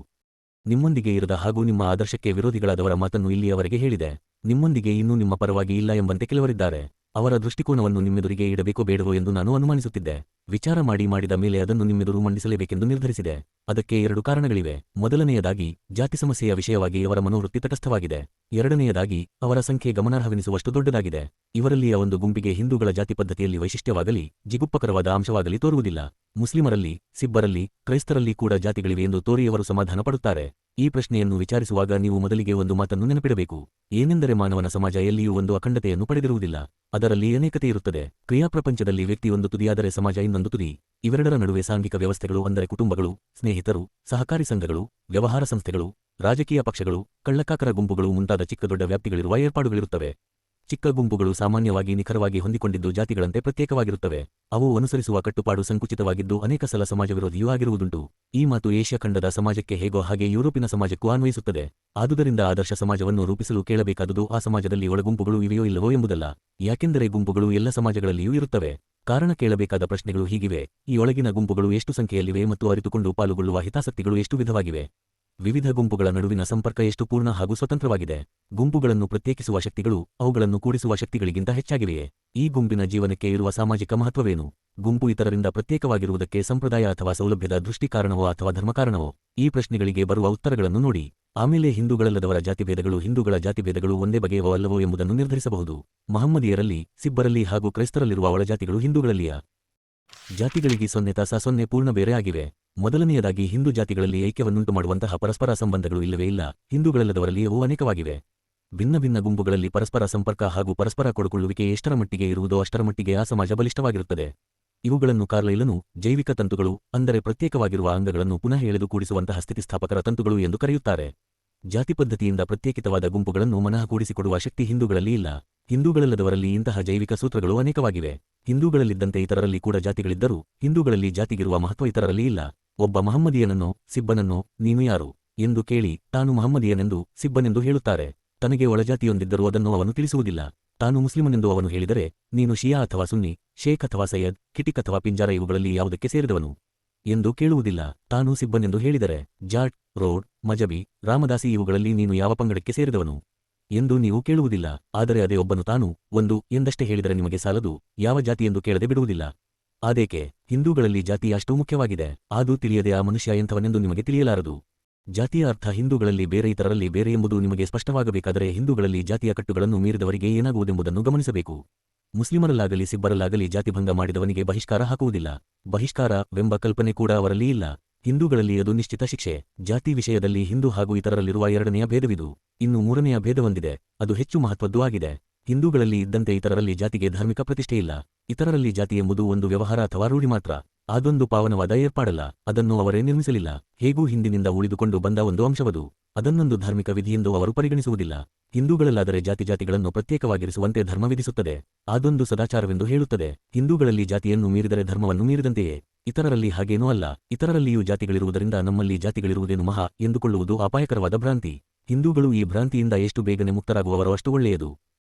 ನಿಮ್ಮೊಂದಿಗೆ ಇರದ ಹಾಗೂ ನಿಮ್ಮ ಆದರ್ಶಕ್ಕೆ ವಿರೋಧಿಗಳಾದವರ ಮಾತನ್ನು ಇಲ್ಲಿಯವರೆಗೆ ಹೇಳಿದೆ. ನಿಮ್ಮೊಂದಿಗೆ ಇನ್ನೂ ನಿಮ್ಮ ಪರವಾಗಿ ಇಲ್ಲ ಎಂಬಂತೆ ಕೆಲವರಿದ್ದಾರೆ. ಅವರ ದೃಷ್ಟಿಕೋನವನ್ನು ನಿಮ್ಮೆದುರಿಗೆ ಇಡಬೇಕೋ ಬೇಡವೋ ಎಂದು ನಾನು ಅನುಮಾನಿಸುತ್ತಿದ್ದೆ. ವಿಚಾರ ಮಾಡಿದ ಮೇಲೆ ಅದನ್ನು ನಿಮ್ಮೆದುರು ಮಂಡಿಸಲೇಬೇಕೆಂದು ನಿರ್ಧರಿಸಿದೆ. ಅದಕ್ಕೆ 2 ಕಾರಣಗಳಿವೆ. ಮೊದಲನೆಯದಾಗಿ, ಜಾತಿ ಸಮಸ್ಯೆಯ ವಿಷಯವಾಗಿ ಅವರ ಮನೋವೃತ್ತಿ ತಟಸ್ಥವಾಗಿದೆ. ಎರಡನೆಯದಾಗಿ, ಅವರ ಸಂಖ್ಯೆ ಗಮನಾರ್ಹವೆನಿಸುವಷ್ಟು ದೊಡ್ಡದಾಗಿದೆ. ಇವರಲ್ಲಿಯ ಒಂದು ಗುಂಪಿಗೆ ಹಿಂದೂಗಳ ಜಾತಿ ಪದ್ಧತಿಯಲ್ಲಿ ವೈಶಿಷ್ಟ್ಯವಾಗಲಿ ಜಿಗುಪ್ಪಕರವಾದ ಅಂಶವಾಗಲಿ ತೋರುವುದಿಲ್ಲ. ಮುಸ್ಲಿಮರಲ್ಲಿ, ಸಿಬ್ಬರಲ್ಲಿ, ಕ್ರೈಸ್ತರಲ್ಲಿ ಕೂಡ ಜಾತಿಗಳಿವೆ ಎಂದು ತೋರಿಯವರು ಸಮಾಧಾನ ಪಡುತ್ತಾರೆ. ಈ ಪ್ರಶ್ನೆಯನ್ನು ವಿಚಾರಿಸುವಾಗ ನೀವು ಮೊದಲಿಗೆ ಒಂದು ಮಾತನ್ನು ನೆನಪಿಡಬೇಕು. ಏನೆಂದರೆ ಮಾನವನ ಸಮಾಜ ಎಲ್ಲಿಯೂ ಒಂದು ಅಖಂಡತೆಯನ್ನು ಪಡೆದಿರುವುದಿಲ್ಲ. ಅದರಲ್ಲಿ ಅನೇಕತೆ ಇರುತ್ತದೆ. ಕ್ರಿಯಾಪ್ರಪಂಚದಲ್ಲಿ ವ್ಯಕ್ತಿ ಒಂದು ತುದಿಯಾದರೆ ಸಮಾಜ ಇನ್ನೊಂದು ತುದಿ. ಇವೆರಡರ ನಡುವೆ ಸಾಂಘಿಕ ವ್ಯವಸ್ಥೆಗಳು ಅಂದರೆ ಕುಟುಂಬಗಳು, ಸ್ನೇಹಿತರು, ಸಹಕಾರಿ ಸಂಘಗಳು, ವ್ಯವಹಾರ ಸಂಸ್ಥೆಗಳು, ರಾಜಕೀಯ ಪಕ್ಷಗಳು, ಕಳ್ಳಕಾಕರ ಗುಂಪುಗಳು ಮುಂತಾದ ಚಿಕ್ಕ ದೊಡ್ಡ ವ್ಯಾಪ್ತಿಗಳಿರುವ ಏರ್ಪಾಡುಗಳಿರುತ್ತವೆ. ಚಿಕ್ಕ ಗುಂಪುಗಳು ಸಾಮಾನ್ಯವಾಗಿ ನಿಖರವಾಗಿ ಹೊಂದಿಕೊಂಡಿದ್ದು ಜಾತಿಗಳಂತೆ ಪ್ರತ್ಯೇಕವಾಗಿರುತ್ತವೆ. ಅವು ಅನುಸರಿಸುವ ಕಟ್ಟುಪಾಡು ಸಂಕುಚಿತವಾಗಿದ್ದು ಅನೇಕ ಸಲ ಸಮಾಜ ವಿರೋಧಿಯೂ ಆಗಿರುವುದುಂಟು. ಈ ಮಾತು ಏಷ್ಯಾ ಖಂಡದ ಸಮಾಜಕ್ಕೆ ಹೇಗೋ ಹಾಗೆ ಯುರೋಪಿನ ಸಮಾಜಕ್ಕೂ ಅನ್ವಯಿಸುತ್ತದೆ. ಆದುದರಿಂದ ಆದರ್ಶ ಸಮಾಜವನ್ನು ರೂಪಿಸಲು ಕೇಳಬೇಕಾದುದು ಆ ಸಮಾಜದಲ್ಲಿ ಒಳಗುಂಪುಗಳು ಇವೆಯೋ ಇಲ್ಲವೋ ಎಂಬುದಲ್ಲ. ಯಾಕೆಂದರೆ ಗುಂಪುಗಳು ಎಲ್ಲ ಸಮಾಜಗಳಲ್ಲಿಯೂ ಇರುತ್ತವೆ. ಕಾರಣ ಕೇಳಬೇಕಾದ ಪ್ರಶ್ನೆಗಳು ಹೀಗಿವೆ: ಈ ಒಳಗಿನ ಗುಂಪುಗಳು ಎಷ್ಟು ಸಂಖ್ಯೆಯಲ್ಲಿವೆ ಮತ್ತು ಅರಿತುಕೊಂಡು ಪಾಲುಗೊಳ್ಳುವ ಹಿತಾಸಕ್ತಿಗಳು ಎಷ್ಟು ವಿಧವಾಗಿವೆ? ವಿವಿಧ ಗುಂಪುಗಳ ನಡುವಿನ ಸಂಪರ್ಕ ಎಷ್ಟು ಪೂರ್ಣ ಹಾಗೂ ಸ್ವತಂತ್ರವಾಗಿದೆ? ಗುಂಪುಗಳನ್ನು ಪ್ರತ್ಯೇಕಿಸುವ ಶಕ್ತಿಗಳು ಅವುಗಳನ್ನು ಕೂಡಿಸುವ ಶಕ್ತಿಗಳಿಗಿಂತ ಹೆಚ್ಚಾಗಿವೆಯೇ? ಈ ಗುಂಪಿನ ಜೀವನಕ್ಕೆ ಇರುವ ಸಾಮಾಜಿಕ ಮಹತ್ವವೇನು? ಗುಂಪು ಇತರರಿಂದ ಪ್ರತ್ಯೇಕವಾಗಿರುವುದಕ್ಕೆ ಸಂಪ್ರದಾಯ ಅಥವಾ ಸೌಲಭ್ಯದ ದೃಷ್ಟಿ ಕಾರಣವೋ ಅಥವಾ ಧರ್ಮ ಕಾರಣವೋ? ಈ ಪ್ರಶ್ನೆಗಳಿಗೆ ಬರುವ ಉತ್ತರಗಳನ್ನು ನೋಡಿ. ಆಮೇಲೆ ಹಿಂದೂಗಳಲ್ಲದವರ ಜಾತಿಭೇದಗಳು ಹಿಂದೂಗಳ ಜಾತಿಭೇದಗಳು ಒಂದೇ ಬಗೆಯವೋ ಅಲ್ಲವೋ ಎಂಬುದನ್ನು ನಿರ್ಧರಿಸಬಹುದು. ಮಹಮ್ಮದೀಯರಲ್ಲಿ, ಸಿಬ್ಬರಲ್ಲಿ ಹಾಗೂ ಕ್ರೈಸ್ತರಲ್ಲಿರುವ ಒಳಜಾತಿಗಳು ಹಿಂದೂಗಳಲ್ಲಿಯ ಜಾತಿಗಳಿಗೆ 0 ಪೂರ್ಣ ಬೇರೆ ಆಗಿವೆ. ಮೊದಲನೆಯದಾಗಿ, ಹಿಂದೂ ಜಾತಿಗಳಲ್ಲಿ ಐಕ್ಯವನ್ನುಂಟು ಮಾಡುವಂತಹ ಪರಸ್ಪರ ಸಂಬಂಧಗಳು ಇಲ್ಲವೇ ಇಲ್ಲ. ಹಿಂದೂಗಳಲ್ಲದವರಲ್ಲಿ ಅವು ಅನೇಕವಾಗಿವೆ. ಭಿನ್ನ ಭಿನ್ನ ಗುಂಪುಗಳಲ್ಲಿ ಪರಸ್ಪರ ಸಂಪರ್ಕ ಹಾಗೂ ಪರಸ್ಪರ ಕೊಡುಕೊಳ್ಳುವಿಕೆ ಎಷ್ಟರ ಮಟ್ಟಿಗೆ ಇರುವುದೋ ಅಷ್ಟರ ಮಟ್ಟಿಗೆ ಆ ಸಮಾಜ ಬಲಿಷ್ಠವಾಗಿರುತ್ತದೆ. ಇವುಗಳನ್ನು ಕಾರ್ಲೈಲನು ಜೈವಿಕ ತಂತುಗಳು ಅಂದರೆ ಪ್ರತ್ಯೇಕವಾಗಿರುವ ಅಂಗಗಳನ್ನು ಪುನಃ ಎಳೆದು ಕೂಡಿಸುವಂತಹ ಸ್ಥಿತಿಸ್ಥಾಪಕರ ತಂತುಗಳು ಎಂದು ಕರೆಯುತ್ತಾರೆ. ಜಾತಿ ಪದ್ಧತಿಯಿಂದ ಪ್ರತ್ಯೇಕಿತವಾದ ಗುಂಪುಗಳನ್ನು ಮನಃ ಕೂಡಿಸಿಕೊಡುವ ಶಕ್ತಿ ಹಿಂದೂಗಳಲ್ಲಿ ಇಲ್ಲ. ಹಿಂದೂಗಳಲ್ಲದವರಲ್ಲಿ ಇಂತಹ ಜೈವಿಕ ಸೂತ್ರಗಳು ಅನೇಕವಾಗಿವೆ. ಹಿಂದೂಗಳಲ್ಲಿದ್ದಂತೆ ಇತರರಲ್ಲಿ ಕೂಡ ಜಾತಿಗಳಿದ್ದರೂ ಹಿಂದೂಗಳಲ್ಲಿ ಜಾತಿಗಿರುವ ಮಹತ್ವ ಇತರರಲ್ಲಿ ಇಲ್ಲ. ಒಬ್ಬ ಮಹಮ್ಮದೀಯನನ್ನೋ ಸಿಬ್ಬನನ್ನೋ ನೀನು ಯಾರು ಎಂದು ಕೇಳಿ ತಾನು ಮಹಮ್ಮದೀಯನೆಂದು ಸಿಬ್ಬನೆಂದು ಹೇಳುತ್ತಾರೆ. ತನಗೆ ಒಳಜಾತಿಯೊಂದಿದ್ದರೂ ಅದನ್ನು ಅವನು ತಿಳಿಸುವುದಿಲ್ಲ. ತಾನು ಮುಸ್ಲಿಮನೆಂದು ಅವನು ಹೇಳಿದರೆ ನೀನು ಶಿಯಾ ಅಥವಾ ಸುನ್ನಿ, ಶೇಖ್ ಅಥವಾ ಸೈಯದ್, ಕಿಟಿಕ್ ಅಥವಾ ಪಿಂಜಾರ ಇವುಗಳಲ್ಲಿ ಯಾವುದಕ್ಕೆ ಸೇರಿದವನು ಎಂದು ಕೇಳುವುದಿಲ್ಲ. ತಾನು ಸಿಬ್ಬನೆಂದು ಹೇಳಿದರೆ ಜಾಟ್, ರೋಡ್, ಮಜಬಿ, ರಾಮದಾಸಿ ಇವುಗಳಲ್ಲಿ ನೀನು ಯಾವ ಪಂಗಡಕ್ಕೆ ಸೇರಿದವನು ಎಂದು ನೀವು ಕೇಳುವುದಿಲ್ಲ. ಆದರೆ ಅದೇ ಒಬ್ಬನು ತಾನು ಒಂದು ಎಂದಷ್ಟೇ ಹೇಳಿದರೆ ನಿಮಗೆ ಸಾಲದು, ಯಾವ ಜಾತಿಯೆಂದು ಕೇಳದೆ ಬಿಡುವುದಿಲ್ಲ. ಆದೇಕೆ? ಹಿಂದೂಗಳಲ್ಲಿ ಜಾತಿ ಅಷ್ಟು ಮುಖ್ಯವಾಗಿದೆ. ಅದು ತಿಳಿಯದೆ ಆ ಮನುಷ್ಯ ಎಂಥವನೆಂದು ನಿಮಗೆ ತಿಳಿಯಲಾರದು. ಜಾತಿಯ ಅರ್ಥ ಹಿಂದೂಗಳಲ್ಲಿ ಬೇರೆ ಇತರರಲ್ಲಿ ಬೇರೆ ಎಂಬುದು ನಿಮಗೆ ಸ್ಪಷ್ಟವಾಗಬೇಕಾದರೆ ಹಿಂದೂಗಳಲ್ಲಿ ಜಾತಿಯ ಕಟ್ಟುಗಳನ್ನು ಮೀರಿದವರಿಗೆ ಏನಾಗುವುದೆಂಬುದನ್ನು ಗಮನಿಸಬೇಕು. ಮುಸ್ಲಿಮರಲ್ಲಾಗಲಿ ಸಿಬ್ಬರಲ್ಲಾಗಲಿ ಜಾತಿಭಂಗ ಮಾಡಿದವನಿಗೆ ಬಹಿಷ್ಕಾರ ಹಾಕುವುದಿಲ್ಲ. ಬಹಿಷ್ಕಾರವೆಂಬ ಕಲ್ಪನೆ ಕೂಡ ಅವರಲ್ಲಿ ಇಲ್ಲ. ಹಿಂದೂಗಳಲ್ಲಿ ಅದು ನಿಶ್ಚಿತ ಶಿಕ್ಷೆ. ಜಾತಿ ವಿಷಯದಲ್ಲಿ ಹಿಂದೂ ಹಾಗೂ ಇತರರಲ್ಲಿರುವ ಎರಡನೆಯ ಭೇದವಿದು. ಇನ್ನು ಮೂರನೆಯ ಭೇದವೊಂದಿದೆ, ಅದು ಹೆಚ್ಚು ಮಹತ್ವದ್ದೂ ಆಗಿದೆ. ಹಿಂದೂಗಳಲ್ಲಿ ಇದ್ದಂತೆ ಇತರರಲ್ಲಿ ಜಾತಿಗೆ ಧಾರ್ಮಿಕ ಪ್ರತಿಷ್ಠೆಯಿಲ್ಲ. ಇತರರಲ್ಲಿ ಜಾತಿ ಎಂಬುದು ಒಂದು ವ್ಯವಹಾರ ಅಥವಾ ರೂಢಿ ಮಾತ್ರ. ಅದೊಂದು ಪಾವನವಾದ ಏರ್ಪಾಡಲ್ಲ. ಅದನ್ನು ಅವರೇ ನಿರ್ಮಿಸಲಿಲ್ಲ. ಹೇಗೂ ಹಿಂದಿನಿಂದ ಉಳಿದುಕೊಂಡು ಬಂದ ಒಂದು ಅಂಶವದು. ಅದನ್ನೊಂದು ಧಾರ್ಮಿಕ ವಿಧಿಯೆಂದು ಅವರು ಪರಿಗಣಿಸುವುದಿಲ್ಲ. ಹಿಂದೂಗಳಲ್ಲಾದರೆ ಜಾತಿಗಳನ್ನು ಪ್ರತ್ಯೇಕವಾಗಿರಿಸುವಂತೆ ಧರ್ಮ ವಿಧಿಸುತ್ತದೆ. ಅದೊಂದು ಸದಾಚಾರವೆಂದು ಹೇಳುತ್ತದೆ. ಹಿಂದೂಗಳಲ್ಲಿ ಜಾತಿಯನ್ನು ಮೀರಿದರೆ ಧರ್ಮವನ್ನು ಮೀರಿದಂತೆಯೇ. ಇತರರಲ್ಲಿ ಹಾಗೇನೂ ಅಲ್ಲ. ಇತರರಲ್ಲಿಯೂ ಜಾತಿಗಳಿರುವುದರಿಂದ ನಮ್ಮಲ್ಲಿ ಜಾತಿಗಳಿರುವುದೇನು ಮಹಾ ಎಂದುಕೊಳ್ಳುವುದು ಅಪಾಯಕರವಾದ ಭ್ರಾಂತಿ. ಹಿಂದೂಗಳು ಈ ಭ್ರಾಂತಿಯಿಂದ ಎಷ್ಟು ಬೇಗನೆ ಮುಕ್ತರಾಗುವವರೋ ಅಷ್ಟು ಒಳ್ಳೆಯದು.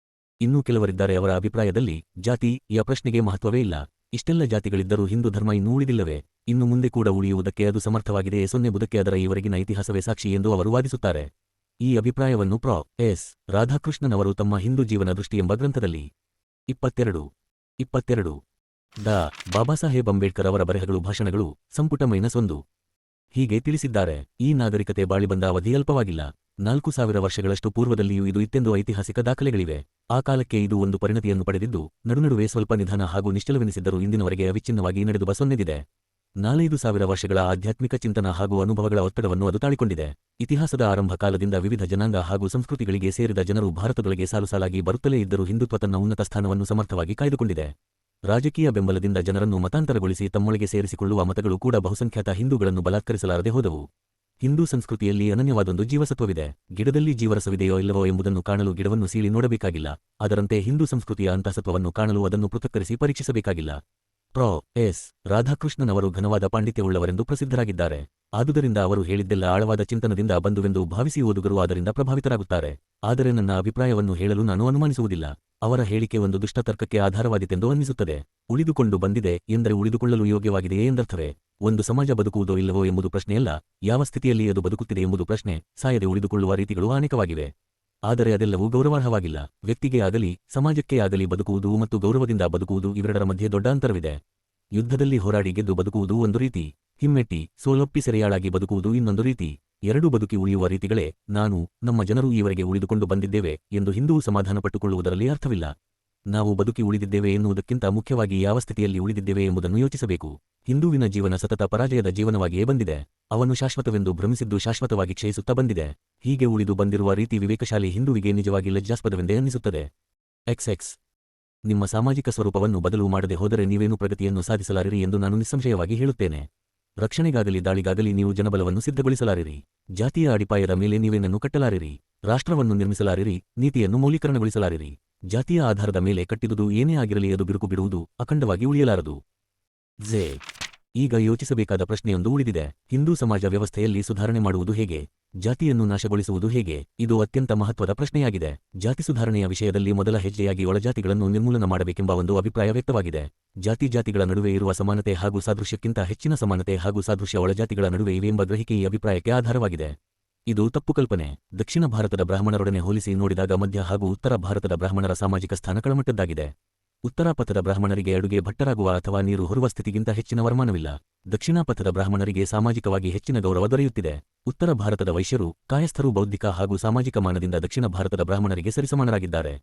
ಇನ್ನೂ ಕೆಲವರಿದ್ದಾರೆ, ಅವರ ಅಭಿಪ್ರಾಯದಲ್ಲಿ ಜಾತಿಯ ಪ್ರಶ್ನೆಗೆ ಮಹತ್ವವೇ ಇಲ್ಲ. ಇಷ್ಟೆಲ್ಲ ಜಾತಿಗಳಿದ್ದರೂ ಹಿಂದೂ ಧರ್ಮ ಇನ್ನೂ ಉಳಿದಿಲ್ಲವೇ? ಇನ್ನು ಮುಂದೆ ಕೂಡ ಉಳಿಯುವುದಕ್ಕೆ ಅದು ಸಮರ್ಥವಾಗಿದೆಯೇ? 0 ಬುದಕ್ಕೆ ಅದರ ಈವರೆಗಿನ ಇತಿಹಾಸವೇ ಸಾಕ್ಷಿ ಎಂದು ಅವರು ವಾದಿಸುತ್ತಾರೆ. ಈ ಅಭಿಪ್ರಾಯವನ್ನು ಪ್ರೊ. ಎಸ್. ರಾಧಾಕೃಷ್ಣನ್ ಅವರು ತಮ್ಮ ಹಿಂದೂ ಜೀವನ ದೃಷ್ಟಿ ಎಂಬ ಗ್ರಂಥದಲ್ಲಿ 22 ಡಾ. ಬಾಬಾಸಾಹೇಬ್ ಅಂಬೇಡ್ಕರ್ ಅವರ ಬರೆಹಗಳು ಭಾಷಣಗಳು ಸಂಪುಟ -1 ಹೀಗೆ ತಿಳಿಸಿದ್ದಾರೆ. ಈ ನಾಗರಿಕತೆ ಬಾಳಿ ಬಂದ ಅವಧಿ ಅಲ್ಪವಾಗಿಲ್ಲ. 4000 ವರ್ಷಗಳಷ್ಟು ಪೂರ್ವದಲ್ಲಿಯೂ ಇದು ಇತ್ತೆಂದು ಐತಿಹಾಸಿಕ ದಾಖಲೆಗಳಿವೆ. ಆ ಕಾಲಕ್ಕೆ ಇದು ಒಂದು ಪರಿಣತಿಯನ್ನು ಪಡೆದಿದ್ದು ನಡುನಡುವೆ ಸ್ವಲ್ಪ ನಿಧಾನ ಹಾಗೂ ನಿಶ್ಚಲವೆನಿಸಿದ್ದರೂ ಇಂದಿನವರೆಗೆ ಅವಿಚ್ಛಿನ್ನವಾಗಿ ನಡೆದು ಬಸೊನ್ನೆದಿದೆ. 4000 ವರ್ಷಗಳ ಆಧ್ಯಾತ್ಮಿಕ ಚಿಂತನ ಹಾಗೂ ಅನುಭವಗಳ ಒತ್ತಡವನ್ನು ಅದು ತಾಳಿಕೊಂಡಿದೆ. ಇತಿಹಾಸದ ಆರಂಭ ಕಾಲದಿಂದ ವಿವಿಧ ಜನಾಂಗ ಹಾಗೂ ಸಂಸ್ಕೃತಿಗಳಿಗೆ ಸೇರಿದ ಜನರು ಭಾರತದೊಳಗೆ ಸಾಲುಸಾಲಾಗಿ ಬರುತ್ತಲೇ ಇದ್ದರೂ ಹಿಂದುತ್ವ ತನ್ನ ಉನ್ನತ ಸ್ಥಾನವನ್ನು ಸಮರ್ಥವಾಗಿ ಕಾಯ್ದುಕೊಂಡಿದೆ. ರಾಜಕೀಯ ಬೆಂಬಲದಿಂದ ಜನರನ್ನು ಮತಾಂತರಗೊಳಿಸಿ ತಮ್ಮೊಳಗೆ ಸೇರಿಸಿಕೊಳ್ಳುವ ಮತಗಳು ಕೂಡ ಬಹುಸಂಖ್ಯಾತ ಹಿಂದೂಗಳನ್ನು ಬಲಾತ್ಕರಿಸಲಾರದೆ ಹೋದವು. ಹಿಂದೂ ಸಂಸ್ಕೃತಿಯಲ್ಲಿ ಅನನ್ಯವಾದೊಂದು ಜೀವಸತ್ವವಿದೆ. ಗಿಡದಲ್ಲಿ ಜೀವರಸವಿದೆಯೋ ಇಲ್ಲವೋ ಎಂಬುದನ್ನು ಕಾಣಲು ಗಿಡವನ್ನು ಸೀಳಿ ನೋಡಬೇಕಾಗಿಲ್ಲ. ಅದರಂತೆ ಹಿಂದೂ ಸಂಸ್ಕೃತಿಯ ಅಂತಃಸತ್ವವನ್ನು ಕಾಣಲು ಅದನ್ನು ಪೃಥಕ್ಕರಿಸಿ ಪರೀಕ್ಷಿಸಬೇಕಾಗಿಲ್ಲ. ಪ್ರೊ. ಎಸ್. ರಾಧಾಕೃಷ್ಣನವರು ಘನವಾದ ಪಾಂಡಿತ್ಯವುಳ್ಳವರೆಂದು ಪ್ರಸಿದ್ಧರಾಗಿದ್ದಾರೆ. ಆದುದರಿಂದ ಅವರು ಹೇಳಿದ್ದೆಲ್ಲ ಆಳವಾದ ಚಿಂತನದಿಂದ ಬಂದುವೆಂದು ಭಾವಿಸಿ ಓದುಗರು ಅದರಿಂದ ಪ್ರಭಾವಿತರಾಗುತ್ತಾರೆ. ಆದರೆ ನನ್ನ ಅಭಿಪ್ರಾಯವನ್ನು ಹೇಳಲು ನಾನು ಅನುಮಾನಿಸುವುದಿಲ್ಲ. ಅವರ ಹೇಳಿಕೆ ಒಂದು ದುಷ್ಟತರ್ಕಕ್ಕೆ ಆಧಾರವಾದೀತೆಂದು ಅನ್ನಿಸುತ್ತದೆ. ಉಳಿದುಕೊಂಡು ಬಂದಿದೆ ಎಂದರೆ ಉಳಿದುಕೊಳ್ಳಲು ಯೋಗ್ಯವಾಗಿದೆಯೇ ಎಂದರ್ಥವೇ? ಒಂದು ಸಮಾಜ ಬದುಕುವುದೋ ಇಲ್ಲವೋ ಎಂಬುದು ಪ್ರಶ್ನೆಯಲ್ಲ, ಯಾವ ಸ್ಥಿತಿಯಲ್ಲಿ ಅದು ಬದುಕುತ್ತಿದೆ ಎಂಬುದು ಪ್ರಶ್ನೆ. ಸಾಯದೆ ಉಳಿದುಕೊಳ್ಳುವ ರೀತಿಗಳು ಅನೇಕವಾಗಿವೆ. ಆದರೆ ಅದೆಲ್ಲವೂ ಗೌರವಾರ್ಹವಾಗಿಲ್ಲ. ವ್ಯಕ್ತಿಗೆ ಆಗಲಿ ಸಮಾಜಕ್ಕೆ ಆಗಲಿ ಬದುಕುವುದು ಮತ್ತು ಗೌರವದಿಂದ ಬದುಕುವುದು ಇವೆರಡರ ಮಧ್ಯೆ ದೊಡ್ಡ ಅಂತರವಿದೆ. ಯುದ್ಧದಲ್ಲಿ ಹೋರಾಡಿ ಗೆದ್ದು ಬದುಕುವುದು ಒಂದು ರೀತಿ, ಹಿಮ್ಮೆಟ್ಟಿ ಸೋಲೊಪ್ಪಿ ಸೆರೆಯಾಳಾಗಿ ಬದುಕುವುದು ಇನ್ನೊಂದು ರೀತಿ. ಎರಡೂ ಬದುಕಿ ಉಳಿಯುವ ರೀತಿಗಳೇ. ನಾನು, ನಮ್ಮ ಜನರು ಈವರೆಗೆ ಉಳಿದುಕೊಂಡು ಬಂದಿದ್ದೇವೆ ಎಂದು ಹಿಂದೂ ಸಮಾಧಾನಪಟ್ಟುಕೊಳ್ಳುವುದರಲ್ಲಿ ಅರ್ಥವಿಲ್ಲ. ನಾವು ಬದುಕಿ ಉಳಿದಿದ್ದೇವೆ ಎನ್ನುವುದಕ್ಕಿಂತ ಮುಖ್ಯವಾಗಿ ಯಾವ ಸ್ಥಿತಿಯಲ್ಲಿ ಉಳಿದಿದ್ದೇವೆ ಎಂಬುದನ್ನು ಯೋಚಿಸಬೇಕು. ಹಿಂದೂವಿನ ಜೀವನ ಸತತ ಪರಾಜಯದ ಜೀವನವಾಗಿಯೇ ಬಂದಿದೆ. ಅವನು ಶಾಶ್ವತವೆಂದು ಭ್ರಮಿಸಿದ್ದು ಶಾಶ್ವತವಾಗಿ ಕ್ಷಯಿಸುತ್ತಾ ಬಂದಿದೆ. ಹೀಗೆ ಉಳಿದು ಬಂದಿರುವ ರೀತಿ ವಿವೇಕಶಾಲಿ ಹಿಂದೂವಿಗೆ ನಿಜವಾಗಿ ಲಜ್ಜಾಸ್ಪದವೆಂದೇ ಅನ್ನಿಸುತ್ತದೆ. XX. ನಿಮ್ಮ ಸಾಮಾಜಿಕ ಸ್ವರೂಪವನ್ನು ಬದಲು ಮಾಡದೆ ಹೋದರೆ ನೀವೇನು ಪ್ರಗತಿಯನ್ನು ಸಾಧಿಸಲಾರಿರಿ ಎಂದು ನಾನು ನಿಸ್ಸಂಶಯವಾಗಿ ಹೇಳುತ್ತೇನೆ. ರಕ್ಷಣೆಗಾಗಲಿ ದಾಳಿಗಾಗಲಿ ನೀವು ಜನಬಲವನ್ನು ಸಿದ್ಧಗೊಳಿಸಲಾರಿರಿ. ಜಾತಿಯ ಅಡಿಪಾಯದ ಮೇಲೆ ನೀವೇನನ್ನು ಕಟ್ಟಲಾರಿರಿ. ರಾಷ್ಟ್ರವನ್ನು ನಿರ್ಮಿಸಲಾರಿರಿ. ನೀತಿಯನ್ನು ಮೌಲ್ಯೀಕರಣಗೊಳಿಸಲಾರಿರಿ. ಜಾತಿಯ ಆಧಾರದ ಮೇಲೆ ಕಟ್ಟಿದುದು ಏನೇ ಆಗಿರಲಿ ಅದು ಬಿರುಕು ಬಿಡುವುದು, ಅಖಂಡವಾಗಿ ಉಳಿಯಲಾರದು. ಜೆ. ಈಗ ಯೋಚಿಸಬೇಕಾದ ಪ್ರಶ್ನೆಯೊಂದು ಉಳಿದಿದೆ. ಹಿಂದೂ ಸಮಾಜ ವ್ಯವಸ್ಥೆಯಲ್ಲಿ ಸುಧಾರಣೆ ಮಾಡುವುದು ಹೇಗೆ? ಜಾತಿಯನ್ನು ನಾಶಗೊಳಿಸುವುದು ಹೇಗೆ? ಇದು ಅತ್ಯಂತ ಮಹತ್ವದ ಪ್ರಶ್ನೆಯಾಗಿದೆ. ಜಾತಿ ಸುಧಾರಣೆಯ ವಿಷಯದಲ್ಲಿ ಮೊದಲ ಹೆಜ್ಜೆಯಾಗಿ ಒಳಜಾತಿಗಳನ್ನು ನಿರ್ಮೂಲನ ಮಾಡಬೇಕೆಂಬ ಒಂದು ಅಭಿಪ್ರಾಯ ವ್ಯಕ್ತವಾಗಿದೆ. ಜಾತಿಗಳ ನಡುವೆ ಇರುವ ಸಮಾನತೆ ಹಾಗೂ ಸಾದೃಶ್ಯಕ್ಕಿಂತ ಹೆಚ್ಚಿನ ಸಮಾನತೆ ಹಾಗೂ ಸಾದೃಶ್ಯ ಒಳಜಾತಿಗಳ ನಡುವೆ ಇವೆ ಎಂಬ ಗ್ರಹಿಕೆ ಈ ಅಭಿಪ್ರಾಯಕ್ಕೆ ಆಧಾರವಾಗಿದೆ. ಇದು ತಪ್ಪು ಕಲ್ಪನೆ. ದಕ್ಷಿಣ ಭಾರತದ ಬ್ರಾಹ್ಮಣರೊಡನೆ ಹೋಲಿಸಿ ನೋಡಿದಾಗ ಮಧ್ಯ ಹಾಗೂ ಉತ್ತರ ಭಾರತದ ಬ್ರಾಹ್ಮಣರ ಸಾಮಾಜಿಕ ಸ್ಥಾನ ಕೆಳಮಟ್ಟದ್ದಾಗಿದೆ. ಉತ್ತರ ಪಥದ ಬ್ರಾಹ್ಮಣರಿಗೆ ಅಡುಗೆ ಭಟ್ಟರಾಗುವ ಅಥವಾ ನೀರು ಹೊರುವ ಸ್ಥಿತಿಗಿಂತ ಹೆಚ್ಚಿನ ವರಮಾನವಿಲ್ಲ. ದಕ್ಷಿಣ ಪಥದ ಬ್ರಾಹ್ಮಣರಿಗೆ ಸಾಮಾಜಿಕವಾಗಿ ಹೆಚ್ಚಿನ ಗೌರವ ದೊರೆಯುತ್ತಿದೆ. ಉತ್ತರ ಭಾರತದ ವೈಶ್ಯರು, ಕಾಯಸ್ಥರು ಬೌದ್ಧಿಕ ಹಾಗೂ ಸಾಮಾಜಿಕ ಮಾನದಿಂದ ದಕ್ಷಿಣ ಭಾರತದ ಬ್ರಾಹ್ಮಣರಿಗೆ ಸರಿಸಮಾನರಾಗಿದ್ದಾರೆ.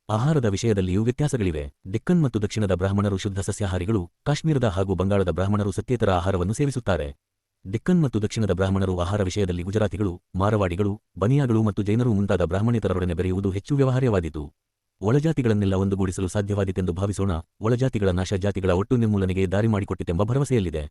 ಆಹಾರದ ವಿಷಯದಲ್ಲಿಯೂ ವ್ಯತ್ಯಾಸಗಳಿವೆ. ಡೆಕ್ಕನ್ ಮತ್ತು ದಕ್ಷಿಣದ ಬ್ರಾಹ್ಮಣರು ಶುದ್ಧ ಸಸ್ಯಾಹಾರಿಗಳು, ಕಾಶ್ಮೀರದ ಹಾಗೂ ಬಂಗಾಳದ ಬ್ರಾಹ್ಮಣರು ಸತ್ಯೇತರ ಆಹಾರವನ್ನು ಸೇವಿಸುತ್ತಾರೆ. ಡೆಕ್ಕನ್ ಮತ್ತು ದಕ್ಷಿಣದ ಬ್ರಾಹ್ಮಣರು ಆಹಾರ ವಿಷಯದಲ್ಲಿ ಗುಜರಾತಿಗಳು, ಮಾರವಾಡಿಗಳು, ಬನಿಯಾಗಳು ಮತ್ತು ಜೈನರು ಮುಂತಾದ ಬ್ರಾಹ್ಮಣೇತರರೊಡನೆ ಬೆರೆಯುವುದು ಹೆಚ್ಚು ವ್ಯವಹಾರ್ಯವಾದೀತು. ಒಳಜಾತಿಗಳನ್ನೆಲ್ಲ ಒಂದುಗೂಡಿಸಲು ಸಾಧ್ಯವಾದೀತೆಂದು ಭಾವಿಸೋಣ. ಒಳಜಾತಿಗಳ ನಾಶ ಜಾತಿಗಳ ಒಟ್ಟು ನಿರ್ಮೂಲನೆಗೆ ದಾರಿ ಮಾಡಿಕೊಟ್ಟಿತೆಂಬ ಭರವಸೆಯಲ್ಲಿದೆ.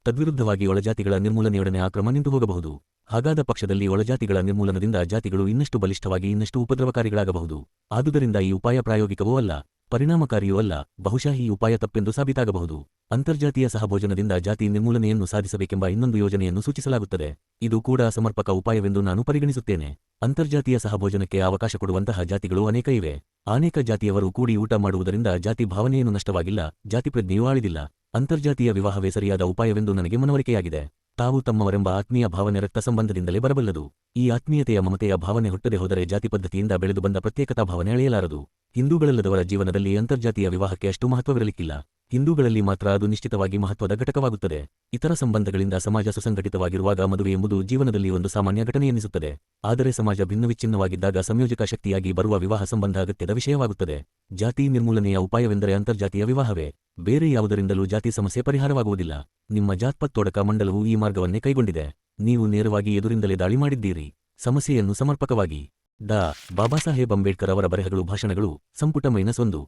ತದ್ವಿರುದ್ಧವಾಗಿ ಒಳಜಾತಿಗಳ ನಿರ್ಮೂಲನೆಯೊಡನೆ ಆ ಕ್ರಮ ನಿಂತು ಹೋಗಬಹುದು. ಹಾಗಾದ ಪಕ್ಷದಲ್ಲಿ ಒಳಜಾತಿಗಳ ನಿರ್ಮೂಲನದಿಂದ ಜಾತಿಗಳು ಇನ್ನಷ್ಟು ಬಲಿಷ್ಠವಾಗಿ ಇನ್ನಷ್ಟು ಉಪದ್ರವಕಾರಿಗಳಾಗಬಹುದು. ಆದುದರಿಂದ ಈ ಉಪಾಯ ಪ್ರಾಯೋಗಿಕವೂ ಅಲ್ಲ, ಪರಿಣಾಮಕಾರಿಯೂ ಅಲ್ಲ. ಬಹುಶಃ ಈ ಉಪಾಯ ತಪ್ಪೆಂದು ಸಾಬೀತಾಗಬಹುದು. ಅಂತರ್ಜಾತೀಯ ಸಹಭೋಜನದಿಂದ ಜಾತಿ ನಿರ್ಮೂಲನೆಯನ್ನು ಸಾಧಿಸಬೇಕೆಂಬ ಇನ್ನೊಂದು ಯೋಜನೆಯನ್ನು ಸೂಚಿಸಲಾಗುತ್ತದೆ. ಇದು ಕೂಡ ಸಮರ್ಪಕ ಉಪಾಯವೆಂದು ನಾನು ಪರಿಗಣಿಸುತ್ತೇನೆ. ಅಂತರ್ಜಾತೀಯ ಸಹಭೋಜನಕ್ಕೆ ಅವಕಾಶ ಕೊಡುವಂತಹ ಜಾತಿಗಳು ಅನೇಕ ಇವೆ. ಅನೇಕ ಜಾತಿಯವರು ಕೂಡಿ ಊಟ ಮಾಡುವುದರಿಂದ ಜಾತಿ ಭಾವನೆಯೇನು ನಷ್ಟವಾಗಿಲ್ಲ, ಜಾತಿ ಪ್ರಜ್ಞೆಯೂ ಆಳಿದಿಲ್ಲ. ಅಂತರ್ಜಾತೀಯ ವಿವಾಹವೇ ಸರಿಯಾದ ಉಪಾಯವೆಂದು ನನಗೆ ಮನವರಿಕೆಯಾಗಿದೆ. ತಾವು ತಮ್ಮವರೆಂಬ ಆತ್ಮೀಯ ಭಾವನೆ ರಕ್ತ ಸಂಬಂಧದಿಂದಲೇ ಬರಬಲ್ಲದು. ಈ ಆತ್ಮೀಯತೆಯ ಮಮತೆಯ ಭಾವನೆ ಹುಟ್ಟದೆ ಹೋದರೆ ಜಾತಿ ಪದ್ಧತಿಯಿಂದ ಬೆಳೆದು ಬಂದ ಪ್ರತ್ಯೇಕತಾ ಭಾವನೆ ಅಳೆಯಲಾರದು. ಹಿಂದೂಗಳಲ್ಲದವರ ಜೀವನದಲ್ಲಿ ಅಂತರ್ಜಾತೀಯ ವಿವಾಹಕ್ಕೆ ಅಷ್ಟು ಮಹತ್ವವಿರಲಿಕ್ಕಿಲ್ಲ. ಹಿಂದೂಗಳಲ್ಲಿ ಮಾತ್ರ ಅದು ನಿಶ್ಚಿತವಾಗಿ ಮಹತ್ವದ ಘಟಕವಾಗುತ್ತದೆ. ಇತರ ಸಂಬಂಧಗಳಿಂದ ಸಮಾಜ ಸುಸಂಘಟಿತವಾಗಿರುವಾಗ ಮದುವೆ ಎಂಬುದು ಜೀವನದಲ್ಲಿ ಒಂದು ಸಾಮಾನ್ಯ ಘಟನೆ ಎನ್ನಿಸುತ್ತದೆ. ಆದರೆ ಸಮಾಜ ಭಿನ್ನವಿಚ್ಛಿನ್ನವಾಗಿದ್ದಾಗ ಸಂಯೋಜಕ ಶಕ್ತಿಯಾಗಿ ಬರುವ ವಿವಾಹ ಸಂಬಂಧ ಅಗತ್ಯದ ವಿಷಯವಾಗುತ್ತದೆ. ಜಾತಿ ನಿರ್ಮೂಲನೆಯ ಉಪಾಯವೆಂದರೆ ಅಂತರ್ಜಾತೀಯ ವಿವಾಹವೇ. ಬೇರೆ ಯಾವುದರಿಂದಲೂ ಜಾತಿ ಸಮಸ್ಯೆ ಪರಿಹಾರವಾಗುವುದಿಲ್ಲ. ನಿಮ್ಮ ಜಾತ್ಪತ್ತೋಡಕ ಮಂಡಲವು ಈ ಮಾರ್ಗವನ್ನೇ ಕೈಗೊಂಡಿದೆ. ನೀವು ನೇರವಾಗಿ ಎದುರಿಂದಲೇ ದಾಳಿ ಮಾಡಿದ್ದೀರಿ. ಸಮಸ್ಯೆಯನ್ನು ಸಮರ್ಪಕವಾಗಿ ಡಾ. ಬಾಬಾಸಾಹೇಬ್ ಅಂಬೇಡ್ಕರ್ ಅವರ ಬರೆಹಗಳು ಭಾಷಣಗಳು ಸಂಪುಟ -1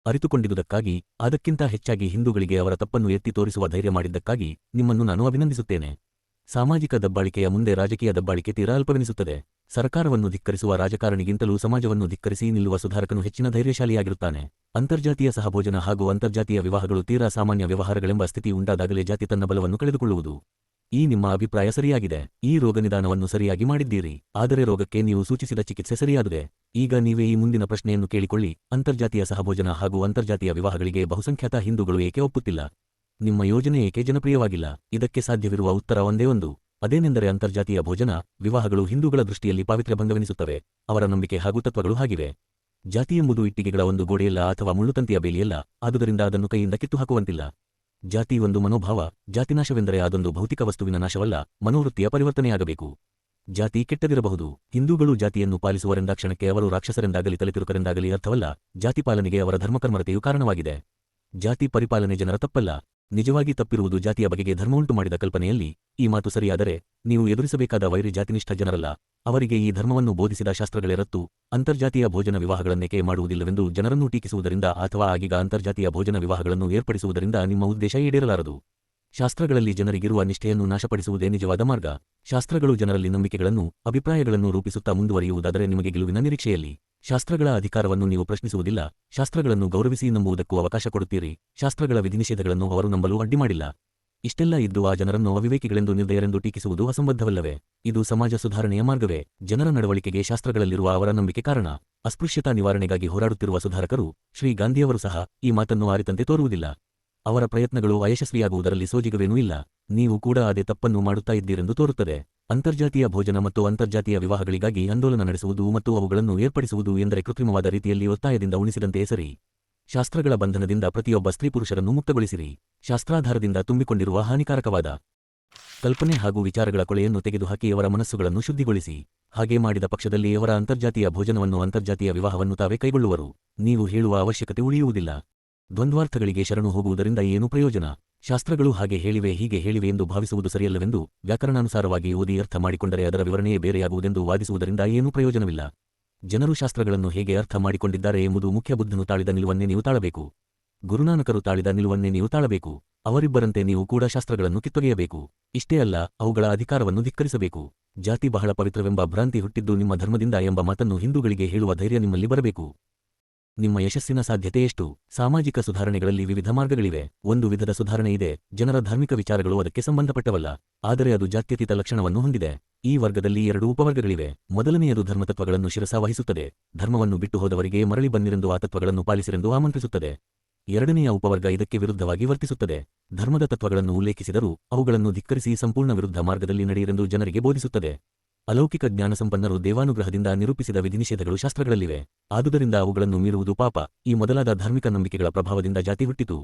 ಅರಿತುಕೊಂಡಿದ್ದುದಕ್ಕಾಗಿ, ಅದಕ್ಕಿಂತ ಹೆಚ್ಚಾಗಿ ಹಿಂದೂಗಳಿಗೆ ಅವರ ತಪ್ಪನ್ನು ಎತ್ತಿ ತೋರಿಸುವ ಧೈರ್ಯ ಮಾಡಿದ್ದಕ್ಕಾಗಿ ನಿಮ್ಮನ್ನು ನಾನು ಅಭಿನಂದಿಸುತ್ತೇನೆ. ಸಾಮಾಜಿಕ ದಬ್ಬಾಳಿಕೆಯ ಮುಂದೆ ರಾಜಕೀಯ ದಬ್ಬಾಳಿಕೆ ತೀರಾ ಅಲ್ಪವೆನಿಸುತ್ತದೆ. ಸರ್ಕಾರವನ್ನು ಧಿಕ್ಕರಿಸುವ ರಾಜಕಾರಣಿಗಿಂತಲೂ ಸಮಾಜವನ್ನು ಧಿಕ್ಕರಿಸಿ ನಿಲ್ಲುವ ಸುಧಾರಕನು ಹೆಚ್ಚಿನ ಧೈರ್ಯಶಾಲಿಯಾಗಿರುತ್ತಾನೆ. ಅಂತರ್ಜಾತೀಯ ಸಹಭೋಜನ ಹಾಗೂ ಅಂತರ್ಜಾತೀಯ ವಿವಾಹಗಳು ತೀರಾ ಸಾಮಾನ್ಯ ವ್ಯವಹಾರಗಳೆಂಬ ಸ್ಥಿತಿ ಉಂಟಾದಾಗಲೇ ಜಾತಿ ತನ್ನ ಬಲವನ್ನು ಕಳೆದುಕೊಳ್ಳುವುದು. ಈ ನಿಮ್ಮ ಅಭಿಪ್ರಾಯ ಸರಿಯಾಗಿದೆ. ಈ ರೋಗ ನಿದಾನವನ್ನು ಸರಿಯಾಗಿ ಮಾಡಿದ್ದೀರಿ. ಆದರೆ ರೋಗಕ್ಕೆ ನೀವು ಸೂಚಿಸಿದ ಚಿಕಿತ್ಸೆ ಸರಿಯಾದುದೇ. ಈಗ ನೀವೇ ಈ ಮುಂದಿನ ಪ್ರಶ್ನೆಯನ್ನು ಕೇಳಿಕೊಳ್ಳಿ. ಅಂತರ್ಜಾತೀಯ ಸಹಭೋಜನ ಹಾಗೂ ಅಂತರ್ಜಾತೀಯ ವಿವಾಹಗಳಿಗೆ ಬಹುಸಂಖ್ಯಾತ ಹಿಂದೂಗಳು ಏಕೆ ಒಪ್ಪುತ್ತಿಲ್ಲ? ನಿಮ್ಮ ಯೋಜನೆ ಏಕೆ ಜನಪ್ರಿಯವಾಗಿಲ್ಲ? ಇದಕ್ಕೆ ಸಾಧ್ಯವಿರುವ ಉತ್ತರ ಒಂದೇ ಒಂದು. ಅದೇನೆಂದರೆ ಅಂತರ್ಜಾತೀಯ ಭೋಜನ, ವಿವಾಹಗಳು ಹಿಂದೂಗಳ ದೃಷ್ಟಿಯಲ್ಲಿ ಪಾವಿತ್ರ್ಯಭಂಗವೆನಿಸುತ್ತವೆ. ಅವರ ನಂಬಿಕೆ ಹಾಗೂ ತತ್ವಗಳು ಹಾಗಿವೆ. ಜಾತಿ ಎಂಬುದು ಇಟ್ಟಿಗೆಗಳ ಒಂದು ಗೋಡೆಯಲ್ಲ ಅಥವಾ ಮುಳ್ಳುತಂತಿಯ ಬೇಲಿಯಲ್ಲ. ಆದುದರಿಂದ ಅದನ್ನು ಕೈಯಿಂದ ಕಿತ್ತುಹಾಕುವಂತಿಲ್ಲ. ಜಾತಿ ಒಂದು ಮನೋಭಾವ. ಜಾತಿನಾಶವೆಂದರೆ ಅದೊಂದು ಭೌತಿಕ ವಸ್ತುವಿನ ನಾಶವಲ್ಲ, ಮನೋವೃತ್ತಿಯ ಪರಿವರ್ತನೆಯಾಗಬೇಕು. ಜಾತಿ ಕೆಟ್ಟದಿರಬಹುದು. ಹಿಂದೂಗಳು ಜಾತಿಯನ್ನು ಪಾಲಿಸುವರೆಂದಾಕ್ಷಣಕ್ಕೆ ಅವರು ರಾಕ್ಷಸರೆಂದಾಗಲಿ ತಲೆತಿರುಕರೆಂದಾಗಲಿ ಅರ್ಥವಲ್ಲ. ಜಾತಿ ಪಾಲನೆಗೆ ಅವರ ಧರ್ಮಕರ್ಮರತೆಯು ಕಾರಣವಾಗಿದೆ. ಜಾತಿ ಪರಿಪಾಲನೆ ಜನರ ತಪ್ಪಲ್ಲ. ನಿಜವಾಗಿ ತಪ್ಪಿರುವುದು ಜಾತಿಯ ಬಗೆಗೆ ಧರ್ಮವುಂಟು ಮಾಡಿದ ಕಲ್ಪನೆಯಲ್ಲಿ. ಈ ಮಾತು ಸರಿಯಾದರೆ ನೀವು ಎದುರಿಸಬೇಕಾದ ವೈರಿ ಜಾತಿನಿಷ್ಠ ಜನರಲ್ಲ, ಅವರಿಗೆ ಈ ಧರ್ಮವನ್ನು ಬೋಧಿಸಿದ ಶಾಸ್ತ್ರಗಳೇ ರತ್ತು. ಅಂತರ್ಜಾತೀಯ ಭೋಜನ ವಿವಾಹಗಳನ್ನೇಕೆ ಮಾಡುವುದಿಲ್ಲವೆಂದು ಜನರನ್ನು ಟೀಕಿಸುವುದರಿಂದ ಅಥವಾ ಆಗೀಗ ಅಂತರ್ಜಾತೀಯ ಭೋಜನ ವಿವಾಹಗಳನ್ನು ಏರ್ಪಡಿಸುವುದರಿಂದ ನಿಮ್ಮ ಉದ್ದೇಶ ಈಡೇರಲಾರದು. ಶಾಸ್ತ್ರಗಳಲ್ಲಿ ಜನರಿಗಿರುವ ನಿಷ್ಠೆಯನ್ನು ನಾಶಪಡಿಸುವುದೇ ನಿಜವಾದ ಮಾರ್ಗ. ಶಾಸ್ತ್ರಗಳು ಜನರಲ್ಲಿ ನಂಬಿಕೆಗಳನ್ನು, ಅಭಿಪ್ರಾಯಗಳನ್ನು ರೂಪಿಸುತ್ತಾ ಮುಂದುವರಿಯುವುದಾದರೆ ನಿಮಗೆ ಗೆಲುವಿನ ನಿರೀಕ್ಷೆಯಲ್ಲಿ. ಶಾಸ್ತ್ರಗಳ ಅಧಿಕಾರವನ್ನು ನೀವು ಪ್ರಶ್ನಿಸುವುದಿಲ್ಲ, ಶಾಸ್ತ್ರಗಳನ್ನು ಗೌರವಿಸಿ ನಂಬುವುದಕ್ಕೂ ಅವಕಾಶ ಕೊಡುತ್ತೀರಿ. ಶಾಸ್ತ್ರಗಳ ವಿಧಿನಿಷೇಧಗಳನ್ನು ಅವರು ನಂಬಲು ಅಡ್ಡಿಮಾಡಿಲ್ಲ. ಇಷ್ಟೆಲ್ಲ ಇದ್ದು ಆ ಜನರನ್ನು ಅವಿವೇಕಿಗಳೆಂದು ನಿರ್ದಯರೆಂದು ಟೀಕಿಸುವುದು ಅಸಂಬದ್ಧವಲ್ಲವೇ? ಇದು ಸಮಾಜ ಸುಧಾರಣೆಯ ಮಾರ್ಗವೇ? ಜನರ ನಡವಳಿಕೆಗೆ ಶಾಸ್ತ್ರಗಳಲ್ಲಿರುವ ಅವರ ನಂಬಿಕೆ ಕಾರಣ. ಅಸ್ಪೃಶ್ಯತಾ ನಿವಾರಣೆಗಾಗಿ ಹೋರಾಡುತ್ತಿರುವ ಸುಧಾರಕರು ಶ್ರೀ ಗಾಂಧಿಯವರು ಸಹ ಈ ಮಾತನ್ನು ಅರಿತಂತೆ ತೋರುವುದಿಲ್ಲ. ಅವರ ಪ್ರಯತ್ನಗಳು ಅಯಶಸ್ವಿಯಾಗುವುದರಲ್ಲಿ ಸೋಜಿಗವೇನೂ ಇಲ್ಲ. ನೀವು ಕೂಡ ಅದೇ ತಪ್ಪನ್ನು ಮಾಡುತ್ತಾ ಇದ್ದೀರೆಂದು ತೋರುತ್ತದೆ. ಅಂತರ್ಜಾತೀಯ ಭೋಜನ ಮತ್ತು ಅಂತರ್ಜಾತೀಯ ವಿವಾಹಗಳಿಗಾಗಿ ಆಂದೋಲನ ನಡೆಸುವುದು ಮತ್ತು ಅವುಗಳನ್ನು ಏರ್ಪಡಿಸುವುದು ಎಂದರೆ ಕೃತ್ರಿಮವಾದ ರೀತಿಯಲ್ಲಿ ಒತ್ತಾಯದಿಂದ ಉಣಿಸಿದಂತೆ ಸರಿ. ಶಾಸ್ತ್ರಗಳ ಬಂಧನದಿಂದ ಪ್ರತಿಯೊಬ್ಬ ಸ್ತ್ರೀ ಪುರುಷರನ್ನು ಮುಕ್ತಗೊಳಿಸಿರಿ. ಶಾಸ್ತ್ರಾಧಾರದಿಂದ ತುಂಬಿಕೊಂಡಿರುವ ಹಾನಿಕಾರಕವಾದ ಕಲ್ಪನೆ ಹಾಗೂ ವಿಚಾರಗಳ ಕೊಳೆಯನ್ನು ತೆಗೆದುಹಾಕಿ ಅವರ ಮನಸ್ಸುಗಳನ್ನು ಶುದ್ಧಿಗೊಳಿಸಿ. ಹಾಗೆ ಮಾಡಿದ ಪಕ್ಷದಲ್ಲಿ ಅವರ ಅಂತರ್ಜಾತೀಯ ಭೋಜನವನ್ನು ಅಂತರ್ಜಾತೀಯ ವಿವಾಹವನ್ನು ತಾವೇ ಕೈಗೊಳ್ಳುವರು. ನೀವು ಹೇಳುವ ಅವಶ್ಯಕತೆ ಉಳಿಯುವುದಿಲ್ಲ. ದ್ವಂದ್ವಾರ್ಥಗಳಿಗೆ ಶರಣು ಹೋಗುವುದರಿಂದ ಏನೂ ಪ್ರಯೋಜನ? ಶಾಸ್ತ್ರಗಳು ಹಾಗೆ ಹೇಳಿವೆ ಹೀಗೆ ಹೇಳಿವೆ ಎಂದು ಭಾವಿಸುವುದು ಸರಿಯಲ್ಲವೆಂದು ವ್ಯಾಕರಣಾನುಸಾರವಾಗಿ ಓದಿ ಅರ್ಥ ಮಾಡಿಕೊಂಡರೆ ಅದರ ವಿವರಣೆಯೇ ಬೇರೆಯಾಗುವುದೆಂದು ವಾದಿಸುವುದರಿಂದ ಏನೂ ಪ್ರಯೋಜನವಿಲ್ಲ. ಜನರು ಶಾಸ್ತ್ರಗಳನ್ನು ಹೇಗೆ ಅರ್ಥ ಮಾಡಿಕೊಂಡಿದ್ದಾರೆ ಎಂಬುದು ಮುಖ್ಯ. ಬುದ್ಧನು ತಾಳಿದ ನಿಲುವನ್ನೇ ನೀವು ತಾಳಬೇಕು. ಗುರುನಾನಕರು ತಾಳಿದ ನಿಲುವನ್ನೇ ನೀವು ತಾಳಬೇಕು. ಅವರಿಬ್ಬರಂತೆ ನೀವು ಕೂಡ ಶಾಸ್ತ್ರಗಳನ್ನು ಕಿತ್ತೊಗೆಯಬೇಕು. ಇಷ್ಟೇ ಅಲ್ಲ, ಅವುಗಳ ಅಧಿಕಾರವನ್ನು ಧಿಕ್ಕರಿಸಬೇಕು. ಜಾತಿ ಬಹಳ ಪವಿತ್ರವೆಂಬ ಭ್ರಾಂತಿ ಹುಟ್ಟಿದ್ದು ನಿಮ್ಮ ಧರ್ಮದಿಂದ ಎಂಬ ಮಾತನ್ನು ಹಿಂದೂಗಳಿಗೆ ಹೇಳುವ ಧೈರ್ಯ ನಿಮ್ಮಲ್ಲಿ ಬರಬೇಕು. ನಿಮ್ಮ ಯಶಸ್ಸಿನ ಸಾಧ್ಯತೆ ಎಷ್ಟು? ಸಾಮಾಜಿಕ ಸುಧಾರಣೆಗಳಲ್ಲಿ ವಿವಿಧ ಮಾರ್ಗಗಳಿವೆ. ಒಂದು ವಿಧದ ಸುಧಾರಣೆ ಇದೆ, ಜನರ ಧಾರ್ಮಿಕ ವಿಚಾರಗಳು ಅದಕ್ಕೆ ಸಂಬಂಧಪಟ್ಟವಲ್ಲ, ಆದರೆ ಅದು ಜಾತ್ಯತೀತ ಲಕ್ಷಣವನ್ನು ಹೊಂದಿದೆ. ಈ ವರ್ಗದಲ್ಲಿ 2 ಉಪವರ್ಗಗಳಿವೆ. ಮೊದಲನೆಯದು ಧರ್ಮತತ್ವಗಳನ್ನು ಶಿರಸಾವಹಿಸುತ್ತದೆ. ಧರ್ಮವನ್ನು ಬಿಟ್ಟು ಹೋದವರಿಗೆ ಮರಳಿ ಬನ್ನಿರೆಂದು ಆ ತತ್ವಗಳನ್ನು ಪಾಲಿಸಿರೆಂದು ಆಮಂತ್ರಿಸುತ್ತದೆ. ಎರಡನೆಯ ಉಪವರ್ಗ ಇದಕ್ಕೆ ವಿರುದ್ಧವಾಗಿ ವರ್ತಿಸುತ್ತದೆ. ಧರ್ಮದ ತತ್ವಗಳನ್ನು ಉಲ್ಲೇಖಿಸಿದರೂ ಅವುಗಳನ್ನು ಧಿಕ್ಕರಿಸಿ ಸಂಪೂರ್ಣ ವಿರುದ್ಧ ಮಾರ್ಗದಲ್ಲಿ ನಡೆಯಿರೆಂದು ಜನರಿಗೆ ಬೋಧಿಸುತ್ತದೆ. ಅಲೌಕಿಕ ಜ್ಞಾನಸಂಪನ್ನರು ದೇವಾನುಗ್ರಹದಿಂದ ನಿರೂಪಿಸಿದ ವಿಧಿನಿಷೇಧಗಳು ಶಾಸ್ತ್ರಗಳಲ್ಲಿವೆ. ಆದುದರಿಂದ ಅವುಗಳನ್ನು ಮೀರುವುದು ಪಾಪ. ಈ ಮೊದಲಾದ ಧಾರ್ಮಿಕ ನಂಬಿಕೆಗಳ ಪ್ರಭಾವದಿಂದ ಜಾತಿ ಹುಟ್ಟಿತು.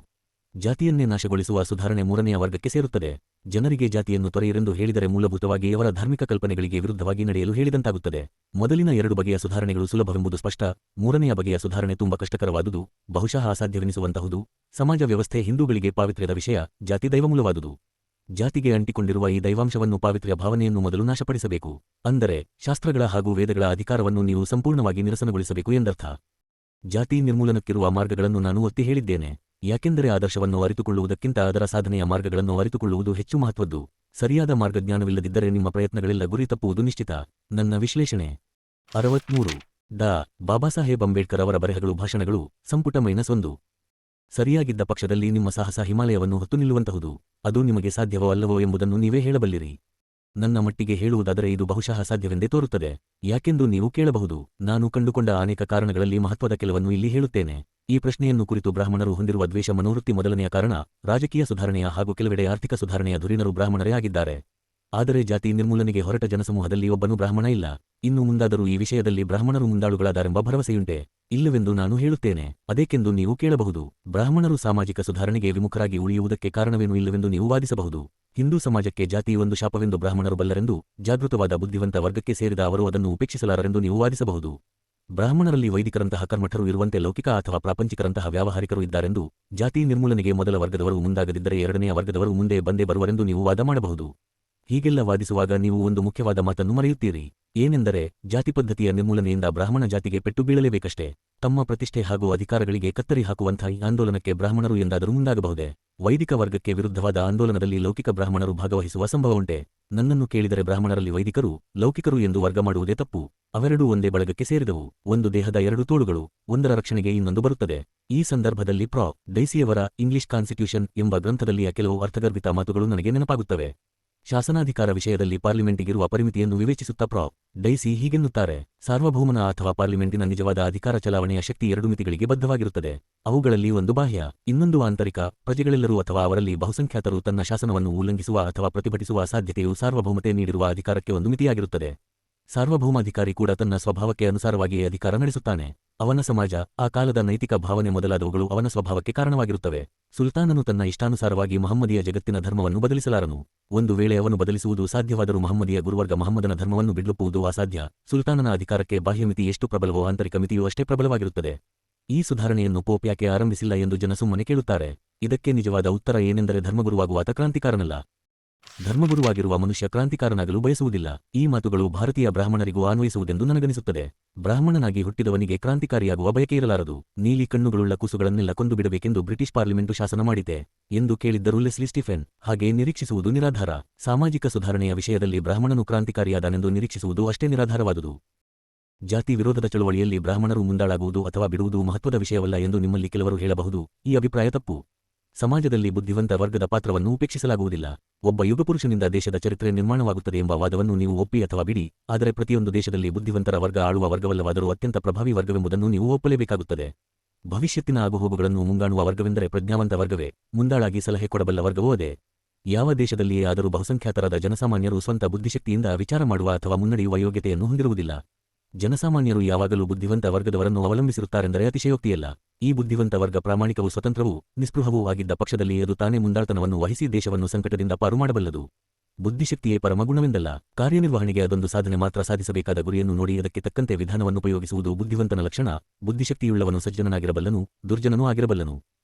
ಜಾತಿಯನ್ನೇ ನಾಶಗೊಳಿಸುವ ಸುಧಾರಣೆ ಮೂರನೆಯ ವರ್ಗಕ್ಕೆ ಸೇರುತ್ತದೆ. ಜನರಿಗೆ ಜಾತಿಯನ್ನು ತೊರೆಯಿರೆಂದು ಹೇಳಿದರೆ ಮೂಲಭೂತವಾಗಿ ಅವರ ಧಾರ್ಮಿಕ ಕಲ್ಪನೆಗಳಿಗೆ ವಿರುದ್ಧವಾಗಿ ನಡೆಯಲು ಹೇಳಿದಂತಾಗುತ್ತದೆ. ಮೊದಲಿನ 2 ಬಗೆಯ ಸುಧಾರಣೆಗಳು ಸುಲಭವೆಂಬುದು ಸ್ಪಷ್ಟ. ಮೂರನೆಯ ಬಗೆಯ ಸುಧಾರಣೆ ತುಂಬಾ ಕಷ್ಟಕರವಾದುದು, ಬಹುಶಃ ಅಸಾಧ್ಯವೆನಿಸುವಂತಹುದು. ಸಮಾಜ ವ್ಯವಸ್ಥೆ ಹಿಂದೂಗಳಿಗೆ ಪಾವಿತ್ರ್ಯದ ವಿಷಯ, ಜಾತಿ ದೈವಮೂಲವಾದುದು. ಜಾತಿಗೆ ಅಂಟಿಕೊಂಡಿರುವ ಈ ದೈವಾಂಶವನ್ನು, ಪಾವಿತ್ರ್ಯ ಭಾವನೆಯನ್ನು ಮೊದಲು ನಾಶಪಡಿಸಬೇಕು. ಅಂದರೆ ಶಾಸ್ತ್ರಗಳ ಹಾಗೂ ವೇದಗಳ ಅಧಿಕಾರವನ್ನು ನೀವು ಸಂಪೂರ್ಣವಾಗಿ ನಿರಸನಗೊಳಿಸಬೇಕು ಎಂದರ್ಥ. ಜಾತಿ ನಿರ್ಮೂಲನಕ್ಕಿರುವ ಮಾರ್ಗಗಳನ್ನು ನಾನು ಒತ್ತಿ ಹೇಳಿದ್ದೇನೆ. ಯಾಕೆಂದರೆ ಆದರ್ಶವನ್ನು ಅರಿತುಕೊಳ್ಳುವುದಕ್ಕಿಂತ ಅದರ ಸಾಧನೆಯ ಮಾರ್ಗಗಳನ್ನು ಅರಿತುಕೊಳ್ಳುವುದು ಹೆಚ್ಚು ಮಹತ್ವದ್ದು. ಸರಿಯಾದ ಮಾರ್ಗಜ್ಞಾನವಿಲ್ಲದಿದ್ದರೆ ನಿಮ್ಮ ಪ್ರಯತ್ನಗಳೆಲ್ಲ ಗುರಿ ತಪ್ಪುವುದು ನಿಶ್ಚಿತ. ನನ್ನ ವಿಶ್ಲೇಷಣೆ 63. ಡಾ. ಬಾಬಾಸಾಹೇಬ್ ಅಂಬೇಡ್ಕರ್ ಅವರ ಬರೆಹಗಳು, ಭಾಷಣಗಳು, ಸಂಪುಟ -1. ಸರಿಯಾಗಿದ್ದ ಪಕ್ಷದಲ್ಲಿ ನಿಮ್ಮ ಸಾಹಸ ಹಿಮಾಲಯವನ್ನು ಹೊತ್ತು ನಿಲ್ಲುವಂತಹುದು. ಅದು ನಿಮಗೆ ಸಾಧ್ಯವೋ ಅಲ್ಲವೋ ಎಂಬುದನ್ನು ನೀವೇ ಹೇಳಬಲ್ಲಿರಿ. ನನ್ನ ಮಟ್ಟಿಗೆ ಹೇಳುವುದಾದರೆ ಇದು ಬಹುಶಃ ಸಾಧ್ಯವೆಂದೇ ತೋರುತ್ತದೆ. ಯಾಕೆಂದು ನೀವು ಕೇಳಬಹುದು. ನಾನು ಕಂಡುಕೊಂಡ ಅನೇಕ ಕಾರಣಗಳಲ್ಲಿ ಮಹತ್ವದ ಕೆಲವನ್ನು ಇಲ್ಲಿ ಹೇಳುತ್ತೇನೆ. ಈ ಪ್ರಶ್ನೆಯನ್ನು ಕುರಿತು ಬ್ರಾಹ್ಮಣರು ಹೊಂದಿರುವ ದ್ವೇಷ ಮನೋವೃತ್ತಿ ಮೊದಲನೆಯ ಕಾರಣ. ರಾಜಕೀಯ ಸುಧಾರಣೆಯ ಹಾಗೂ ಕೆಲವೆಡೆ ಆರ್ಥಿಕ ಸುಧಾರಣೆಯ ಧುರೀಣರು ಬ್ರಾಹ್ಮಣರೇ ಆಗಿದ್ದಾರೆ. ಆದರೆ ಜಾತಿ ನಿರ್ಮೂಲನೆಗೆ ಹೊರಟ ಜನಸಮೂಹದಲ್ಲಿ ಒಬ್ಬನೂ ಬ್ರಾಹ್ಮಣ ಇಲ್ಲ. ಇನ್ನು ಮುಂದಾದರೂ ಈ ವಿಷಯದಲ್ಲಿ ಬ್ರಾಹ್ಮಣರು ಮುಂದಾಳುಗಳಾದಾರೆಂಬ ಭರವಸೆಯುಂಟೆ? ಇಲ್ಲವೆಂದು ನಾನು ಹೇಳುತ್ತೇನೆ. ಅದೇಕೆಂದು ನೀವು ಕೇಳಬಹುದು. ಬ್ರಾಹ್ಮಣರು ಸಾಮಾಜಿಕ ಸುಧಾರಣೆಗೆ ವಿಮುಖರಾಗಿ ಉಳಿಯುವುದಕ್ಕೆ ಕಾರಣವೇನೂ ಇಲ್ಲವೆಂದು ನೀವು ವಾದಿಸಬಹುದು. ಹಿಂದೂ ಸಮಾಜಕ್ಕೆ ಜಾತಿ ಒಂದು ಶಾಪವೆಂದು ಬ್ರಾಹ್ಮಣರು ಬಲ್ಲರೆಂದು, ಜಾಗೃತವಾದ ಬುದ್ಧಿವಂತ ವರ್ಗಕ್ಕೆ ಸೇರಿದ ಅವರು ಅದನ್ನು ಉಪೇಕ್ಷಿಸಲಾರರೆಂದು ನೀವು ವಾದಿಸಬಹುದು. ಬ್ರಾಹ್ಮಣರಲ್ಲಿ ವೈದಿಕರಂತಹ ಕರ್ಮಠರು ಇರುವಂತೆ ಲೌಕಿಕ ಅಥವಾ ಪ್ರಾಪಂಚಿಕರಂತಹ ವ್ಯಾವಹಾರಿಕರು ಇದ್ದಾರೆಂದು, ಜಾತಿ ನಿರ್ಮೂಲನೆಗೆ ಮೊದಲ ವರ್ಗದವರು ಮುಂದಾಗದಿದ್ದರೆ ಎರಡನೆಯ ವರ್ಗದವರು ಮುಂದೆ ಬಂದೇ ಬರುವರೆಂದು ನೀವು ವಾದ ಮಾಡಬಹುದು. ಹೀಗೆಲ್ಲ ವಾದಿಸುವಾಗ ನೀವು ಒಂದು ಮುಖ್ಯವಾದ ಮಾತನ್ನು ಮರೆಯುತ್ತೀರಿ. ಏನೆಂದರೆ, ಜಾತಿ ಪದ್ಧತಿಯ ನಿರ್ಮೂಲನೆಯಿಂದ ಬ್ರಾಹ್ಮಣ ಜಾತಿಗೆ ಪೆಟ್ಟು ಬೀಳಲೇಬೇಕಷ್ಟೇ. ತಮ್ಮ ಪ್ರತಿಷ್ಠೆ ಹಾಗೂ ಅಧಿಕಾರಗಳಿಗೆ ಕತ್ತರಿ ಹಾಕುವಂಥ ಈ ಆಂದೋಲನಕ್ಕೆ ಬ್ರಾಹ್ಮಣರು ಎಂದಾದರೂ ಮುಂದಾಗಬಹುದೇ? ವೈದಿಕ ವರ್ಗಕ್ಕೆ ವಿರುದ್ಧವಾದ ಆಂದೋಲನದಲ್ಲಿ ಲೌಕಿಕ ಬ್ರಾಹ್ಮಣರು ಭಾಗವಹಿಸುವ ಸಂಭವವುಂಟೆ? ನನ್ನನ್ನು ಕೇಳಿದರೆ ಬ್ರಾಹ್ಮಣರಲ್ಲಿ ವೈದಿಕರು, ಲೌಕಿಕರು ಎಂದು ವರ್ಗ ಮಾಡುವುದೇ ತಪ್ಪು. ಅವೆರಡೂ ಒಂದೇ ಬಳಗಕ್ಕೆ ಸೇರಿದವು. ಒಂದು ದೇಹದ 2 ತೋಳುಗಳು, ಒಂದರ ರಕ್ಷಣೆಗೆ ಇನ್ನೊಂದು ಬರುತ್ತದೆ. ಈ ಸಂದರ್ಭದಲ್ಲಿ ಪ್ರೊ. ಡೈಸಿಯವರ ಇಂಗ್ಲಿಷ್ ಕಾನ್ಸ್ಟಿಟ್ಯೂಷನ್ ಎಂಬ ಗ್ರಂಥದಲ್ಲಿಯ ಕೆಲವು ಅರ್ಥಗರ್ಭಿತ ಮಾತುಗಳು ನನಗೆ ನೆನಪಾಗುತ್ತವೆ. ಶಾಸನಾಧಿಕಾರ ವಿಷಯದಲ್ಲಿ ಪಾರ್ಲಿಮೆಂಟಿಗಿರುವ ಪರಿಮಿತಿಯನ್ನು ವಿವೇಚಿಸುತ್ತಾ ಪ್ರೊ. ಡೈಸಿ ಹೀಗೆನ್ನುತ್ತಾರೆ: ಸಾರ್ವಭೌಮನ ಅಥವಾ ಪಾರ್ಲಿಮೆಂಟಿನ ನಿಜವಾದ ಅಧಿಕಾರ ಚಲಾವಣೆಯ ಶಕ್ತಿ 2 ಮಿತಿಗಳಿಗೆ ಬದ್ಧವಾಗಿರುತ್ತದೆ. ಅವುಗಳಲ್ಲಿ ಒಂದು ಬಾಹ್ಯ, ಇನ್ನೊಂದು ಆಂತರಿಕ. ಪ್ರಜೆಗಳೆಲ್ಲರೂ ಅಥವಾ ಅವರಲ್ಲಿ ಬಹುಸಂಖ್ಯಾತರು ತನ್ನ ಶಾಸನವನ್ನು ಉಲ್ಲಂಘಿಸುವ ಅಥವಾ ಪ್ರತಿಭಟಿಸುವ ಅಸಾಧ್ಯತೆಯು ಸಾರ್ವಭೌಮತೆ ನೀಡಿರುವ ಅಧಿಕಾರಕ್ಕೆ ಒಂದು ಮಿತಿಯಾಗಿರುತ್ತದೆ. ಸಾರ್ವಭೌಮಾಧಿಕಾರಿ ಕೂಡ ತನ್ನ ಸ್ವಭಾವಕ್ಕೆ ಅನುಸಾರವಾಗಿಯೇ ಅಧಿಕಾರ ನಡೆಸುತ್ತಾನೆ. ಅವನ ಸಮಾಜ, ಆ ಕಾಲದ ನೈತಿಕ ಭಾವನೆ ಮೊದಲಾದವುಗಳು ಅವನ ಸ್ವಭಾವಕ್ಕೆ ಕಾರಣವಾಗಿರುತ್ತವೆ. ಸುಲ್ತಾನನು ತನ್ನ ಇಷ್ಟಾನುಸಾರವಾಗಿ ಮಹಮ್ಮದಿಯ ಜಗತ್ತಿನ ಧರ್ಮವನ್ನು ಬದಲಿಸಲಾರನು. ಒಂದು ವೇಳೆ ಅವನು ಬದಲಿಸುವುದು ಸಾಧ್ಯವಾದರೂ ಮಹಮ್ಮದಿಯ ಗುರುವರ್ಗ ಮಹಮ್ಮದನ ಧರ್ಮವನ್ನು ಬಿಡ್ಲೊಪ್ಪುವುದು ಅಸಾಧ್ಯ. ಸುಲ್ತಾನನ ಅಧಿಕಾರಕ್ಕೆ ಬಾಹ್ಯಮಿತಿ ಎಷ್ಟು ಪ್ರಬಲವೋ ಆಂತರಿಕ ಮಿತಿಯೂ ಅಷ್ಟೇ ಪ್ರಬಲವಾಗಿರುತ್ತದೆ. ಈ ಸುಧಾರಣೆಯನ್ನು ಪೋಪ್ ಯಾಕೆ ಆರಂಭಿಸಿಲ್ಲ ಎಂದು ಜನ ಸುಮ್ಮನೆ ಕೇಳುತ್ತಾರೆ. ಇದಕ್ಕೆ ನಿಜವಾದ ಉತ್ತರ ಏನೆಂದರೆ ಧರ್ಮಗುರುವಾಗುವಾತ ಕ್ರಾಂತಿಕಾರನಲ್ಲ. ಧರ್ಮಗುರುವಾಗಿರುವ ಮನುಷ್ಯ ಕ್ರಾಂತಿಕಾರನಾಗಲು ಬಯಸುವುದಿಲ್ಲ. ಈ ಮಾತುಗಳು ಭಾರತೀಯ ಬ್ರಾಹ್ಮಣರಿಗೂ ಅನ್ವಯಿಸುವುದೆಂದು ನನಗನಿಸುತ್ತದೆ. ಬ್ರಾಹ್ಮಣನಾಗಿ ಹುಟ್ಟಿದವನಿಗೆ ಕ್ರಾಂತಿಕಾರಿಯಾಗುವ ಬಯಕೆಯಿರಲಾರದು. ನೀಲಿ ಕಣ್ಣುಗಳುಳ್ಳ ಕೂಸುಗಳನ್ನೆಲ್ಲ ಕೊಂದು ಬಿಡಬೇಕೆಂದು ಬ್ರಿಟಿಷ್ ಪಾರ್ಲಿಮೆಂಟು ಶಾಸನ ಮಾಡಿದೆ ಎಂದು ಕೇಳಿದ್ದರು ಲೆಸ್ಲಿ ಸ್ಟೀಫೆನ್. ಹಾಗೆ ನಿರೀಕ್ಷಿಸುವುದು ನಿರಾಧಾರ. ಸಾಮಾಜಿಕ ಸುಧಾರಣೆಯ ವಿಷಯದಲ್ಲಿ ಬ್ರಾಹ್ಮಣನು ಕ್ರಾಂತಿಕಾರಿಯಾದನೆಂದು ನಿರೀಕ್ಷಿಸುವುದು ಅಷ್ಟೇ ನಿರಾಧಾರವಾದುದು. ಜಾತಿ ವಿರೋಧದ ಚಳುವಳಿಯಲ್ಲಿ ಬ್ರಾಹ್ಮಣರು ಮುಂದಾಳಾಗುವುದು ಅಥವಾ ಬಿಡುವುದು ಮಹತ್ವದ ವಿಷಯವಲ್ಲ ಎಂದು ನಿಮ್ಮಲ್ಲಿ ಕೆಲವರು ಹೇಳಬಹುದು. ಈ ಅಭಿಪ್ರಾಯ ತಪ್ಪು. ಸಮಾಜದಲ್ಲಿ ಬುದ್ಧಿವಂತ ವರ್ಗದ ಪಾತ್ರವನ್ನು ಉಪೇಕ್ಷಿಸಲಾಗುವುದಿಲ್ಲ. ಒಬ್ಬ ಯುಗಪುರುಷನಿಂದ ದೇಶದ ಚರಿತ್ರೆ ನಿರ್ಮಾಣವಾಗುತ್ತದೆ ಎಂಬ ವಾದವನ್ನು ನೀವು ಒಪ್ಪಿ ಅಥವಾ ಬಿಡಿ, ಆದರೆ ಪ್ರತಿಯೊಂದು ದೇಶದಲ್ಲಿ ಬುದ್ಧಿವಂತರ ವರ್ಗ ಆಳುವ ವರ್ಗವಲ್ಲವಾದರೂ ಅತ್ಯಂತ ಪ್ರಭಾವಿ ವರ್ಗವೆಂಬುದನ್ನು ನೀವು ಒಪ್ಪಲೇಬೇಕಾಗುತ್ತದೆ. ಭವಿಷ್ಯತ್ತಿನ ಆಗುಹೋಗುಗಳನ್ನು ಮುಂಗಾಣುವ ವರ್ಗವೆಂದರೆ ಪ್ರಜ್ಞಾವಂತ ವರ್ಗವೇ. ಮುಂದಾಳಾಗಿ ಸಲಹೆ ಕೊಡಬಲ್ಲ ವರ್ಗವೂ ಅದೇ. ಯಾವ ದೇಶದಲ್ಲಿಯೇ ಆದರೂ ಬಹುಸಂಖ್ಯಾತರಾದ ಜನಸಾಮಾನ್ಯರು ಸ್ವಂತ ಬುದ್ಧಿಶಕ್ತಿಯಿಂದ ವಿಚಾರ ಮಾಡುವ ಅಥವಾ ಮುನ್ನಡೆಯುವ ಯೋಗ್ಯತೆಯನ್ನು ಹೊಂದಿರುವುದಿಲ್ಲ. ಜನಸಾಮಾನ್ಯರು ಯಾವಾಗಲೂ ಬುದ್ಧಿವಂತ ವರ್ಗದವರನ್ನು ಅವಲಂಬಿಸಿರುತ್ತಾರೆಂದರೆ ಅತಿಶಯೋಕ್ತಿಯಲ್ಲ. ಈ ಬುದ್ಧಿವಂತ ವರ್ಗ ಪ್ರಾಮಾಣಿಕವೂ ಸ್ವತಂತ್ರವೂ ನಿಸ್ಪೃಹವೂ ಆಗಿದ್ದ ಪಕ್ಷದಲ್ಲಿ ಅದು ತಾನೇ ಮುಂದಾಳತನವನ್ನು ವಹಿಸಿ ದೇಶವನ್ನು ಸಂಕಟದಿಂದ ಪಾರು ಮಾಡಬಲ್ಲದು. ಬುದ್ಧಿಶಕ್ತಿಯೇ ಪರಮಗುಣವೆಂದಲ್ಲ. ಕಾರ್ಯನಿರ್ವಹಣೆಗೆ ಅದೊಂದು ಸಾಧನೆ ಮಾತ್ರ. ಸಾಧಿಸಬೇಕಾದ ಗುರಿಯನ್ನು ನೋಡಿ ಅದಕ್ಕೆ ತಕ್ಕಂತೆ ವಿಧಾನವನ್ನು ಉಪಯೋಗಿಸುವುದು ಬುದ್ಧಿವಂತನ ಲಕ್ಷಣ. ಬುದ್ಧಿಶಕ್ತಿಯುಳ್ಳವನು ಸಜ್ಜನನಾಗಿರಬಲ್ಲನು, ದುರ್ಜನನೂ ಆಗಿರಬಲ್ಲನು.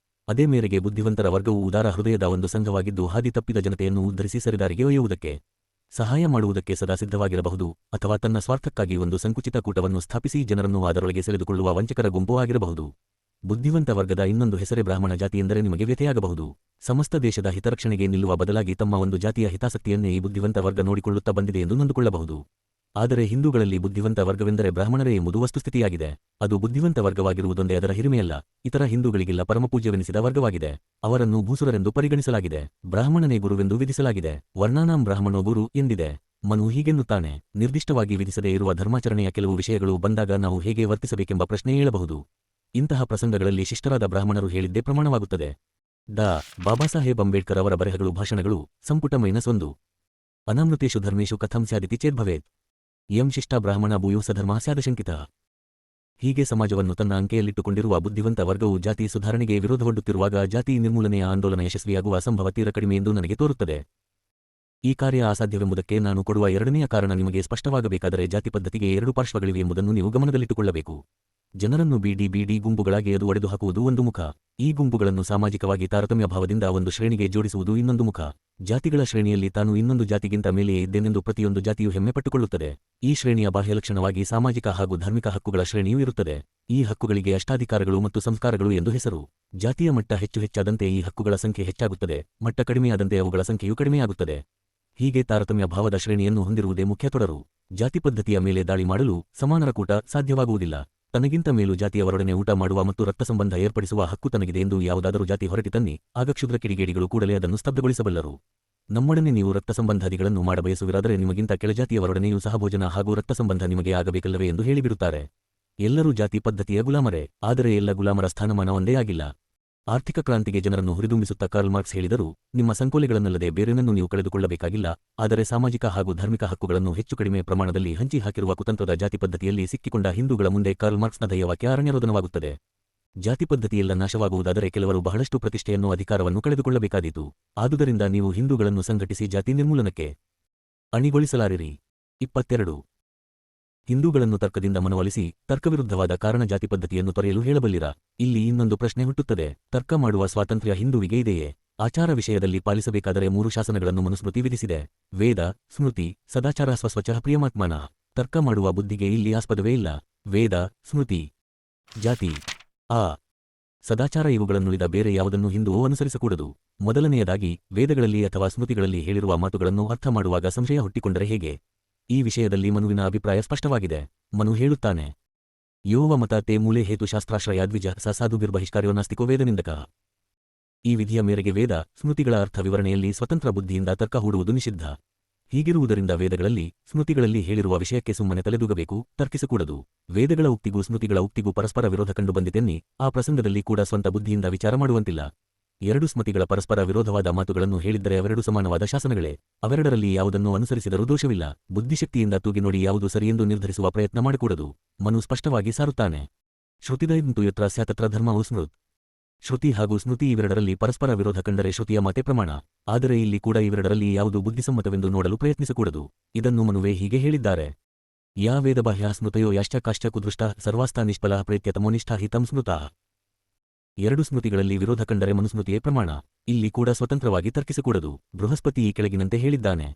ಅದೇ ಮೇರೆಗೆ ಬುದ್ಧಿವಂತರ ವರ್ಗವು ಉದಾರ ಹೃದಯದ ಒಂದು ಸಂಘವಾಗಿದ್ದು ಹಾದಿ ತಪ್ಪಿದ ಜನತೆಯನ್ನು ಉದ್ಧರಿಸಿ ಸರಿದಾರಿಗೆ ಒಯ್ಯುವುದಕ್ಕೆ ಸಹಾಯ ಮಾಡುವುದಕ್ಕೆ ಸದಾ ಸಿದ್ಧವಾಗಿರಬಹುದು, ಅಥವಾ ತನ್ನ ಸ್ವಾರ್ಥಕ್ಕಾಗಿ ಒಂದು ಸಂಕುಚಿತ ಕೂಟವನ್ನು ಸ್ಥಾಪಿಸಿ ಜನರನ್ನು ಅದರೊಳಗೆ ಸೆಳೆದುಕೊಳ್ಳುವ ವಂಚಕರ ಗುಂಪು ಆಗಿರಬಹುದು. ಬುದ್ಧಿವಂತ ವರ್ಗದ ಇನ್ನೊಂದು ಹೆಸರೇ ಬ್ರಾಹ್ಮಣ ಜಾತಿ ಎಂದರೆ ನಿಮಗೆ ವ್ಯಥೆಯಾಗಬಹುದು. ಸಮಸ್ತ ದೇಶದ ಹಿತರಕ್ಷಣೆಗೆ ನಿಲ್ಲುವ ಬದಲಾಗಿ ತಮ್ಮ ಒಂದು ಜಾತಿಯ ಹಿತಾಸಕ್ತಿಯನ್ನೇ ಈ ಬುದ್ಧಿವಂತ ವರ್ಗ ನೋಡಿಕೊಳ್ಳುತ್ತಾ ಬಂದಿದೆ ಎಂದು ನೊಂದುಕೊಳ್ಳಬಹುದು. ಆದರೆ ಹಿಂದೂಗಳಲ್ಲಿ ಬುದ್ಧಿವಂತ ವರ್ಗವೆಂದರೆ ಬ್ರಾಹ್ಮಣರೇ ಎಂಬುದು ವಸ್ತುಸ್ಥಿತಿಯಾಗಿದೆ. ಅದು ಬುದ್ಧಿವಂತ ವರ್ಗವಾಗಿರುವುದೊಂದೇ ಅದರ ಹಿರಿಮೆಯಲ್ಲ. ಇತರ ಹಿಂದೂಗಳಿಗೆಲ್ಲ ಪರಮಪೂಜ್ಯವೆನಿಸಿದ ವರ್ಗವಾಗಿದೆ. ಅವರನ್ನು ಭೂಸುರರೆಂದು ಪರಿಗಣಿಸಲಾಗಿದೆ. ಬ್ರಾಹ್ಮಣನೇ ಗುರುವೆಂದು ವಿಧಿಸಲಾಗಿದೆ. ವರ್ಣಾನಾಂ ಬ್ರಾಹ್ಮಣೋ ಗುರು ಎಂದಿದೆ. ಮನು ಹೀಗೆನ್ನುತ್ತಾನೆ. ನಿರ್ದಿಷ್ಟವಾಗಿ ವಿಧಿಸದೇ ಇರುವ ಧರ್ಮಾಚರಣೆಯ ಕೆಲವು ವಿಷಯಗಳು ಬಂದಾಗ ನಾವು ಹೇಗೆ ವರ್ತಿಸಬೇಕೆಂಬ ಪ್ರಶ್ನೆ ಏಳಬಹುದು. ಇಂತಹ ಪ್ರಸಂಗಗಳಲ್ಲಿ ಶಿಷ್ಟರಾದ ಬ್ರಾಹ್ಮಣರು ಹೇಳಿದ್ದೇ ಪ್ರಮಾಣವಾಗುತ್ತದೆ. ಡಾ. ಬಾಬಾಸಾಹೇಬ್ ಅಂಬೇಡ್ಕರ್ ಅವರ ಬರೆಹಗಳು ಭಾಷಣಗಳು ಸಂಪುಟ -1 ಅನಾಮೃತೇಷು ಧರ್ಮೇಷು ಕಥಂ ಸ್ಯಾದಿತಿ ಚೇದ್ಭವೇತ್ ಯಂ ಶಿಷ್ಟ ಬ್ರಾಹ್ಮಣ ಭೂಯೋ ಸಧರ್ಮ ಸ್ಯಾದಶಂಕಿತ. ಹೀಗೆ ಸಮಾಜವನ್ನು ತನ್ನ ಅಂಕೆಯಲ್ಲಿಟ್ಟುಕೊಂಡಿರುವ ಬುದ್ಧಿವಂತ ವರ್ಗವು ಜಾತಿ ಸುಧಾರಣೆಗೆ ವಿರೋಧವೊಡ್ಡುತ್ತಿರುವಾಗ ಜಾತಿ ನಿರ್ಮೂಲನೆಯ ಆಂದೋಲನ ಯಶಸ್ವಿಯಾಗುವ ಸಂಭವ ತೀರ ಕಡಿಮೆ ಎಂದು ನನಗೆ ತೋರುತ್ತದೆ. ಈ ಕಾರ್ಯ ಅಸಾಧ್ಯವೆಂಬುದಕ್ಕೆ ನಾನು ಕೊಡುವ ಎರಡನೆಯ ಕಾರಣ ನಿಮಗೆ ಸ್ಪಷ್ಟವಾಗಬೇಕಾದರೆ ಜಾತಿ ಪದ್ಧತಿಗೆ ಎರಡು ಪಾರ್ಶ್ವಗಳಿವೆ ಎಂಬುದನ್ನು ನೀವು ಗಮನದಲ್ಲಿಟ್ಟುಕೊಳ್ಳಬೇಕು. ಜನರನ್ನು ಬೀಡಿ ಗುಂಪುಗಳಾಗಿ ಅದು ಒಡೆದು ಹಾಕುವುದು ಒಂದು ಮುಖ. ಈ ಗುಂಪುಗಳನ್ನು ಸಾಮಾಜಿಕವಾಗಿ ತಾರತಮ್ಯ ಭಾವದಿಂದ ಒಂದು ಶ್ರೇಣಿಗೆ ಜೋಡಿಸುವುದು ಇನ್ನೊಂದು ಮುಖ. ಜಾತಿಗಳ ಶ್ರೇಣಿಯಲ್ಲಿ ತಾನು ಇನ್ನೊಂದು ಜಾತಿಗಿಂತ ಮೇಲೆಯೇ ಇದ್ದೇನೆಂದು ಪ್ರತಿಯೊಂದು ಜಾತಿಯು ಹೆಮ್ಮೆಪಟ್ಟುಕೊಳ್ಳುತ್ತದೆ. ಈ ಶ್ರೇಣಿಯ ಬಾಹ್ಯಲಕ್ಷಣವಾಗಿ ಸಾಮಾಜಿಕ ಹಾಗೂ ಧಾರ್ಮಿಕ ಹಕ್ಕುಗಳ ಶ್ರೇಣಿಯೂ ಇರುತ್ತದೆ. ಈ ಹಕ್ಕುಗಳಿಗೆ ಅಷ್ಟಾಧಿಕಾರಗಳು ಮತ್ತು ಸಂಸ್ಕಾರಗಳು ಎಂದು ಹೆಸರು. ಜಾತಿಯ ಮಟ್ಟ ಹೆಚ್ಚಾದಂತೆ ಈ ಹಕ್ಕುಗಳ ಸಂಖ್ಯೆ ಹೆಚ್ಚಾಗುತ್ತದೆ, ಮಟ್ಟ ಕಡಿಮೆಯಾದಂತೆ ಅವುಗಳ ಸಂಖ್ಯೆಯೂ ಕಡಿಮೆಯಾಗುತ್ತದೆ. ಹೀಗೆ ತಾರತಮ್ಯ ಭಾವದ ಶ್ರೇಣಿಯನ್ನು ಹೊಂದಿರುವುದೇ ಮುಖ್ಯ ತೊಡರು. ಜಾತಿ ಪದ್ಧತಿಯ ಮೇಲೆ ದಾಳಿ ಮಾಡಲು ಸಮಾನರ ಕೂಟ ಸಾಧ್ಯವಾಗುವುದಿಲ್ಲ. ತನಗಿಂತ ಮೇಲು ಜಾತಿಯವರೊಡನೆ ಊಟ ಮಾಡುವ ಮತ್ತು ರಕ್ತ ಸಂಬಂಧ ಏರ್ಪಡಿಸುವ ಹಕ್ಕು ತನಗಿದೆ ಎಂದು ಯಾವುದಾದರೂ ಜಾತಿ ಹೊರಟಿ ತನ್ನಿ, ಆಗ ಕ್ಷುದ್ರ ಕಿಡಿಗೇಡಿಗಳು ಕೂಡಲೇ ಅದನ್ನು ಸ್ತಬ್ಧಗೊಳಿಸಬಲ್ಲರು. ನಮ್ಮೊಡನೆ ನೀವು ರಕ್ತ ಸಂಬಂಧಾದಿಗಳನ್ನು ಮಾಡಬಯಸುವಿರಾದರೆ ನಿಮಗಿಂತ ಕೆಳಜಾತಿಯವರೊಡನೆಯೂ ಸಹಭೋಜನ ಹಾಗೂ ರಕ್ತ ಸಂಬಂಧ ನಿಮಗೆ ಆಗಬೇಕಲ್ಲವೇ ಎಂದು ಹೇಳಿಬಿಡುತ್ತಾರೆ. ಎಲ್ಲರೂ ಜಾತಿ ಪದ್ಧತಿಯ ಗುಲಾಮರೇ. ಆದರೆ ಎಲ್ಲ ಗುಲಾಮರ ಸ್ಥಾನಮಾನ ಒಂದೇ ಆಗಿಲ್ಲ. ಆರ್ಥಿಕ ಕ್ರಾಂತಿಗೆ ಜನರನ್ನು ಹುರಿದುಂಬಿಸುತ್ತಾ ಕಾರ್ಲ್ ಮಾರ್ಕ್ಸ್ ಹೇಳಿದರು, ನಿಮ್ಮ ಸಂಕೋಲೆಗಳನ್ನಲ್ಲದೆ ಬೇರೇನನ್ನೂ ನೀವು ಕಳೆದುಕೊಳ್ಳಬೇಕಾಗಿಲ್ಲ, ಆದರೆ ಸಾಮಾಜಿಕ ಹಾಗೂ ಧಾರ್ಮಿಕ ಹಕ್ಕುಗಳನ್ನು ಹೆಚ್ಚು ಕಡಿಮೆ ಪ್ರಮಾಣದಲ್ಲಿ ಹಂಚಿ ಹಾಕಿರುವ ಕುತಂತ್ರದ ಜಾತಿ ಪದ್ಧತಿಯಲ್ಲಿ ಸಿಕ್ಕಿಕೊಂಡ ಹಿಂದೂಗಳ ಮುಂದೆ ಕಾರ್ಲ್ ಮಾರ್ಕ್ಸ್ನ ಧ್ಯೇಯವಾಕ್ಯ ಅರಣ್ಯರೋಧನವಾಗುತ್ತದೆ. ಜಾತಿ ಪದ್ಧತಿಯೆಲ್ಲ ನಾಶವಾಗುವುದಾದರೆ ಕೆಲವರು ಬಹಳಷ್ಟು ಪ್ರತಿಷ್ಠೆಯನ್ನು ಅಧಿಕಾರವನ್ನು ಕಳೆದುಕೊಳ್ಳಬೇಕಾದೀತು. ಆದುದರಿಂದ ನೀವು ಹಿಂದೂಗಳನ್ನು ಸಂಘಟಿಸಿ ಜಾತಿ ನಿರ್ಮೂಲನಕ್ಕೆ ಅಣಿಗೊಳಿಸಲಾರಿರಿ. 22. ಹಿಂದೂಗಳನ್ನು ತರ್ಕದಿಂದ ಮನವೊಲಿಸಿ ತರ್ಕವಿರುದ್ಧವಾದ ಕಾರಣ ಜಾತಿ ಪದ್ಧತಿಯನ್ನು ತೊರೆಯಲು ಹೇಳಬಲ್ಲಿರಾ? ಇಲ್ಲಿ ಇನ್ನೊಂದು ಪ್ರಶ್ನೆ ಹುಟ್ಟುತ್ತದೆ. ತರ್ಕ ಮಾಡುವ ಸ್ವಾತಂತ್ರ್ಯ ಹಿಂದೂವಿಗೆ ಇದೆಯೇ? ಆಚಾರ ವಿಷಯದಲ್ಲಿ ಪಾಲಿಸಬೇಕಾದರೆ 3 ಶಾಸನಗಳನ್ನು ಮನುಸ್ಮೃತಿ ವಿಧಿಸಿದೆ. ವೇದ, ಸ್ಮೃತಿ, ಸದಾಚಾರ ಸ್ವಸ್ವಚಃ ಪ್ರಿಯಮಾತ್ಮನಃ. ತರ್ಕ ಮಾಡುವ ಬುದ್ಧಿಗೆ ಇಲ್ಲಿ ಆಸ್ಪದವೇ ಇಲ್ಲ. ವೇದ, ಸ್ಮೃತಿ, ಜಾತಿ, ಸದಾಚಾರ ಇವುಗಳನ್ನುಳಿದ ಬೇರೆ ಯಾವುದನ್ನು ಹಿಂದೂವು ಅನುಸರಿಸಕೂಡದು. ಮೊದಲನೆಯದಾಗಿ ವೇದಗಳಲ್ಲಿ ಅಥವಾ ಸ್ಮೃತಿಗಳಲ್ಲಿ ಹೇಳಿರುವ ಮಾತುಗಳನ್ನು ಅರ್ಥ ಮಾಡುವಾಗ ಸಂಶಯ ಹುಟ್ಟಿಕೊಂಡರೆ ಹೇಗೆ? ಈ ವಿಷಯದಲ್ಲಿ ಮನುವಿನ ಅಭಿಪ್ರಾಯ ಸ್ಪಷ್ಟವಾಗಿದೆ. ಮನು ಹೇಳುತ್ತಾನೆ, ಯೋವ ಮತ ತೇ ಮೂಲೆ ಹೇತು ಶಾಸ್ತ್ರಾಶ್ರಯ ದ್ವಿಜ ಸ ಸಾಧುಭಿರ್ಬಹಿಷ್ಕಾರ್ಯೋ ನಾಸ್ತಿಕೋ ವೇದನಿಂದಕ. ಈ ವಿಧಿಯ ಮೇರೆಗೆ ವೇದ, ಸ್ಮೃತಿಗಳ ಅರ್ಥ ವಿವರಣೆಯಲ್ಲಿ ಸ್ವತಂತ್ರ ಬುದ್ಧಿಯಿಂದ ತರ್ಕ ಹೂಡುವುದು ನಿಷಿದ್ಧ. ಹೀಗಿರುವುದರಿಂದ ವೇದಗಳಲ್ಲಿ, ಸ್ಮೃತಿಗಳಲ್ಲಿ ಹೇಳಿರುವ ವಿಷಯಕ್ಕೆ ಸುಮ್ಮನೆ ತಲೆದೂಗಬೇಕು, ತರ್ಕಿಸಕೂಡದು. ವೇದಗಳ ಉಕ್ತಿಗೂ ಸ್ಮೃತಿಗಳ ಉಕ್ತಿಗೂ ಪರಸ್ಪರ ವಿರೋಧ ಕಂಡುಬಂದಿತೆನ್ನಿ ಆ ಪ್ರಸಂಗದಲ್ಲಿ ಕೂಡ ಸ್ವಂತ ಬುದ್ಧಿಯಿಂದ ವಿಚಾರ ಮಾಡುವಂತಿಲ್ಲ. 2 ಸ್ಮೃತಿಗಳ ಪರಸ್ಪರ ವಿರೋಧವಾದ ಮಾತುಗಳನ್ನು ಹೇಳಿದ್ದರೆ ಅವೆರಡು ಸಮಾನವಾದ ಶಾಸನಗಳೇ. ಅವೆರಡರಲ್ಲಿ ಯಾವುದನ್ನು ಅನುಸರಿಸಿದರೂ ದೋಷವಿಲ್ಲ. ಬುದ್ಧಿಶಕ್ತಿಯಿಂದ ತೂಗಿ ನೋಡಿ ಯಾವುದು ಸರಿಯೆಂದು ನಿರ್ಧರಿಸುವ ಪ್ರಯತ್ನ ಮಾಡಕೂಡದು. ಮನು ಸ್ಪಷ್ಟವಾಗಿ ಸಾರುತ್ತಾನೆ, ಶ್ರುತಿದಯಂತು ಯತ್ರ ಸ್ಯಾತತ್ರ ಧರ್ಮವು ಸ್ಮೃತ್. ಶ್ರುತಿ ಹಾಗೂ ಸ್ಮೃತಿ ಇವೆರಡರಲ್ಲಿ ಪರಸ್ಪರ ವಿರೋಧ ಕಂಡರೆ ಶ್ರುತಿಯ ಮಾತೆ ಪ್ರಮಾಣ. ಆದರೆ ಇಲ್ಲಿ ಕೂಡ ಇವೆರಡರಲ್ಲಿ ಯಾವುದು ಬುದ್ಧಿಸಮ್ಮತವೆಂದು ನೋಡಲು ಪ್ರಯತ್ನಿಸಕೂಡದು. ಇದನ್ನು ಮನುವೇ ಹೀಗೆ ಹೇಳಿದ್ದಾರೆ, ಯಾ ವೇದಬಾಹ್ಯ ಸ್ಮೃತಯೋ ಯಾಶ್ಚ ಕಾಶ್ಚ ಕುದೃಷ್ಟ ಸರ್ವಾಸ್ಥ ನಿಷ್ಫಲ ಪ್ರೇತ್ಯತಮೋನಿಷ್ಠಾ ಹಿತಂ ಸ್ಮೃತಃ. ಎರಡು ಸ್ಮೃತಿಗಳಲ್ಲಿ ವಿರೋಧ ಕಂಡರೆ ಮನುಸ್ಮೃತಿಯೇ ಪ್ರಮಾಣ. ಇಲ್ಲಿ ಕೂಡ ಸ್ವತಂತ್ರವಾಗಿ ತರ್ಕಿಸಕೂಡದು. ಬೃಹಸ್ಪತಿ ಈ ಕೆಳಗಿನಂತೆ ಹೇಳಿದ್ದಾನೆ.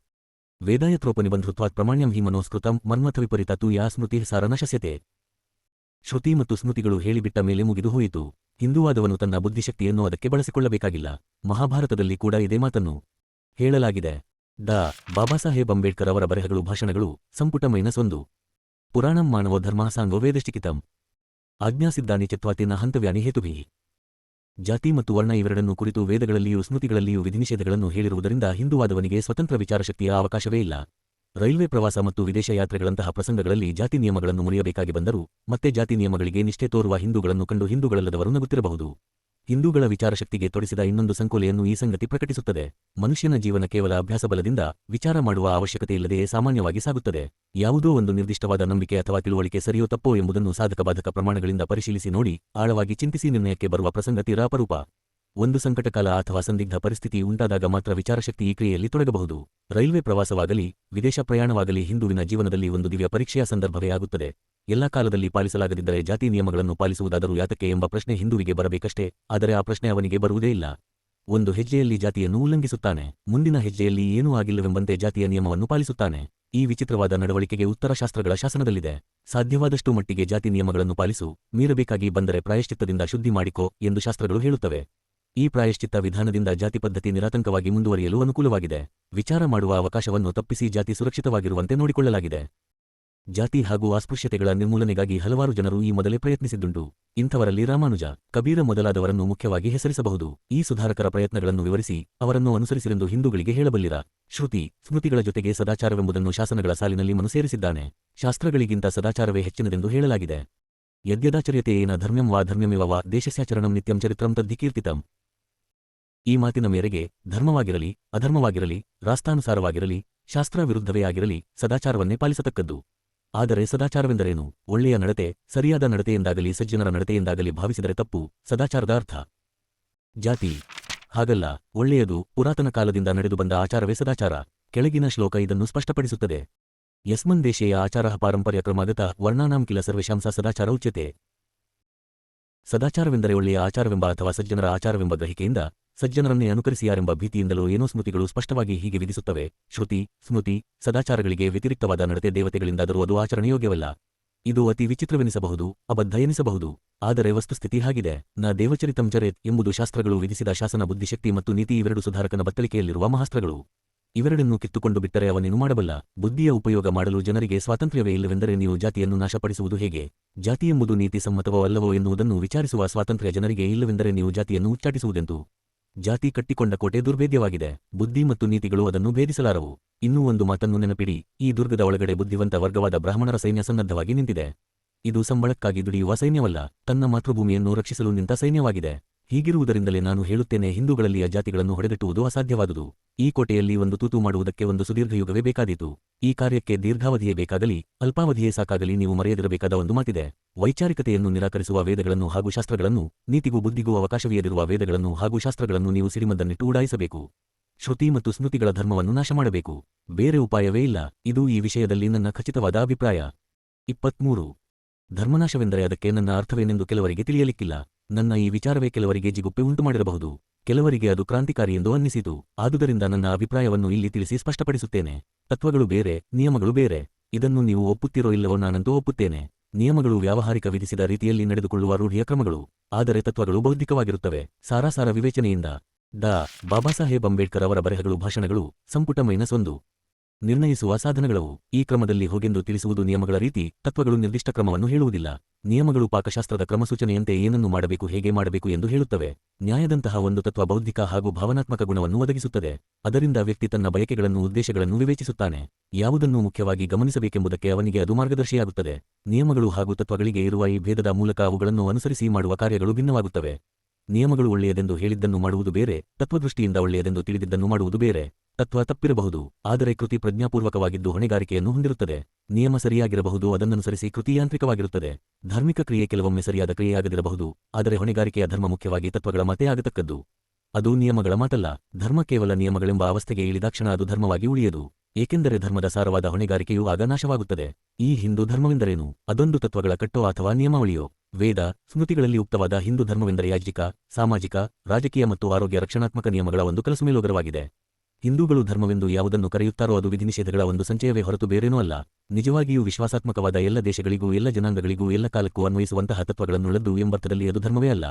ವೇದಾಯತ್ರೋಪನಿಬಂಧೃತ್ವಾತ್ ಪ್ರಮಾಣ್ಯಂ ಹಿ ಮನೋಸ್ಕೃತಂ ಮನ್ಮಥ ವಿಪರೀತ ತು ಯಾ ಸ್ಮೃತಿ ಸಾರ ನಶಸ್ಯತೆ. ಶ್ರುತಿ ಮತ್ತು ಸ್ಮೃತಿಗಳು ಹೇಳಿಬಿಟ್ಟ ಮೇಲೆ ಮುಗಿದು ಹೋಯಿತು. ಹಿಂದೂವಾದವನು ತನ್ನ ಬುದ್ಧಿಶಕ್ತಿಯನ್ನು ಅದಕ್ಕೆ ಬಳಸಿಕೊಳ್ಳಬೇಕಾಗಿಲ್ಲ. ಮಹಾಭಾರತದಲ್ಲಿ ಕೂಡ ಇದೇ ಮಾತನ್ನು ಹೇಳಲಾಗಿದೆ. ಡಾ ಬಾಬಾಸಾಹೇಬ್ ಅಂಬೇಡ್ಕರ್ ಅವರ ಬರೆಹಗಳು ಭಾಷಣಗಳು ಸಂಪುಟ -1 ಪುರಾಣಂ ಮಾನವೋ ಧರ್ಮ ಸಾಂಗೋ ವೇದಷ್ಟಿಕಿತಂ ಆಜ್ಞಾಸಿದ್ದಾನಿ ಚತ್ವಾತಿನ ಹಂತವ್ಯಾನಿ ಹೇತುಭಿ. ಜಾತಿ ಮತ್ತು ವರ್ಣ ಇವೆರಡನ್ನೂ ಕುರಿತು ವೇದಗಳಲ್ಲಿಯೂ ಸ್ಮೃತಿಗಳಲ್ಲಿಯೂ ವಿಧಿನಿಷೇಧಗಳನ್ನು ಹೇಳಿರುವುದರಿಂದ ಹಿಂದೂವಾದವನಿಗೆ ಸ್ವತಂತ್ರ ವಿಚಾರಶಕ್ತಿಯ ಅವಕಾಶವೇ ಇಲ್ಲ. ರೈಲ್ವೆ ಪ್ರವಾಸ ಮತ್ತು ವಿದೇಶ ಯಾತ್ರೆಗಳಂತಹ ಪ್ರಸಂಗಗಳಲ್ಲಿ ಜಾತಿ ನಿಯಮಗಳನ್ನು ಮುರಿಯಬೇಕಾಗಿ ಬಂದರೂ ಮತ್ತೆ ಜಾತಿ ನಿಯಮಗಳಿಗೆ ನಿಷ್ಠೆ ತೋರುವ ಹಿಂದೂಗಳನ್ನು ಕಂಡು ಹಿಂದೂಗಳಲ್ಲದವರು ನಗುತ್ತಿರಬಹುದು. ಹಿಂದೂಗಳ ವಿಚಾರಶಕ್ತಿಗೆ ತೊಡಿಸಿದ ಇನ್ನೊಂದು ಸಂಕೋಲೆಯನ್ನು ಈ ಸಂಗತಿ ಪ್ರಕಟಿಸುತ್ತದೆ. ಮನುಷ್ಯನ ಜೀವನ ಕೇವಲ ಅಭ್ಯಾಸಬಲದಿಂದ ವಿಚಾರ ಮಾಡುವ ಅವಶ್ಯಕತೆಯಿಲ್ಲದೆಯೇ ಸಾಮಾನ್ಯವಾಗಿ ಸಾಗುತ್ತದೆ. ಯಾವುದೋ ಒಂದು ನಿರ್ದಿಷ್ಟವಾದ ನಂಬಿಕೆ ಅಥವಾ ತಿಳುವಳಿಕೆ ಸರಿಯೋ ತಪ್ಪೋ ಎಂಬುದನ್ನು ಸಾಧಕ-ಬಾಧಕ ಪ್ರಮಾಣಗಳಿಂದ ಪರಿಶೀಲಿಸಿ ನೋಡಿ ಆಳವಾಗಿ ಚಿಂತಿಸಿ ನಿರ್ಣಯಕ್ಕೆ ಬರುವ ಪ್ರಸಂಗ ತೀರಾ ಅಪರೂಪ. ಒಂದು ಸಂಕಟಕಾಲ ಅಥವಾ ಸಂದಿಗ್ಧ ಪರಿಸ್ಥಿತಿ ಉಂಟಾದಾಗ ಮಾತ್ರ ವಿಚಾರಶಕ್ತಿ ಈ ಕ್ರಿಯೆಯಲ್ಲಿ ತೊಡಗಬಹುದು. ರೈಲ್ವೆ ಪ್ರವಾಸವಾಗಲಿ ವಿದೇಶ ಪ್ರಯಾಣವಾಗಲಿ ಹಿಂದುವಿನ ಜೀವನದಲ್ಲಿ ಒಂದು ದಿವ್ಯ ಪರೀಕ್ಷೆಯ ಸಂದರ್ಭವೇ ಆಗುತ್ತದೆ. ಎಲ್ಲ ಕಾಲದಲ್ಲಿ ಪಾಲಿಸಲಾಗದಿದ್ದರೆ ಜಾತಿ ನಿಯಮಗಳನ್ನು ಪಾಲಿಸುವುದಾದರೂ ಯಾತಕ್ಕೆ ಎಂಬ ಪ್ರಶ್ನೆ ಹಿಂದುವಿಗೆ ಬರಬೇಕಷ್ಟೇ. ಆದರೆ ಆ ಪ್ರಶ್ನೆ ಅವನಿಗೆ ಬರುವುದೇ ಇಲ್ಲ. ಒಂದು ಹೆಜ್ಜೆಯಲ್ಲಿ ಜಾತಿಯನ್ನು ಉಲ್ಲಂಘಿಸುತ್ತಾನೆ, ಮುಂದಿನ ಹೆಜ್ಜೆಯಲ್ಲಿ ಏನೂ ಆಗಿಲ್ಲವೆಂಬಂತೆ ಜಾತಿಯ ನಿಯಮವನ್ನು ಪಾಲಿಸುತ್ತಾನೆ. ಈ ವಿಚಿತ್ರವಾದ ನಡವಳಿಕೆಗೆ ಉತ್ತರ ಶಾಸ್ತ್ರಗಳ ಶಾಸನದಲ್ಲಿದೆ. ಸಾಧ್ಯವಾದಷ್ಟು ಮಟ್ಟಿಗೆ ಜಾತಿ ನಿಯಮಗಳನ್ನು ಪಾಲಿಸು, ಮೀರಬೇಕಾಗಿ ಬಂದರೆ ಪ್ರಾಯಶ್ಚಿತ್ತದಿಂದ ಶುದ್ಧಿ ಮಾಡಿಕೋ ಎಂದು ಶಾಸ್ತ್ರಗಳು ಹೇಳುತ್ತವೆ. ಈ ಪ್ರಾಯಶ್ಚಿತ್ತ ವಿಧಾನದಿಂದ ಜಾತಿ ಪದ್ಧತಿ ನಿರಾತಂಕವಾಗಿ ಮುಂದುವರಿಯಲು ಅನುಕೂಲವಾಗಿದೆ. ವಿಚಾರ ಮಾಡುವ ಅವಕಾಶವನ್ನು ತಪ್ಪಿಸಿ ಜಾತಿ ಸುರಕ್ಷಿತವಾಗಿರುವಂತೆ ನೋಡಿಕೊಳ್ಳಲಾಗಿದೆ. ಜಾತಿ ಹಾಗೂ ಅಸ್ಪೃಶ್ಯತೆಗಳ ನಿರ್ಮೂಲನೆಗಾಗಿ ಹಲವಾರು ಜನರು ಈ ಮೊದಲೇ ಪ್ರಯತ್ನಿಸಿದ್ದುಂಟು. ಇಂಥವರಲ್ಲಿ ರಾಮಾನುಜ, ಕಬೀರ ಮೊದಲಾದವರನ್ನು ಮುಖ್ಯವಾಗಿ ಹೆಸರಿಸಬಹುದು. ಈ ಸುಧಾರಕರ ಪ್ರಯತ್ನಗಳನ್ನು ವಿವರಿಸಿ ಅವರನ್ನು ಅನುಸರಿಸಿರೆಂದು ಹಿಂದೂಗಳಿಗೆ ಹೇಳಬಲ್ಲಿರ. ಶ್ರುತಿ ಸ್ಮೃತಿಗಳ ಜೊತೆಗೆ ಸದಾಚಾರವೆಂಬುದನ್ನು ಶಾಸನಗಳ ಸಾಲಿನಲ್ಲಿ ಮನು ಸೇರಿಸಿದ್ದಾನೆ. ಶಾಸ್ತ್ರಗಳಿಗಿಂತ ಸದಾಚಾರವೇ ಹೆಚ್ಚಿನದೆಂದು ಹೇಳಲಾಗಿದೆ. ಯದ್ಯದಾಚರ್ಯತೆ ಏನ ಧರ್ಮ್ಯಂ ವಾ ಧರ್ಮ್ಯಮಿವ ವಾ ದೇಶಸ್ಯಾಚರಣಂ ನಿತ್ಯಂ ಚರಿತ್ರಂ ತದ್ಧಿಕೀರ್ತಿತಂ. ಈ ಮಾತಿನ ಮೇರೆಗೆ ಧರ್ಮವಾಗಿರಲಿ ಅಧರ್ಮವಾಗಿರಲಿ ರಾಷ್ಟ್ರಾನುಸಾರವಾಗಿರಲಿ ಶಾಸ್ತ್ರ ವಿರುದ್ಧವೇ ಆಗಿರಲಿ ಸದಾಚಾರವನ್ನೇ ಪಾಲಿಸತಕ್ಕದ್ದು. ಆದರೆ ಸದಾಚಾರವೆಂದರೇನು? ಒಳ್ಳೆಯ ನಡತೆ, ಸರಿಯಾದ ನಡತೆಯೆಂದಾಗಲಿ ಸಜ್ಜನರ ನಡತೆಯೆಂದಾಗಲಿ ಭಾವಿಸಿದರೆ ತಪ್ಪು ಸದಾಚಾರದ ಅರ್ಥ. ಜಾತಿ ಹಾಗಲ್ಲ. ಒಳ್ಳೆಯದು ಪುರಾತನ ಕಾಲದಿಂದ ನಡೆದು ಬಂದ ಆಚಾರವೇ ಸದಾಚಾರ. ಕೆಳಗಿನ ಶ್ಲೋಕ ಇದನ್ನು ಸ್ಪಷ್ಟಪಡಿಸುತ್ತದೆ. ಯಸ್ಮನ್ ದೇಶೇಯ ಆಚಾರಃ ಪಾರಂಪರ್ಯ ಕ್ರಮಾಗತ ವರ್ಣಾನಾಂ ಕಿಲ ಸರ್ವೇಷಾಂ ಸ ಸದಾಚಾರ ಉಚ್ಯತೆ. ಸದಾಚಾರವೆಂದರೆ ಒಳ್ಳೆಯ ಆಚಾರವೆಂಬ ಅಥವಾ ಸಜ್ಜನರ ಆಚಾರವೆಂಬ ಗ್ರಹಿಕೆಯಿಂದ ಸಜ್ಜನರನ್ನೇ ಅನುಕರಿಸಿಯಾರೆಂಬ ಭೀತಿಯಿಂದಲೋ ಏನೋ ಸ್ಮೃತಿಗಳು ಸ್ಪಷ್ಟವಾಗಿ ಹೀಗೆ ವಿಧಿಸುತ್ತವೆ. ಶ್ರುತಿ ಸ್ಮೃತಿ ಸದಾಚಾರಗಳಿಗೆ ವ್ಯತಿರಿಕ್ತವಾದ ನಡತೆ ದೇವತೆಗಳಿಂದಾದರೂ ಅದು ಆಚರಣೆಯೋಗ್ಯವಲ್ಲ. ಇದು ಅತಿ ವಿಚಿತ್ರವೆನಿಸಬಹುದು, ಅಬದ್ಧ ಎನಿಸಬಹುದು. ಆದರೆ ವಸ್ತುಸ್ಥಿತಿ ಹಾಗಿದೆ. ನ ದೇವಚರಿತಂ ಚರೇತ್ ಎಂಬುದು ಶಾಸ್ತ್ರಗಳು ವಿಧಿಸಿದ ಶಾಸನ. ಬುದ್ಧಿಶಕ್ತಿ ಮತ್ತು ನೀತಿ ಇವೆರಡು ಸುಧಾರಕನ ಬತ್ತಳಿಕೆಯಲ್ಲಿರುವ ಮಹಾಸ್ತ್ರಗಳು. ಇವೆರಡನ್ನೂ ಕಿತ್ತುಕೊಂಡು ಬಿಟ್ಟರೆ ಅವನೇನು ಮಾಡಬಲ್ಲ? ಬುದ್ಧಿಯ ಉಪಯೋಗ ಮಾಡಲು ಜನರಿಗೆ ಸ್ವಾತಂತ್ರ್ಯವೇ ಇಲ್ಲವೆಂದರೆ ನೀವು ಜಾತಿಯನ್ನು ನಾಶಪಡಿಸುವುದು ಹೇಗೆ? ಜಾತಿಯೆಂಬುದು ನೀತಿ ಸಮ್ಮತವೋ ಅಲ್ಲವೋ ಎನ್ನುವುದನ್ನು ವಿಚಾರಿಸುವ ಸ್ವಾತಂತ್ರ್ಯ ಜನರಿಗೆ ಇಲ್ಲವೆಂದರೆ ನೀವು ಜಾತಿಯನ್ನು ಉಚ್ಚಾಟಿಸುವುದೆಂತು? ಜಾತಿ ಕಟ್ಟಿಕೊಂಡ ಕೋಟೆ ದುರ್ಭೇದ್ಯವಾಗಿದೆ. ಬುದ್ಧಿ ಮತ್ತು ನೀತಿಗಳು ಅದನ್ನು ಭೇದಿಸಲಾರವು. ಇನ್ನೂ ಒಂದು ಮಾತನ್ನು ನೆನಪಿಡಿ, ಈ ದುರ್ಗದ ಒಳಗಡೆ ಬುದ್ಧಿವಂತ ವರ್ಗವಾದ ಬ್ರಾಹ್ಮಣರ ಸೈನ್ಯ ಸನ್ನದ್ಧವಾಗಿ ನಿಂತಿದೆ. ಇದು ಸಂಬಳಕ್ಕಾಗಿ ದುಡಿಯುವ ಸೈನ್ಯವಲ್ಲ, ತನ್ನ ಮಾತೃಭೂಮಿಯನ್ನು ರಕ್ಷಿಸಲು ನಿಂತ ಸೈನ್ಯವಾಗಿದೆ. ಹೀಗಿರುವುದರಿಂದಲೇ ನಾನು ಹೇಳುತ್ತೇನೆ, ಹಿಂದೂಗಳಲ್ಲಿಯ ಜಾತಿಗಳನ್ನು ಹೊಡೆದಟ್ಟುವುದು ಅಸಾಧ್ಯವಾದುದು. ಈ ಕೋಟೆಯಲ್ಲಿ ಒಂದು ತೂತು ಮಾಡುವುದಕ್ಕೆ ಒಂದು ಸುದೀರ್ಘಯುಗವೇ ಬೇಕಾದೀತು. ಈ ಕಾರ್ಯಕ್ಕೆ ದೀರ್ಘಾವಧಿಯೇ ಬೇಕಾಗಲಿ ಅಲ್ಪಾವಧಿಯೇ ಸಾಕಾಗಲಿ ನೀವು ಮರೆಯದಿರಬೇಕಾದ ಒಂದು ಮಾತಿದೆ. ವೈಚಾರಿಕತೆಯನ್ನು ನಿರಾಕರಿಸುವ ವೇದಗಳನ್ನು ಹಾಗೂ ಶಾಸ್ತ್ರಗಳನ್ನು, ನೀತಿಗೂ ಬುದ್ಧಿಗೂ ಅವಕಾಶವಿಯದಿರುವ ವೇದಗಳನ್ನು ಹಾಗೂ ಶಾಸ್ತ್ರಗಳನ್ನು ನೀವು ಸಿಡಿಮದ್ದನ್ನಿಟ್ಟು ಉಡಾಯಿಸಬೇಕು. ಶ್ರುತಿ ಮತ್ತು ಸ್ಮೃತಿಗಳ ಧರ್ಮವನ್ನು ನಾಶ ಮಾಡಬೇಕು. ಬೇರೆ ಉಪಾಯವೇ ಇಲ್ಲ. ಇದು ಈ ವಿಷಯದಲ್ಲಿ ನನ್ನ ಖಚಿತವಾದ ಅಭಿಪ್ರಾಯ. 23. ಧರ್ಮನಾಶವೆಂದರೆ ಅದಕ್ಕೆ ನನ್ನ ಅರ್ಥವೇನೆಂದು ಕೆಲವರಿಗೆ ತಿಳಿಯಲಿಕ್ಕಿಲ್ಲ. ನನ್ನ ಈ ವಿಚಾರವೇ ಕೆಲವರಿಗೆ ಜಿಗುಪ್ಪೆ ಉಂಟುಮಾಡಿರಬಹುದು. ಕೆಲವರಿಗೆ ಅದು ಕ್ರಾಂತಿಕಾರಿ ಎಂದು ಅನ್ನಿಸಿತು. ಆದುದರಿಂದ ನನ್ನ ಅಭಿಪ್ರಾಯವನ್ನು ಇಲ್ಲಿ ತಿಳಿಸಿ ಸ್ಪಷ್ಟಪಡಿಸುತ್ತೇನೆ. ತತ್ವಗಳು ಬೇರೆ, ನಿಯಮಗಳು ಬೇರೆ. ಇದನ್ನು ನೀವು ಒಪ್ಪುತ್ತೀರೋ ಇಲ್ಲವೋ ನಾನಂತೂ ಒಪ್ಪುತ್ತೇನೆ. ನಿಯಮಗಳು ವ್ಯಾವಹಾರಿಕ ವಿಧಿಸಿದ ರೀತಿಯಲ್ಲಿ ನಡೆದುಕೊಳ್ಳುವ ರೂಢಿಯ ಕ್ರಮಗಳು. ಆದರೆ ತತ್ವಗಳು ಬೌದ್ಧಿಕವಾಗಿರುತ್ತವೆ, ಸಾರಾಸಾರ ವಿವೇಚನೆಯಿಂದ. ಡಾ ಬಾಬಾಸಾಹೇಬ್ ಅಂಬೇಡ್ಕರ್ ಅವರ ಬರೆಹಗಳು ಭಾಷಣಗಳು ಸಂಪುಟ -1 ನಿರ್ಣಯಿಸುವ ಸಾಧನಗಳವು. ಈ ಕ್ರಮದಲ್ಲಿ ಹೋಗೆಂದು ತಿಳಿಸುವುದು ನಿಯಮಗಳ ರೀತಿ. ತತ್ವಗಳು ನಿರ್ದಿಷ್ಟ ಕ್ರಮವನ್ನು ಹೇಳುವುದಿಲ್ಲ. ನಿಯಮಗಳು ಪಾಕಶಾಸ್ತ್ರದ ಕ್ರಮಸೂಚನೆಯಂತೆ ಏನನ್ನು ಮಾಡಬೇಕು ಹೇಗೆ ಮಾಡಬೇಕು ಎಂದು ಹೇಳುತ್ತವೆ. ನ್ಯಾಯದಂತಹ ಒಂದು ತತ್ವ ಬೌದ್ಧಿಕ ಹಾಗೂ ಭಾವನಾತ್ಮಕ ಗುಣವನ್ನು ಒದಗಿಸುತ್ತದೆ. ಅದರಿಂದ ವ್ಯಕ್ತಿ ತನ್ನ ಬಯಕೆಗಳನ್ನು ಉದ್ದೇಶಗಳನ್ನು ವಿವೇಚಿಸುತ್ತಾನೆ. ಯಾವುದನ್ನು ಮುಖ್ಯವಾಗಿ ಗಮನಿಸಬೇಕೆಂಬುದಕ್ಕೆ ಅವನಿಗೆ ಅದು ಮಾರ್ಗದರ್ಶಿಯಾಗುತ್ತದೆ. ನಿಯಮಗಳು ಹಾಗೂ ತತ್ವಗಳಿಗೆ ಇರುವ ಈ ಭೇದದ ಮೂಲಕ ಅವುಗಳನ್ನು ಅನುಸರಿಸಿ ಮಾಡುವ ಕಾರ್ಯಗಳು ಭಿನ್ನವಾಗುತ್ತವೆ. ನಿಯಮಗಳು ಒಳ್ಳೆಯದೆಂದು ಹೇಳಿದ್ದನ್ನು ಮಾಡುವುದು ಬೇರೆ, ತತ್ವದೃಷ್ಟಿಯಿಂದ ಒಳ್ಳೆಯದೆಂದು ತಿಳಿದಿದ್ದನ್ನು ಮಾಡುವುದು ಬೇರೆ. ತತ್ವ ತಪ್ಪಿರಬಹುದು, ಆದರೆ ಕೃತಿ ಪ್ರಜ್ಞಾಪೂರ್ವಕವಾಗಿದ್ದು ಹೊಣೆಗಾರಿಕೆಯನ್ನು ಹೊಂದಿರುತ್ತದೆ. ನಿಯಮ ಸರಿಯಾಗಿರಬಹುದು, ಅದನ್ನನುಸರಿಸಿ ಕೃತಿ ಯಾಂತ್ರಿಕವಾಗಿರುತ್ತದೆ. ಧಾರ್ಮಿಕ ಕ್ರಿಯೆ ಕೆಲವೊಮ್ಮೆ ಸರಿಯಾದ ಕ್ರಿಯೆಯಾಗದಿರಬಹುದು, ಆದರೆ ಹೊಣೆಗಾರಿಕೆಯ ಧರ್ಮ ಮುಖ್ಯವಾಗಿ ತತ್ವಗಳ ಮಾತೇ ಆಗತಕ್ಕದ್ದು. ಅದು ನಿಯಮಗಳ ಮಾತಲ್ಲ. ಧರ್ಮ ಕೇವಲ ನಿಯಮಗಳೆಂಬ ಅವಸ್ಥೆಗೆ ಇಳಿದಾಕ್ಷಣ ಅದು ಧರ್ಮವಾಗಿ ಉಳಿಯದು. ಏಕೆಂದರೆ ಧರ್ಮದ ಸಾರವಾದ ಹೊಣೆಗಾರಿಕೆಯೂ ಆಗ ನಾಶವಾಗುತ್ತದೆ. ಈ ಹಿಂದೂ ಧರ್ಮವೆಂದರೇನು? ಅದೊಂದು ತತ್ವಗಳ ಕಟ್ಟೋ ಅಥವಾ ನಿಯಮಾವಳಿಯೋ? ವೇದ ಸ್ಮೃತಿಗಳಲ್ಲಿ ಉಕ್ತವಾದ ಹಿಂದೂ ಧರ್ಮವೆಂದರೆ ಯಾಜ್ಞಿಕ, ಸಾಮಾಜಿಕ, ರಾಜಕೀಯ ಮತ್ತು ಆರೋಗ್ಯ ರಕ್ಷಣಾತ್ಮಕ ನಿಯಮಗಳ ಒಂದು ಕಲಸುಮೇಲೋಗರವಾಗಿದೆ. ಹಿಂದೂಗಳು ಧರ್ಮವೆಂದು ಯಾವುದನ್ನು ಕರೆಯುತ್ತಾರೋ ಅದು ವಿಧಿನಿಷೇಧಗಳ ಒಂದು ಸಂಚಯವೇ ಹೊರತು ಬೇರೇನೂ ಅಲ್ಲ. ನಿಜವಾಗಿಯೂ ವಿಶ್ವಾಸಾತ್ಮಕವಾದ ಎಲ್ಲ ದೇಶಗಳಿಗೂ ಎಲ್ಲ ಜನಾಂಗಗಳಿಗೂ ಎಲ್ಲ ಕಾಲಕ್ಕೂ ಅನ್ವಯಿಸುವಂತಹ ತತ್ವಗಳನ್ನುಳ್ಳದ್ದು ಎಂಬರ್ಥದಲ್ಲಿ ಅದು ಧರ್ಮವೇ ಅಲ್ಲ.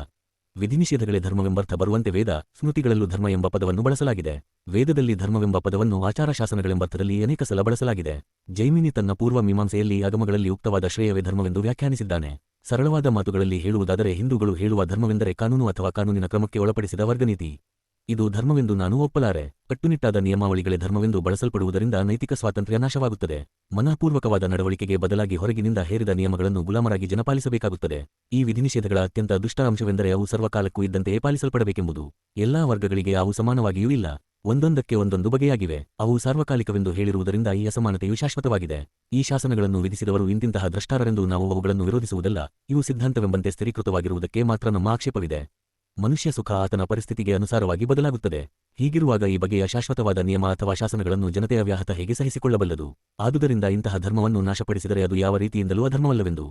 ವಿಧಿನಿಷೇಧಗಳೇ ಧರ್ಮವೆಂಬರ್ಥ ಬರುವಂತೆ ವೇದ ಸ್ಮೃತಿಗಳಲ್ಲೂ ಧರ್ಮ ಎಂಬ ಪದವನ್ನು ಬಳಸಲಾಗಿದೆ. ವೇದದಲ್ಲಿ ಧರ್ಮವೆಂಬ ಪದವನ್ನು ಆಚಾರಶಾಸನಗಳೆಂಬರ್ಥದಲ್ಲಿ ಅನೇಕ ಸಲ ಬಳಸಲಾಗಿದೆ. ಜೈಮಿನಿ ತನ್ನ ಪೂರ್ವ ಮೀಮಾಂಸೆಯಲ್ಲಿ ಆಗಮಗಳಲ್ಲಿ ಉಕ್ತವಾದ ಶ್ರೇಯವೇ ಧರ್ಮವೆಂದು ವ್ಯಾಖ್ಯಾನಿಸಿದ್ದಾನೆ. ಸರಳವಾದ ಮಾತುಗಳಲ್ಲಿ ಹೇಳುವುದಾದರೆ ಹಿಂದೂಗಳು ಹೇಳುವ ಧರ್ಮವೆಂದರೆ ಕಾನೂನು ಅಥವಾ ಕಾನೂನಿನ ಕ್ರಮಕ್ಕೆ ಒಳಪಡಿಸಿದ ವರ್ಗನೀತಿ. ಇದು ಧರ್ಮವೆಂದು ನಾನು ಒಪ್ಪಲಾರೆ. ಕಟ್ಟುನಿಟ್ಟಾದ ನಿಯಮಾವಳಿಗಳೇ ಧರ್ಮವೆಂದು ಬಳಸಲ್ಪಡುವುದರಿಂದ ನೈತಿಕ ಸ್ವಾತಂತ್ರ್ಯ ನಾಶವಾಗುತ್ತದೆ. ಮನಃಪೂರ್ವಕವಾದ ನಡವಳಿಕೆಗೆ ಬದಲಾಗಿ ಹೊರಗಿನಿಂದ ಹೇರಿದ ನಿಯಮಗಳನ್ನು ಗುಲಾಮರಾಗಿ ಜನ ಪಾಲಿಸಬೇಕಾಗುತ್ತದೆ. ಈ ವಿಧಿನಿಷೇಧಗಳ ಅತ್ಯಂತ ದುಷ್ಟ ಅಂಶವೆಂದರೆ ಅವು ಸರ್ವಕಾಲಕ್ಕೂ ಇದ್ದಂತೆಯೇ ಪಾಲಿಸಲ್ಪಡಬೇಕೆಂಬುದು. ಎಲ್ಲಾ ವರ್ಗಗಳಿಗೆ ಅವು ಸಮಾನವಾಗಿಯೂ ಇಲ್ಲ. ಒಂದೊಂದಕ್ಕೆ ಒಂದೊಂದು ಬಗೆಯಾಗಿವೆ. ಅವು ಸಾರ್ವಕಾಲಿಕವೆಂದು ಹೇಳಿರುವುದರಿಂದ ಈ ಅಸಮಾನತೆಯು ಶಾಶ್ವತವಾಗಿದೆ. ಈ ಶಾಸನಗಳನ್ನು ವಿಧಿಸಿದವರು ಇಂತಿಂತಹ ದ್ರಷ್ಟಾರರೆಂದು ನಾವು ಅವುಗಳನ್ನು ವಿರೋಧಿಸುವುದಲ್ಲ. ಇವು ಸಿದ್ಧಾಂತವೆಂಬಂತೆ ಸ್ಥಿರೀಕೃತವಾಗಿರುವುದಕ್ಕೆ ಮಾತ್ರ ನಮ್ಮ ಆಕ್ಷೇಪವಿದೆ. ಮನುಷ್ಯ ಸುಖ ಆತನ ಪರಿಸ್ಥಿತಿಗೆ ಅನುಸಾರವಾಗಿ ಬದಲಾಗುತ್ತದೆ. ಹೀಗಿರುವಾಗ ಈ ಬಗೆಯ ಶಾಶ್ವತವಾದ ನಿಯಮ ಅಥವಾ ಶಾಸನಗಳನ್ನು ಜನತೆಯ ವ್ಯಾಹತ ಹೇಗೆ ಸಹಿಸಿಕೊಳ್ಳಬಲ್ಲದು? ಆದುದರಿಂದ ಇಂತಹ ಧರ್ಮವನ್ನು ನಾಶಪಡಿಸಿದರೆ ಅದು ಯಾವ ರೀತಿಯಿಂದಲೂ ಅಧರ್ಮವಲ್ಲವೆಂದು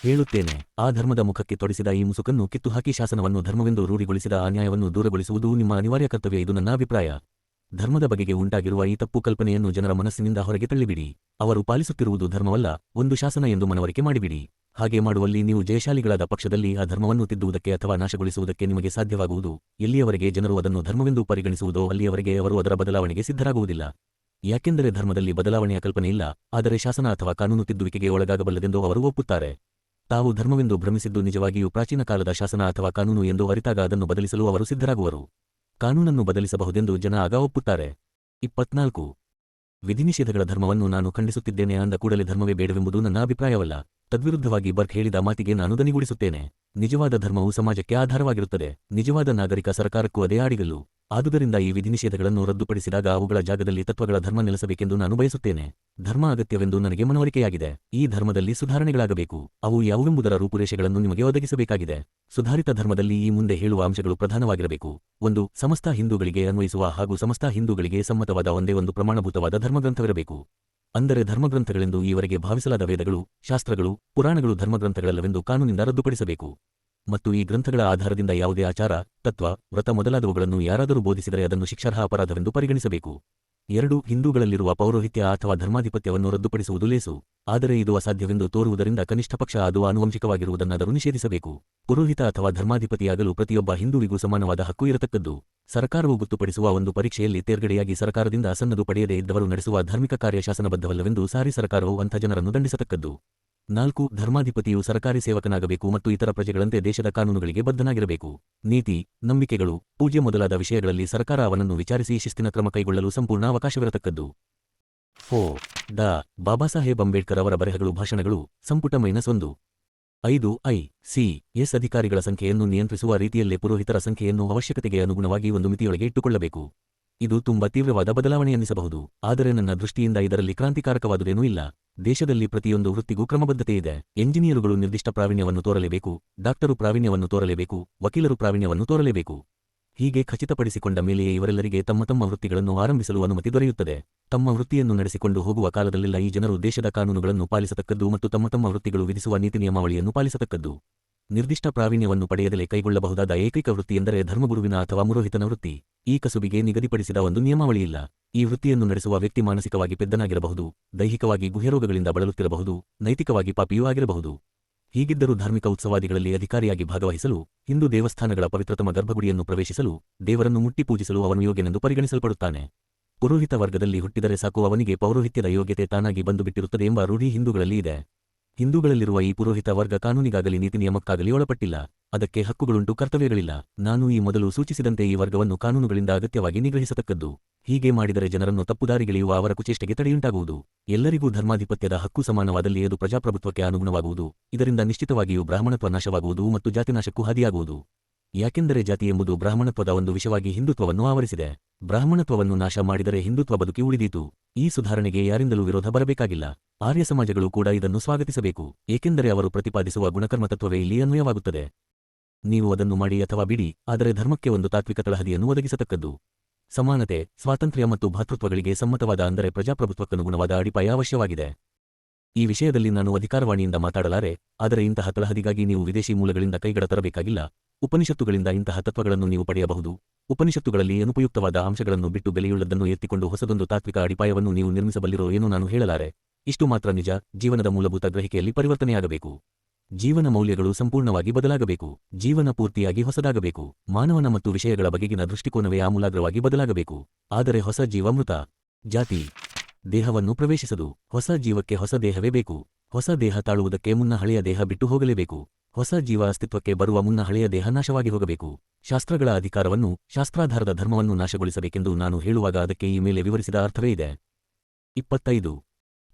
ಹೇಳುತ್ತೇನೆ. ಆ ಧರ್ಮದ ಮುಖಕ್ಕೆ ತೊಡಿಸಿದ ಈ ಮುಸುಕನ್ನು ಕಿತ್ತುಹಾಕಿ ಶಾಸನವನ್ನು ಧರ್ಮವೆಂದು ರೂಢಿಗೊಳಿಸಿದ ಆ ನ್ಯಾಯವನ್ನು ದೂರಗೊಳಿಸುವುದು ನಿಮ್ಮ ಅನಿವಾರ್ಯ ಕರ್ತವ್ಯ. ಇದು ನನ್ನ ಅಭಿಪ್ರಾಯ. ಧರ್ಮದ ಬಗೆಗೆ ಉಂಟಾಗಿರುವ ಈ ತಪ್ಪು ಕಲ್ಪನೆಯನ್ನು ಜನರ ಮನಸ್ಸಿನಿಂದ ಹೊರಗೆ ತಳ್ಳಿಬಿಡಿ. ಅವರು ಪಾಲಿಸುತ್ತಿರುವುದು ಧರ್ಮವಲ್ಲ, ಒಂದು ಶಾಸನ ಎಂದು ಮನವರಿಕೆ ಮಾಡಿಬಿಡಿ. ಹಾಗೆ ಮಾಡುವಲ್ಲಿ ನೀವು ಜಯಶಾಲಿಗಳಾದ ಪಕ್ಷದಲ್ಲಿ ಆ ಧರ್ಮವನ್ನು ತಿದ್ದುವುದಕ್ಕೆ ಅಥವಾ ನಾಶಗೊಳಿಸುವುದಕ್ಕೆ ನಿಮಗೆ ಸಾಧ್ಯವಾಗುವುದು. ಎಲ್ಲಿಯವರೆಗೆ ಜನರು ಅದನ್ನು ಧರ್ಮವೆಂದು ಪರಿಗಣಿಸುವುದೋ ಅಲ್ಲಿಯವರೆಗೆ ಅವರು ಅದರ ಬದಲಾವಣೆಗೆ ಸಿದ್ಧರಾಗುವುದಿಲ್ಲ. ಯಾಕೆಂದರೆ ಧರ್ಮದಲ್ಲಿ ಬದಲಾವಣೆಯ ಕಲ್ಪನೆ ಇಲ್ಲ, ಆದರೆ ಶಾಸನ ಅಥವಾ ಕಾನೂನು ತಿದ್ದುವಿಕೆಗೆ ಒಳಗಾಗಬಲ್ಲದೆಂದು ಅವರು ಒಪ್ಪುತ್ತಾರೆ. ತಾವು ಧರ್ಮವೆಂದು ಭ್ರಮಿಸಿದ್ದು ನಿಜವಾಗಿಯೂ ಪ್ರಾಚೀನ ಕಾಲದ ಶಾಸನ ಅಥವಾ ಕಾನೂನು ಎಂದು ಅರಿತಾಗ ಅದನ್ನು ಬದಲಿಸಲು ಅವರು ಸಿದ್ಧರಾಗುವರು. ಕಾನೂನನ್ನು ಬದಲಿಸಬಹುದೆಂದು ಜನ ಆಗ ಒಪ್ಪುತ್ತಾರೆ. 24. ವಿಧಿನಿಷೇಧಗಳ ಧರ್ಮವನ್ನು ನಾನು ಖಂಡಿಸುತ್ತಿದ್ದೇನೆ ಅಂದ ಕೂಡಲೇ ಧರ್ಮವೇ ಬೇಡವೆಂಬುದು ನನ್ನ ಅಭಿಪ್ರಾಯವಲ್ಲ. ತದ್ವಿರುದ್ಧವಾಗಿ ಬರ್ಕ್ ಹೇಳಿದ ಮಾತಿಗೆ ನಾನು ದನಿಗೂಡಿಸುತ್ತೇನೆ. ನಿಜವಾದ ಧರ್ಮವು ಸಮಾಜಕ್ಕೆ ಆಧಾರವಾಗಿರುತ್ತದೆ. ನಿಜವಾದ ನಾಗರಿಕ ಸರ್ಕಾರಕ್ಕೂ ಅದೇ ಆಡಿಗಲ್ಲು. ಆದುದರಿಂದ ಈ ವಿಧಿನಿಷೇಧಗಳನ್ನು ರದ್ದುಪಡಿಸಿದಾಗ ಅವುಗಳ ಜಾಗದಲ್ಲಿ ತತ್ವಗಳ ಧರ್ಮ ನೆಲೆಸಬೇಕೆಂದು ನಾನು ಬಯಸುತ್ತೇನೆ. ಧರ್ಮ ಅಗತ್ಯವೆಂದು ನನಗೆ ಮನವರಿಕೆಯಾಗಿದೆ. ಈ ಧರ್ಮದಲ್ಲಿ ಸುಧಾರಣೆಗಳಾಗಬೇಕು. ಅವು ಯಾವುವೆಂಬುದರ ರೂಪುರೇಷೆಗಳನ್ನು ನಿಮಗೆ ಒದಗಿಸಬೇಕಾಗಿದೆ. ಸುಧಾರಿತ ಧರ್ಮದಲ್ಲಿ ಈ ಮುಂದೆ ಹೇಳುವ ಅಂಶಗಳು ಪ್ರಧಾನವಾಗಿರಬೇಕು. 1. ಸಮಸ್ತ ಹಿಂದೂಗಳಿಗೆ ಅನ್ವಯಿಸುವ ಹಾಗೂ ಸಮಸ್ತ ಹಿಂದೂಗಳಿಗೆ ಸಮ್ಮತವಾದ ಒಂದೇ ಒಂದು ಪ್ರಮಾಣಭೂತವಾದ ಧರ್ಮಗ್ರಂಥವಿರಬೇಕು. ಅಂದರೆ ಧರ್ಮಗ್ರಂಥಗಳೆಂದು ಈವರೆಗೆ ಭಾವಿಸಲಾದ ವೇದಗಳು, ಶಾಸ್ತ್ರಗಳು, ಪುರಾಣಗಳು ಧರ್ಮಗ್ರಂಥಗಳಲ್ಲವೆಂದು ಕಾನೂನಿಂದ ರದ್ದುಪಡಿಸಬೇಕು. ಮತ್ತು ಈ ಗ್ರಂಥಗಳ ಆಧಾರದಿಂದ ಯಾವುದೇ ಆಚಾರ, ತತ್ವ, ವ್ರತ ಮೊದಲಾದವುಗಳನ್ನು ಯಾರಾದರೂ ಬೋಧಿಸಿದರೆ ಅದನ್ನು ಶಿಕ್ಷಾರ್ಹ ಅಪರಾಧವೆಂದು ಪರಿಗಣಿಸಬೇಕು. 2. ಹಿಂದೂಗಳಲ್ಲಿರುವ ಪೌರೋಹಿತ್ಯ ಅಥವಾ ಧರ್ಮಾಧಿಪತ್ಯವನ್ನು ರದ್ದುಪಡಿಸುವುದು ಲೇಸು. ಆದರೆ ಇದು ಅಸಾಧ್ಯವೆಂದು ತೋರುವುದರಿಂದ ಕನಿಷ್ಠಪಕ್ಷ ಅದು ಆನುವಂಶಿಕವಾಗಿರುವುದನ್ನಾದರೂ ನಿಷೇಧಿಸಬೇಕು. ಪುರೋಹಿತ ಅಥವಾ ಧರ್ಮಾಧಿಪತಿಯಾಗಲು ಪ್ರತಿಯೊಬ್ಬ ಹಿಂದೂವಿಗೂ ಸಮಾನವಾದ ಹಕ್ಕು ಇರತಕ್ಕದ್ದು. ಸರ್ಕಾರವು ಗೊತ್ತುಪಡಿಸುವ ಒಂದು ಪರೀಕ್ಷೆಯಲ್ಲಿ ತೇರ್ಗಡೆಯಾಗಿ ಸರ್ಕಾರದಿಂದ ಸನ್ನದು ಪಡೆಯದೇ ಇದ್ದವರು ನಡೆಸುವ ಧಾರ್ಮಿಕ ಕಾರ್ಯ ಶಾಸನಬದ್ಧವಲ್ಲವೆಂದು ಸಾರಿ ಸರ್ಕಾರವು ಅಂಥ ಜನರನ್ನು ದಂಡಿಸತಕ್ಕದ್ದು. 4. ಧರ್ಮಾಧಿಪತಿಯು ಸರ್ಕಾರಿ ಸೇವಕನಾಗಬೇಕು ಮತ್ತು ಇತರ ಪ್ರಜೆಗಳಂತೆ ದೇಶದ ಕಾನೂನುಗಳಿಗೆ ಬದ್ಧನಾಗಿರಬೇಕು. ನೀತಿ, ನಂಬಿಕೆಗಳು, ಪೂಜೆ ಮೊದಲಾದ ವಿಷಯಗಳಲ್ಲಿ ಸರ್ಕಾರ ಅವನನ್ನು ವಿಚಾರಿಸಿ ಶಿಸ್ತಿನ ಕ್ರಮ ಕೈಗೊಳ್ಳಲು ಸಂಪೂರ್ಣ ಅವಕಾಶವಿರತಕ್ಕದ್ದು. 4. ಡಾ. ಬಾಬಾಸಾಹೇಬ್ ಅಂಬೇಡ್ಕರ್ ಅವರ ಬರೆಹಗಳು ಭಾಷಣಗಳು ಸಂಪುಟ -1. 5. I.C.S. ಅಧಿಕಾರಿಗಳ ಸಂಖ್ಯೆಯನ್ನು ನಿಯಂತ್ರಿಸುವ ರೀತಿಯಲ್ಲೇ ಪುರೋಹಿತರ ಸಂಖ್ಯೆಯನ್ನು ಅವಶ್ಯಕತೆಗೆ ಅನುಗುಣವಾಗಿ ಒಂದು ಮಿತಿಯೊಳಗೆ ಇಟ್ಟುಕೊಳ್ಳಬೇಕು. ಇದು ತುಂಬಾ ತೀವ್ರವಾದ ಬದಲಾವಣೆಯೆನ್ನಿಸಬಹುದು. ಆದರೆ ನನ್ನ ದೃಷ್ಟಿಯಿಂದ ಇದರಲ್ಲಿ ಕ್ರಾಂತಿಕಾರಕವಾದುದೇನೂ ಇಲ್ಲ. ದೇಶದಲ್ಲಿ ಪ್ರತಿಯೊಂದು ವೃತ್ತಿಗೂ ಕ್ರಮಬದ್ಧತೆಯಿದೆ. ಎಂಜಿನಿಯರುಗಳು ನಿರ್ದಿಷ್ಟ ಪ್ರಾವೀಣ್ಯವನ್ನು ತೋರಲೇಬೇಕು, ಡಾಕ್ಟರು ಪ್ರಾವೀಣ್ಯವನ್ನು ತೋರಲೇಬೇಕು, ವಕೀಲರು ಪ್ರಾವೀಣ್ಯವನ್ನು ತೋರಲೇಬೇಕು. ಹೀಗೆ ಖಚಿತಪಡಿಸಿಕೊಂಡ ಮೇಲೆಯೇ ಇವರೆಲ್ಲರಿಗೆ ತಮ್ಮ ತಮ್ಮ ವೃತ್ತಿಗಳನ್ನು ಆರಂಭಿಸಲು ಅನುಮತಿ ದೊರೆಯುತ್ತದೆ. ತಮ್ಮ ವೃತ್ತಿಯನ್ನು ನಡೆಸಿಕೊಂಡು ಹೋಗುವ ಕಾಲದಲ್ಲೆಲ್ಲ ಈ ಜನರು ದೇಶದ ಕಾನೂನುಗಳನ್ನು ಪಾಲಿಸತಕ್ಕದ್ದು ಮತ್ತು ತಮ್ಮ ತಮ್ಮ ವೃತ್ತಿಗಳು ವಿಧಿಸುವ ನೀತಿ ನಿಯಮಾವಳಿಯನ್ನು ಪಾಲಿಸತಕ್ಕದ್ದು. ನಿರ್ದಿಷ್ಟ ಪ್ರಾವೀಣ್ಯವನ್ನು ಪಡೆಯದಲೇ ಕೈಗೊಳ್ಳಬಹುದಾದ ಏಕೈಕ ವೃತ್ತಿ ಎಂದರೆ ಧರ್ಮಗುರುವಿನ ಅಥವಾ ಮುರೋಹಿತನ ವೃತ್ತಿ. ಈ ಕಸುಬಿಗೆ ನಿಗದಿಪಡಿಸಿದ ಒಂದು ನಿಯಮಾವಳಿಯಿಲ್ಲ. ಈ ವೃತ್ತಿಯನ್ನು ನಡೆಸುವ ವ್ಯಕ್ತಿ ಮಾನಸಿಕವಾಗಿ ಪೆದ್ದನಾಗಿರಬಹುದು, ದೈಹಿಕವಾಗಿ ಗುಹ್ಯರೋಗಗಳಿಂದ ಬಳಲುತ್ತಿರಬಹುದು, ನೈತಿಕವಾಗಿ ಪಾಪಿಯೂ ಆಗಿರಬಹುದು. ಹೀಗಿದ್ದರೂ ಧಾರ್ಮಿಕ ಉತ್ಸವಾದಿಗಳಲ್ಲಿ ಅಧಿಕಾರಿಯಾಗಿ ಭಾಗವಹಿಸಲು, ಹಿಂದೂ ದೇವಸ್ಥಾನಗಳ ಪವಿತ್ರತಮ ಗರ್ಭಗುಡಿಯನ್ನು ಪ್ರವೇಶಿಸಲು, ದೇವರನ್ನು ಮುಟ್ಟಿ ಪೂಜಿಸಲು ಅವನು ಯೋಗ್ಯನೆಂದು ಪರಿಗಣಿಸಲ್ಪಡುತ್ತಾನೆ. ಪುರೋಹಿತ ವರ್ಗದಲ್ಲಿ ಹುಟ್ಟಿದರೆ ಸಾಕು, ಅವನಿಗೆ ಪೌರೋಹಿತ್ಯದ ಯೋಗ್ಯತೆ ತಾನಾಗಿ ಬಂದುಬಿಟ್ಟಿರುತ್ತದೆ ಎಂಬ ರೂಢಿ ಹಿಂದೂಗಳಲ್ಲಿ ಇದೆ. ಹಿಂದೂಗಳಲ್ಲಿರುವ ಈ ಪುರೋಹಿತ ವರ್ಗ ಕಾನೂನಿಗಾಗಲಿ ನೀತಿ ನಿಯಮಕ್ಕಾಗಲಿ ಒಳಪಟ್ಟಿಲ್ಲ. ಅದಕ್ಕೆ ಹಕ್ಕುಗಳುಂಟು, ಕರ್ತವ್ಯಗಳಿಲ್ಲ. ನಾನು ಈ ಮೊದಲು ಸೂಚಿಸಿದಂತೆ ಈ ವರ್ಗವನ್ನು ಕಾನೂನುಗಳಿಂದ ಅಗತ್ಯವಾಗಿ ನಿಗ್ರಹಿಸತಕ್ಕದ್ದು. ಹೀಗೆ ಮಾಡಿದರೆ ಜನರನ್ನು ತಪ್ಪುದಾರಿಗೆಳೆಯುವ ಅವರ ಕುಚೇಷ್ಟೆಗೆ ತಡೆಯುಂಟಾಗುವುದು. ಎಲ್ಲರಿಗೂ ಧರ್ಮಾಧಿಪತ್ಯದ ಹಕ್ಕು ಸಮಾನವಾದಲ್ಲಿ ಅದು ಪ್ರಜಾಪ್ರಭುತ್ವಕ್ಕೆ ಅನುಗುಣವಾಗುವುದು. ಇದರಿಂದ ನಿಶ್ಚಿತವಾಗಿಯೂ ಬ್ರಾಹ್ಮಣತ್ವ ನಾಶವಾಗುವುದು ಮತ್ತು ಜಾತಿನಾಶಕ್ಕೂ ಹಾದಿಯಾಗುವುದು. ಯಾಕೆಂದರೆ ಜಾತಿ ಎಂಬುದು ಬ್ರಾಹ್ಮಣತ್ವದ ಒಂದು ವಿಷವಾಗಿ ಹಿಂದುತ್ವವನ್ನು ಆವರಿಸಿದೆ. ಬ್ರಾಹ್ಮಣತ್ವವನ್ನು ನಾಶ ಮಾಡಿದರೆ ಹಿಂದುತ್ವ ಬದುಕಿ ಉಳಿದೀತು. ಈ ಸುಧಾರಣೆಗೆ ಯಾರಿಂದಲೂ ವಿರೋಧ ಬರಬೇಕಾಗಿಲ್ಲ. ಆರ್ಯ ಸಮಾಜಗಳು ಕೂಡ ಇದನ್ನು ಸ್ವಾಗತಿಸಬೇಕು. ಏಕೆಂದರೆ ಅವರು ಪ್ರತಿಪಾದಿಸುವ ಗುಣಕರ್ಮ ತತ್ವವೇ ಇಲ್ಲಿ ಅನ್ವಯವಾಗುತ್ತದೆ. ನೀವು ಅದನ್ನು ಮಾಡಿ ಅಥವಾ ಬಿಡಿ, ಆದರೆ ಧರ್ಮಕ್ಕೆ ಒಂದು ತಾತ್ವಿಕ ತಳಹದಿಯನ್ನು ಒದಗಿಸತಕ್ಕದ್ದು. ಸಮಾನತೆ, ಸ್ವಾತಂತ್ರ್ಯ ಮತ್ತು ಭಾತೃತ್ವಗಳಿಗೆ ಸಮ್ಮತವಾದ ಅಂದರೆ ಪ್ರಜಾಪ್ರಭುತ್ವಕ್ಕನುಗುಣವಾದ ಅಡಿಪಾಯ ಅವಶ್ಯವಾಗಿದೆ. ಈ ವಿಷಯದಲ್ಲಿ ನಾನು ಅಧಿಕಾರವಾಣಿಯಿಂದ ಮಾತಾಡಲಾರೆ, ಆದರೆ ಇಂತಹ ತಳಹದಿಗಾಗಿ ನೀವು ವಿದೇಶಿ ಮೂಲಗಳಿಂದ ಕೈಗಡ ತರಬೇಕಾಗಿಲ್ಲ. ಉಪನಿಷತ್ತುಗಳಿಂದ ಇಂತಹ ತತ್ವಗಳನ್ನು ನೀವು ಪಡೆಯಬಹುದು. ಉಪನಿಷತ್ತುಗಳಲ್ಲಿ ಅನುಪಯುಕ್ತವಾದ ಅಂಶಗಳನ್ನು ಬಿಟ್ಟು ಬೆಲೆಯುಳ್ಳದನ್ನು ಎತ್ತಿಕೊಂಡು ಹೊಸದೊಂದು ತಾತ್ವಿಕ ಅಡಿಪಾಯವನ್ನು ನೀವು ನಿರ್ಮಿಸಬಲ್ಲಿರೋ ಏನೋ ನಾನು ಹೇಳಲಾರೆ. ಇಷ್ಟು ಮಾತ್ರ ನಿಜ, ಜೀವನದ ಮೂಲಭೂತ ಗ್ರಹಿಕೆಯಲ್ಲಿ ಪರಿವರ್ತನೆಯಾಗಬೇಕು. ಜೀವನ ಮೌಲ್ಯಗಳು ಸಂಪೂರ್ಣವಾಗಿ ಬದಲಾಗಬೇಕು. ಜೀವನ ಪೂರ್ತಿಯಾಗಿ ಹೊಸದಾಗಬೇಕು. ಮಾನವನ ಮತ್ತು ವಿಷಯಗಳ ಬಗೆಗಿನ ದೃಷ್ಟಿಕೋನವೇ ಆಮೂಲಾಗ್ರವಾಗಿ ಬದಲಾಗಬೇಕು. ಆದರೆ ಹೊಸ ಜೀವ ಮೃತ ಜಾತಿ ದೇಹವನ್ನು ಪ್ರವೇಶಿಸದು. ಹೊಸ ಜೀವಕ್ಕೆ ಹೊಸ ದೇಹವೇ ಬೇಕು. ಹೊಸ ದೇಹ ತಾಳುವುದಕ್ಕೆ ಮುನ್ನ ಹಳೆಯ ದೇಹ ಬಿಟ್ಟು ಹೋಗಲೇಬೇಕು. ಹೊಸ ಜೀವ ಅಸ್ತಿತ್ವಕ್ಕೆ ಬರುವ ಮುನ್ನ ಹಳೆಯ ದೇಹ ನಾಶವಾಗಿ ಹೋಗಬೇಕು. ಶಾಸ್ತ್ರಗಳ ಅಧಿಕಾರವನ್ನು, ಶಾಸ್ತ್ರಾಧಾರದ ಧರ್ಮವನ್ನು ನಾಶಗೊಳಿಸಬೇಕೆಂದು ನಾನು ಹೇಳುವಾಗ ಅದಕ್ಕೆ ಈ ಮೇಲೆ ವಿವರಿಸಿದ ಅರ್ಥವೇ ಇದೆ. 25.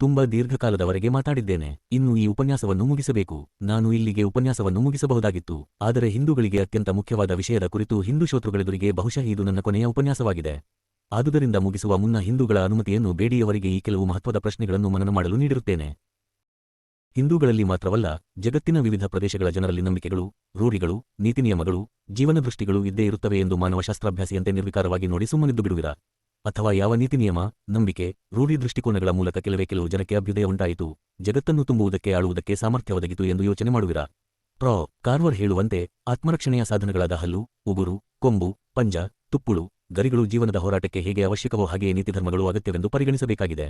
ತುಂಬಾ ದೀರ್ಘಕಾಲದವರೆಗೆ ಮಾತಾಡಿದ್ದೇನೆ. ಇನ್ನು ಈ ಉಪನ್ಯಾಸವನ್ನು ಮುಗಿಸಬೇಕು. ನಾನು ಇಲ್ಲಿಗೆ ಉಪನ್ಯಾಸವನ್ನು ಮುಗಿಸಬಹುದಾಗಿತ್ತು, ಆದರೆ ಹಿಂದೂಗಳಿಗೆ ಅತ್ಯಂತ ಮುಖ್ಯವಾದ ವಿಷಯದ ಕುರಿತು ಹಿಂದೂ ಶ್ರೋತೃಗಳೆದುರಿಗೆ ಬಹುಶಃ ಇದು ನನ್ನ ಕೊನೆಯ ಉಪನ್ಯಾಸವಾಗಿದೆ. ಆದುದರಿಂದ ಮುಗಿಸುವ ಮುನ್ನ ಹಿಂದೂಗಳ ಅನುಮತಿಯನ್ನು ಬೇಡಿಯವರಿಗೆ ಈ ಕೆಲವು ಮಹತ್ವದ ಪ್ರಶ್ನೆಗಳನ್ನು ಮನನ ಮಾಡಲು ನೀಡಿರುತ್ತೇನೆ. ಹಿಂದೂಗಳಲ್ಲಿ ಮಾತ್ರವಲ್ಲ, ಜಗತ್ತಿನ ವಿವಿಧ ಪ್ರದೇಶಗಳ ಜನರಲ್ಲಿ ನಂಬಿಕೆಗಳು, ರೂಢಿಗಳು, ನೀತಿನಿಯಮಗಳು, ಜೀವನದೃಷ್ಟಿಗಳು ಇದ್ದೇ ಇರುತ್ತವೆ ಎಂದು ಮಾನವಶಾಸ್ತ್ರಾಭ್ಯಾಸಿಯಂತೆ ನಿರ್ವಿಕಾರವಾಗಿ ನೋಡಿ ಸುಮ್ಮನಿದ್ದು ಬಿಡುವಿರಾ? ಅಥವಾ ಯಾವ ನೀತಿನಿಯಮ, ನಂಬಿಕೆ, ರೂಢಿ ದೃಷ್ಟಿಕೋನಗಳ ಮೂಲಕ ಕೆಲವು ಜನಕ್ಕೆ ಅಭ್ಯುದಯ ಉಂಟಾಯಿತು, ಜಗತ್ತನ್ನು ತುಂಬುವುದಕ್ಕೆ ಆಳುವುದಕ್ಕೆ ಸಾಮರ್ಥ್ಯ ಒದಗಿತು ಎಂದು ಯೋಚನೆ ಮಾಡುವಿರಾ? ಪ್ರೊ. ಕಾರ್ವರ್ ಹೇಳುವಂತೆ, ಆತ್ಮರಕ್ಷಣೆಯ ಸಾಧನಗಳಾದ ಹಲ್ಲು, ಉಗುರು, ಕೊಂಬು, ಪಂಜ, ತುಪ್ಪುಳು, ಗರಿಗಳು ಜೀವನದ ಹೋರಾಟಕ್ಕೆ ಹೇಗೆ ಅವಶ್ಯಕವೋ ಹಾಗೆಯೇ ನೀತಿಧರ್ಮಗಳು ಅಗತ್ಯವೆಂದು ಪರಿಗಣಿಸಬೇಕಾಗಿದೆ.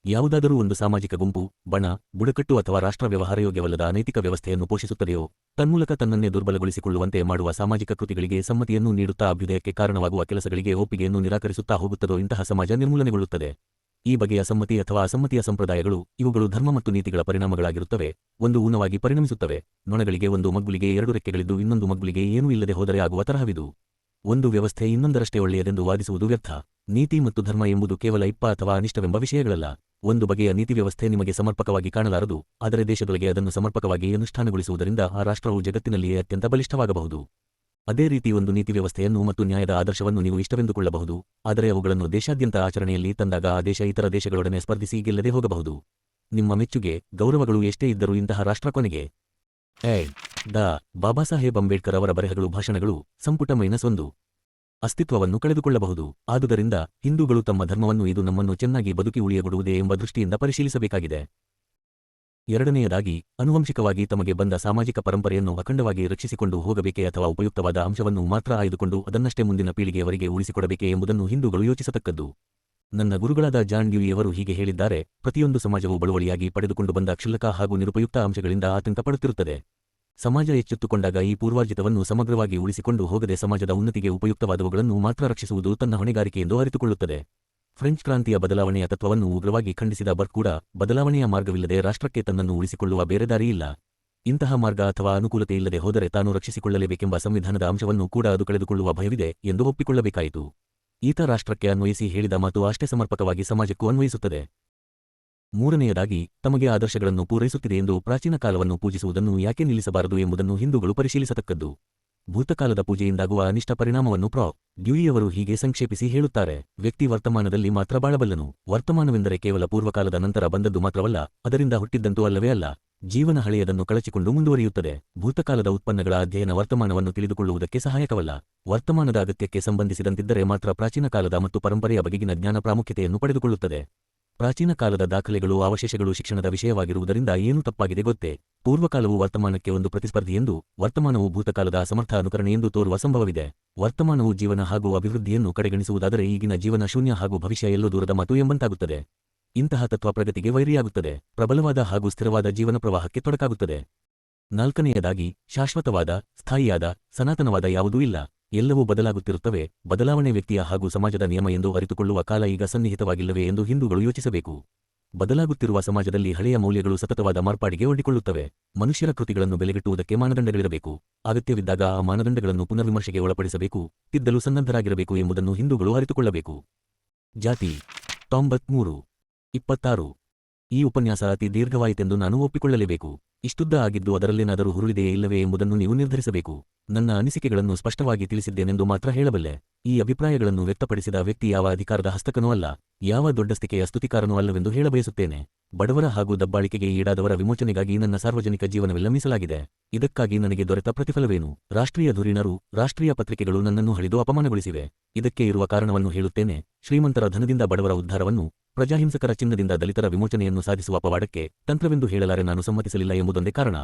ಯಾವುದಾದರೂ ಒಂದು ಸಾಮಾಜಿಕ ಗುಂಪು, ಬಣ, ಬುಡಕಟ್ಟು ಅಥವಾ ರಾಷ್ಟ್ರ ವ್ಯವಹಾರಯೋಗ್ಯವಲ್ಲದ ಅನೈತಿಕ ವ್ಯವಸ್ಥೆಯನ್ನು ಪೋಷಿಸುತ್ತದೆಯೋ, ತನ್ಮೂಲಕ ತನ್ನನ್ನೇ ದುರ್ಬಲಗೊಳಿಸಿಕೊಳ್ಳುವಂತೆ ಮಾಡುವ ಸಾಮಾಜಿಕ ಕೃತಿಗಳಿಗೆ ಸಮ್ಮತಿಯನ್ನು ನೀಡುತ್ತಾ ಅಭ್ಯುದಯಕ್ಕೆ ಕಾರಣವಾಗುವ ಕೆಲಸಗಳಿಗೆ ಒಪ್ಪಿಗೆಯನ್ನು ನಿರಾಕರಿಸುತ್ತಾ ಹೋಗುತ್ತದೋ ಇಂತಹ ಸಮಾಜ ನಿರ್ಮೂಲನೆಗೊಳ್ಳುತ್ತದೆ. ಈ ಬಗೆಯ ಸಮ್ಮತಿ ಅಥವಾ ಅಸಮ್ಮತಿಯ ಸಂಪ್ರದಾಯಗಳು, ಇವುಗಳು ಧರ್ಮ ಮತ್ತು ನೀತಿಗಳ ಪರಿಣಾಮಗಳಾಗಿರುತ್ತವೆ. ಒಂದು ಊನವಾಗಿ ಪರಿಣಮಿಸುತ್ತವೆ. ನೊಣಗಳಿಗೆ ಒಂದು ಮಗ್ಗುಲಿಗೆ 2 ರೆಕ್ಕೆಗಳಿದ್ದು ಇನ್ನೊಂದು ಮಗ್ಗುಲಿಗೆ ಏನೂ ಇಲ್ಲದೆ ಹೋದರೆ ಆಗುವ ತರಹವಿದು. ಒಂದು ವ್ಯವಸ್ಥೆ ಇನ್ನೊಂದರಷ್ಟೇ ಒಳ್ಳೆಯದೆಂದು ವಾದಿಸುವುದು ವ್ಯರ್ಥ. ನೀತಿ ಮತ್ತು ಧರ್ಮ ಎಂಬುದು ಕೇವಲ ಇಪ್ಪ ಅಥವಾ ಅನಿಷ್ಟವೆಂಬ ವಿಷಯಗಳಲ್ಲ. ಒಂದು ಬಗೆಯ ನೀತಿ ವ್ಯವಸ್ಥೆ ನಿಮಗೆ ಸಮರ್ಪಕವಾಗಿ ಕಾಣಲಾರದು, ಆದರೆ ದೇಶದೊಳಗೆ ಅದನ್ನು ಸಮರ್ಪಕವಾಗಿ ಅನುಷ್ಠಾನಗೊಳಿಸುವುದರಿಂದ ಆ ರಾಷ್ಟ್ರವು ಜಗತ್ತಿನಲ್ಲಿಯೇ ಅತ್ಯಂತ ಬಲಿಷ್ಠವಾಗಬಹುದು. ಅದೇ ರೀತಿ ಒಂದು ನೀತಿ ವ್ಯವಸ್ಥೆಯನ್ನು ಮತ್ತು ನ್ಯಾಯದ ಆದರ್ಶವನ್ನು ನೀವು ಇಷ್ಟವೆಂದುಕೊಳ್ಳಬಹುದು, ಆದರೆ ಅವುಗಳನ್ನು ದೇಶಾದ್ಯಂತ ಆಚರಣೆಯಲ್ಲಿ ತಂದಾಗ ಆ ದೇಶ ಇತರ ದೇಶಗಳೊಡನೆ ಸ್ಪರ್ಧಿಸಿ ಗೆಲ್ಲದೆ ಹೋಗಬಹುದು. ನಿಮ್ಮ ಮೆಚ್ಚುಗೆ, ಗೌರವಗಳು ಎಷ್ಟೇ ಇದ್ದರೂ ಇಂತಹ ರಾಷ್ಟ್ರ ಕೊನೆಗೆ ಡಾ. ಬಾಬಾಸಾಹೇಬ್ ಅಂಬೇಡ್ಕರ್ ಅವರ ಬರೆಹಗಳು, ಭಾಷಣಗಳು, ಸಂಪುಟ -1 ಅಸ್ತಿತ್ವವನ್ನು ಕಳೆದುಕೊಳ್ಳಬಹುದು. ಆದುದರಿಂದ ಹಿಂದೂಗಳು ತಮ್ಮ ಧರ್ಮವನ್ನು ಇದು ನಮ್ಮನ್ನು ಚೆನ್ನಾಗಿ ಬದುಕಿ ಉಳಿಯಗೊಡುವುದೇ ಎಂಬ ದೃಷ್ಟಿಯಿಂದ ಪರಿಶೀಲಿಸಬೇಕಾಗಿದೆ. ಎರಡನೆಯದಾಗಿ, ಆನುವಂಶಿಕವಾಗಿ ತಮಗೆ ಬಂದ ಸಾಮಾಜಿಕ ಪರಂಪರೆಯನ್ನು ಅಖಂಡವಾಗಿ ರಕ್ಷಿಸಿಕೊಂಡು ಹೋಗಬೇಕೇ ಅಥವಾ ಉಪಯುಕ್ತವಾದ ಅಂಶವನ್ನು ಮಾತ್ರ ಆಯ್ದುಕೊಂಡು ಅದನ್ನಷ್ಟೇ ಮುಂದಿನ ಪೀಳಿಗೆಯವರಿಗೆ ಉಳಿಸಿಕೊಡಬೇಕೇ ಎಂಬುದನ್ನು ಹಿಂದೂಗಳು ಯೋಚಿಸತಕ್ಕದ್ದು. ನನ್ನ ಗುರುಗಳಾದ ಜಾನ್ ಡ್ಯೂಯಿಯವರು ಹೀಗೆ ಹೇಳಿದ್ದಾರೆ: ಪ್ರತಿಯೊಂದು ಸಮಾಜವು ಬಳುವಳಿಯಾಗಿ ಪಡೆದುಕೊಂಡು ಬಂದ ಕ್ಷುಲ್ಲಕ ಹಾಗೂ ನಿರುಪಯುಕ್ತ ಅಂಶಗಳಿಂದ ಆತಂಕ ಪಡುತ್ತಿರುತ್ತದೆ. ಸಮಾಜ ಎಚ್ಚೆತ್ತುಕೊಂಡಾಗ ಈ ಪೂರ್ವಾರ್ಜಿತವನ್ನು ಸಮಗ್ರವಾಗಿ ಉಳಿಸಿಕೊಂಡು ಹೋಗದೆ ಸಮಾಜದ ಉನ್ನತಿಗೆ ಉಪಯುಕ್ತವಾದವುಗಳನ್ನು ಮಾತ್ರ ರಕ್ಷಿಸುವುದು ತನ್ನ ಹೊಣೆಗಾರಿಕೆಯೆಂದು ಅರಿತುಕೊಳ್ಳುತ್ತದೆ. ಫ್ರೆಂಚ್ ಕ್ರಾಂತಿಯ ಬದಲಾವಣೆಯ ತತ್ವವನ್ನು ಉಗ್ರವಾಗಿ ಖಂಡಿಸಿದ ಬರ್ಕ್ ಕೂಡ, ಬದಲಾವಣೆಯ ಮಾರ್ಗವಿಲ್ಲದೆ ರಾಷ್ಟ್ರಕ್ಕೆ ತನ್ನನ್ನು ಉಳಿಸಿಕೊಳ್ಳುವ ಬೇರೆ ದಾರಿಯಿಲ್ಲ. ಇಂತಹ ಮಾರ್ಗ ಅಥವಾ ಅನುಕೂಲತೆ ಇಲ್ಲದೆ ಹೋದರೆ ತಾನು ರಕ್ಷಿಸಿಕೊಳ್ಳಲೇಬೇಕೆಂಬ ಸಂವಿಧಾನದ ಅಂಶವನ್ನು ಕೂಡ ಅದು ಕಳೆದುಕೊಳ್ಳುವ ಭಯವಿದೆ ಎಂದು ಒಪ್ಪಿಕೊಳ್ಳಬೇಕಾಯಿತು. ಈತ ರಾಷ್ಟ್ರಕ್ಕೆ ಅನ್ವಯಿಸಿ ಹೇಳಿದ ಮಾತು ಅಷ್ಟೇ ಸಮರ್ಪಕವಾಗಿ ಸಮಾಜಕ್ಕೂ ಅನ್ವಯಿಸುತ್ತದೆ. ಮೂರನೆಯದಾಗಿ, ತಮಗೆ ಆದರ್ಶಗಳನ್ನು ಪೂರೈಸುತ್ತಿದೆ ಎಂದು ಪ್ರಾಚೀನ ಕಾಲವನ್ನು ಪೂಜಿಸುವುದನ್ನು ಯಾಕೆ ನಿಲ್ಲಿಸಬಾರದು ಎಂಬುದನ್ನು ಹಿಂದೂಗಳು ಪರಿಶೀಲಿಸತಕ್ಕದ್ದು. ಭೂತಕಾಲದ ಪೂಜೆಯಿಂದಾಗುವ ಅನಿಷ್ಟ ಪರಿಣಾಮವನ್ನು ಪ್ರೊ. ಡ್ಯೂಯಿಯವರು ಹೀಗೆ ಸಂಕ್ಷೇಪಿಸಿ ಹೇಳುತ್ತಾರೆ: ವ್ಯಕ್ತಿ ವರ್ತಮಾನದಲ್ಲಿ ಮಾತ್ರ ಬಾಳಬಲ್ಲನು. ವರ್ತಮಾನವೆಂದರೆ ಕೇವಲ ಪೂರ್ವಕಾಲದ ನಂತರ ಬಂದದ್ದು ಮಾತ್ರವಲ್ಲ, ಅದರಿಂದ ಹುಟ್ಟಿದ್ದಂತೂ ಅಲ್ಲವೇ ಅಲ್ಲ. ಜೀವನ ಹಳೆಯದನ್ನು ಕಳಚಿಕೊಂಡು ಮುಂದುವರಿಯುತ್ತದೆ. ಭೂತಕಾಲದ ಉತ್ಪನ್ನಗಳ ಅಧ್ಯಯನ ವರ್ತಮಾನವನ್ನು ತಿಳಿದುಕೊಳ್ಳುವುದಕ್ಕೆ ಸಹಾಯಕವಲ್ಲ. ವರ್ತಮಾನದ ಅಗತ್ಯಕ್ಕೆ ಸಂಬಂಧಿಸಿದಂತಿದ್ದರೆ ಮಾತ್ರ ಪ್ರಾಚೀನ ಕಾಲದ ಮತ್ತು ಪರಂಪರೆಯ ಬಗೆಗಿನ ಜ್ಞಾನ ಪ್ರಾಮುಖ್ಯತೆಯನ್ನು ಪಡೆದುಕೊಳ್ಳುತ್ತದೆ. ಪ್ರಾಚೀನ ಕಾಲದ ದಾಖಲೆಗಳು, ಅವಶೇಷಗಳು ಶಿಕ್ಷಣದ ವಿಷಯವಾಗಿರುವುದರಿಂದ ಏನು ತಪ್ಪಾಗಿದೆ ಗೊತ್ತೇ? ಪೂರ್ವಕಾಲವು ವರ್ತಮಾನಕ್ಕೆ ಒಂದು ಪ್ರತಿಸ್ಪರ್ಧಿಯೆಂದು, ವರ್ತಮಾನವು ಭೂತಕಾಲದ ಅಸಮರ್ಥ ಅನುಕರಣೆಯೆಂದು ತೋರುವ ಸಂಭವವಿದೆ. ವರ್ತಮಾನವು ಜೀವನ ಹಾಗೂ ಅಭಿವೃದ್ಧಿಯನ್ನು ಕಡೆಗಣಿಸುವುದಾದರೆ ಈಗಿನ ಜೀವನ ಶೂನ್ಯ ಹಾಗೂ ಭವಿಷ್ಯ ಎಲ್ಲೋ ದೂರದ ಮಾತು ಎಂಬಂತಾಗುತ್ತದೆ. ಇಂತಹ ತತ್ವ ಪ್ರಗತಿಗೆ ವೈರಿಯಾಗುತ್ತದೆ. ಪ್ರಬಲವಾದ ಹಾಗೂ ಸ್ಥಿರವಾದ ಜೀವನ ಪ್ರವಾಹಕ್ಕೆ ತೊಡಕಾಗುತ್ತದೆ. ನಾಲ್ಕನೆಯದಾಗಿ, ಶಾಶ್ವತವಾದ, ಸ್ಥಾಯಿಯಾದ, ಸನಾತನವಾದ ಯಾವುದೂ ಇಲ್ಲ. ಎಲ್ಲವೂ ಬದಲಾಗುತ್ತಿರುತ್ತವೆ. ಬದಲಾವಣೆ ವ್ಯಕ್ತಿಯ ಹಾಗೂ ಸಮಾಜದ ನಿಯಮ ಎಂದು ಅರಿತುಕೊಳ್ಳುವ ಕಾಲ ಈಗ ಸನ್ನಿಹಿತವಾಗಿಲ್ಲವೇ ಎಂದು ಹಿಂದೂಗಳು ಯೋಚಿಸಬೇಕು. ಬದಲಾಗುತ್ತಿರುವ ಸಮಾಜದಲ್ಲಿ ಹಳೆಯ ಮೌಲ್ಯಗಳು ಸತತವಾದ ಮಾರ್ಪಾಡಿಗೆ ಒಡ್ಡಿಕೊಳ್ಳುತ್ತವೆ. ಮನುಷ್ಯರ ಕೃತಿಗಳನ್ನು ಬೆಲೆಗಟ್ಟುವುದಕ್ಕೆ ಮಾನದಂಡಗಳಿರಬೇಕು. ಅಗತ್ಯವಿದ್ದಾಗ ಆ ಮಾನದಂಡಗಳನ್ನು ಪುನರ್ವಿಮರ್ಶೆಗೆ ಒಳಪಡಿಸಬೇಕು, ತಿದ್ದಲು ಸನ್ನದ್ಧರಾಗಿರಬೇಕು ಎಂಬುದನ್ನು ಹಿಂದೂಗಳು ಅರಿತುಕೊಳ್ಳಬೇಕು. ಜಾತಿ 93. 26. ಈ ಉಪನ್ಯಾಸ ಅತಿ ದೀರ್ಘವಾಯಿತೆಂದು ನಾನು ಒಪ್ಪಿಕೊಳ್ಳಲೇಬೇಕು. ಇಷ್ಟುದ್ದ ಆಗಿದ್ದು ಅದರಲ್ಲೇನಾದರೂ ಹುರುಳಿದೆಯೇ ಇಲ್ಲವೇ ಎಂಬುದನ್ನು ನೀವು ನಿರ್ಧರಿಸಬೇಕು. ನನ್ನ ಅನಿಸಿಕೆಗಳನ್ನು ಸ್ಪಷ್ಟವಾಗಿ ತಿಳಿಸಿದ್ದೇನೆಂದು ಮಾತ್ರ ಹೇಳಬಲ್ಲೆ. ಈ ಅಭಿಪ್ರಾಯಗಳನ್ನು ವ್ಯಕ್ತಪಡಿಸಿದ ವ್ಯಕ್ತಿ ಯಾವ ಅಧಿಕಾರದ ಹಸ್ತಕನೂ ಅಲ್ಲ, ಯಾವ ದೊಡ್ಡಸ್ತಿಕೆಯ ಸ್ತುತಿಕಾರನೂ ಅಲ್ಲವೆಂದು ಹೇಳಬಯಸುತ್ತೇನೆ. ಬಡವರ ಹಾಗೂ ದಬ್ಬಾಳಿಕೆಗೆ ಈಡಾದವರ ವಿಮೋಚನೆಗಾಗಿ ನನ್ನ ಸಾರ್ವಜನಿಕ ಜೀವನವೆಲ್ಲ ಮೀಸಲಾಗಿದೆ. ಇದಕ್ಕಾಗಿ ನನಗೆ ದೊರೆತ ಪ್ರತಿಫಲವೇನು? ರಾಷ್ಟ್ರೀಯ ಧುರೀಣರು, ರಾಷ್ಟ್ರೀಯ ಪತ್ರಿಕೆಗಳು ನನ್ನನ್ನು ಹಳಿದು ಅಪಮಾನಗೊಳಿಸಿವೆ. ಇದಕ್ಕೆ ಇರುವ ಕಾರಣವನ್ನು ಹೇಳುತ್ತೇನೆ: ಶ್ರೀಮಂತರ ಧನದಿಂದ ಬಡವರ ಉದ್ಧಾರವನ್ನು, ಪ್ರಜಾಹಿಂಸಕರ ಚಿನ್ನದಿಂದ ದಲಿತರ ವಿಮೋಚನೆಯನ್ನು ಸಾಧಿಸುವ ಪವಾಡಕ್ಕೆ ತಂತ್ರವೆಂದು ಹೇಳಲಾರೆ ನಾನು ಸಮ್ಮತಿಸಲಿಲ್ಲ ಎಂಬುದೊಂದೇ ಕಾರಣ.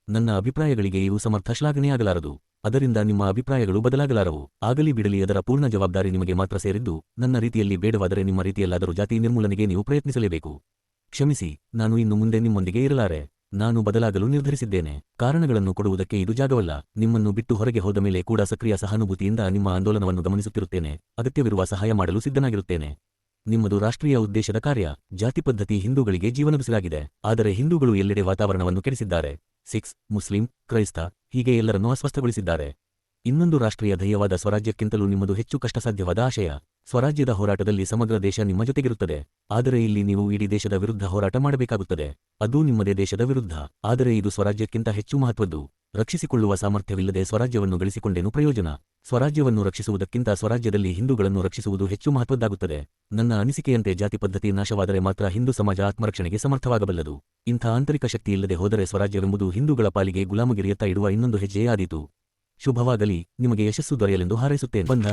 ನನ್ನ ಅಭಿಪ್ರಾಯಗಳಿಗೆ ಇವು ಸಮರ್ಥ ಶ್ಲಾಘನೆಯಾಗಲಾರದು. ಅದರಿಂದ ನಿಮ್ಮ ಅಭಿಪ್ರಾಯಗಳು ಬದಲಾಗಲಾರವು. ಆಗಲಿ ಬಿಡಲಿ, ಅದರ ಪೂರ್ಣ ಜವಾಬ್ದಾರಿ ನಿಮಗೆ ಮಾತ್ರ ಸೇರಿದ್ದು, ನನ್ನ ರೀತಿಯಲ್ಲಿ ಬೇಡವಾದರೆ ನಿಮ್ಮ ರೀತಿಯಲ್ಲಾದರೂ ಜಾತಿ ನಿರ್ಮೂಲನೆಗೆ ನೀವು ಪ್ರಯತ್ನಿಸಲೇಬೇಕು. ಕ್ಷಮಿಸಿ, ನಾನು ಇನ್ನು ಮುಂದೆ ನಿಮ್ಮೊಂದಿಗೆ ಇರಲಾರೆ. ನಾನು ಬದಲಾಗಲು ನಿರ್ಧರಿಸಿದ್ದೇನೆ. ಕಾರಣಗಳನ್ನು ಕೊಡುವುದಕ್ಕೆ ಇದು ಜಾಗವಲ್ಲ. ನಿಮ್ಮನ್ನು ಬಿಟ್ಟು ಹೊರಗೆ ಹೋದ ಮೇಲೆ ಕೂಡ ಸಕ್ರಿಯ ಸಹಾನುಭೂತಿಯಿಂದ ನಿಮ್ಮ ಆಂದೋಲನವನ್ನು ಗಮನಿಸುತ್ತಿರುತ್ತೇನೆ. ಅಗತ್ಯವಿರುವ ಸಹಾಯ ಮಾಡಲು ಸಿದ್ಧನಾಗಿರುತ್ತೇನೆ. ನಿಮ್ಮದು ರಾಷ್ಟ್ರೀಯ ಉದ್ದೇಶದ ಕಾರ್ಯ. ಜಾತಿ ಪದ್ಧತಿ ಹಿಂದೂಗಳಿಗೆ ಜೀವನಬಿಸಿಲಾಗಿದೆ. ಆದರೆ ಹಿಂದೂಗಳು ಎಲ್ಲೆಡೆ ವಾತಾವರಣವನ್ನು ಕೆಡಿಸಿದ್ದಾರೆ. ಸಿಖ್ಸ್, ಮುಸ್ಲಿಂ, ಕ್ರೈಸ್ತ ಹೀಗೆ ಎಲ್ಲರನ್ನೂ ಅಸ್ವಸ್ಥಗೊಳಿಸಿದ್ದಾರೆ. ಇನ್ನೊಂದು ರಾಷ್ಟ್ರೀಯ ಧ್ಯೇಯವಾದ ಸ್ವರಾಜ್ಯಕ್ಕಿಂತಲೂ ನಿಮ್ಮದು ಹೆಚ್ಚು ಕಷ್ಟಸಾಧ್ಯವಾದ ಆಶಯ. ಸ್ವರಾಜ್ಯದ ಹೋರಾಟದಲ್ಲಿ ಸಮಗ್ರ ದೇಶ ನಿಮ್ಮ ಜೊತೆಗಿರುತ್ತದೆ. ಆದರೆ ಇಲ್ಲಿ ನೀವು ಇಡೀ ದೇಶದ ವಿರುದ್ಧ ಹೋರಾಟ ಮಾಡಬೇಕಾಗುತ್ತದೆ. ಅದೂ ನಿಮ್ಮದೇ ದೇಶದ ವಿರುದ್ಧ. ಆದರೆ ಇದು ಸ್ವರಾಜ್ಯಕ್ಕಿಂತ ಹೆಚ್ಚು ಮಹತ್ವದ್ದು. ರಕ್ಷಿಸಿಕೊಳ್ಳುವ ಸಾಮರ್ಥ್ಯವಿಲ್ಲದೆ ಸ್ವರಾಜ್ಯವನ್ನು ಗಳಿಸಿಕೊಂಡೇನು ಪ್ರಯೋಜನ? ಸ್ವರಾಜ್ಯವನ್ನು ರಕ್ಷಿಸುವುದಕ್ಕಿಂತ ಸ್ವರಾಜ್ಯದಲ್ಲಿ ಹಿಂದೂಗಳನ್ನು ರಕ್ಷಿಸುವುದು ಹೆಚ್ಚು ಮಹತ್ವದ್ದಾಗುತ್ತದೆ. ನನ್ನ ಅನಿಸಿಕೆಯಂತೆ ಜಾತಿ ಪದ್ಧತಿ ನಾಶವಾದರೆ ಮಾತ್ರ ಹಿಂದೂ ಸಮಾಜ ಆತ್ಮರಕ್ಷಣೆಗೆ ಸಮರ್ಥವಾಗಬಲ್ಲದು. ಇಂಥ ಆಂತರಿಕ ಶಕ್ತಿ ಇಲ್ಲದೆ ಹೋದರೆ ಸ್ವರಾಜ್ಯವೆಂಬುದು ಹಿಂದೂಗಳ ಪಾಲಿಗೆ ಗುಲಾಮಗಿರಿಯತ್ತ ಇಡುವ ಇನ್ನೊಂದು ಹೆಜ್ಜೆಯೇ ಆದೀತು. ಶುಭವಾಗಲಿ, ನಿಮಗೆ ಯಶಸ್ಸು ದೊರೆಯಲೆಂದು ಹಾರೈಸುತ್ತೇನೆ. ಬಂದ